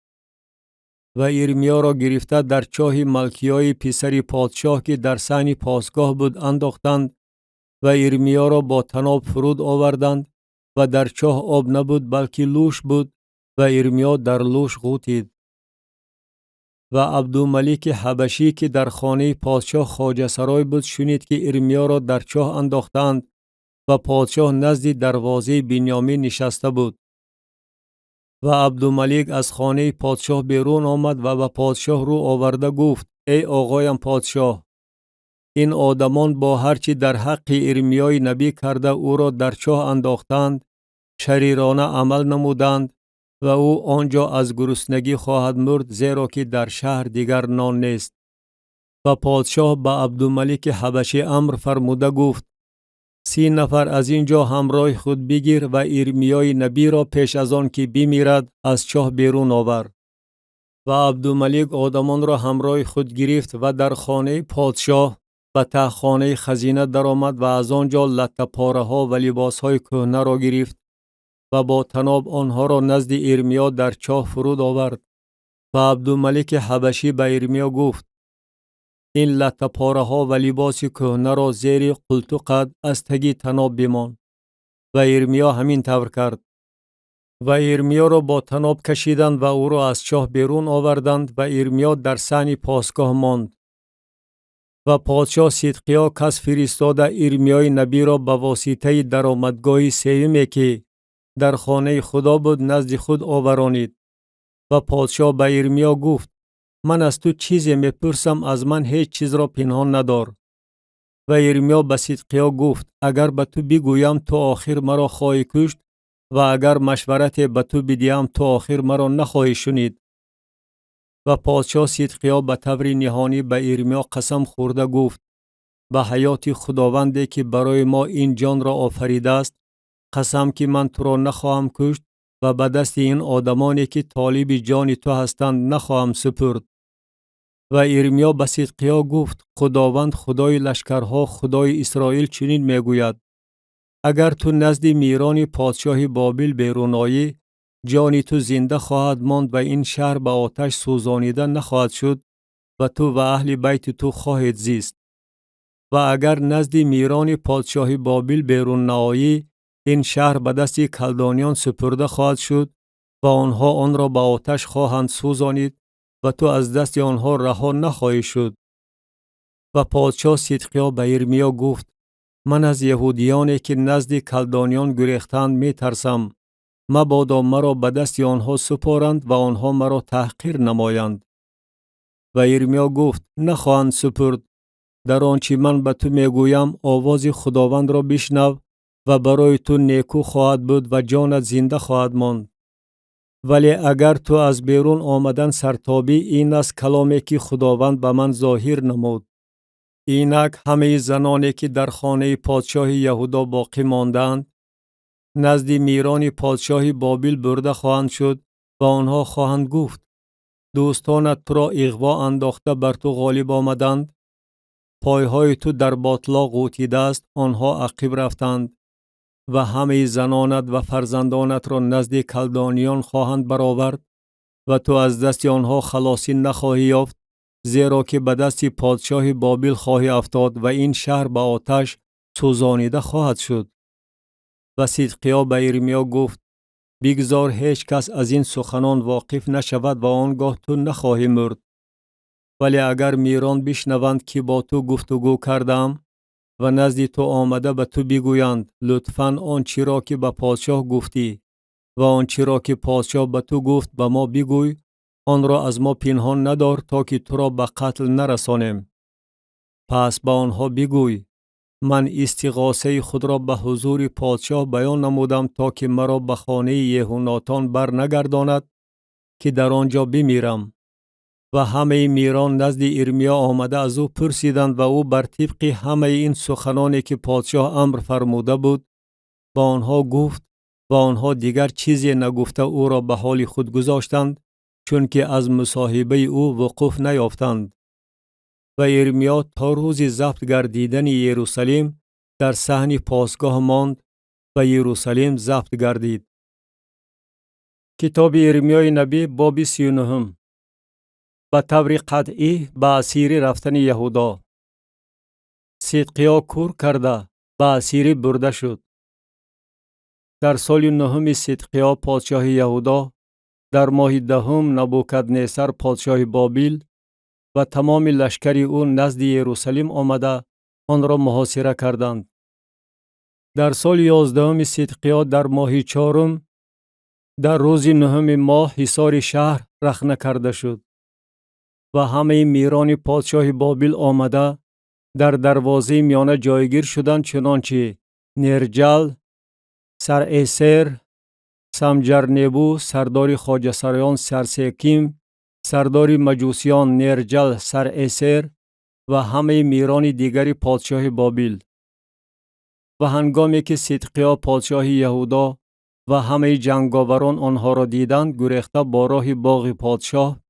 و ارمیا را گرفته در چاه ملکیای پسر پادشاه که در صحن پاسگاه بود انداختند و ارمیا را با طناب فرود آوردند و در چاه آب نبود بلکه لوش بود و ارمیا در لوش غوطید. و عبدالملک حبشی که در خانه پادشاه خواجه سرای بود شنید که ارمیا را در چاه انداختند و پادشاه نزد دروازه بنیامین نشسته بود. و عبدالملک از خانه پادشاه بیرون آمد و به پادشاه رو آورده گفت: ای آقایم پادشاه، این آدمان با هرچی در حق ارمیای نبی کرده او را در چاه انداختند، شریرانه عمل نمودند و او آنجا از گرسنگی خواهد مرد، زیرا که در شهر دیگر نان نیست. و پادشاه به عبدالملک حبشی امر فرموده گفت: 30 نفر از اینجا همراه خود بگیر و ارمیای نبی را پیش از آن که بمیرد از چاه بیرون آور. و عبدالملک آدمان را همراه خود گرفت و در خانه پادشاه به تهخانه خزینه درآمد و از آنجا لته پاره ها و لباس های کهنه را گرفت و با طناب آنها را نزد ارمیا در چاه فرود آورد. و عبدالملک حبشی به ارمیا گفت: این لته پاره ها و لباس کهنه را زیر قلتقت از تگی طناب بمان. و ارمیا همین طور کرد. و ارمیا را با طناب کشیدند و او را از چاه بیرون آوردند و ارمیا در صحن پاسگاه ماند. و پادشاه صدقیا کس فرستاده ارمیای نبی را به واسطه درآمدگاه سیمی که در خانه خدا بود نزد خود آورانید. و پادشاه به ارمیا گفت: من از تو چیزی میپرسم، از من هیچ چیز را پنهان ندار. و ارمیا به صدقیا گفت: اگر به تو بگویم تو آخر مرا خواهی کشت و اگر مشورت به تو بدیم تو آخر مرا نخواهی شنید. و پادشاه صدقیا به طور نهانی به ارمیا قسم خورده گفت: به حیات خداوندی که برای ما این جان را آفریده است قسم که من تو را نخواهم کشت و به دست این آدمانی که طالب جان تو هستند نخواهم سپرد. و ارمیا به صدقیا گفت: خداوند خدای لشکرها خدای اسرائیل چنین میگوید: اگر تو نزد میران پادشاه بابل بیرون آیی جان تو زنده خواهد ماند و این شهر به آتش سوزانیده نخواهد شد و تو و اهل بیت تو خواهید زیست. و اگر نزد میران پادشاه بابل بیرون نآیی این شهر به دست کلدانیان سپرده خواهد شد و آنها آن را به آتش خواهند سوزانید و تو از دست آنها رها نخواهی شد. و پادشاه صدقیا به ارمیا گفت: من از یهودیانی که نزد کلدانیان گریختند می ترسم، مبادا مرا به دست آنها سپارند و آنها مرا تحقیر نمایند. و ارمیا گفت: نخواهند سپرد. در آنچه من به تو میگویم آواز خداوند را بشنو و برای تو نیکو خواهد بود و جانت زنده خواهد ماند. ولی اگر تو از بیرون آمدن سرتابی این است کلامی که خداوند به من ظاهر نمود. اینک همه زنانی که در خانه پادشاه یهودا باقی ماندند نزد میران پادشاه بابل برده خواهند شد و آنها خواهند گفت: دوستانت تو را اغوا انداخته بر تو غالب آمدند، پایهای تو در باطلاق غوطیده است، آنها عقب رفتند و همه زنانت و فرزندانت را نزد کلدانیان خواهند برآورد و تو از دست آنها خلاصی نخواهی یافت، زیرا که به دست پادشاه بابل خواهی افتاد و این شهر به آتش سوزانیده خواهد شد. و صدقیا به ارمیا گفت: بگذار هیچ کس از این سخنان واقف نشود و آنگاه تو نخواهی مرد. ولی اگر میران بشنوند که با تو گفتگو کردم و نزد تو آمده به تو بگویند لطفاً آنچه را که به پادشاه گفتی و آنچه را که پادشاه به تو گفت به ما بگوی، آن را از ما پنهان ندار تا که تو را به قتل نرسانیم. پس به آنها بگوی: من استغاثه خود را به حضور پادشاه بیان نمودم تا که مرا به خانه یهوناتان بر نگرداند که در آنجا بمیرم. و همه میران نزد ارمیا آمده از او پرسیدند و او بر طبق همه این سخنانی که پادشاه امر فرموده بود با آنها گفت و آنها دیگر چیزی نگفته او را به حال خود گذاشتند، چون که از مصاحبه او وقوف نیافتند. و ارمیا تا روز ضبط گردیدن یروشلیم در صحن پاسگاه ماند و یروشلیم ضبط گردید. کتاب ارمیای نبی باب 39. به طور قطعی به اسیری رفتن یهودا. صدقیا کور کرده به اسیری برده شد. در سال 9 صدقیا پادشاه یهودا در ماه 10 نبوکدنصر پادشاه بابل و تمام لشکر او نزد یروشلیم آمده آن را محاصره کردند. در سال 11 صدقیا در ماه 4 در روز 9 ماه حصار شهر رخنه کرده شد و همه میران پادشاه بابل آمده در دروازه میانه جایگیر شدند، چنانچه نرجل، سرایسر، سمجرنبو، سردار خواجه سرایان سرسکیم، سردار مجوسیان نرجل سرایسر و همه میران دیگر پادشاه بابل. و هنگامی که صدقیا پادشاه یهودا و همه جنگاوران آنها را دیدند گریخته با راه باغ پادشاه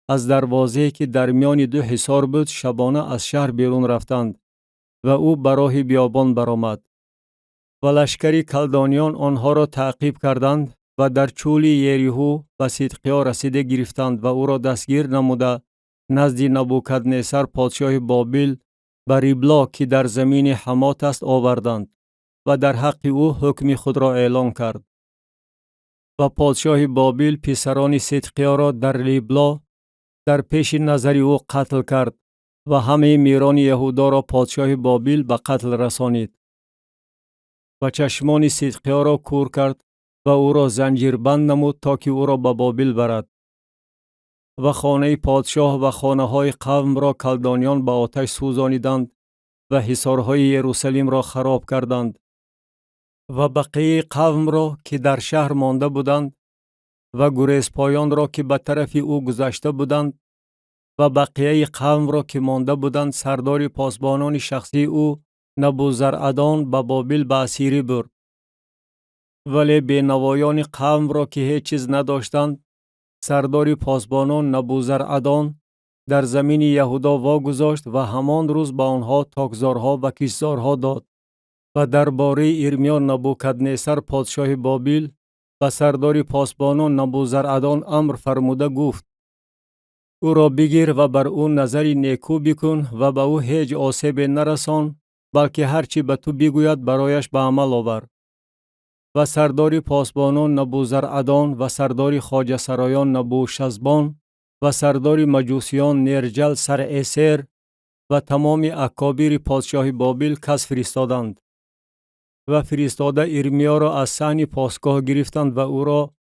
از دروازه‌ای که در میان دو حصار بود شبانه از شهر بیرون رفتند و او به راه بیابان برآمد. و لشکری کلدانیان آنها را تعقیب کردند و در چولی یریحو به صدقیا رسیده گرفتند و او را دستگیر نموده نزد نبوکدنصر پادشاه بابل به ریبلا که در زمین حمات است آوردند و در حق او حکم خود را اعلان کرد. و پادشاه بابل پسران صدقیا را در ریبلا در پیش نظر او قتل کرد و همه میران یهودا را پادشاه بابل به قتل رسانید. و چشمان صدقیا را کور کرد و او را زنجیربند نمود تا که او را به بابل برد. و خانه پادشاه و خانه های قوم را کلدانیان به آتش سوزانیدند و حصارهای یروشلیم را خراب کردند. و بقیه قوم را که در شهر مانده بودند و گریزپایان را که به طرف او گذشته بودند و بقیه قوم را که مانده بودند سردار پاسبانان شخصی او نبوزرعدان به بابل به اسیری برد. ولی بینوایان قوم را که هیچ چیز نداشتند سردار پاسبانان نبوزرعدان در زمین یهودا واگذاشت و همان روز به آنها تاکزارها و کشزارها داد. و درباره ارمیا نبوکدنصر پادشاه بابل و سردار پاسبانان نبوزرعدان امر فرموده گفت: او را بگیر و بر او نظری نیکو بکن و به او هیچ آسیب نرسان، بلکه هرچی به تو بگوید برایش به عمل آور. و سردار پاسبانان نبوزرعدان و سردار خواجه سرایان نبوشزبان و سردار مجوسیان نرجل سر ایسر و تمام اکابر پادشاه بابل کس فرستادند. و فرستاده ارمیا را از صحن پاسگاه گرفتند و او را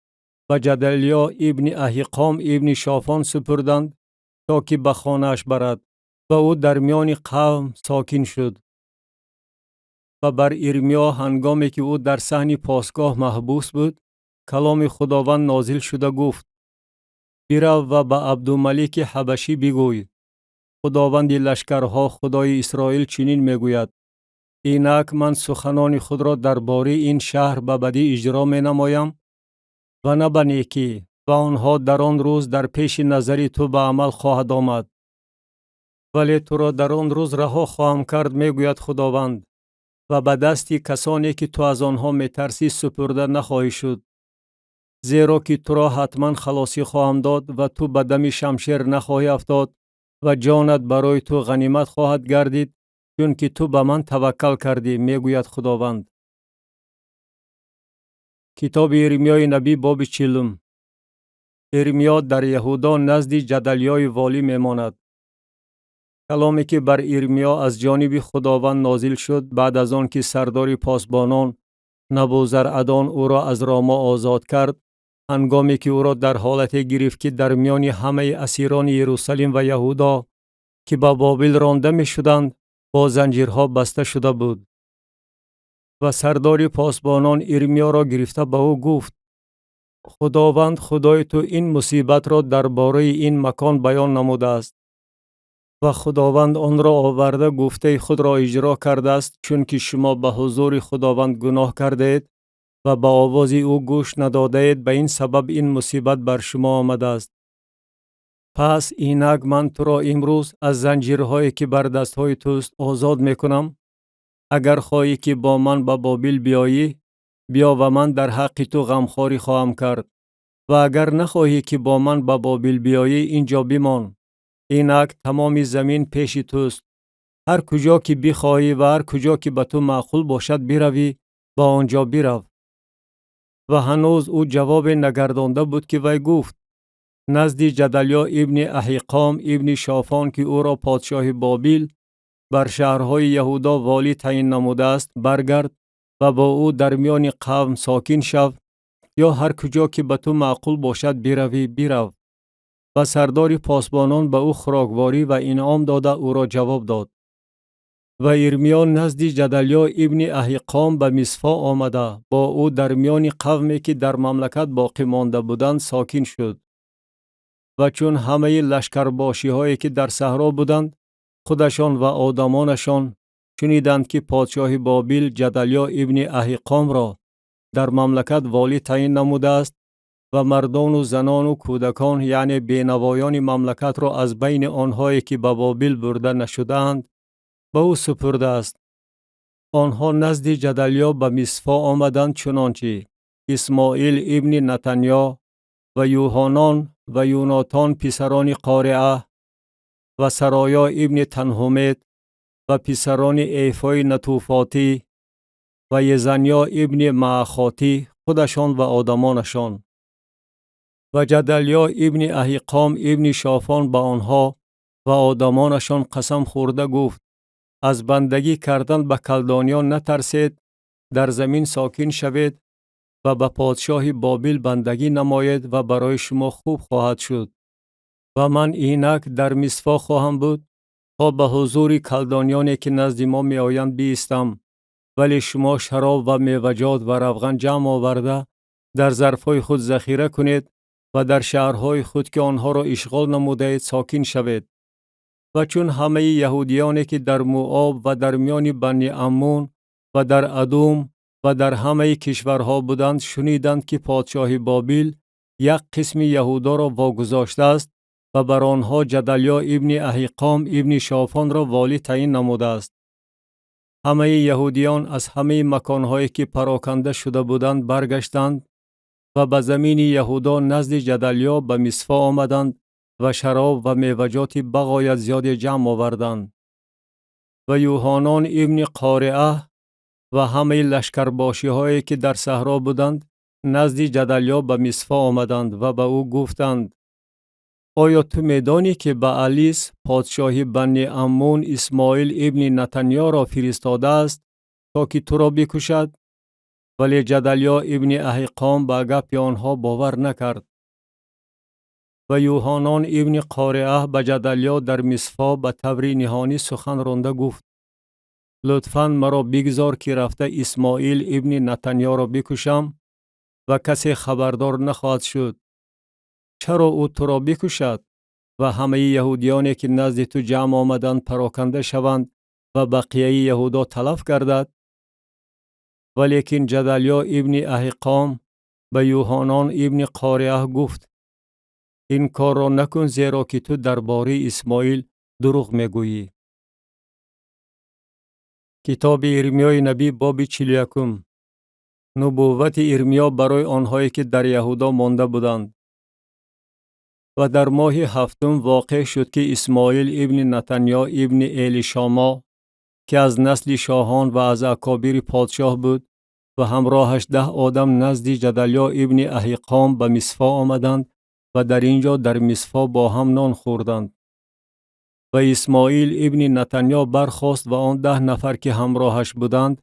و جدلیا ابن احیقام ابن شافان سپردند تا که به خانه‌اش برد و او در میان قوم ساکن شد. و بر ارمیا هنگامی که او در صحن پاسگاه محبوس بود کلام خداوند نازل شده گفت: برو و به عبدالملک حبشی بگوی خداوند لشکرها خدای اسرائیل چنین میگوید: اینک من سخنان خود را درباره این شهر به بدی اجرا می نمایم و نه به نیکی، و آنها در آن روز در پیش نظر تو به عمل خواهد آمد. ولی تو را در آن روز رها خواهم کرد میگوید خداوند، و به دستی کسانی که تو از آنها میترسی سپرده نخواهی شد. زیرا که تو را حتما خلاصی خواهم داد و تو به دم شمشیر نخواهی افتاد و جانت برای تو غنیمت خواهد گردید، چون که تو به من توکل کردی میگوید خداوند. کتاب ارمیای نبی باب 40. ارمیا در یهودا نزد جدلیای والی میماند. کلامی که بر ارمیا از جانب خداوند نازل شد بعد از آن که سردار پاسبانان نبوزرعدان او را از راما آزاد کرد، هنگامی که او را در حالتی گرفت که در میان همه اسیران یروشلیم و یهودا که به بابل رانده می شدند با زنجیرها بسته شده بود. و سردار پاسبانان ارمیا را گرفته به او گفت: خداوند خدای تو این مصیبت را درباره این مکان بیان نموده است و خداوند آن را آورده گفته خود را اجرا کرده است، چون که شما به حضور خداوند گناه کرده اید و به آواز او گوش نداده اید، به این سبب این مصیبت بر شما آمده است. پس اینک من تو را امروز از زنجیرهایی که بر دستهای توست آزاد میکنم. اگر خواهی که با من به بابل بیایی، بیا و من در حق تو غمخواری خواهم کرد، و اگر نخواهی که با من به بابل بیایی اینجا بمان. اینک تمام زمین پیش توست، هر کجا که بخواهی و هر کجا که به تو معقول باشد بروی با آنجا برو. و هنوز او جواب نگردانده بود که وی گفت: نزد جدلیا ابن احیقام ابن شافان که او را پادشاه بابل بر شهرهای یهودا والی تعیین نموده است برگرد و با او در میان قوم ساکن شو، یا هر کجا که به تو معقول باشد بروی برو. و سردار پاسبانان به او خوراکواری و انعام داده او را جواب داد. و ارمیا نزد جدلیا ابن احیقام به مصفا آمده با او در میان قومی که در مملکت باقی مانده بودند ساکن شد. و چون همه لشکرباشی هایی که در صحرا بودند خودشان و آدمانشان شنیدند که پادشاه بابل جدلیا ابن احیقام را در مملکت والی تعیین نموده است، و مردان و زنان و کودکان یعنی بینوایان مملکت را از بین آنهایی که به بابل برده نشدند به او سپرده است. آنها نزد جدلیا به مصفا آمدند، چنانچه اسماعیل ابن نتنیا و یوحنان و یوناتان پسران قارعه و سرایا ابن تنهومت و پسران ایفای نتوفاتی و یزنیا ابن معخاتی خودشان و آدمانشان و جدلیا ابن احیقام ابن شافان به آنها و آدمانشان قسم خورده گفت: از بندگی کردن به کلدانیان نترسید، در زمین ساکن شوید و به پادشاه بابل بندگی نمایید و برای شما خوب خواهد شد. و من اینک در مصفا خواهم بود تا به حضور کلدانیانی که نزد ما می آیند بیستم، ولی شما شراب و میوجات و روغن جمع آورده در ظرفهای خود ذخیره کنید و در شهرهای خود که آنها را اشغال نمودید ساکن شوید. و چون همه یهودیانی که در موآب و در میان بنی عمون و در ادوم و در همه کشورها بودند شنیدند که پادشاه بابل یک قسم یهودا را واگذاشته است و بر آنها جدلیا ابن احیقام ابن شافان را والی تعیین نموده است، همه یهودیان از همه مکانهایی که پراکنده شده بودند برگشتند و به زمین یهودا نزد جدلیا به مصفا آمدند و شراب و میوجات بغایت زیاد جمع آوردند. و یوحنان ابن قارعه و همه لشکرباشی هایی که در صحرا بودند نزد جدلیا به مصفا آمدند و به او گفتند: آیا تو میدانی که به علیس پادشاه بنی عمون اسماعیل ابن نتنیا را فرستاده است تا که تو را بکشد؟ ولی جدلیا ابن احیقام به گپ آنها باور نکرد. و یوحنان ابن قارعه به جدلیا در مصفا به طور نهانی سخن رانده گفت: لطفاً مرا بگذار که رفته اسماعیل ابن نتنیا را بکشم و کسی خبردار نخواهد شد. چرا او تو را بکشد و همه یهودیانی که نزد تو جمع آمدند پراکنده شوند و بقیه یهودا تلف گردد؟ ولیکن جدلیا ابن احیقام به یوحنان ابن قارعه گفت: این کار را نکن، زیرا که تو درباره اسماعیل دروغ میگویی. کتاب ارمیای نبی باب 41. نبوت ارمیا برای آنهایی که در یهودا مانده بودند. و در ماه هفتم واقع شد که اسماعیل ابن نتنیا ابن الیشاما که از نسل شاهان و از اکابر پادشاه بود و همراهش 10 آدم نزد جدلیا ابن احیقام به مصفا آمدند و در اینجا در مصفا با هم نان خوردند. و اسماعیل ابن نتنیا برخاست و آن 10 نفر که همراهش بودند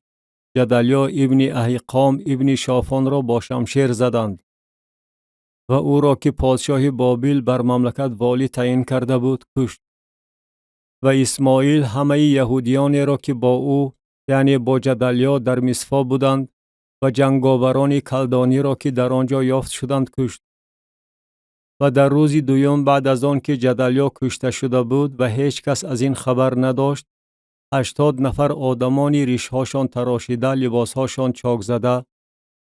جدلیا ابن احیقام ابن شافان را با شمشیر زدند و او را که پادشاه بابل بر مملکت والی تعیین کرده بود کشت. و اسماعیل همه یهودیانی را که با او یعنی با جدلیا در مصفا بودند و جنگاوران کلدانی را که در آنجا یافت شدند کشت. و در روز دوم بعد از آن که جدلیا کشته شده بود و هیچ کس از این خبر نداشت، 80 نفر آدمانی ریشهاشان تراشیده، لباسهاشان چاک زده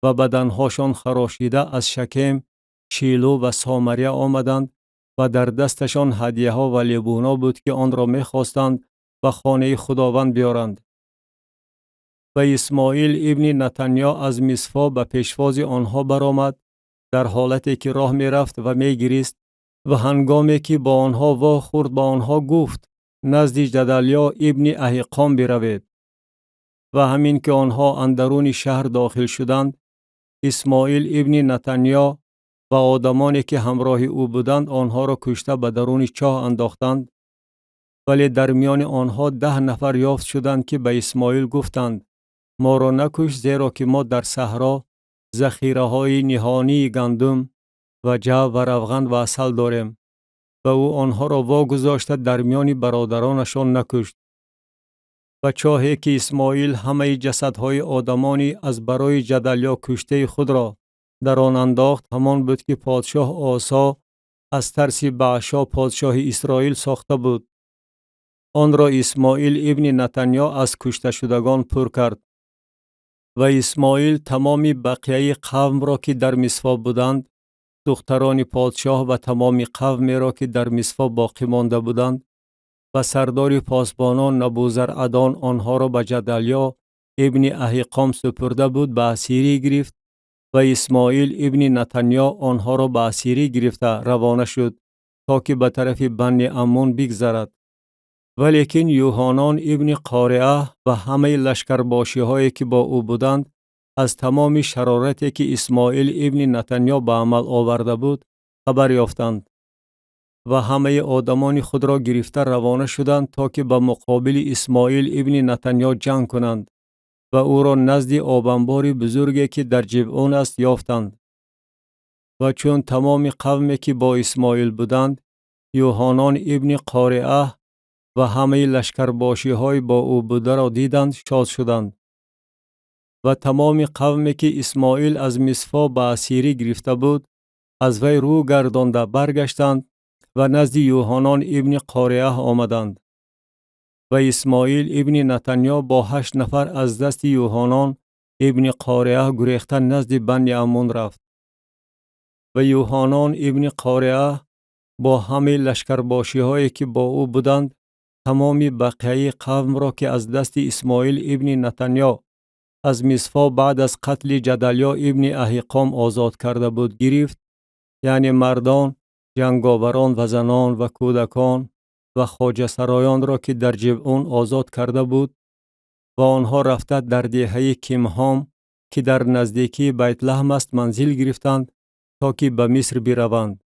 و بدنهاشان خراشیده از شکم، شیلو و سامریه آمدند و در دستشان هدیه ها و لیبونا بود که آن را می‌خواستند و خانه خداوند بیارند. و اسماعیل ابن نتنیا از مصفا به پیشواز آنها برآمد در حالتی که راه می‌رفت و می‌گریست و هنگامی که با آنها واخورد با آنها گفت: نزد جدلیا ابن احیقام بروید. و همین که آنها اندرون شهر داخل شدند، اسماعیل ابن نتنیا و آدمانی که همراه او بودند آنها را کشته به درون چاه انداختند. ولی در میان آنها 10 نفر یافت شدند که به اسماعیل گفتند: ما را نکش، زیرا که ما در صحرا ذخیره های نهانی گندم و جو و روغن و عسل داریم. و او آنها را واگذاشته در میان برادرانشان نکشت. و چاهی که اسماعیل همه جسدهای آدمانی از برای جدلیا کشته خود را در آن انداخت همان بود که پادشاه آسا از ترس بعشا پادشاه اسرائیل ساخته بود. آن را اسماعیل ابن نتنیا از کشته شدگان پر کرد. و اسماعیل تمامی بقیه قوم را که در مصفا بودند دختران پادشاه و تمام قوم را که در مصفا باقی مانده بودند و سردار پاسبانان نبوزرعدان آنها را به جدلیا ابن اهیقام سپرده بود به اسیری گرفت و اسماعیل ابن نتنیا آنها را به اسیری گرفته روانه شد تا که به طرف بنی عمون بگذرد. ولیکن یوحنان ابن قارعه و همه لشکرباشی هایی که با او بودند از تمام شرارتی که اسماعیل ابن نتنیا به عمل آورده بود خبر یافتند و همه آدمان خود را گرفته روانه شدند تا که به مقابل اسماعیل ابن نتنیا جنگ کنند و او را نزد آبانبار بزرگی که در جبعون است یافتند. و چون تمام قومی که با اسماعیل بودند یوحنان ابن قارعه و همه لشکرباشی های با او بوده را دیدند شاد شدند. و تمام قومی که اسماعیل از مصفا به اسیری گرفته بود از وی رو گردانده برگشتند و نزد یوحنان ابن قارعه آمدند. و اسماعیل ابن نتنیا با 8 نفر از دست یوحنان ابن قارعه گریخته نزد بنی عمون رفت. و یوحنان ابن قارعه با همه لشکرباشی هایی که با او بودند تمام بقیه قوم را که از دست اسماعیل ابن نتنیا از مصفا بعد از قتل جدلیا ابن اهیقام آزاد کرده بود گرفت، یعنی مردان، جنگاوران و زنان و کودکان و خواجه سرایان را که در جبعون آزاد کرده بود و آنها رفته در دیهه کیمهام که در نزدیکی بیت لحم است منزل گرفتند تا که به مصر بروند.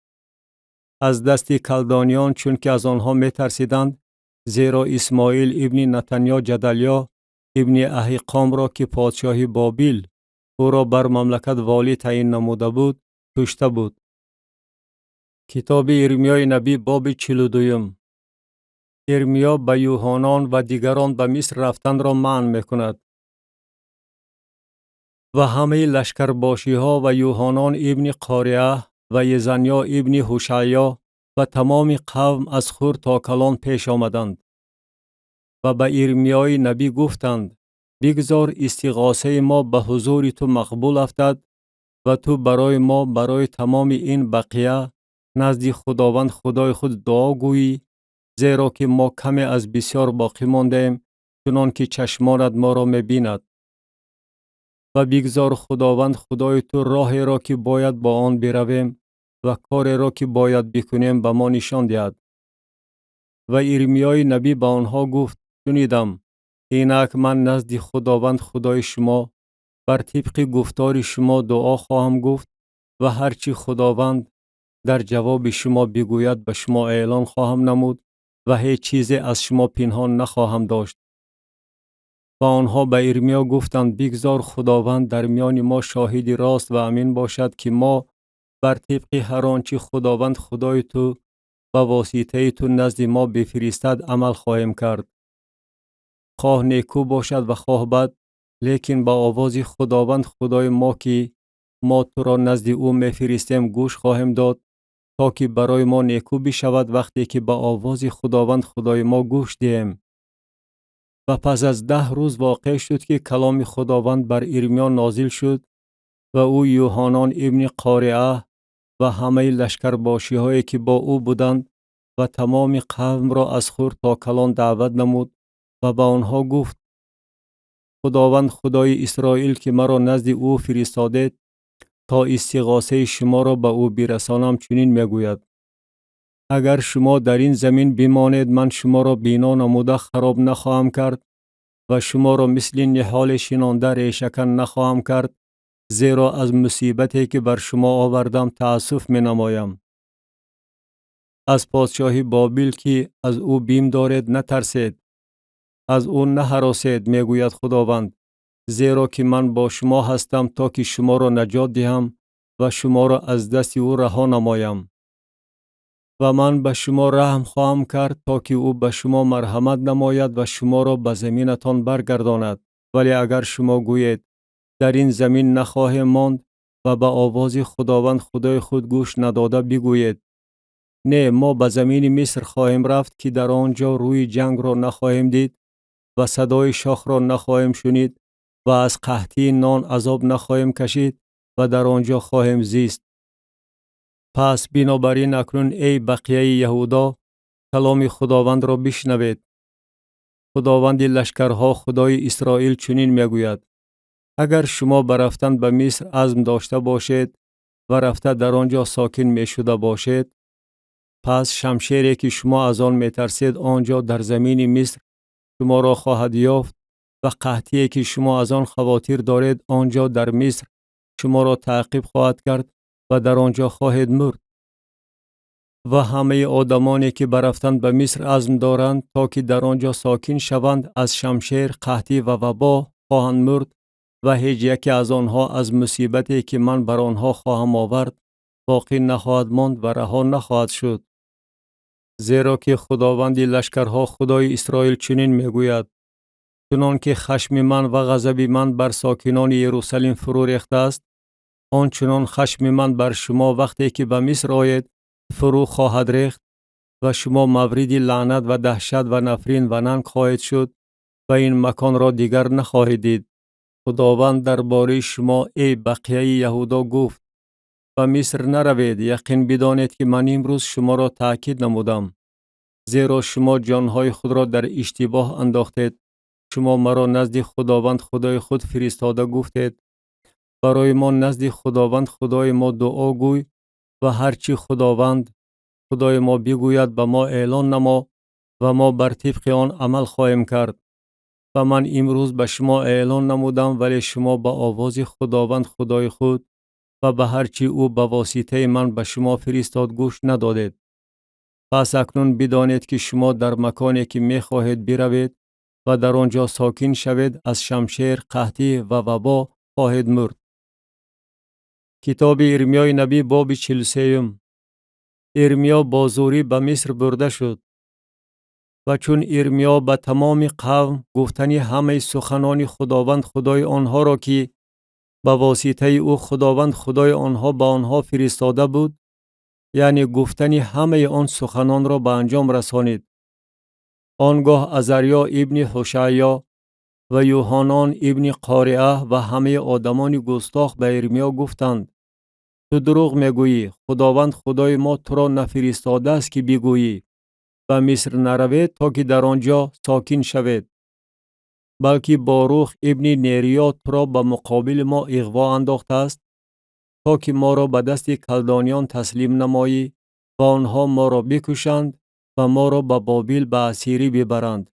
از دست کلدانیان چون که از آنها می ترسیدند، زیرا اسماعیل ابن نتنیا جدلیا ابن اهیقام را که پادشاه بابل او را بر مملکت والی تعیین نموده بود کشته بود. کتاب ارمیای نبی باب 42. ارمیا به یوحنان و دیگران به مصر رفتن را منع می کند. و همه لشکرباشی ها و یوحنان ابن قارعه و یزنیا ابن هوشعیا و تمام قوم از خور تا کلان پیش آمدند و به ارمیای نبی گفتند بگذار استغاثه ما به حضور تو مقبول افتد و تو برای ما برای تمام این بقیه نزد خداوند خدای خود دعا گویی، زیرا که ما کمی از بسیار باقی ماندیم چنان که چشمانت ما را می بیند. و بگذار خداوند خدای تو راهی را که باید با آن برویم و کاری را که باید بکنیم به ما نشان دهد. و ارمیای نبی به آنها گفت شنیدم، اینک من نزد خداوند خدای شما بر طبق گفتار شما دعا خواهم گفت و هرچی خداوند در جواب شما بگوید به شما اعلان خواهم نمود و هیچ چیزی از شما پنهان نخواهم داشت. و آنها به ارمیا گفتند بگذار خداوند در میان ما شاهدی راست و امین باشد که ما بر طبق هر آنچه خداوند خدای تو به واسطه تو نزد ما بفرستد عمل خواهیم کرد. خواه نیکو باشد و خواه بد، لیکن با آواز خداوند خدای ما که ما تو را نزد او میفرستیم گوش خواهیم داد تا که برای ما نیکو بشود وقتی که با آواز خداوند خدای ما گوش دهیم. و پس از 10 روز واقع شد که کلام خداوند بر ارمیا نازل شد و او یوحنان ابن قارعه و همه لشکرباشی هایی که با او بودند و تمام قوم را از خور تا کلان دعوت نمود و با آنها گفت خداوند خدای اسرائیل که مرا نزد او فرستاده تا استغاثه شما را به او برسانم چنین میگوید اگر شما در این زمین بمانید من شما را بینا نموده خراب نخواهم کرد و شما را مثل نحال شنانده ریشه‌کن نخواهم کرد، زیرا از مصیبتی که بر شما آوردم تأسف می نمایم. از پادشاه بابل که از او بیم دارید نترسید، از او نهراسید میگوید خداوند، زیرا که من با شما هستم تا که شما را نجات دهم و شما را از دست او رها نمایم. و من به شما رحم خواهم کرد تا که او به شما مرحمت نماید و شما را به زمینتان برگرداند. ولی اگر شما گویید در این زمین نخواهیم ماند و به آواز خداوند خدای خود گوش نداده بگویید نه ما به زمین مصر خواهیم رفت که در آنجا روی جنگ را نخواهیم دید و صدای شاخ را نخواهیم شنید و از قحطی نان عذاب نخواهیم کشید و در آنجا خواهیم زیست. پس بنابراین اکنون ای بقیه یهودا کلام خداوند را بشنوید. خداوند لشکرها خدای اسرائیل چنین میگوید: اگر شما برفتن به مصر عزم داشته باشید و رفته در آنجا ساکن می شده باشید، پس شمشیری که شما از آن می ترسید آنجا در زمین مصر شما را خواهد یافت و قحطی که شما از آن خواطر دارید آنجا در مصر شما را تعقیب خواهد کرد و در آنجا خواهید مرد. و همه آدمانی که برفتن به مصر عزم دارند تا که در آنجا ساکن شوند از شمشیر، قحطی و وبا خواهند مرد و هیچ یکی از آنها از مصیبتی که من بر آنها خواهم آورد باقی نخواهد ماند و رها نخواهد شد. زیرا که خداوند لشکرها خدای اسرائیل چنین میگوید: چنان که خشم من و غضب من بر ساکنان یروشلم فرو ریخته است، آنچنان خشم من بر شما وقتی که به مصر آیید فرو خواهد ریخت و شما مورد لعنت و دهشت و نفرین و ننگ خواهید شد و این مکان را دیگر نخواهید دید. خداوند درباره شما ای بقیه یهودا گفت: به مصر نروید. یقین بدانید که من امروز شما را تأکید نمودم، زیرا شما جانهای خود را در اشتباه انداختید. شما مرا نزد خداوند خدای خود فرستاده گفتید: برای ما نزد خداوند خدای ما دعا گوی و هرچی خداوند خدای ما بگوید به ما اعلان نما و ما بر طبق آن عمل خواهیم کرد. و من امروز به شما اعلان نمودم، ولی شما به آواز خداوند خدای خود و به هرچی او به واسطه من به شما فرستاد گوش ندادید. پس اکنون بدانید که شما در مکانی که می خواهید بروید و در آنجا ساکن شوید از شمشیر، قحطی و وبا خواهید مرد. کتاب ارمیای نبی باب 43. ارمیا با زوری به مصر برده شد. و چون ارمیا به تمام قوم گفتنی همه سخنان خداوند خدای آنها را که به واسطه او خداوند خدای آنها به آنها فرستاده بود، یعنی گفتنی همه آن سخنان را به انجام رسانید. آنگاه عزریا ابن هوشعیا و یوحنان ابن قارعه و همه آدمان گستاخ به ارمیا گفتند: تو دروغ میگویی. خداوند خدای ما تو را نفرستاده است که بگویی به مصر نروید تا که در آنجا ساکن شوید، بلکه باروخ ابن نیریا تو را به مقابل ما اغوا انداخته است تا که ما را به دست کلدانیان تسلیم نمایی و آنها ما را بکشند و ما را به بابل به اسیری ببرند.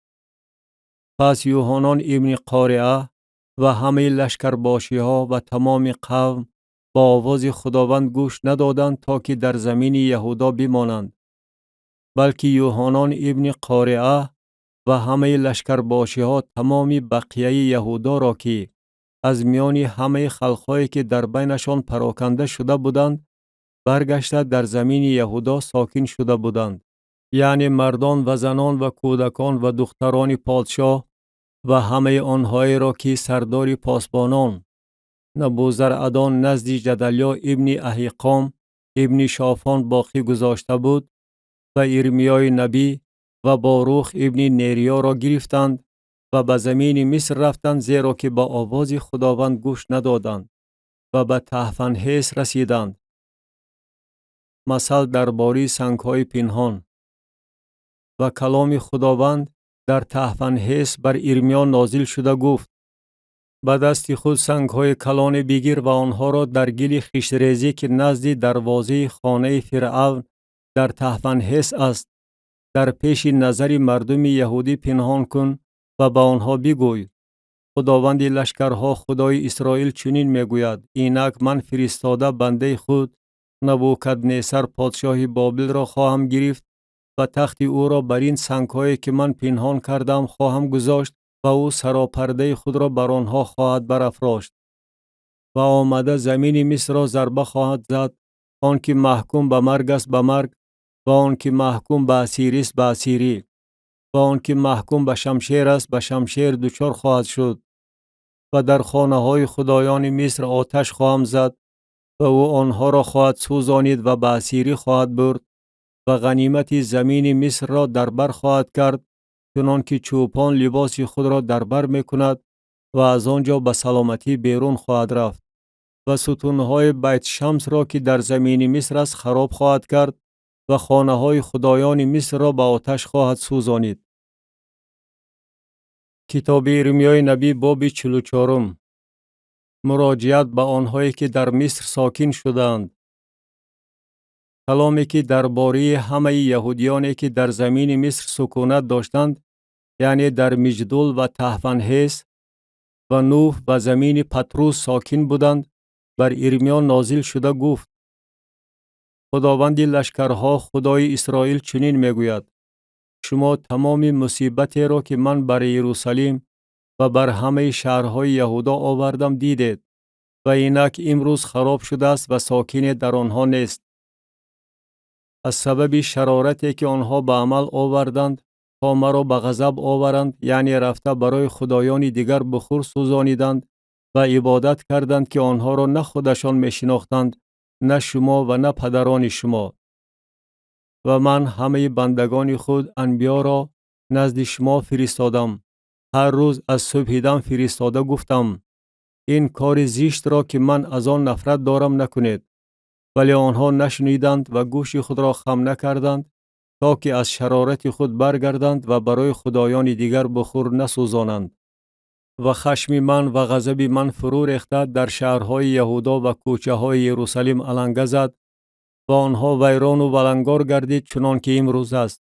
پس یوحنان ابن قارعه و همه لشکرباشی ها و تمام قوم با آواز خداوند گوش ندادند تا که در زمین یهودا بمانند، بلکه یوحنان ابن قارعه و همه لشکرباشی ها تمام بقیه یهودا را که از میان همه خلقهایی که در بینشان پراکنده شده بودند برگشته در زمین یهودا ساکن شده بودند، یعنی مردان و زنان و کودکان و دختران پادشاه و همه آنهایی را که سردار پاسبانان نبوزرعدان نزد جدلیا ابن احیقام ابن شافان باقی گذاشته بود و ارمیای نبی و باروخ ابن نیریا را گرفتند و به زمین مصر رفتند، زیرا که با آواز خداوند گوش ندادند و به تحفنهیس رسیدند. مثل درباره سنگ‌های پنهان. و کلام خداوند در تحفنهیس بر ارمیا نازل شده گفت: به دست خود سنگ‌های کلان بگیر و آنها را در گل خشتریزی که نزد دروازه خانه فرعون در تحفنهیس است در پیش نظر مردم یهودی پنهان کن و به آنها بگوی: خداوند لشکرها خدای اسرائیل چنین میگوید: اینک من فرستاده بنده خود نبوکدنصر پادشاه بابل را خواهم گرفت و تخت او را بر این سنگ‌هایی که من پنهان کردم خواهم گذاشت و او سراپرده خود را بر آنها خواهد برافراشت و آمده زمین مصر را ضربه خواهد زد. آن که محکوم به مرگ است به مرگ و آن که محکوم به اسیری است به اسیری و آن که محکوم به شمشیر است به شمشیر دچار خواهد شد. و در خانه های خدایان مصر آتش خواهم زد و او آنها را خواهد سوزانید و به اسیری خواهد برد و غنیمت زمین مصر را در بر خواهد کرد، چنان که چوپان لباس خود را در بر می کند و از آنجا به سلامتی بیرون خواهد رفت. و ستونهای بیت شمس را که در زمین مصر است خراب خواهد کرد و خانه های خدایان مصر را به آتش خواهد سوزانید. کتاب ارمیای نبی باب 44. مراجعت به آنهایی که در مصر ساکن شدند. کلامی که درباره همه یهودیانی که در زمین مصر سکونت داشتند، یعنی در مجدول و تحفنهس و نوح و زمین پتروس ساکن بودند، بر ارمیا نازل شده گفت: خداوند لشکرها خدای اسرائیل چنین میگوید: شما تمام مصیبتی را که من بر یروشلیم و بر همه شهرهای یهودا آوردم دیدید و اینک امروز خراب شده است و ساکن در آنها نیست. از سبب شرارتی که آنها به عمل آوردند تا مرا به غضب آورند، یعنی رفته برای خدایان دیگر بخور سوزانیدند و عبادت کردند که آنها را نه خودشان می شناختند، نه شما و نه پدران شما. و من همه بندگان خود انبیا را نزد شما فرستادم. هر روز از صبح دم فرستاده گفتم: این کار زشت را که من از آن نفرت دارم نکنید. ولی آنها نشنیدند و گوش خود را خم نکردند تا که از شرارت خود برگردند و برای خدایان دیگر بخور نسوزانند. و خشم من و غضب من فرو ریخته در شهرهای یهودا و کوچه های یروشلیم علنگه زد و آنها ویران و ولنگار گردید چنان که امروز است.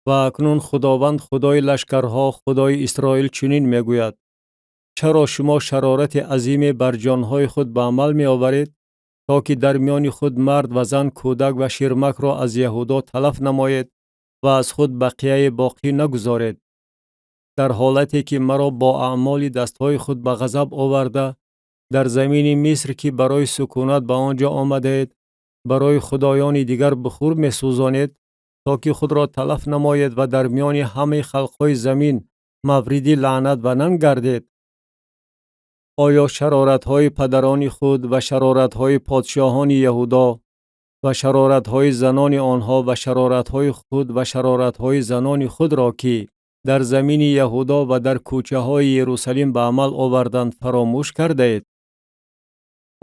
و اکنون خداوند خدای لشکرها خدای اسرائیل چنین میگوید: چرا شما شرارت عظیم بر جانهای خود به عمل می آورید تا که در میان خود مرد و زن، کودک و شیرمک را از یهودا تلف نمایید و از خود بقیه باقی نگذارید، در حالتی که مرا با اعمال دستهای خود به غضب آورده در زمین مصر که برای سکونت به آنجا آمدید برای خدایان دیگر بخور می سوزانید تا که خود را تلف نمایید و در میان همه خلقهای زمین مورد لعنت و ننگ گردید. آیا شرارت‌های پدران خود و شرارت‌های پادشاهان یهودا و شرارت‌های زنان آنها و شرارت‌های خود و شرارت‌های زنان خود را که در زمین یهودا و در کوچه‌های یروشلیم به عمل آوردند فراموش کردید؟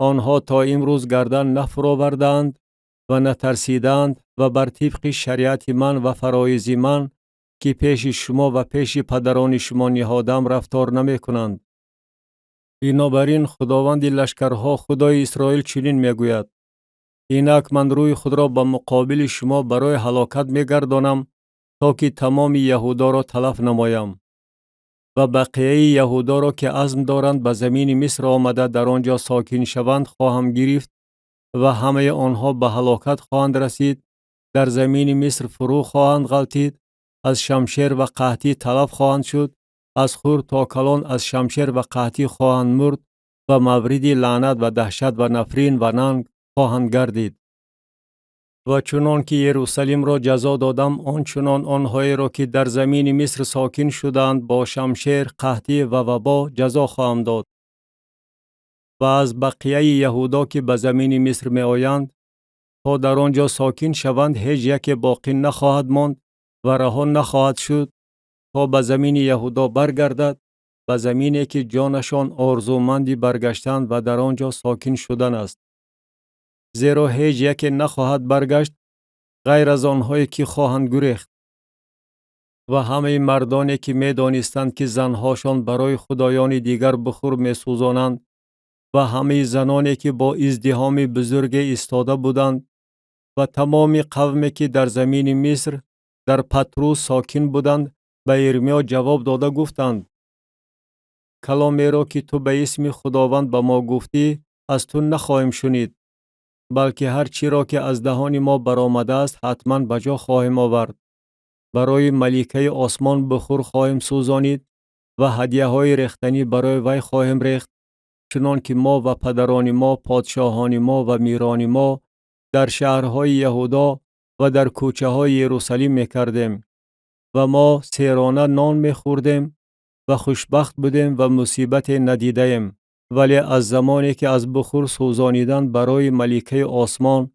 آنها تا امروز گردن نفرآوردند و نترسیدند و بر طبق شریعت من و فرایض من که پیش شما و پیش پدران شما نهادم رفتار نمی کنند. بنابراین خداوند لشکرها خدای اسرائیل چنین میگوید: اینک من روی خود را به مقابل شما برای هلاکت میگردانم تا که تمام یهودا را تلف نمایم و بقیه یهودا را که عزم دارند به زمین مصر آمده در آنجا ساکن شوند خواهم گرفت و همه آنها به هلاکت خواهند رسید، در زمین مصر فرو خواهند غلتید، از شمشیر و قحطی تلف خواهند شد، از خور تا کلان از شمشیر و قحطی خواهند مرد و مورد لعنت و دهشت و نفرین و ننگ خواهند گردید. و چنان که یروشلیم را جزا دادم، آنچنان آنهایی را که در زمین مصر ساکن شدند با شمشیر، قحطی و وبا جزا خواهم داد. و از بقیه یهودا که به زمین مصر می آیند تا در آنجا ساکن شوند هیچ یک باقی نخواهد ماند و رها نخواهد شد تا به زمین یهودا برگردد، به زمینی که جانشان آرزومندی برگشتند و در آنجا ساکن شدن است. زیرا هیچ یک نخواهد برگشت غیر از آنهایی که خواهند گریخت. و همه مردانی که می دانستند که زنهاشان برای خدایان دیگر بخور می سوزانند و همه زنانی که با ازدحام بزرگ ایستاده بودند و تمام قومی که در زمین مصر در پتروس ساکن بودند به ارمیا جواب داده گفتند: کلامی را که تو به اسم خداوند به ما گفتی از تو نخواهیم شنید، بلکه هر چی را که از دهان ما برآمده است حتما بجا خواهیم آورد. برای ملکه آسمان بخور خواهیم سوزانید و هدیه های ریختنی برای وی خواهیم ریخت، چنان که ما و پدران ما، پادشاهان ما و میران ما در شهرهای یهودا و در کوچه های یروشلیم میکردیم و ما سیرانه نان میخوردیم و خوشبخت بودیم و مصیبت ندیدیم. ولی از زمانی که از بخور سوزانیدن برای ملکه آسمان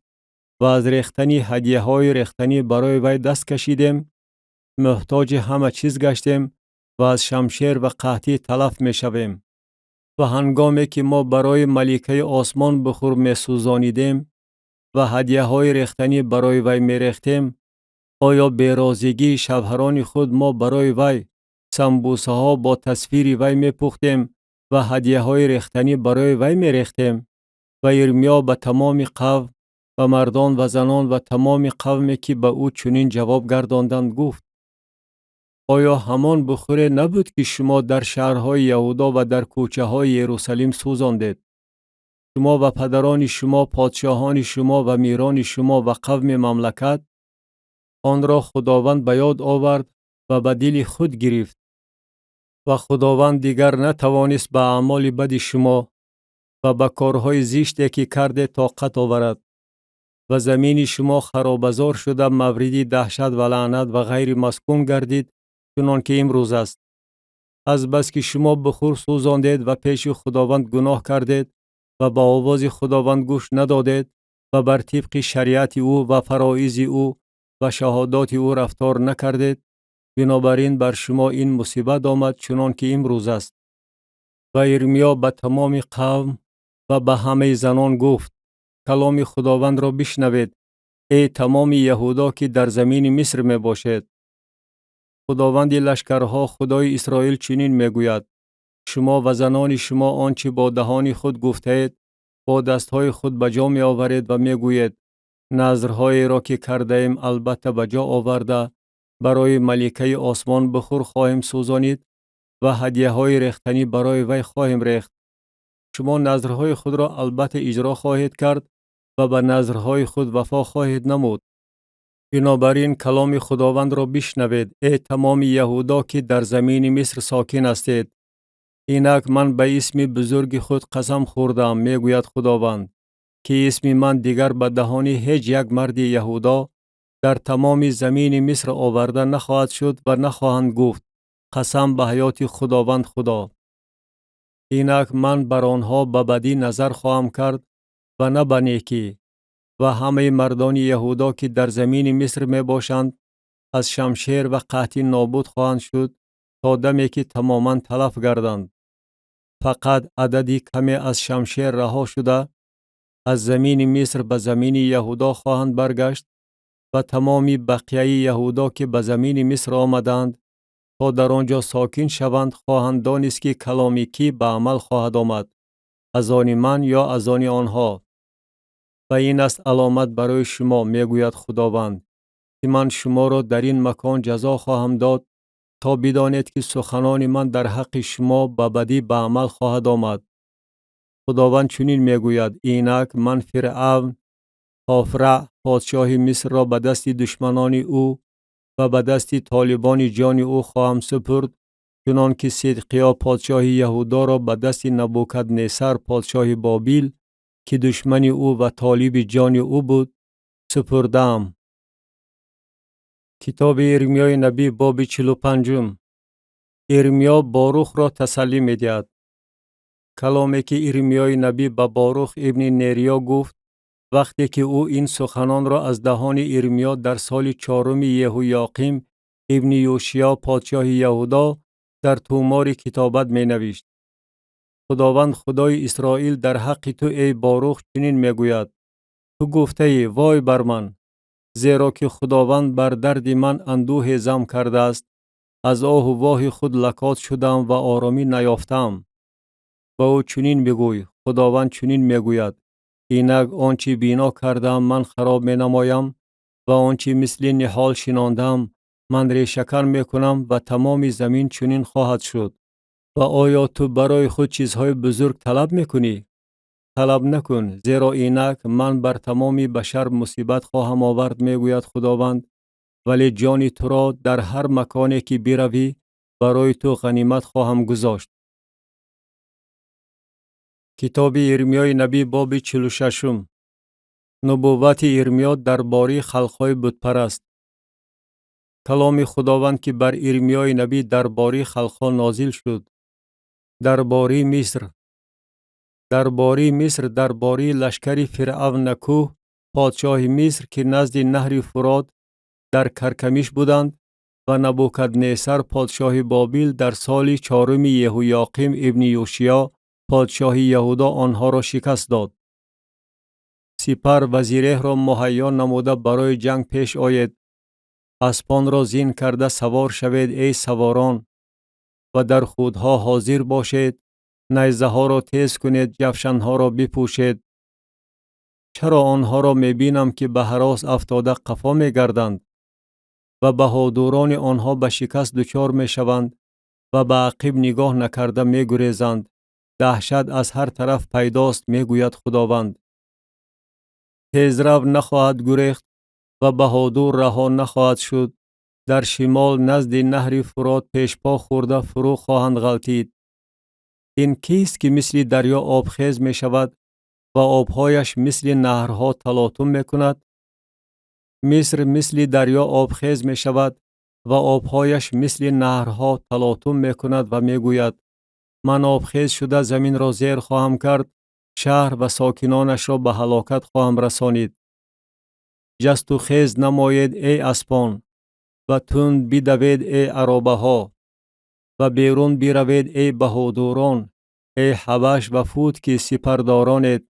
و از ریختنی هدیه های ریختنی برای وی دست کشیدیم، محتاج همه چیز گشتیم و از شمشیر و قحطی تلف می شویم. و هنگامی که ما برای ملکه آسمان بخور می سوزانیدیم و هدیه های ریختنی برای وی می ریختیم، آیا بیرازگی شوهران خود ما برای وی سمبوسه ها با تصویر وی می پختیم و هدیه های ریختنی برای وی می ریختیم؟ و ارمیا به تمام قوم و مردان و زنان و تمام قومی که به او چنین جواب گرداندند گفت: آیا همان بخوری نبود که شما در شهرهای یهودا و در کوچه های یروشلیم سوزاندید؟ شما و پدران شما، پادشاهان شما و میران شما و قوم مملکت آن را خداوند به یاد آورد و به دل خود گرفت و خداوند دیگر نتوانست به اعمال بد شما و به کارهای زشتی که کرده طاقت آورد و زمین شما خرابزار شده مورد دهشت و لعنت و غیر مسکون گردید، چنان که امروز است. از بس که شما بخور سوزاندید و پیش خداوند گناه کردید و به آواز خداوند گوش ندادید و بر طبق شریعت او و فرایض او و شهادات او رفتار نکردید، بنابراین بر شما این مصیبت آمد چنان که امروز است. و ارمیا به تمام قوم و به همه زنان گفت: کلام خداوند را بشنوید، ای تمام یهودا که در زمین مصر می باشید. خداوند لشکرها، خدای اسرائیل چنین می گوید: شما و زنان شما آنچه با دهان خود گفته اید با دستهای خود به جا می آورید و می گوید: نذرهای را که کرده ایم البته به جا آورده برای ملکه آسمان بخور خواهیم سوزانید و هدیه های ریختنی برای وی خواهیم ریخت. شما نذرهای خود را البته اجرا خواهید کرد و به نذرهای خود وفا خواهید نمود. بنابراین کلام خداوند را بشنوید، ای تمام یهودا که در زمین مصر ساکن هستید. اینک من به اسم بزرگ خود قسم خوردم، میگوید خداوند، که اسم من دیگر به دهان هیچ یک مرد یهودا در تمام زمین مصر آورده نخواهد شد و نخواهند گفت: قسم به حیات خداوند خدا. اینک من بر آنها به بدی نظر خواهم کرد و نه به نیکی، و همه مردان یهودا که در زمین مصر می باشند از شمشیر و قحطی نابود خواهند شد تا دمی که تماما تلف گردند. فقط عددی کمی از شمشیر رها شده از زمین مصر به زمین یهودا خواهند برگشت و تمامی بقیه یهودا که به زمین مصر آمدند تا در آنجا ساکن شوند خواهند دانست که کلامی کی به عمل خواهد آمد، از آن من یا از آن آنها. و این است علامت برای شما، میگوید خداوند، که من شما را در این مکان جزا خواهم داد تا بدانید که سخنان من در حق شما به بدی به عمل خواهد آمد. خداوند چنین میگوید: اینک من فرعون هافرع پادشاه مصر را به دست دشمنان او و به دست طالبان جان او خواهم سپرد، چنان که صدقیا پادشاه یهودا را به دست نبوکدنصر پادشاه بابل که دشمن او و طالب جان او بود سپردم. کتاب ارمیای نبی باب 45. ارمیا باروخ را تسلی می دهد. کلامی که ارمیای نبی به باروخ ابن نریا گفت وقتی که او این سخنان را از دهان ارمیا در سال 4 یهویاقیم ابن یوشیا پادشاه یهودا در تومار کتابت می نوشت: خداوند خدای اسرائیل در حق تو ای باروخ چنین می گوید: تو گفته ای وای بر من، زیرا که خداوند بر درد من اندوه زم کرده است، از آه و واه خود لکات شدم و آرامی نیافتم. و او چنین بگوی: خداوند چنین میگوید: اینک آنچه بینا کردم من خراب می نمایم و آنچه مثل نحال شناندم من ریشه‌کن می کنم و تمام زمین چنین خواهد شد. و آیا تو برای خود چیزهای بزرگ طلب می کنی؟ طلب نکن، زیرا اینک من بر تمام بشر مصیبت خواهم آورد، میگوید خداوند، ولی جان تو را در هر مکانی که بروی برای تو غنیمت خواهم گذاشت. کتاب ارمیای نبی باب 46. نبوت ارمیا درباره خلقهای بتپرست. کلام خداوند که بر ارمیای نبی درباره خلقها نازل شد. درباره مصر، درباره لشکر فرعون نکوه پادشاه مصر که نزد نهر فرات در کرکمیش بودند و نبوکدنصر پادشاه بابل در سال 4 یهویاقیم ابن یوشیا پادشاه یهودا آنها را شکست داد. سپر و زیره را مهیا نموده برای جنگ پیش آید. اسپان را زین کرده سوار شوید ای سواران و در خودها حاضر باشید. نیزه ها را تیز کنید، جفشن ها را بپوشید. چرا آنها را می بینم که به هراس افتاده قفا می گردند و بهادران آنها به شکست دچار می شوند و به عقب نگاه نکرده می گریزند. دهشت از هر طرف پیداست، می گوید خداوند. تیزرو نخواهد گریخت و بهادر رها نخواهد شد. در شمال نزد نهر فرات پیش پا خورده فرو خواهند غلطید. این کیست که مثل دریا آبخیز می شود و آبهایش مثل نهرها تلاطم می کند؟ مصر مثل دریا آبخیز می شود و آبهایش مثل نهرها تلاطم می کند و می گوید من آبخیز شده زمین را زیر خواهم کرد، شهر و ساکنانش را به هلاکت خواهم رسانید. جست و خیز نماید ای اسپان و تند بدوید ای عرابه ها و بیرون بروید ای بهادران، ای حبش و فوت که سپردارانید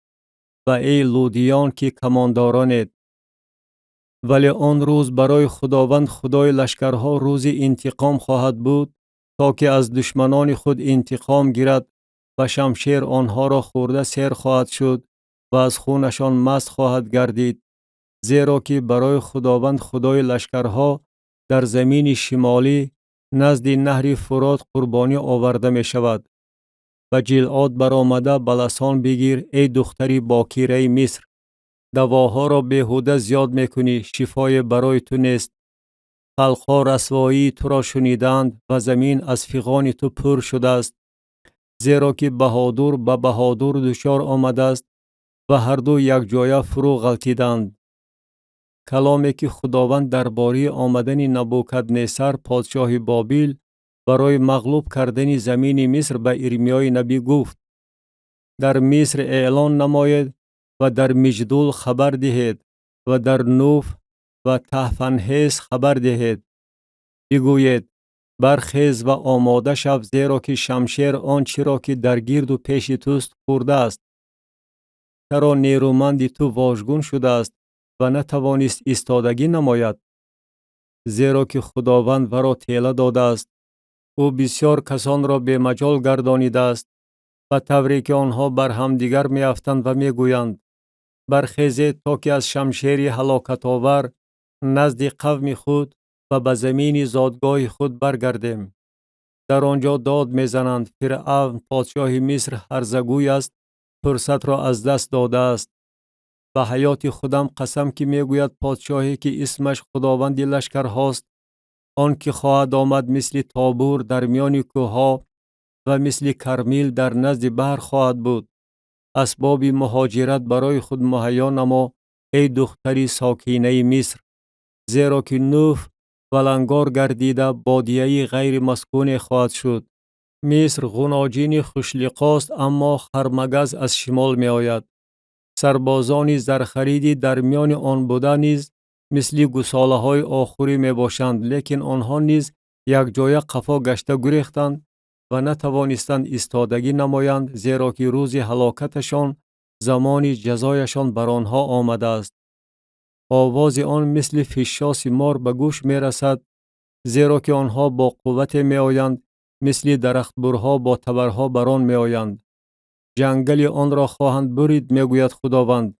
و ای لودیان که کماندارانید. ولی آن روز برای خداوند خدای لشکرها روز انتقام خواهد بود تا که از دشمنان خود انتقام گیرد و شمشیر آنها را خورده سیر خواهد شد و از خونشان مست خواهد گردید. زیرا که برای خداوند خدای لشکرها در زمین شمالی نزد نهر فرات قربانی آورده می شود. و جلعاد برآمده بلسان بگیر ای دختری باکیره مصر. دواها را بیهوده زیاد میکنی، شفای برای تو نیست. خلقها رسوایی تو را شنیدند و زمین از فیغان تو پر شده است. زیرا که بهادر به بهادر دچار آمده است و هر دو یک جایه فرو غلطیدند. کلامی که خداوند درباره آمدن نبوکدنصر پادشاه بابل برای مغلوب کردن زمین مصر به ارمیای نبی گفت. در مصر اعلان نماید و در مجدول خبر دهید و در نوف و تحفنهیس خبر دهید. بگویید برخیز و آماده شو، زیرا که شمشیر آنچه را که در گرد و پیش توست خورده است. چرا نیرومند تو واژگون شده است و نتوانست ایستادگی نماید؟ زیرا که خداوند ورا تیله داده است. او بسیار کسان را به مجال گردانیده است و طوری که آنها بر همدیگر می افتند و می گویند برخیزید تا که از شمشیر هلاکت آور نزد قوم خود و به زمین زادگاه خود برگردیم. در آنجا داد میزنند فرعون پادشاه مصر هرزگوی است، فرصت را از دست داده است. به حیات خودم قسم که میگوید پادشاهی که اسمش خداوند لشکر هاست، آن که خواهد آمد مثل تابور در میان کوهها و مثل کرمیل در نزد بحر خواهد بود. اسباب مهاجرت برای خود مهیا نما ای دختری ساکینه مصر. زیرا که نوف ولنگار گردیده بادیه غیر مسکون خواهد شد. مصر غناجین خوشلقاست، اما خرمگز از شمال می آید. سربازان زرخریدی در میان آن بوده نیز مثل گساله های آخوری می باشند، لیکن آنها نیز یک جای قفا گشته گریختند و نتوانستند ایستادگی نمایند، زیرا که روز هلاکتشان زمان جزایشان بر آنها آمده است. آواز آن مثل فشاس مار به گوش می رسد، زیرا که آنها با قوت می آیند، مثل درختبرها با تبرها بران می آیند. جنگل آن را خواهند برید میگوید خداوند.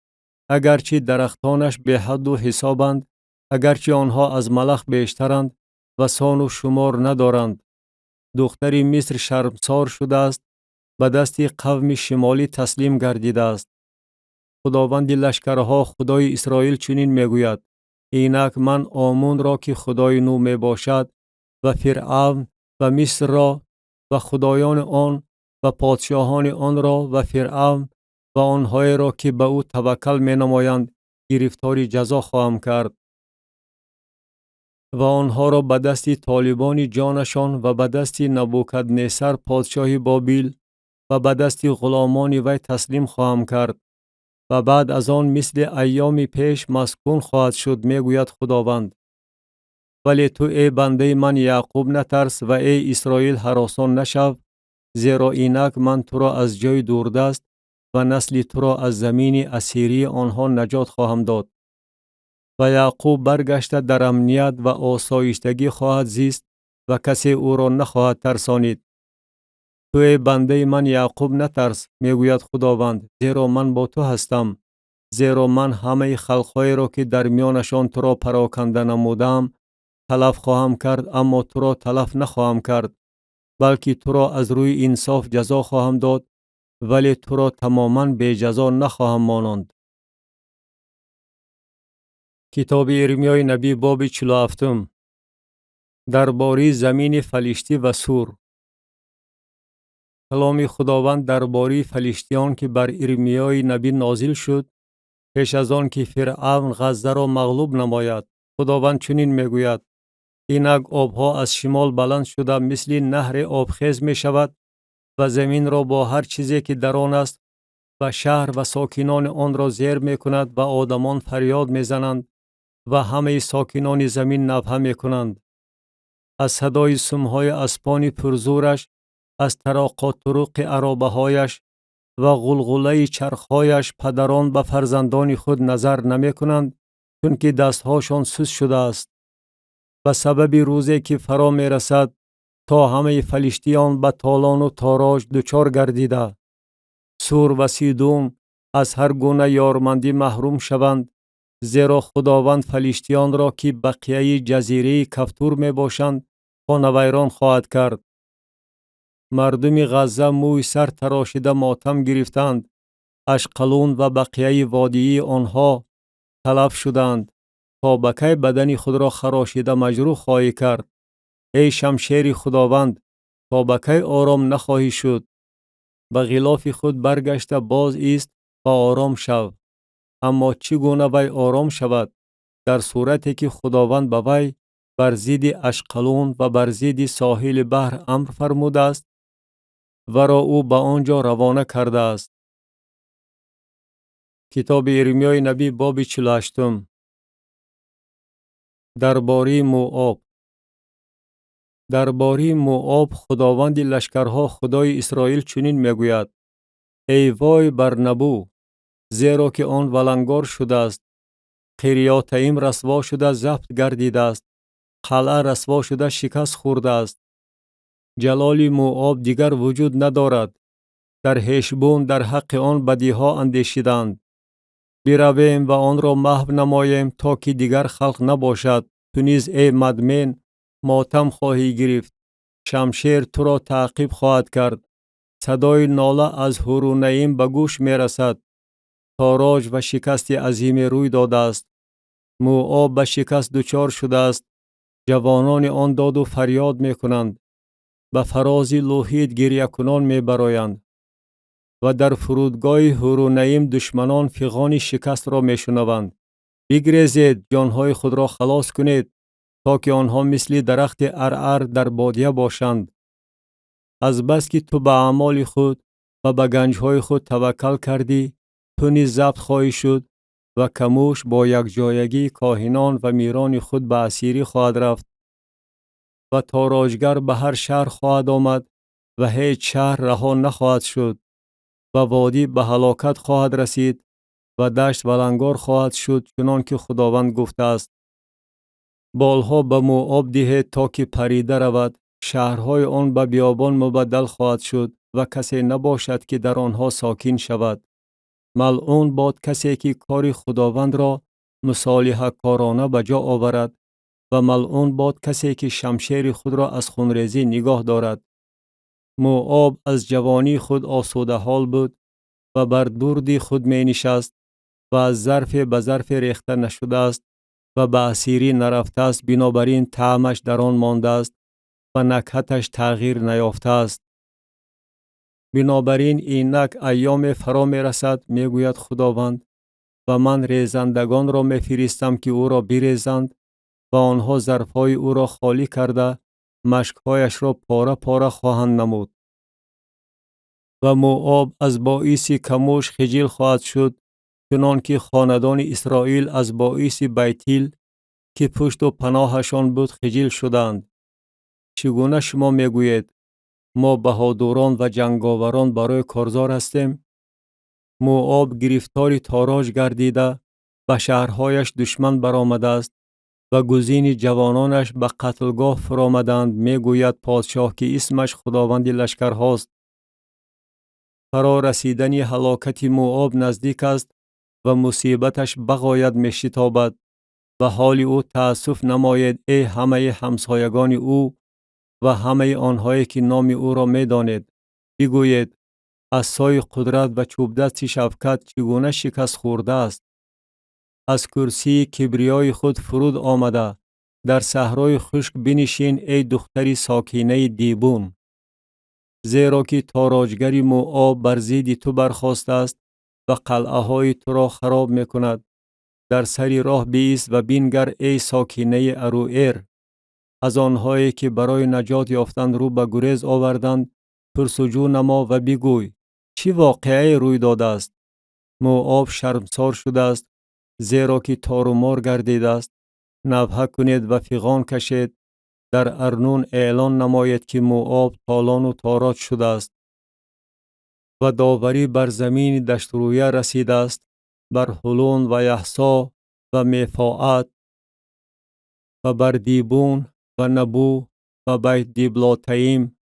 اگرچه درختانش به حد و حسابند، اگرچه آنها از ملخ بیشترند و سان و شمار ندارند. دختری مصر شرمسار شده است، به دست قوم شمالی تسلیم گردیده است. خداوند لشکرها خدای اسرائیل چنین میگوید: اینک من آمون را که خدای نو می باشد و فرعون و مصر را و خدایان آن و پادشاهان آن را و فرعون و آنهای را که به او توکل می نمایند گرفتاری جزا خواهم کرد و آنها را به دست طالبان جانشان و به دست نبوکدنصر پادشاه بابل و به دست غلامان وی تسلیم خواهم کرد و بعد از آن مثل ایام پیش مسکون خواهد شد میگوید خداوند. ولی تو ای بنده من یعقوب نترس و ای اسرائیل هراسان نشو، زیرا اینک من تو را از جای دوردست و نسل تو را از زمین اسیری آنها نجات خواهم داد. و یعقوب برگشته در امنیت و آسایشتگی خواهد زیست و کسی او را نخواهد ترسانید. توی بنده من یعقوب نترس، میگوید خداوند، زیرا من با تو هستم. زیرا من همه خلق‌های را که در میانشان تو را پراکنده نمودم تلف خواهم کرد، اما تو را تلف نخواهم کرد، بلکه تو را از روی انصاف جزا خواهم داد، ولی تو را تماما بی جزا نخواهم مانند. کتاب ارمیای نبی باب 47 درباره زمین فلیشتی و سور. کلام خداوند درباره فلیشتیان که بر ارمیای نبی نازل شد پیش از آن که فرعون غزه را مغلوب نماید. خداوند چنین میگوید: اینک آبها از شمال بلند شده مثل نهر آبخیز می شود و زمین را با هر چیزی که در آن است و شهر و ساکنان آن را زیر می کند و آدمان فریاد می زنند و همه ساکنان زمین نوحه می کنند. از صدای سمهای اسپان پرزورش، از طراقات طرق عرابه هایش و غلغله چرخهایش پدران به فرزندان خود نظر نمی کنند، چون که دستهاشان سست شده است. به سبب روزی که فرا می رسد تا همه فلیشتیان به تالان و تاراج دچار گردیده، سور و سیدون از هر گونه یارمندی محروم شوند، زیرا خداوند فلیشتیان را که بقیه جزیره کفتور می باشند خانویران خواهد کرد. مردم غزه موی سر تراشیده ماتم گرفتند، اشقلون و بقیه وادی آنها تلف شدند. تا بکی بدن خود را خراشیده مجروح خواهی کرد. ای شمشیر خداوند، تا بکی آرام نخواهی شد. به غلاف خود برگشته باز ایست و آرام شو. اما چگونه وی آرام شود؟ در صورتی که خداوند به وی بر ضد اشقلون و بر ضد ساحل بحر امر فرموده است و را او به آنجا روانه کرده است. کتاب ارمیای نبی باب 48 درباره موآب. درباره موآب خداوند لشکرها خدای اسرائیل چنین میگوید: ای وای بر نبو، زیرا که آن ولنگار شده است. قریاتایم رسوا شده ضبط گردیده است. قلعه رسوا شده شکست خورده است. جلال موآب دیگر وجود ندارد. در هشبون در حق آن بدیها اندیشیدند. برویم و آن را محو نماییم تا که دیگر خلق نباشد. تو نیز ای مدمن ماتم خواهی گرفت. شمشیر تو را تعقیب خواهد کرد. صدای ناله از هورونیم به گوش می رسد. تاراج و شکست عظیم روی داده است. موآب به شکست دچار شده است. جوانان آن داد و فریاد می کنند. به فراز لوحید گریه کنان می برایند. و در فرودگاه هورونیم دشمنان فغان شکست را می شنوند. بگریزید، جانهای خود را خلاص کنید، تا که آنها مثل درخت عرعر در بادیه باشند. از بس که تو به اعمال خود و به گنجهای خود توکل کردی، تو نیز ضبط خواهی شد و کموش با یک جایگی کاهنان و میران خود به اسیری خواهد رفت و تاراجگر به هر شهر خواهد آمد و هیچ شهر رها نخواهد شد و وادی به هلاکت خواهد رسید و دشت ولنگار خواهد شد، چنان که خداوند گفته است. بالها به موآب دهید تا که پریده رود. شهرهای آن به بیابان مبدل خواهد شد و کسی نباشد که در آنها ساکن شود. ملعون باد کسی که کار خداوند را مصالحه کارانه به جا آورد و ملعون باد کسی که شمشیر خود را از خونریزی نگاه دارد. موآب از جوانی خود آسوده حال بود و بر درد خود می نشست و از ظرف به ظرف ریخته نشده است و به اسیری نرفته است، بنابراین طعمش در آن مانده است و نکهتش تغییر نیافته است. بنابراین اینک ایام فرا می رسد، می گوید خداوند، و من ریزندگان را می فرستم که او را بریزند و آنها ظرفهای او را خالی کرده مشکهایش را پاره پاره خواهند نمود. و موآب از باعث کموش خجل خواهد شد، چنان که خاندان اسرائیل از باعث بیتیل که پشت و پناهشان بود خجل شدند. چگونه شما میگویید ما بهادران و جنگاوران برای کارزار هستیم. موآب گرفتار تاراج گردیده به شهرهایش دشمن برآمده است و گزین جوانانش به قتلگاه فرآمدند. میگوید پادشاه که اسمش خداوند لشکرهاست. فرا رسیدن هلاکت موآب نزدیک است و مصیبتش بغایت میشتابد و حال او تأسف نماید ای همه همسایگان او و همه آنهایی که نام او را میدانید. بگویید عصای قدرت و چوب دست شفقت چگونه شکست خورده است. از کرسی کبریای خود فرود آمده در صحرای خشک بنشین ای دختری ساکینه دیبون. زیرا که تاراجگری موآب بر ضد تو برخاسته است و قلعه های تو را خراب می کند. در سری راه بایست و بینگر ای ساکینه اروئیر. از آنهایی که برای نجات یافتند رو به گریز آوردند پرسجو نما و بگوی چی واقعه روی داده است. موآب شرمسار شده است زیرا که تار و مار گردیده است. نبه کنید و فیغان کشید. در ارنون اعلان نماید که موآب تالان و تاراج شده است و داوری بر زمین دشت رویه رسیده است، بر حلون و یحسا و میفاعت و بر دیبون و نبو و بیت دیبلاتیم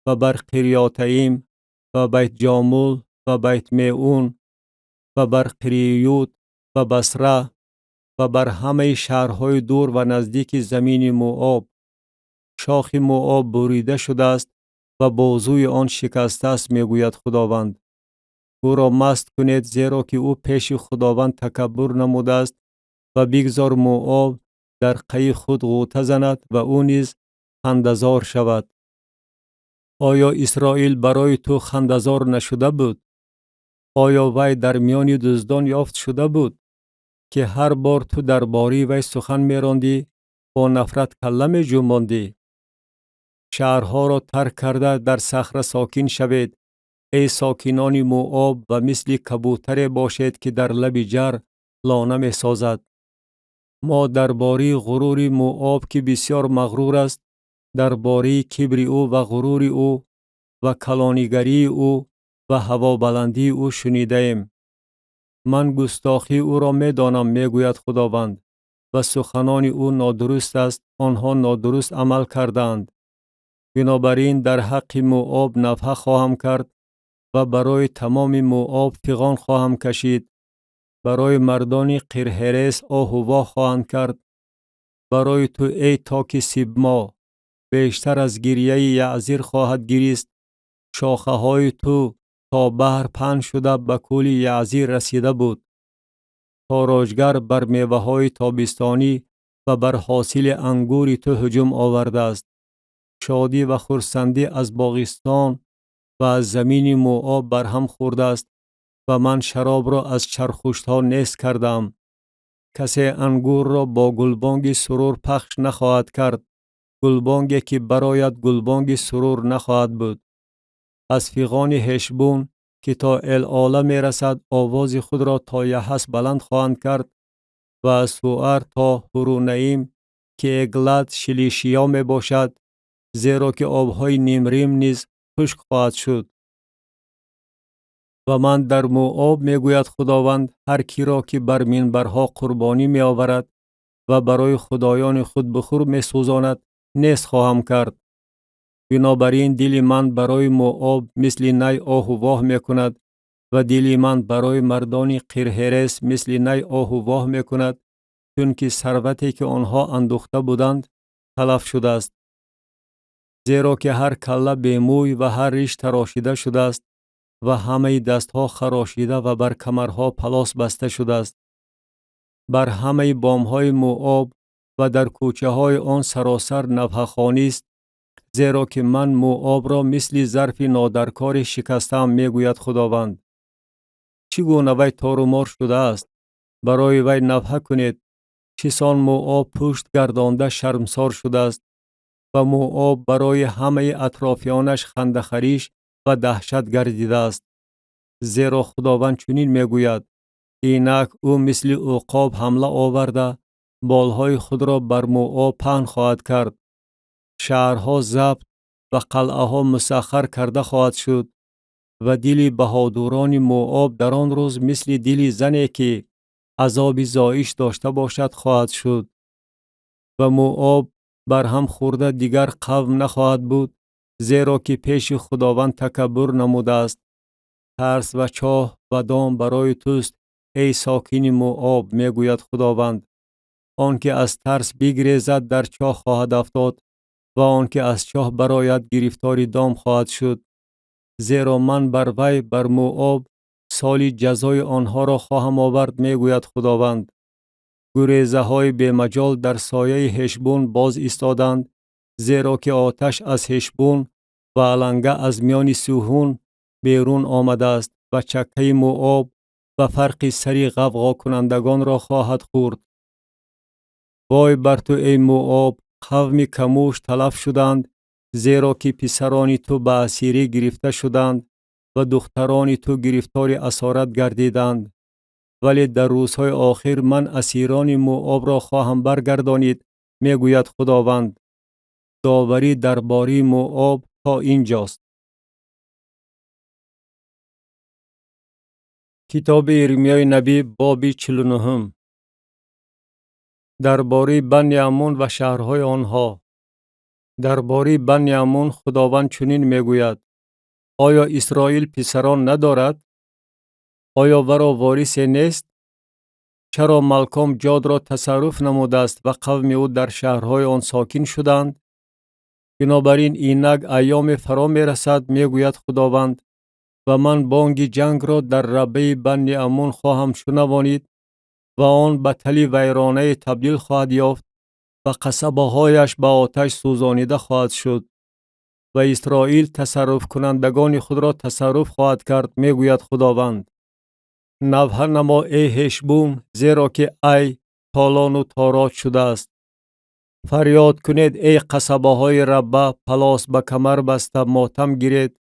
و بر قریاتیم و بیت جامول و بیت میعون و بر قریوت و بصره و بر همه شهرهای دور و نزدیک زمین موآب. شاخ موآب بریده شده است و بازوی آن شکسته است میگوید خداوند. او را مست کنید زیرا که او پیش خداوند تکبر نموده است و بگذار موآب در قی خود غوطه زند و او نیز خنده‌زار شود. آیا اسرائیل برای تو خنده‌زار نشده بود؟ آیا وی در میان دزدان یافت شده بود که هر بار تو درباره وی سخن می‌راندی با نفرت کله می‌جنباندی؟ شهرها را ترک کرده در صخره ساکن شوید ای ساکنان موآب و مثل کبوتر باشید که در لب جر لانه می سازد. ما درباره غرور موآب که بسیار مغرور است، درباره کبر او و غرور او و کلانیگری او و هوابلندی او شنیده ایم. من گستاخی او را می دانم میگوید خداوند و سخنان او نادرست است. آنها نادرست عمل کردند. بنابراین در حق موآب نفحه خواهم کرد و برای تمام موآب فیغان خواهم کشید. برای مردان قرهرس آه و واه خواهند کرد. برای تو ای تاک سیبما بیشتر از گریه یعزیر خواهد گریست. شاخه های تو تا بحر پهن شده به کوه یعزیر رسیده بود. تاراجگر بر میوه های تابستانی و بر حاصل انگور تو هجوم آورده است. شادی و خرسندی از باغستان و از زمین موآب برهم خورده است و من شراب را از چرخوشت ها نیست کردم. کسی انگور را با گلبانگ سرور پخش نخواهد کرد. گلبانگی که برایت گلبانگ سرور نخواهد بود. از فیغان هشبون که تا العاله می رسد آواز خود را تا یحس بلند خواهند کرد و از سوار تا هورونیم که اگلت شلیشیا می باشد زیرا که آبهای نیمریم نیز خشک خواهد شد. و من در موآب میگوید خداوند هر کی را که بر منبرها قربانی می آورد و برای خدایان خود بخور می سوزاند نیست خواهم کرد. بنابراین دل من برای موآب مثل نی آه و واه می کند و دل من برای مردان قرهرس مثل نی آه و واه می کند، چون که ثروتی که آنها اندوخته بودند تلف شده است. زیرا که هر کله بیموی و هر ریش تراشیده شده است و همه دستها خراشیده و بر کمرها پلاس بسته شده است. بر همه بامهای موآب و در کوچه های آن سراسر نوحه‌خوانی است. زیرا که من موآب را مثل ظرف نادرکار شکستم میگوید خداوند. چگونه وی تار و مار شده است. برای وی نوحه کنید. چسان موآب پشت گردانده شرمسار شده است و موآب برای همه اطرافیانش خندخریش و دهشت گردیده است. زیرا خداوند چنین میگوید اینک او مثل عقاب حمله آورده بالهای خود را بر موآب پهن خواهد کرد. شهرها ضبط و قلعه ها مسخر کرده خواهد شد و دل بهادران موآب در آن روز مثل دل زنی که عذاب زایش داشته باشد خواهد شد و موآب بر هم خورده دیگر قوم نخواهد بود، زیرا که پیش خداوند تکبر نموده است. ترس و چاه و دام برای توست ای ساکن موآب، میگوید خداوند. آن که از ترس بگریزد در چاه خواهد افتاد و آن که از چاه برآید گرفتار دام خواهد شد. زیرا من بر وی بر موآب سالی جزای آنها را خواهم آورد، میگوید خداوند. گریزه های بی مجال در سایه هشبون باز ایستادند، زیرا که آتش از هشبون و علنگه از میان سیحون بیرون آمده است و چکه موآب و فرق سری غوغا کنندگان را خواهد خورد. وای بر تو ای موآب، قوم کموش تلف شدند، زیرا که پسران تو به اسیری گرفته شدند و دختران تو گرفتار اسارت گردیدند. ولی در روزهای آخر من اسیران موآب را خواهم برگردانید، میگوید خداوند. داوری درباره موآب تا اینجاست. کتاب ارمیای نبی باب 49. درباره بنی عمون و شهرهای آنها. درباره بنی عمون خداوند چنین میگوید: آیا اسرائیل پسران ندارد؟ آیا ورا وارث نیست؟ چرا ملکام جاد را تصرف نموده است و قوم او در شهرهای آن ساکن شدند؟ بنابراین اینک ایام فرا می رسد، میگوید خداوند، و من بانگ جنگ را در ربه بنی عمون خواهم شنوانید و آن به تلی ویرانه تبدیل خواهد یافت و قصبه هایش به آتش سوزانیده خواهد شد و اسرائیل تصرف کنندگان خود را تصرف خواهد کرد، میگوید خداوند. نوحه نما ای هشبون، زیرا که ای تالان و تاراج شده است. فریاد کنید ای قصبه های ربه، پلاس به کمر بسته ماتم گیرید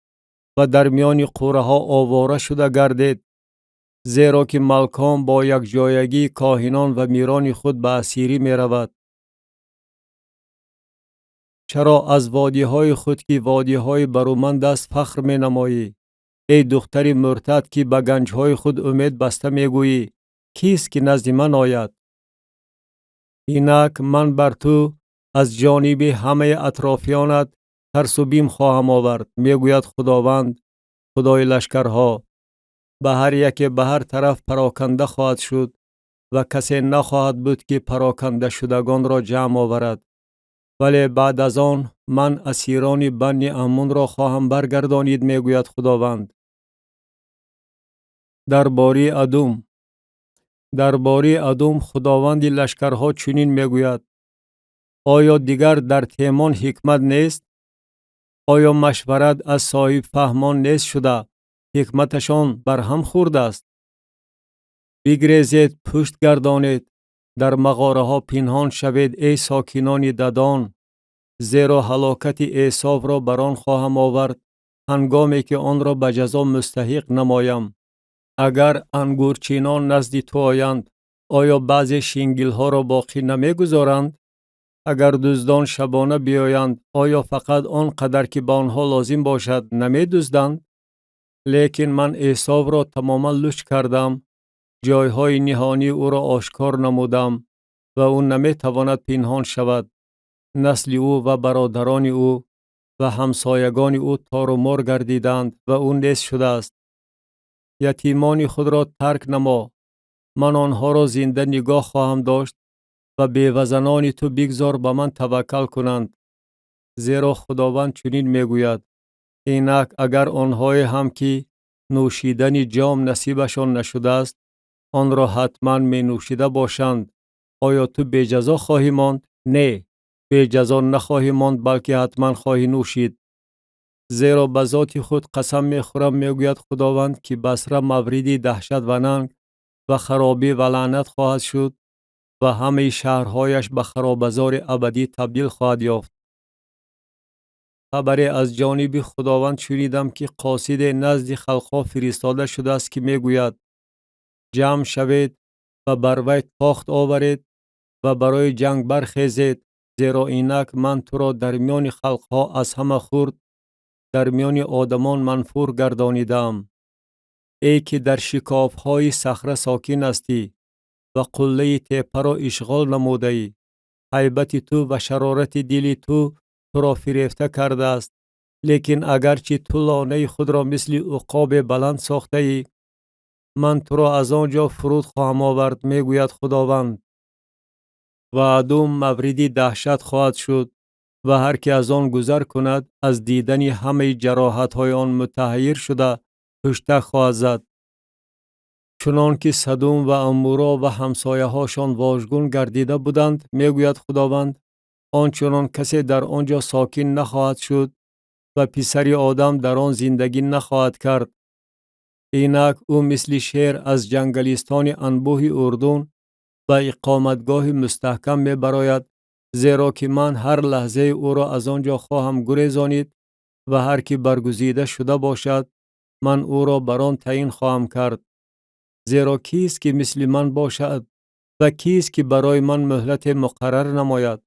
و در میان قوره ها آواره شده گردید، زیرا که ملکان با یک جایگی کاهنان و میران خود به اسیری می رود. چرا از وادی های خود که وادی های برومند است فخر می نمایی؟ ای دختر مرتد که به گنج های خود امید بسته می گویی کیست که نزد من آید؟ اینک من بر تو از جانب همه اطرافیانت ترس و بیم خواهم آورد، میگوید خداوند خدای لشکرها. به هر یک به هر طرف پراکنده خواهد شد و کسی نخواهد بود که پراکنده شدگان را جمع آورد. ولی بعد از آن من اسیران بنی عمون را خواهم برگردانید، میگوید خداوند. درباره ادوم. درباره ادوم خداوند لشکرها چنین میگوید: آیا دیگر در تیمان حکمت نیست؟ آیا مشورت از صاحب فهمان نیست شده؟ حکمتشان بر هم خورده است. بگریزید، پشت گردانید، در مغاره ها پنهان شوید ای ساکنان ددان، زیرا هلاکت عیساو را بران خواهم آورد، هنگامی که آن را به جزا مستحق نمایم. اگر انگورچینان نزد تو آیند، آیا بعضی شنگل ها را باقی نمیگذارند؟ اگر دزدان شبانه بیایند، آیا فقط آن قدر که به آنها لازم باشد نمی دزدند؟ لیکن من عیساو را تماما لوچ کردم، جایهای نهانی او را آشکار نمودم و او نمی تواند پنهان شود. نسل او و برادران او و همسایگان او تار و مار گردیدند و او نیست شده است. یتیمان خود را ترک نما، من آنها را زنده نگاه خواهم داشت و بیوزنان تو بگذار به من توکل کنند. زیرا خداوند چنین میگوید: اینک اگر آنهای هم که نوشیدن جام نصیبشان نشده است، آن را حتما می نوشیده باشند، آیا تو بی جزا خواهی ماند؟ نه، بی جزا نخواهی ماند، بلکه حتما خواهی نوشید. زیرا به ذات خود قسم می خورم، میگوید خداوند، که بصره موردی دهشت و ننگ و خرابی و لعنت خواهد شد و همه شهرهایش به خرابزار ابدی تبدیل خواهد یافت. خبری از جانب خداوند شنیدم که قاصد نزد خلقها فرستاده شده است که میگوید: جمع شوید و بر وی تاخت آورید و برای جنگ برخیزید، زیرا اینک من تو را در میان خلقها از همه خرد، در میان آدمان منفور گردانیدم. ای که در شکافهای صخره ساکن هستی و قله تپه را اشغال نموده ای، هیبت تو و شرارت دل تو را فریفته کرده است. لیکن اگرچه تو لانه خود را مثل عقاب بلند ساخته ای، من تو را از آنجا فرود خواهم آورد، میگوید خداوند. و ادوم مورد دهشت خواهد شد و هر که از آن گذر کند از دیدن همه جراحت های آن متحیر شده پشتک خواهد زد. چنان که سدوم و عمورا و همسایه هاشان واژگون گردیده بودند، میگوید خداوند، آنچنان کسی در آنجا ساکن نخواهد شد و پسر آدم در آن زندگی نخواهد کرد. اینک او مثل شیر از جنگلیستان انبوه اردن و اقامتگاه مستحکم می براید، زیرا که من هر لحظه او را از آنجا خواهم گریزانید و هر که برگزیده شده باشد من او را بر آن تعیین خواهم کرد. زیرا کیست که مثل من باشد و کیست که برای من مهلت مقرر نماید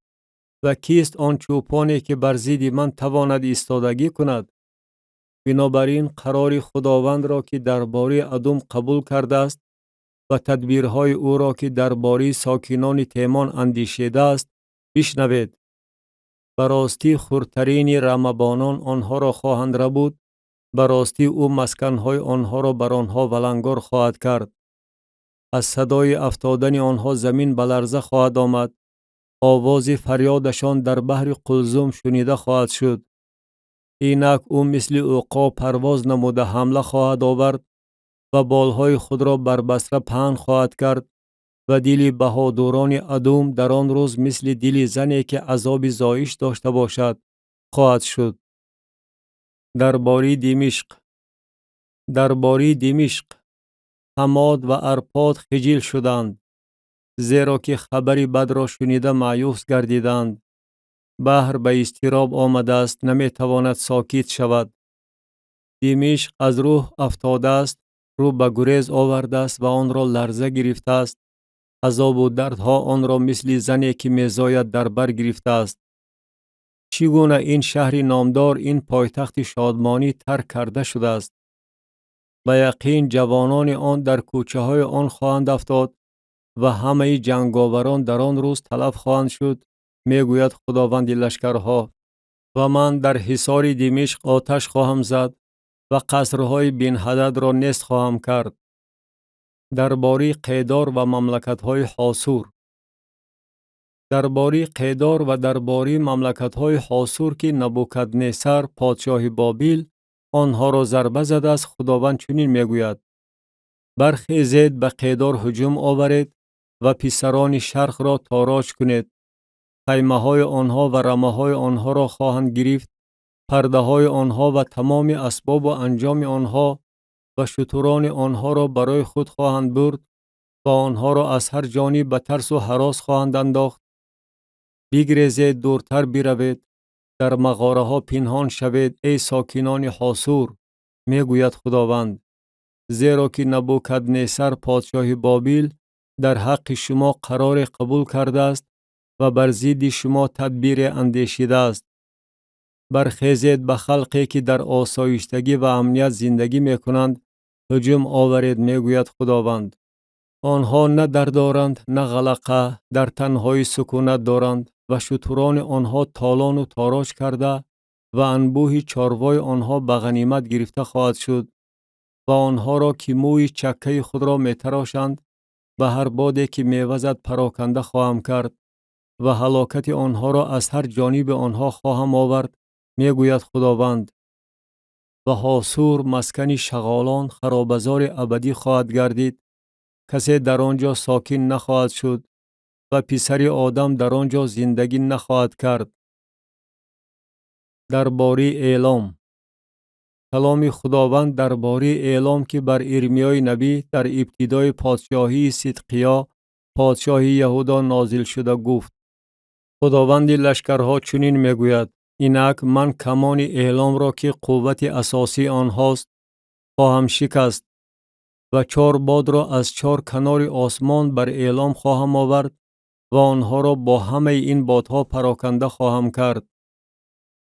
و کیست آن چوپانی که بر ضد من تواند ایستادگی کند؟ بنابراین قرار خداوند را که درباره ادم قبول کرده است و تدبیرهای او را که درباره ساکنان تیمان اندیشیده است بشنوید. براستی خردترین رمبانان آنها را خواهند ربود، براستی او مسکنهای آنها را بر آنها ولنگار خواهد کرد. از صدای افتادن آنها زمین به لرزه خواهد آمد، آواز فریادشان در بحر قلزم شنیده خواهد شد. اینک او مثل عقاب پرواز نموده حمله خواهد آورد و بالهای خود را بر بصره پهن خواهد کرد و دل بهادران ادوم در آن روز مثل دل زنی که عذاب زایش داشته باشد خواهد شد. درباره دمشق حماد و ارپاد خجل شدند، زیرا که خبری بد را شنیده مایوس گردیدند. بحر به اضطراب آمده است، نمی تواند ساکت شود. دمشق از روح افتاده است، رو به گریز آورده است و آن را لرزه گرفته است. عذاب و دردها آن را مثل زنی که میزاید در بر گرفته است. چگونه این شهر نامدار، این پایتخت شادمانی ترک کرده شده است. به یقین جوانان آن در کوچه های آن خواهند افتاد و همه جنگاوران در آن روز تلف خواهند شد، میگوید خداوند لشکرها. و من در حصار دمشق آتش خواهم زد و قصرهای بن هدد را نیست خواهم کرد. درباره قیدار و مملکت‌های حاصور. درباره قیدار و درباره مملکت‌های حاصور که نبوکدنصر پادشاه بابل آنها را ضربه زده است، خداوند چنین میگوید: برخیزید، به قیدار هجوم آورید و پسران شرق را تاراج کنید. خیمه‌های آنها و رمه‌های آنها را خواهند گرفت، پرده‌های آنها و تمام اسباب و انجام آنها و شتران آنها را برای خود خواهند برد و آنها را از هر جانب به ترس و هراس خواهند انداخت. بگریزید، دورتر بروید، در مغاره‌ها پنهان شوید، ای ساکنان حاصور، میگوید خداوند. زیرا که نبوکدنصر پادشاه بابل در حق شما قرار قبول کرده است و بر ضد شما تدبیر اندیشیده است. برخیزید، به خلقی که در آسایشتگی و امنیت زندگی می کنند هجوم آورید، میگوید خداوند. آنها نه در دارند نه غلقه، در تنهایی سکونت دارند و شتران آنها تالان و تاراج کرده و انبوه چاروای آنها به غنیمت گرفته خواهد شد و آنها را که موی چکه خود را می تراشند به هر بادی که می وزد پراکنده خواهم کرد و هلاکت آنها را از هر جانب آنها خواهم آورد، میگوید خداوند. و حاصور مسکن شغالان خرابزار ابدی خواهد گردید، کسی در آنجا ساکن نخواهد شد و پسر آدم در آنجا زندگی نخواهد کرد. درباره اعلام. کلام خداوند درباره اعلام که بر ارمیای نبی در ابتدای پادشاهی صدقیا پادشاه یهودا نازل شده گفت: خداوند لشکرها چنین میگوید: اینک من کمان اعلام را که قوت اساسی آنهاست خواهم شکست و 4 باد را از 4 کنار آسمان بر اعلام خواهم آورد و آنها را با همه این بادها پراکنده خواهم کرد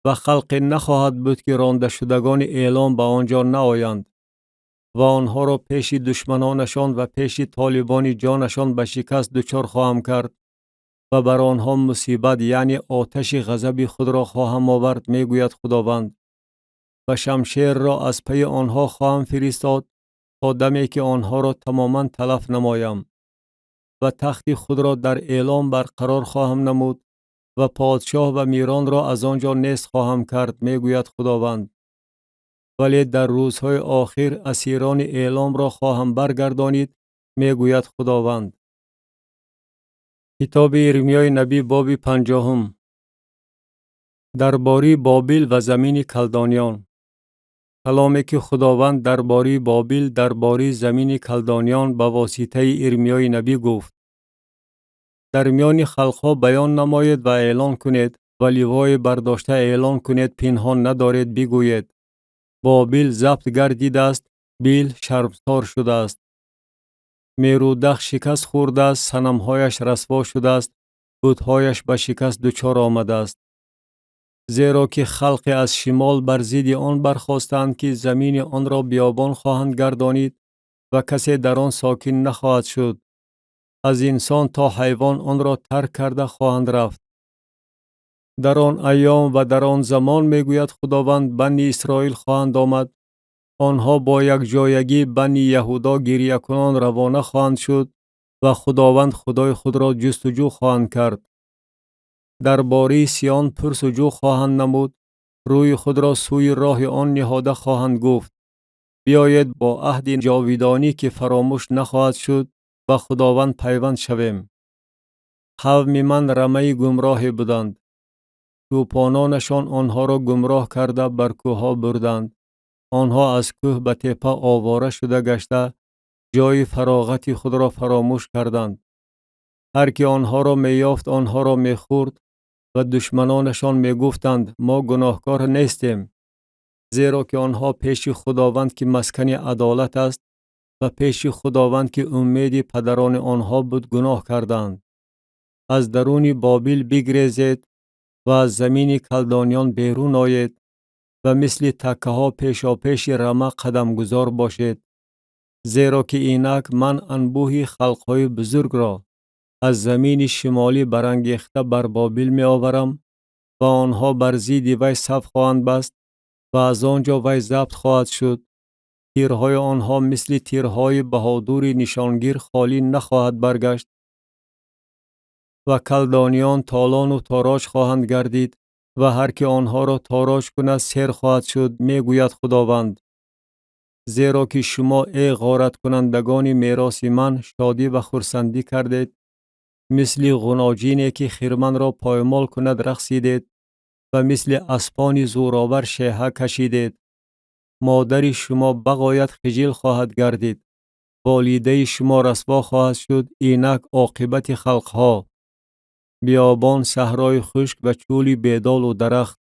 و خلقی نخواهد بود که رانده شدگان اعلام به آنجا نآیند و آنها را پیش دشمنانشان و پیش طالبان جانشان به شکست دچار خواهم کرد و بر آنها مصیبت یعنی آتش غضب خود را خواهم آورد میگوید خداوند و شمشیر را از پی آنها خواهم فرستاد تا دمی که آنها را تماما تلف نمایم و تخت خود را در اعلام برقرار خواهم نمود و پادشاه و میران را از آنجا نیست خواهم کرد میگوید خداوند. ولی در روزهای آخر اسیران اعلام را خواهم برگردانید میگوید خداوند. کتاب ارمیای نبی باب 50 درباره بابل و زمین کلدانیان. کلامی که خداوند درباره بابل درباره زمین کلدانیان به واسطه ارمیای نبی گفت. در میان خلقها بیان نماید و اعلان کنید و لیوای برداشته اعلان کنید پنهان ندارید بگویید بابل ضبط گردیده است، بیل شرمسار شده است. میرودخ شکست خورده است، صنمهایش رسوا شده است، بتهایش به شکست دچار آمده است. زیرا که خلق از شمال بر ضد آن برخاستند که زمین آن را بیابان خواهند گردانید و کسی در آن ساکن نخواهد شد. از انسان تا حیوان آن را ترک کرده خواهند رفت. در آن ایام و در آن زمان میگوید خداوند بنی اسرائیل خواهند آمد. آنها با یک جایگی بنی یهودا گریه کنان روانه خواهند شد و خداوند خدای خود را جستجو خواهند کرد. درباره سیان پرسجو خواهند نمود، روی خود را سوی راه آن نهاده خواهند گفت بیایید با عهد جاویدانی که فراموش نخواهد شد و خداوند پیوند شویم. قوم من رمه گمراهی بودند، طوفانانشان آنها را گمراه کرده بر کوهها بردند. آنها از کوه به تپه آواره شده گشته جای فراغت خود را فراموش کردند. هر که آنها را میافت آنها را میخورد و دشمنانشان میگفتند ما گناهکار نیستیم، زیرا که آنها پیش خداوند که مسکن عدالت است و پیش خداوند که امید پدران آنها بود گناه کردند. از درون بابل بگریزید و از زمین کلدانیان بیرون آیید و مثل تکه ها پیشا پیش رمه قدم گذار باشید، زیرا که اینک من انبوه خلقهای بزرگ را از زمین شمالی برانگیخته بر بابل می آورم و آنها بر ضد وی صف خواهند بست و از آنجا وی ضبط خواهد شد. تیرهای آنها مثل تیرهای بهادور نشانگیر خالی نخواهد برگشت و کلدانیان تالان و تاراج خواهند گردید و هر که آنها را تاراج کند سیر خواهد شد میگوید خداوند. زیرا که شما ای غارت کنندگان میراث من شادی و خرسندی کردید، مثل غناجینی که خرمن را پایمال کند رقصیدید و مثل اسپان زورآور شیهه کشیدید. مادر شما بغایت خجل خواهد گردید، والده شما رسوا خواهد شد. اینک عاقبت خلقها، بیابان، صحرای خشک و چولی بیدال و درخت.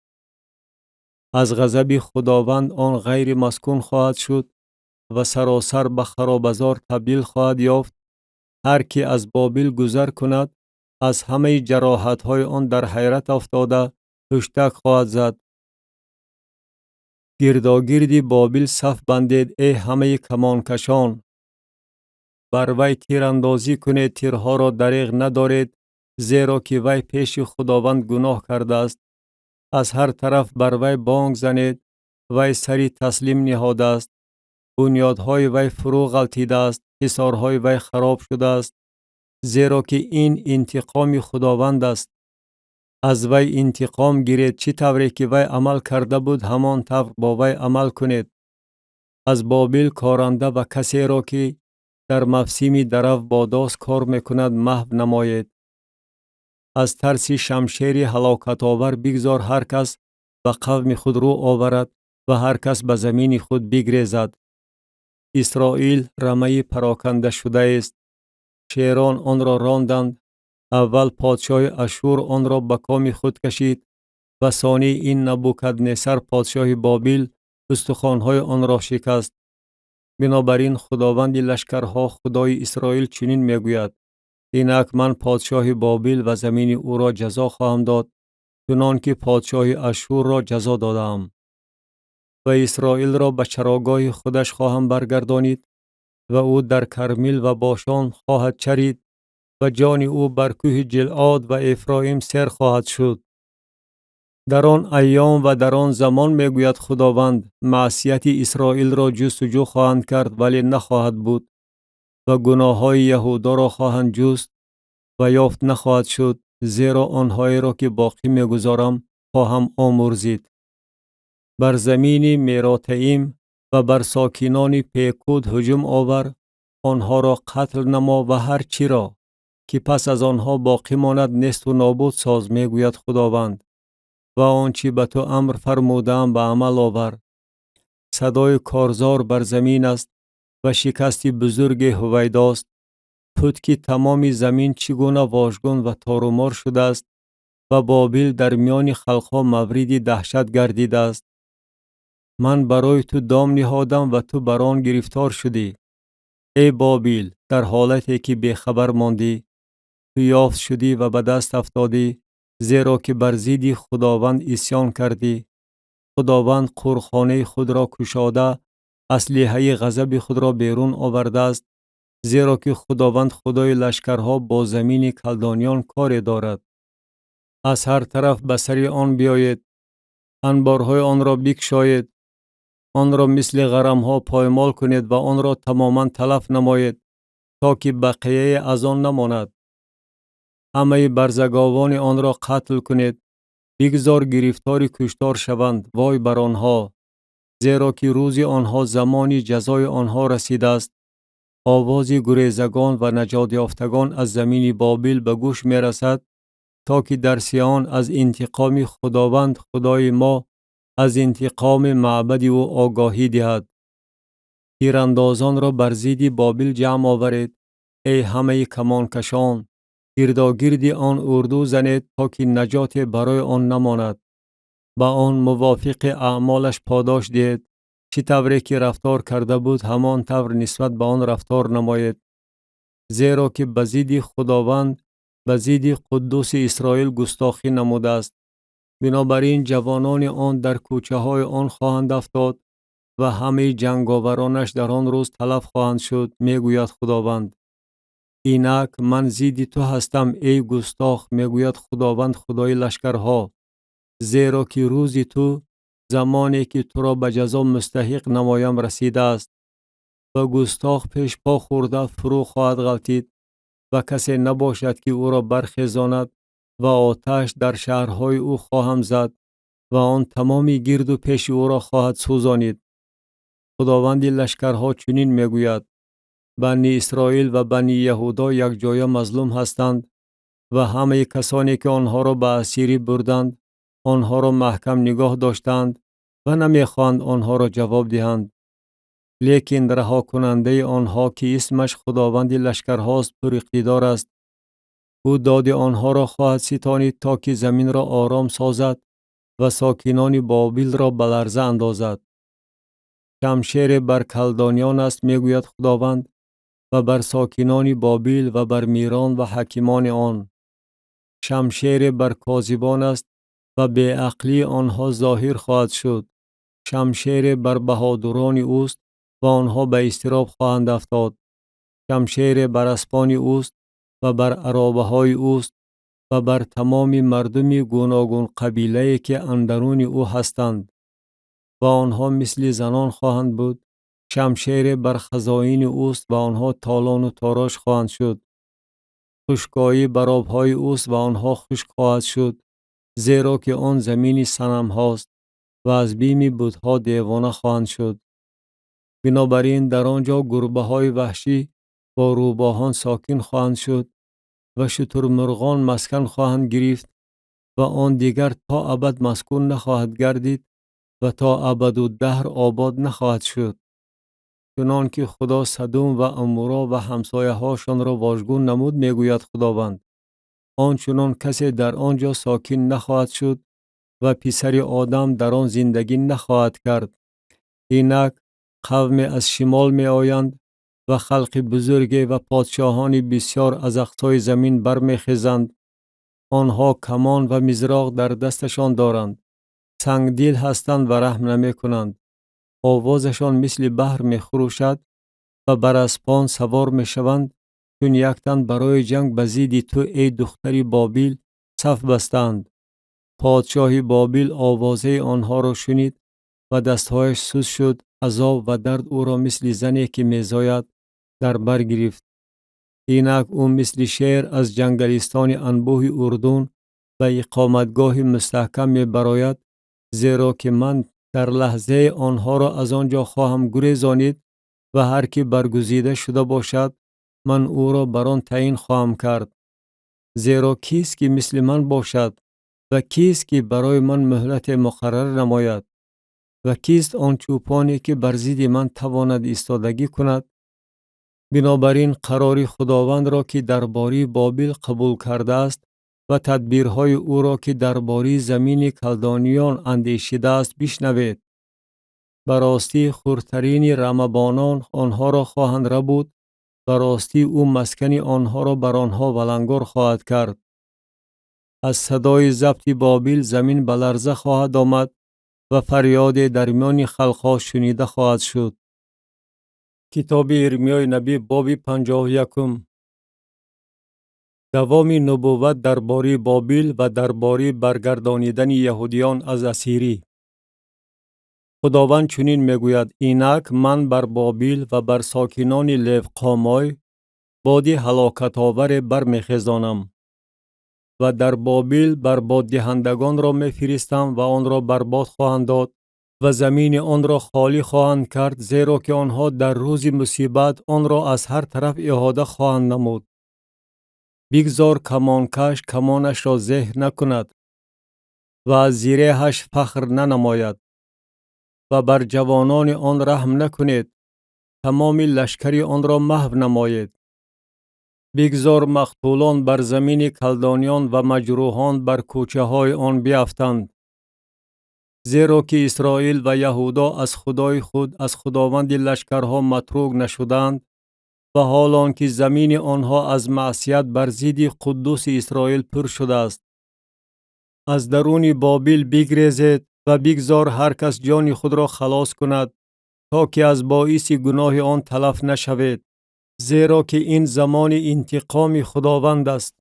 از غضب خداوند آن غیر مسکون خواهد شد و سراسر به خرابزار تبدیل خواهد یافت. هر که از بابل گذر کند از همه جراحت‌های آن در حیرت افتاده پشتک خواهد زد. گرداگردی بابل صف بندید ای همه کمانکشان، بر وی تیراندازی کنید، تیرها را دریغ ندارید، زیرا که وی پیش خداوند گناه کرده است. از هر طرف بر وی بانگ زنید، وی سری تسلیم نهاده است. بنیادهای وی فرو غلطیده است، حصارهای وی خراب شده است، زیرا که این انتقام خداوند است. از وی انتقام گیرید، چه طوری که وی عمل کرده بود همان طور با وی عمل کنید. از بابل کارنده و کسی را که در مفسیم درو با داس کار میکند محو نماید. از ترس شمشیر هلاکت آور بگذار، هر کس به قوم خود رو آورد و هر کس به زمین خود بگریزد. اسرائیل رمه پراکنده شده است، شیران آن را راندند. اول پادشاه اشور آن را به کام خود کشید و ثانی این نبوکدنصر پادشاه بابل استخوان‌های آن را شکست. بنابراین خداوند لشکرها خدای اسرائیل چنین میگوید اینک من پادشاه بابل و زمین او را جزا خواهم داد، چنان که پادشاه اشور را جزا دادم. و اسرائیل را به چراگاه خودش خواهم برگردانید و او در کرمیل و باشان خواهد چرید و جان او بر کوه جلعاد و افرایم سر خواهد شد. در آن ایام و در آن زمان میگوید خداوند، معصیت اسرائیل را جستجو خواهند کرد ولی نخواهد بود و گناه های یهودا را خواهند جست و یافت نخواهد شد، زیرا آنهایی را که باقی میگذارم خواهم آمرزید. بر زمین میراتئیم و بر ساکنان پیکود هجوم آور، آنها را قتل نما و هر چی را که پس از آنها باقی ماند نیست و نابود ساز، میگوید خداوند. و آنچه به تو امر فرمودم به عمل آور. صدای کارزار بر زمین است و شکست بزرگ هویداست. پتک تمام زمین چگونه واژگون و تارومار شده است و بابل در میان خلقها مورد دهشت گردیده است. من برای تو دام نهادم و تو بر آن گرفتار شدی. ای بابل، در حالتی که بیخبر ماندی، تو یافت شدی و به دست افتادی، زیرا که بر ضد خداوند عصیان کردی. خداوند قورخانه خود را گشاده، اسلحه غضب خود را بیرون آورده است، زیرا که خداوند خدای لشکرها با زمین کلدانیان کار دارد. از هر طرف به سر آن بیایید، انبارهای آن را بگشایید، آن را مثل غرمها پایمال کنید و آن را تماما تلف نمایید تا که بقیه از آن نماند. همه برزگاوان آن را قتل کنید، بگذار گرفتار کشتار شوند. وای بر آنها، زیرا که روز آنها زمانی جزای آنها رسیده است. آواز گریزگان و نجات یافتگان از زمین بابل به گوش می رسد، تا که در سیان از انتقام خداوند خدای ما، از انتقام معبد او آگاهی دهد. تیراندازان را بر ضد بابل جمع آورید، ای همه کمانکشان، گرداگرد آن اردو زنید تا که نجات برای آن نماند. با آن موافق اعمالش پاداش دهید، چه طوری که رفتار کرده بود همان طور نسبت به آن رفتار نماید. زیرا که به ضد خداوند، به ضد قدوس اسرائیل گستاخی نموده است. بنابراین جوانان آن در کوچه های آن خواهند افتاد و همه جنگاورانش در آن روز تلف خواهند شد، میگوید خداوند. اینک من ضد تو هستم ای گستاخ، میگوید خداوند خدای لشکرها. زیرا که روز تو، زمانی که تو را به جزا مستحق نمایم رسیده است و گستاخ پیش پا خورده فرو خواهد غلطید و کسی نباشد که او را برخیزاند و آتش در شهرهای او خواهم زد و آن تمامی گرد و پیش او را خواهد سوزانید. خداوند لشکرها چنین میگوید: بنی اسرائیل و بنی یهودا یک جای مظلوم هستند و همه کسانی که آنها را به اسیری بردند، آنها را محکم نگاه داشتند و نمیخواهند آنها را جواب دهند. لیکن رها کننده آنها که اسمش خداوند لشکرهاست پر اقتدار است. او داد آنها را خواهد ستانید تا که زمین را آرام سازد و ساکنان بابل را به لرزه اندازد. شمشیر بر کلدانیان است، میگوید خداوند، و بر ساکنان بابل و بر میران و حکیمان آن. شمشیر بر کاذبان است و بی عقلی آنها ظاهر خواهد شد. شمشیر بر بهادران اوست و آنها به اضطراب خواهند افتاد. شمشیر بر اسبان اوست و بر عرابه های اوست و بر تمام مردم گوناگون قبیله‌ای که اندرون او هستند و آنها مثل زنان خواهند بود. شمشیر بر خزائن اوست و آنها تالان و تاراش خواهند شد. خشکایی بر آبهای اوست و آنها خشک خواهد شد، زیرا که آن زمین صنم هاست و از بیم بتها دیوانه خواهند شد. بنابراین در آنجا گربه های وحشی با روباهان ساکن خواهند شد و شترمرغان مسکن خواهند گرفت و آن دیگر تا ابد مسکون نخواهد گردید و تا ابدالدهر آباد نخواهد شد. چنان که خدا سدوم و عمورا و همسایه هاشان را واژگون نمود، میگوید خداوند، آنچنان کسی در آنجا ساکن نخواهد شد و پسر آدم در آن زندگی نخواهد کرد. اینک قوم از شمال می آیند و خلق بزرگی و پادشاهان بسیار از اقصای زمین برمیخیزند. آنها کمان و مزراق در دستشان دارند. سنگدل هستند و رحم نمی کنند. آوازشان مثل بحر می خروشد و بر اسپان سوار می شوند. چون یک تن برای جنگ به ضد تو ای دختری بابل صف بستند. پادشاه بابل آوازه آنها را شنید و دستهایش سوز شد. عذاب و درد او را مثل زنی که می زاید در بر گرفت. اینک او مثل شیر از جنگلستان انبوه اردن و اقامتگاه مستحکم می براید، زیرا که من در لحظه آنها را از آنجا خواهم گریزانید و هر که برگزیده شده باشد من او را بر آن تعیین خواهم کرد. زیرا کیست که مثل من باشد و کیست که برای من مهلت مقرر نماید و کیست آن چوپانی که بر ضد من تواند ایستادگی کند؟ بنابراین قرار خداوند را که درباره بابل قبول کرده است و تدبیرهای او را که درباره زمین کلدانیان اندیشیده است بشنوید. براستی خردترین رمبانان آنها را خواهند ربود، براستی او مسکن آنها را بر آنها ولنگار خواهد کرد. از صدای ضبط بابل زمین به لرزه خواهد آمد و فریاد در میان خلقها شنیده خواهد شد. کتاب ارمیای نبی باب 51. دوام نبوت درباره بابل و درباره برگردانیدن یهودیان از اسیری. خداوند چنین میگوید: اینک من بر بابل و بر ساکنان لوقامای بادی هلاکت آور برمیخیزانم و در بابل برباد دهندگان را میفرستم و آن را برباد خواهند داد و زمین آن را خالی خواهند کرد، زیرا که آنها در روز مصیبت آن را از هر طرف احاطه خواهند نمود. بگذار کمانکش کمانش را زه نکند و از زیرهش فخر ننماید و بر جوانان آن رحم نکنید، تمام لشکر آن را محو نمایید. بگذار مقتولان بر زمین کلدانیان و مجروحان بر کوچه های آن بیفتند. زیرا که اسرائیل و یهودا از خدای خود از خداوند لشکرها متروک نشدند و حالان که زمین آنها از معصیت بر ضد قدوس اسرائیل پر شده است. از درون بابل بگریزید و بگذار هر کس جان خود را خلاص کند تا که از باعث گناه آن تلف نشوید، زیرا که این زمان انتقام خداوند است.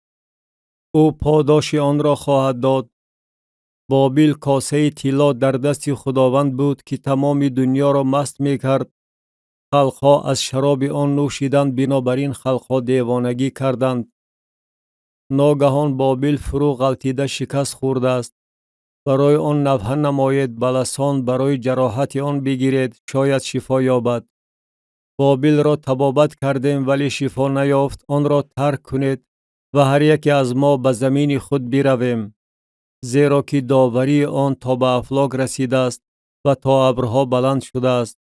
او پاداش آن را خواهد داد. بابل کاسه طلا در دست خداوند بود که تمام دنیا را مست می کرد. خلقها از شراب آن نوشیدند، بنابراین خلقها دیوانگی کردند. ناگهان بابل فرو غلطیده شکست خورده است. برای آن نفحه نمایید، بلسان برای جراحت آن بگیرید، شاید شفا یابد. بابل را تبابت کردیم ولی شفا نیافت، آن را ترک کنید و هر یک از ما به زمین خود برویم. زیرا که داوری آن تا به افلاک رسیده است و تا ابرها بلند شده است.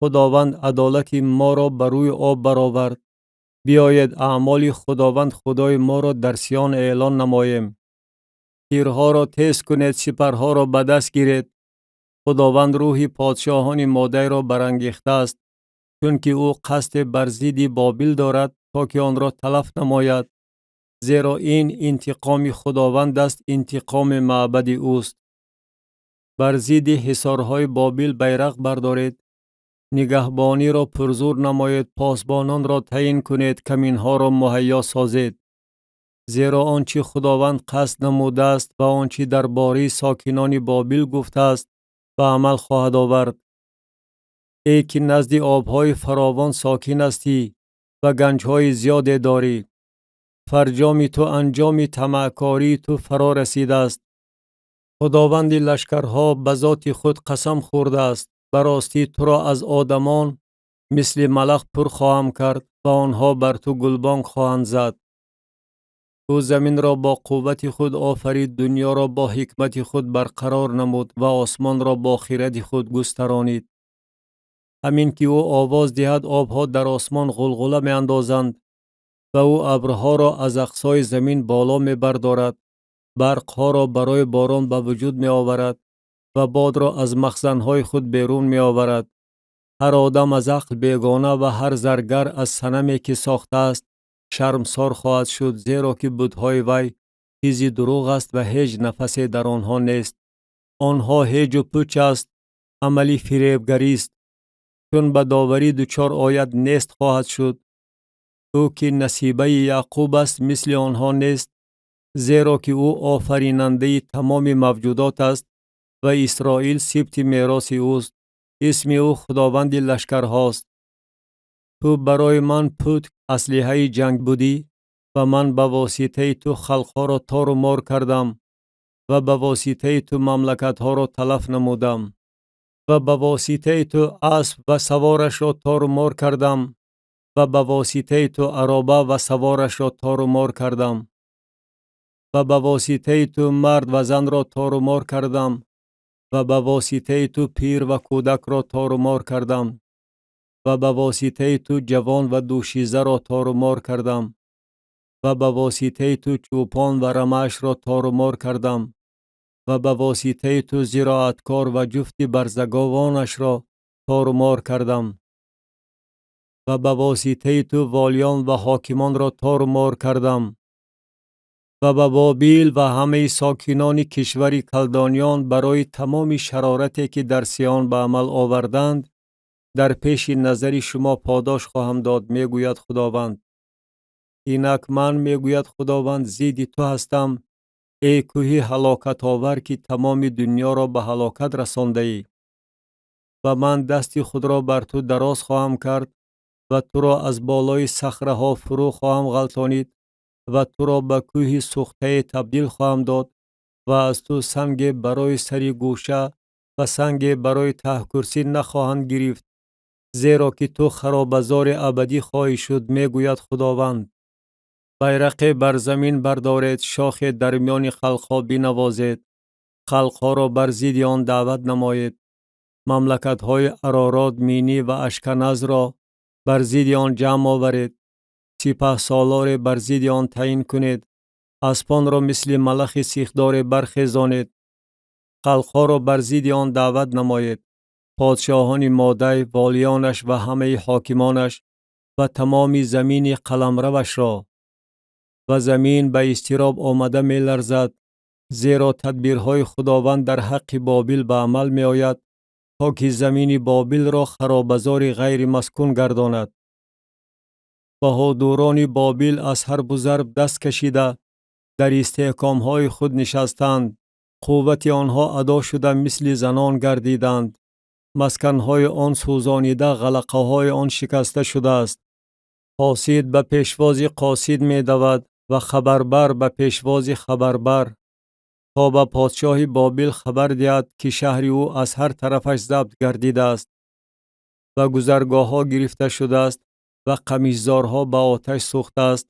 خداوند عدالت ما را بر روی آب برآورد. بیایید اعمال خداوند خدای ما را در سیان اعلان نماییم. تیرها را تیز کنید، سپرها را به دست گیرید. خداوند روح پادشاهان ماده را برانگیخته است، چون که او قصد بر ضد بابل دارد تا که آن را تلف نماید. زیرا این انتقام خداوند است، انتقام معبد اوست. بر ضد حصارهای بابل بیرق بردارید. نگهبانی را پرزور نمایید، پاسبانان را تعیین کنید، کمینها را مهیا سازید. زیرا آنچه خداوند قصد نموده است و آنچه درباره ساکنان بابل گفته است به عمل خواهد آورد. ای که نزد آبهای فراوان ساکن هستی و گنجهای زیاد داری، فرجام تو انجام طمعکاری تو فرا رسیده است. خداوند لشکرها به ذات خود قسم خورده است: براستی تو را از آدمان مثل ملخ پر خواهم کرد و آنها بر تو گلبانگ خواهند زد. او زمین را با قوت خود آفرید، دنیا را با حکمت خود برقرار نمود و آسمان را با خرد خود گسترانید. همین که او آواز دهد آبها در آسمان غلغله می اندازند و او ابرها را از اقصای زمین بالا می بردارد، برقها را برای باران به وجود می آورد و باد را از مخزنهای خود بیرون می آورد. هر آدم از عقل بیگانه و هر زرگر از صنمی که ساخته است شرمسار خواهد شد، زیرا که بت‌های وی چیزی دروغ است و هیچ نفسی در آنها نیست. آنها هیچ و پوچ است، عملی فریبگری است. چون به داوری دچار آید نیست خواهد شد. او که نصیبه یعقوب است مثل آنها نیست، زیرا که او آفریننده تمام موجودات است و اسرائیل سبط میراث اوست. اسم او خداوند لشکر هاست. تو برای من پود اسلحه جنگ بودی و من به واسطه تو خلقها را تار و مار کردم و به واسطه تو مملکت ها را تلف نمودم و به واسطه تو اسب و سوارش را تار و مار کردم و به واسطه تو عرابه و سوارش را تار و مار کردم و به واسطه تو مرد و زن را تار و مار کردم و به واسطه تو پیر و کودک را تار و مار کردم و به واسطه تو جوان و دوشیزه را تار و مار کردم و به واسطه تو چوپان و رمش را تار و مار کردم و به واسطه تو زراعتکار و جفت برزگاوانش را تار و مار کردم و به واسطه تو والیان و حاکمان را تار و مار کردم و به بابیل و همه ساکنان کشور کلدانیان برای تمام شرارتی که در سیان به عمل آوردند در پیش نظر شما پاداش خواهم داد، میگوید خداوند. اینک من میگوید خداوند ضد تو هستم، ای کوه هلاکت آور که تمام دنیا را به هلاکت رسانده ای. و من دست خود را بر تو دراز خواهم کرد و تو را از بالای صخره ها فرو خواهم غلطانید و تو را به کوه سوخته تبدیل خواهم داد و از تو سنگ برای سری گوشه و سنگ برای ته کرسی نخواهند گرفت، زیرا که تو خرابزار ابدی خواهی شد، میگوید خداوند. بیرق بر زمین بردارید، شاخ در میان خلقها بنوازید، خلقها را بر ضد آن دعوت نمایید. مملکت‌های ارارات، مینی و اشکناز را بر ضد آن جمع آورید. سپه سالار بر ضد آن تعیین کنید. اسپان را مثل ملخ سیخدار برخیزانید. خلقها را بر ضد آن دعوت نمایید. پادشاهان ماده، والیانش و همه حاکمانش و تمام زمین قلمروش را. و زمین به اضطراب آمده می لرزد، زیرا تدبیرهای خداوند در حق بابل به عمل می آید تا که زمین بابل را خرابزار غیر مسکون گرداند. بهادوران بابل از هر بزرگ دست کشیده در استحکامهای خود نشستند. قوت آنها ادا شده مثل زنان گردیدند. مسکنهای آن سوزانیده، غلقه های آن شکسته شده است. قاصد به پیشواز قاصد می دود و خبربر به پیشواز خبربر، تا به پادشاه بابل خبر دهد که شهر او از هر طرفش ضبط گردیده است و گذرگاه ها گرفته شده است و قمیززارها به آتش سوخته است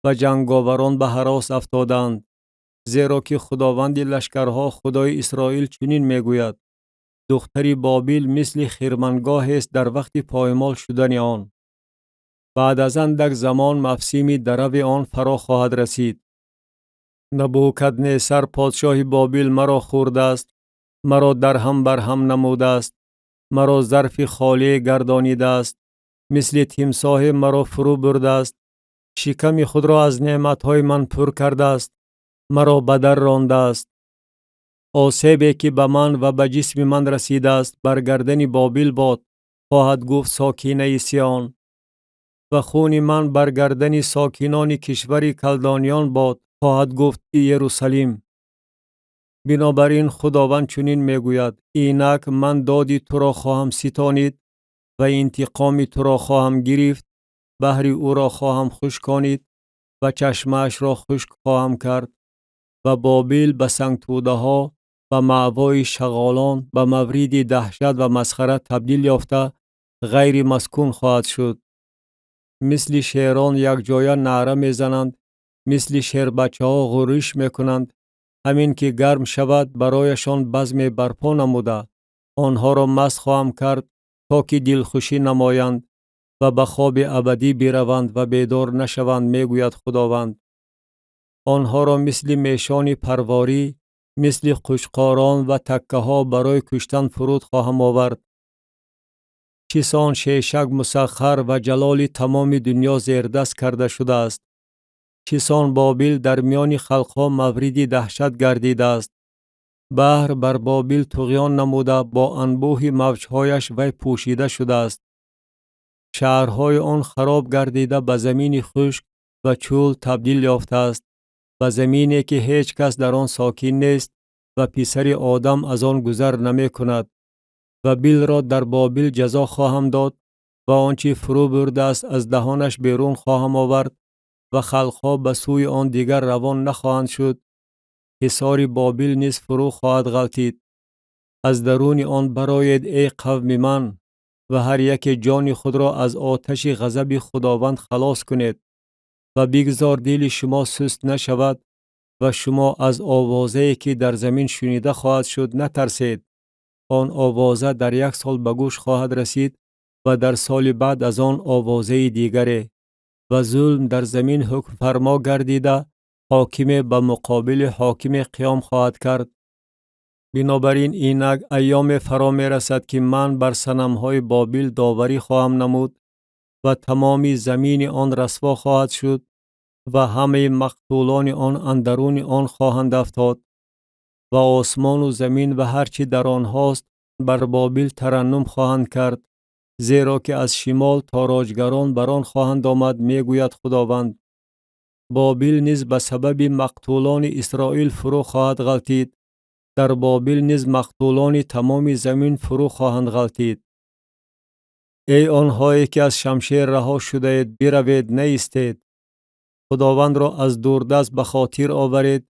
و جنگاوران به هراس افتادند. زیرا که خداوند لشکرها، خدای اسرائیل چنین میگوید: دختری بابل مثل خرمنگاه است در وقت پایمال شدن آن. بعد از اندک زمان مفسیم درو آن فرا خواهد رسید. نبوکدنصر پادشاه بابل مرا خورده است، مرا درهم برهم نموده است، مرا ظرف خالی گردانیده است، مثل تمساح مرا فرو برده است، شکم خود را از نعمتهای من پر کرده است، مرا بدر رانده است. آسیبی که به من و به جسم من رسیده است بر گردن بابل باد، خواهد گفت ساکینه سیان. و خون من بر گردن ساکنان کشور کلدانیان باد، خواهد گفت یروشلیم. بنابراین خداوند چنین میگوید: اینک من دادی تو را خواهم ستانید و انتقام تو را خواهم گرفت. بحر او را خواهم خشکانید و چشمش را خشک خواهم کرد و بابل به سنگ توده ها و مأوای شغالان به مورد دهشت و مسخره تبدیل یافته غیر مسکون خواهد شد. مثل شیران یک جای نعره میزنند، مثل شیر بچه ها غرش میکنند. همین که گرم شود برایشان بزم برپا نموده، آنها را مست خواهم کرد تا که دلخوشی نمایند و به خواب ابدی بروند و بیدار نشوند، میگوید خداوند. آنها را مثل میشان پرواری، مثل قشقاران و تکه ها برای کشتن فرود خواهم آورد. چیسان شیشک مسخر و جلال تمام دنیا زیر دست کرده شده است. چیسان بابل در میان خلقها موردی دهشت گردیده است. بحر بر بابل طغیان نموده، با انبوه موجهایش وی پوشیده شده است. شهرهای آن خراب گردیده به زمین خشک و چول تبدیل یافته است، به زمینی که هیچ کس در آن ساکن نیست و پسر آدم از آن گذر نمی کند. و بیل را در بابل جزا خواهم داد و آنچه فرو برده است از دهانش بیرون خواهم آورد و خلقها به سوی آن دیگر روان نخواهند شد. حصار بابل نیز فرو خواهد غلتید. از درون آن برآیید ای قوم من و هر یک جان خود را از آتش غضب خداوند خلاص کنید و بگذار دل شما سست نشود و شما از آوازه‌ای که در زمین شنیده خواهد شد نترسید. آن آوازه در 1 سال به گوش خواهد رسید و در سال بعد از آن آوازه دیگری. و ظلم در زمین حکم فرما گردیده، حاکم به مقابل حاکم قیام خواهد کرد. بنابراین اینک ایام فرا می رسد که من بر صنم‌های بابل داوری خواهم نمود و تمام زمین آن رسوا خواهد شد و همه مقتولان آن اندرون آن خواهند افتاد و آسمان و زمین و هرچی در آنهاست بر بابل ترنم خواهند کرد، زیرا که از شمال تاراجگران بر آن خواهند آمد، میگوید خداوند. بابل نیز به سبب مقتولان اسرائیل فرو خواهد غلتید. در بابل نیز مقتولان تمام زمین فرو خواهند غلتید. ای آنهایی که از شمشیر رها شده اید، بروید نایستید. خداوند را از دوردست به خاطر آورید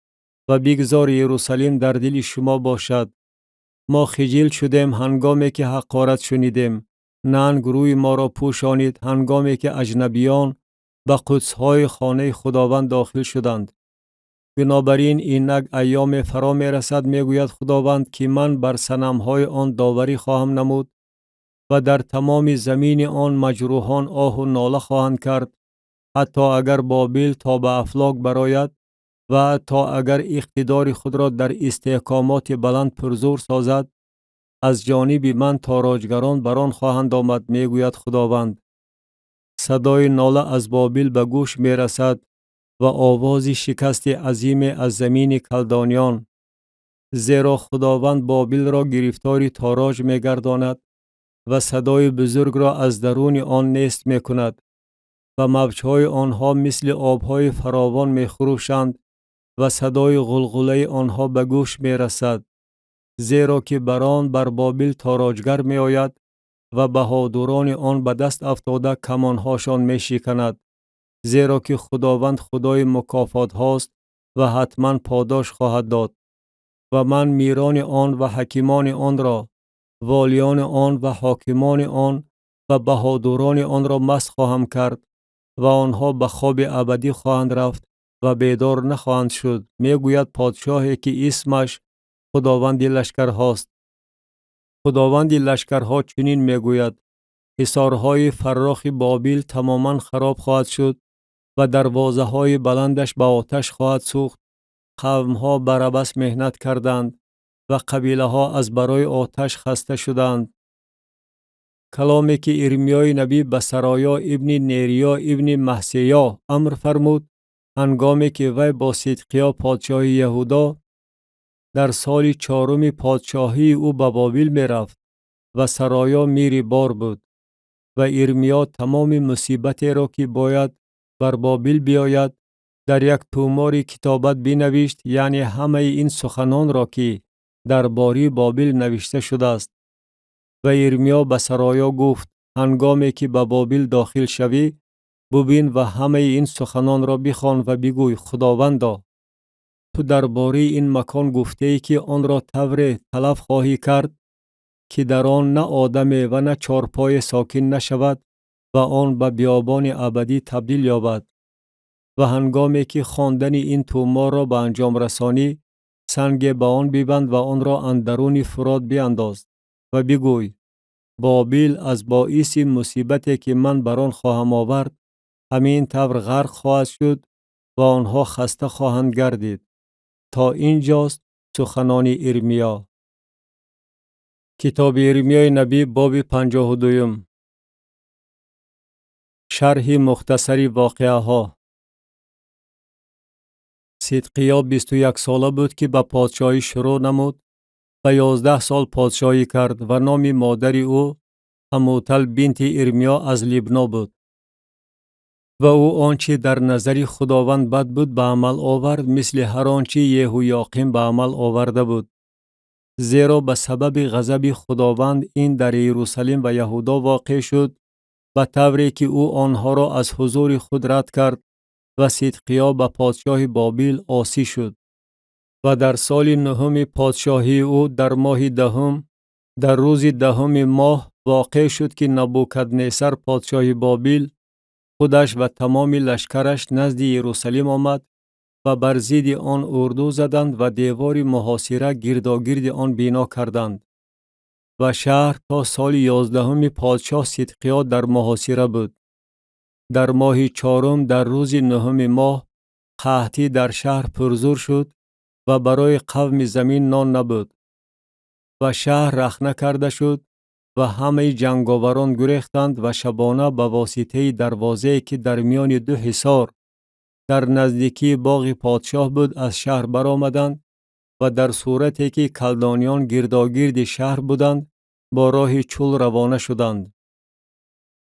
و بگذار یروشلیم در دل شما باشد. ما خجل شدیم هنگامی که حقارت شنیدیم. ننگ روی ما را پوشانید هنگامی که اجنبیان به قدس‌های خانه خداوند داخل شدند. بنابراین اینک ایام فرا می رسد، میگوید خداوند، که من بر صنم‌های آن داوری خواهم نمود و در تمام زمین آن مجروحان آه و ناله خواهند کرد. حتی اگر بابل تا به افلاک برآید و تا اگر اقتدار خود را در استحکامات بلند پرزور سازد، از جانب من تاراجگران بر آن خواهند آمد، میگوید خداوند. صدای ناله از بابل به گوش می رسد و آواز شکست عظیم از زمین کلدانیان، زیرا خداوند بابل را گرفتار تاراج می گرداند و صدای بزرگ را از درون آن نیست می کند و موجهای آنها مثل آبهای فراوان می خروشند و صدای غلغله آنها به گوش می رسد، زیرا که بران بر بابل تاراجگر می آید و بهادران آن به دست افتاده کمانهاشان می شکند، زیرا که خداوند خدای مکافات هاست و حتما پاداش خواهد داد. و من میران آن و حکیمان آن را، والیان آن و حاکمان آن و بهادران آن را مست خواهم کرد و آنها به خواب ابدی خواهند رفت و بیدار نخواهند شد، میگوید پادشاهی که اسمش خداوند لشکر هاست. خداوند لشکرها چنین میگوید: حصارهای فراخ بابل تماما خراب خواهد شد و دروازه های بلندش به آتش خواهد سوخت. قومها برابس مهنت کردند و قبیله ها از برای آتش خسته شدند. کلامی که ارمیای نبی به سرایا ابن نیریا ابن محسیا امر فرمود، هنگامی که وی با صدقیا پادشاه یهودا در سال 4 پادشاهی او به بابل می رفت و سرایا میری بار بود. و ارمیا تمام مصیبتی را که باید بر بابل بیاید در یک توماری کتابت بنوشت، یعنی همه این سخنان را که در باری بابل نوشته شده است. و ارمیا به سرایا گفت: هنگامی که به بابل داخل شوی، ببین و همه این سخنان را بخوان و بگوی: خداوندا، تو در باری این مکان گفته ای که آن را طور تلف خواهی کرد که در آن نه آدمی و نه چارپای ساکن نشود و آن به بیابان ابدی تبدیل یابد. و هنگامی که خواندن این تومار را به انجام رسانی، سنگ به آن ببند و آن را اندرون فرات بیانداز و بگوی: بابل از باعث مصیبتی که من بر آن خواهم آورد همین طور غرق خواهد شد و آنها خسته خواهند گردید. تا اینجاست سخنان ارمیا. کتاب ارمیای نبی باب 52. شرح مختصری واقعه ها. صدقیا 21 ساله بود که به پادشاهی شروع نمود و 11 سال پادشاهی کرد و نام مادر او حموتل بنت ارمیا از لبنا بود. و او آنچه در نظر خداوند بد بود به عمل آورد، مثل هر آنچه یهویاقیم به عمل آورده بود. زیرا به سبب غضب خداوند این در یروشلیم و یهودا واقع شد، به طوری که او آنها را از حضور خود رد کرد و صدقیا به پادشاه بابل عاصی شد. و در سال نهم پادشاهی او در ماه دهم، در روز دهم ماه واقع شد که نبوکدنصر پادشاه بابل خودش و تمام لشکرش نزد یروشلیم آمد و بر ضد آن اردو زدند و دیوار محاصره گرداگرد آن بنا کردند. و شهر تا سال 11 پادشاه صدقیا در محاصره بود. در ماه چهارم در روز نهم ماه قحطی در شهر پرزور شد و برای قوم زمین نان نبود و شهر رخنه کرده شد و همه جنگاوران گریختند و شبانه به واسطه دروازه‌ای که در میان دو حصار در نزدیکی باغ پادشاه بود از شهر برآمدند و در صورتی که کلدانیان گرداگرد شهر بودند با راه چول روانه شدند.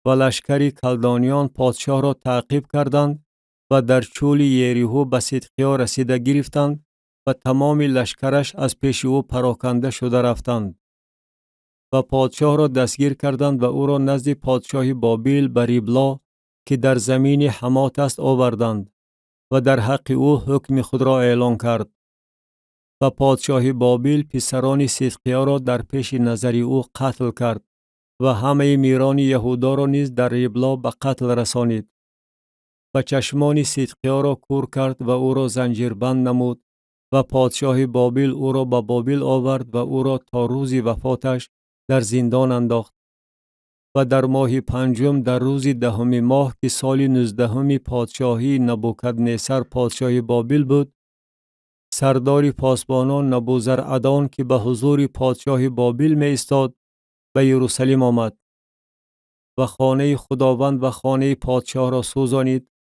و لشکر کلدانیان پادشاه را تعقیب کردند و در چول یریحو به صدقیا رسیده گرفتند و تمام لشکرش از پیش او پراکنده شده رفتند. و پادشاه را دستگیر کردند و او را نزد پادشاه بابل بر ریبلا که در زمین حمات است آوردند و در حق او حکم خود را اعلان کرد. و پادشاه بابل پسران صدقیا را در پیش نظر او قتل کرد و همه میران یهودا را نیز در ریبلا به قتل رسانید. و چشمان صدقیا را کور کرد و او را زنجیربند نمود و پادشاه بابل او را به بابل آورد و او را تا روز وفاتش در زندان انداخت. و در ماه پنجم در روز دهم ماه که سال 19 پادشاهی نبوکدنصر پادشاه بابل بود، سردار پاسبانان نبوزرعدان که به حضور پادشاه بابل می ایستاد به یروشلیم آمد و خانه خداوند و خانه پادشاه را سوزانید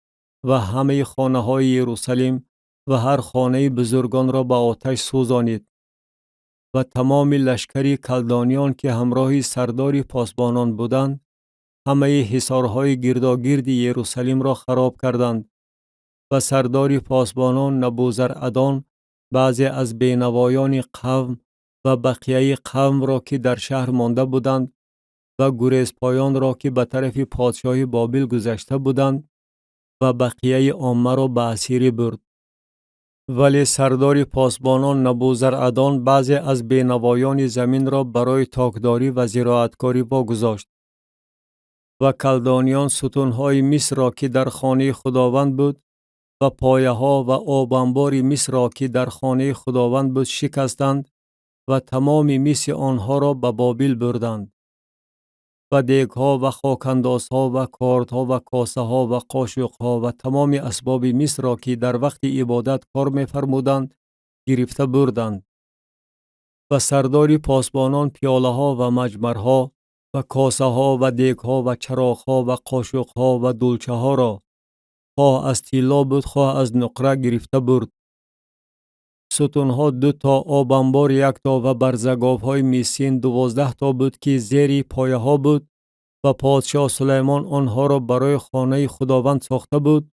و همه خانه های یروشلیم و هر خانه بزرگان را به آتش سوزانید. و تمام لشکری کلدانیان که همراه سردار پاسبانان بودند همه حصارهای گرداگرد یروشلیم را خراب کردند. و سردار پاسبانان نبوزرعدان بعضی از بینوایان قوم و بقیه قوم را که در شهر مانده بودند و گریزپایان را که به طرف پادشاه بابل گذشته بودند و بقیه عامه را به اسیری برد. ولی سردار پاسبانان نبوزرعدان بعضی از بینوایان زمین را برای تاکداری و زراعتکاری واگذاشت. و کلدانیان ستونهای مصر را که در خانه خداوند بود و پایه ها و آب انبار مصر را که در خانه خداوند بود شکستند و تمام مصر آنها را به بابل بردند. و دیگها و خاکندازها و کاردها و کاسه ها و قاشقها و تمام اسباب مصر را که در وقت عبادت کار می فرمودند گرفته بردند. و سردار پاسبانان پیاله ها و مجمرها و کاسه ها و دیگها و چراغها و قاشقها و دولچه ها را خواه از طلا بود خواه از نقره گرفته برد. ستونها 2 تا، آب انبار 1 تا و برزگاوهای میسین 12 تا بود که زیر پایه ها بود و پادشاه سلیمان آنها را برای خانه خداوند ساخته بود.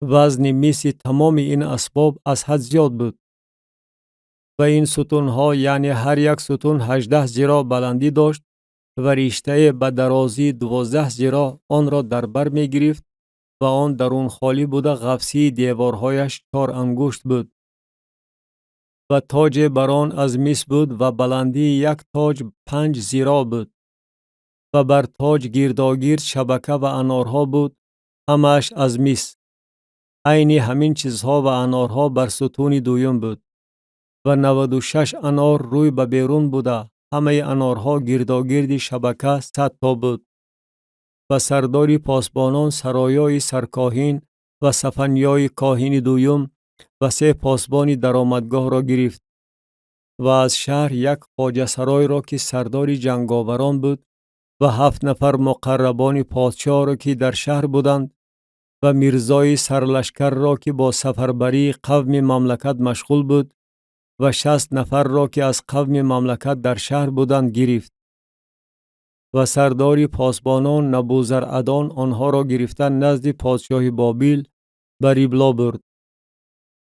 وزن مس تمام این اسباب از حد زیاد بود. و این ستونها یعنی هر یک ستون 18 ذراع بلندی داشت و رشته به درازی 12 ذراع آن را در بر می گرفت و آن درون خالی بوده. قفسی دیوارهایش 4 انگشت بود و تاج بران از مس بود و بلندی یک تاج 5 ذراع بود و بر تاج گرداگرد شبکه و انارها بود، همش از مس. عین همین چیزها و انارها بر ستون دویم بود و 96 انار روی به بیرون بوده. همه انارها گرداگرد شبکه 100 تا بود. و سردار پاسبانان سرایای سرکاهین و سفنیای کاهین دویم و 3 پاسبان درآمدگاه را گرفت. و از شهر یک خواجه سرای را که سردار جنگاوران بود و 7 نفر مقربان پادشاه را که در شهر بودند و میرزای سرلشکر را که با سفربری قوم مملکت مشغول بود و 60 نفر را که از قوم مملکت در شهر بودند گرفت و سردار پاسبانان نبوزرعدان آنها را گرفتن نزد پادشاه بابل به ریبلا برد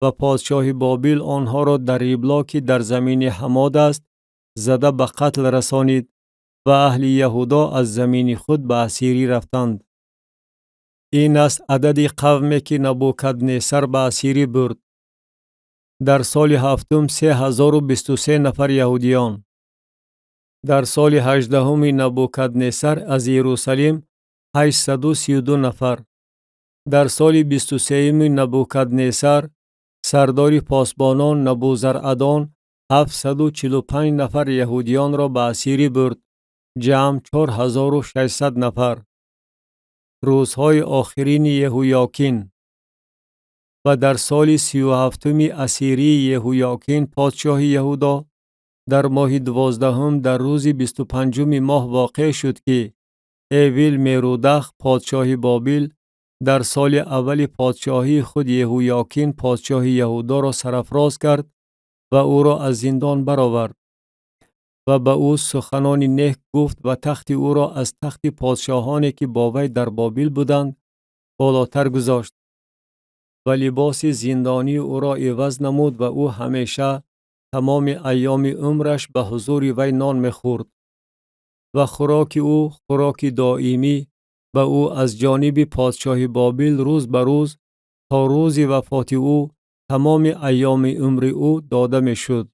و پادشاه بابل آنها را در ریبلا که در زمین حماد است زده به قتل رسانید و اهل یهودا از زمین خود به اسیری رفتند. این است عدد قومی که نبوکدنصر به اسیری برد. در سال هفتم 3023 نفر یهودیان. در سال 18 نبوکدنصر از یروشلیم 832 نفر. در سال 23 نبوکدنصر سردار پاسبانان نبوزرعدان 745 نفر یهودیان را به اسیری برد. جمع 4600 نفر. روزهای آخرین یهویاکین. و در سال 37 اسیری یهویاکین پادشاه یهودا در ماه 12 در روز 25 ماه واقع شد که اویل میرودخ پادشاه بابل در سال اول پادشاهی خود یهویاکین پادشاه یهودا را سرافراز کرد و او را از زندان برآورد و به او سخنان نیک گفت و تخت او را از تخت پادشاهانی که با وی در بابل بودند بالاتر گذاشت و لباس زندانی او را عوض نمود و او همیشه تمام ایام عمرش به حضور وی نان می‌خورد و خوراک او خوراک دائمی به او از جانب پادشاه بابل روز به روز تا روز وفات او تمام ایام عمر او داده می‌شد.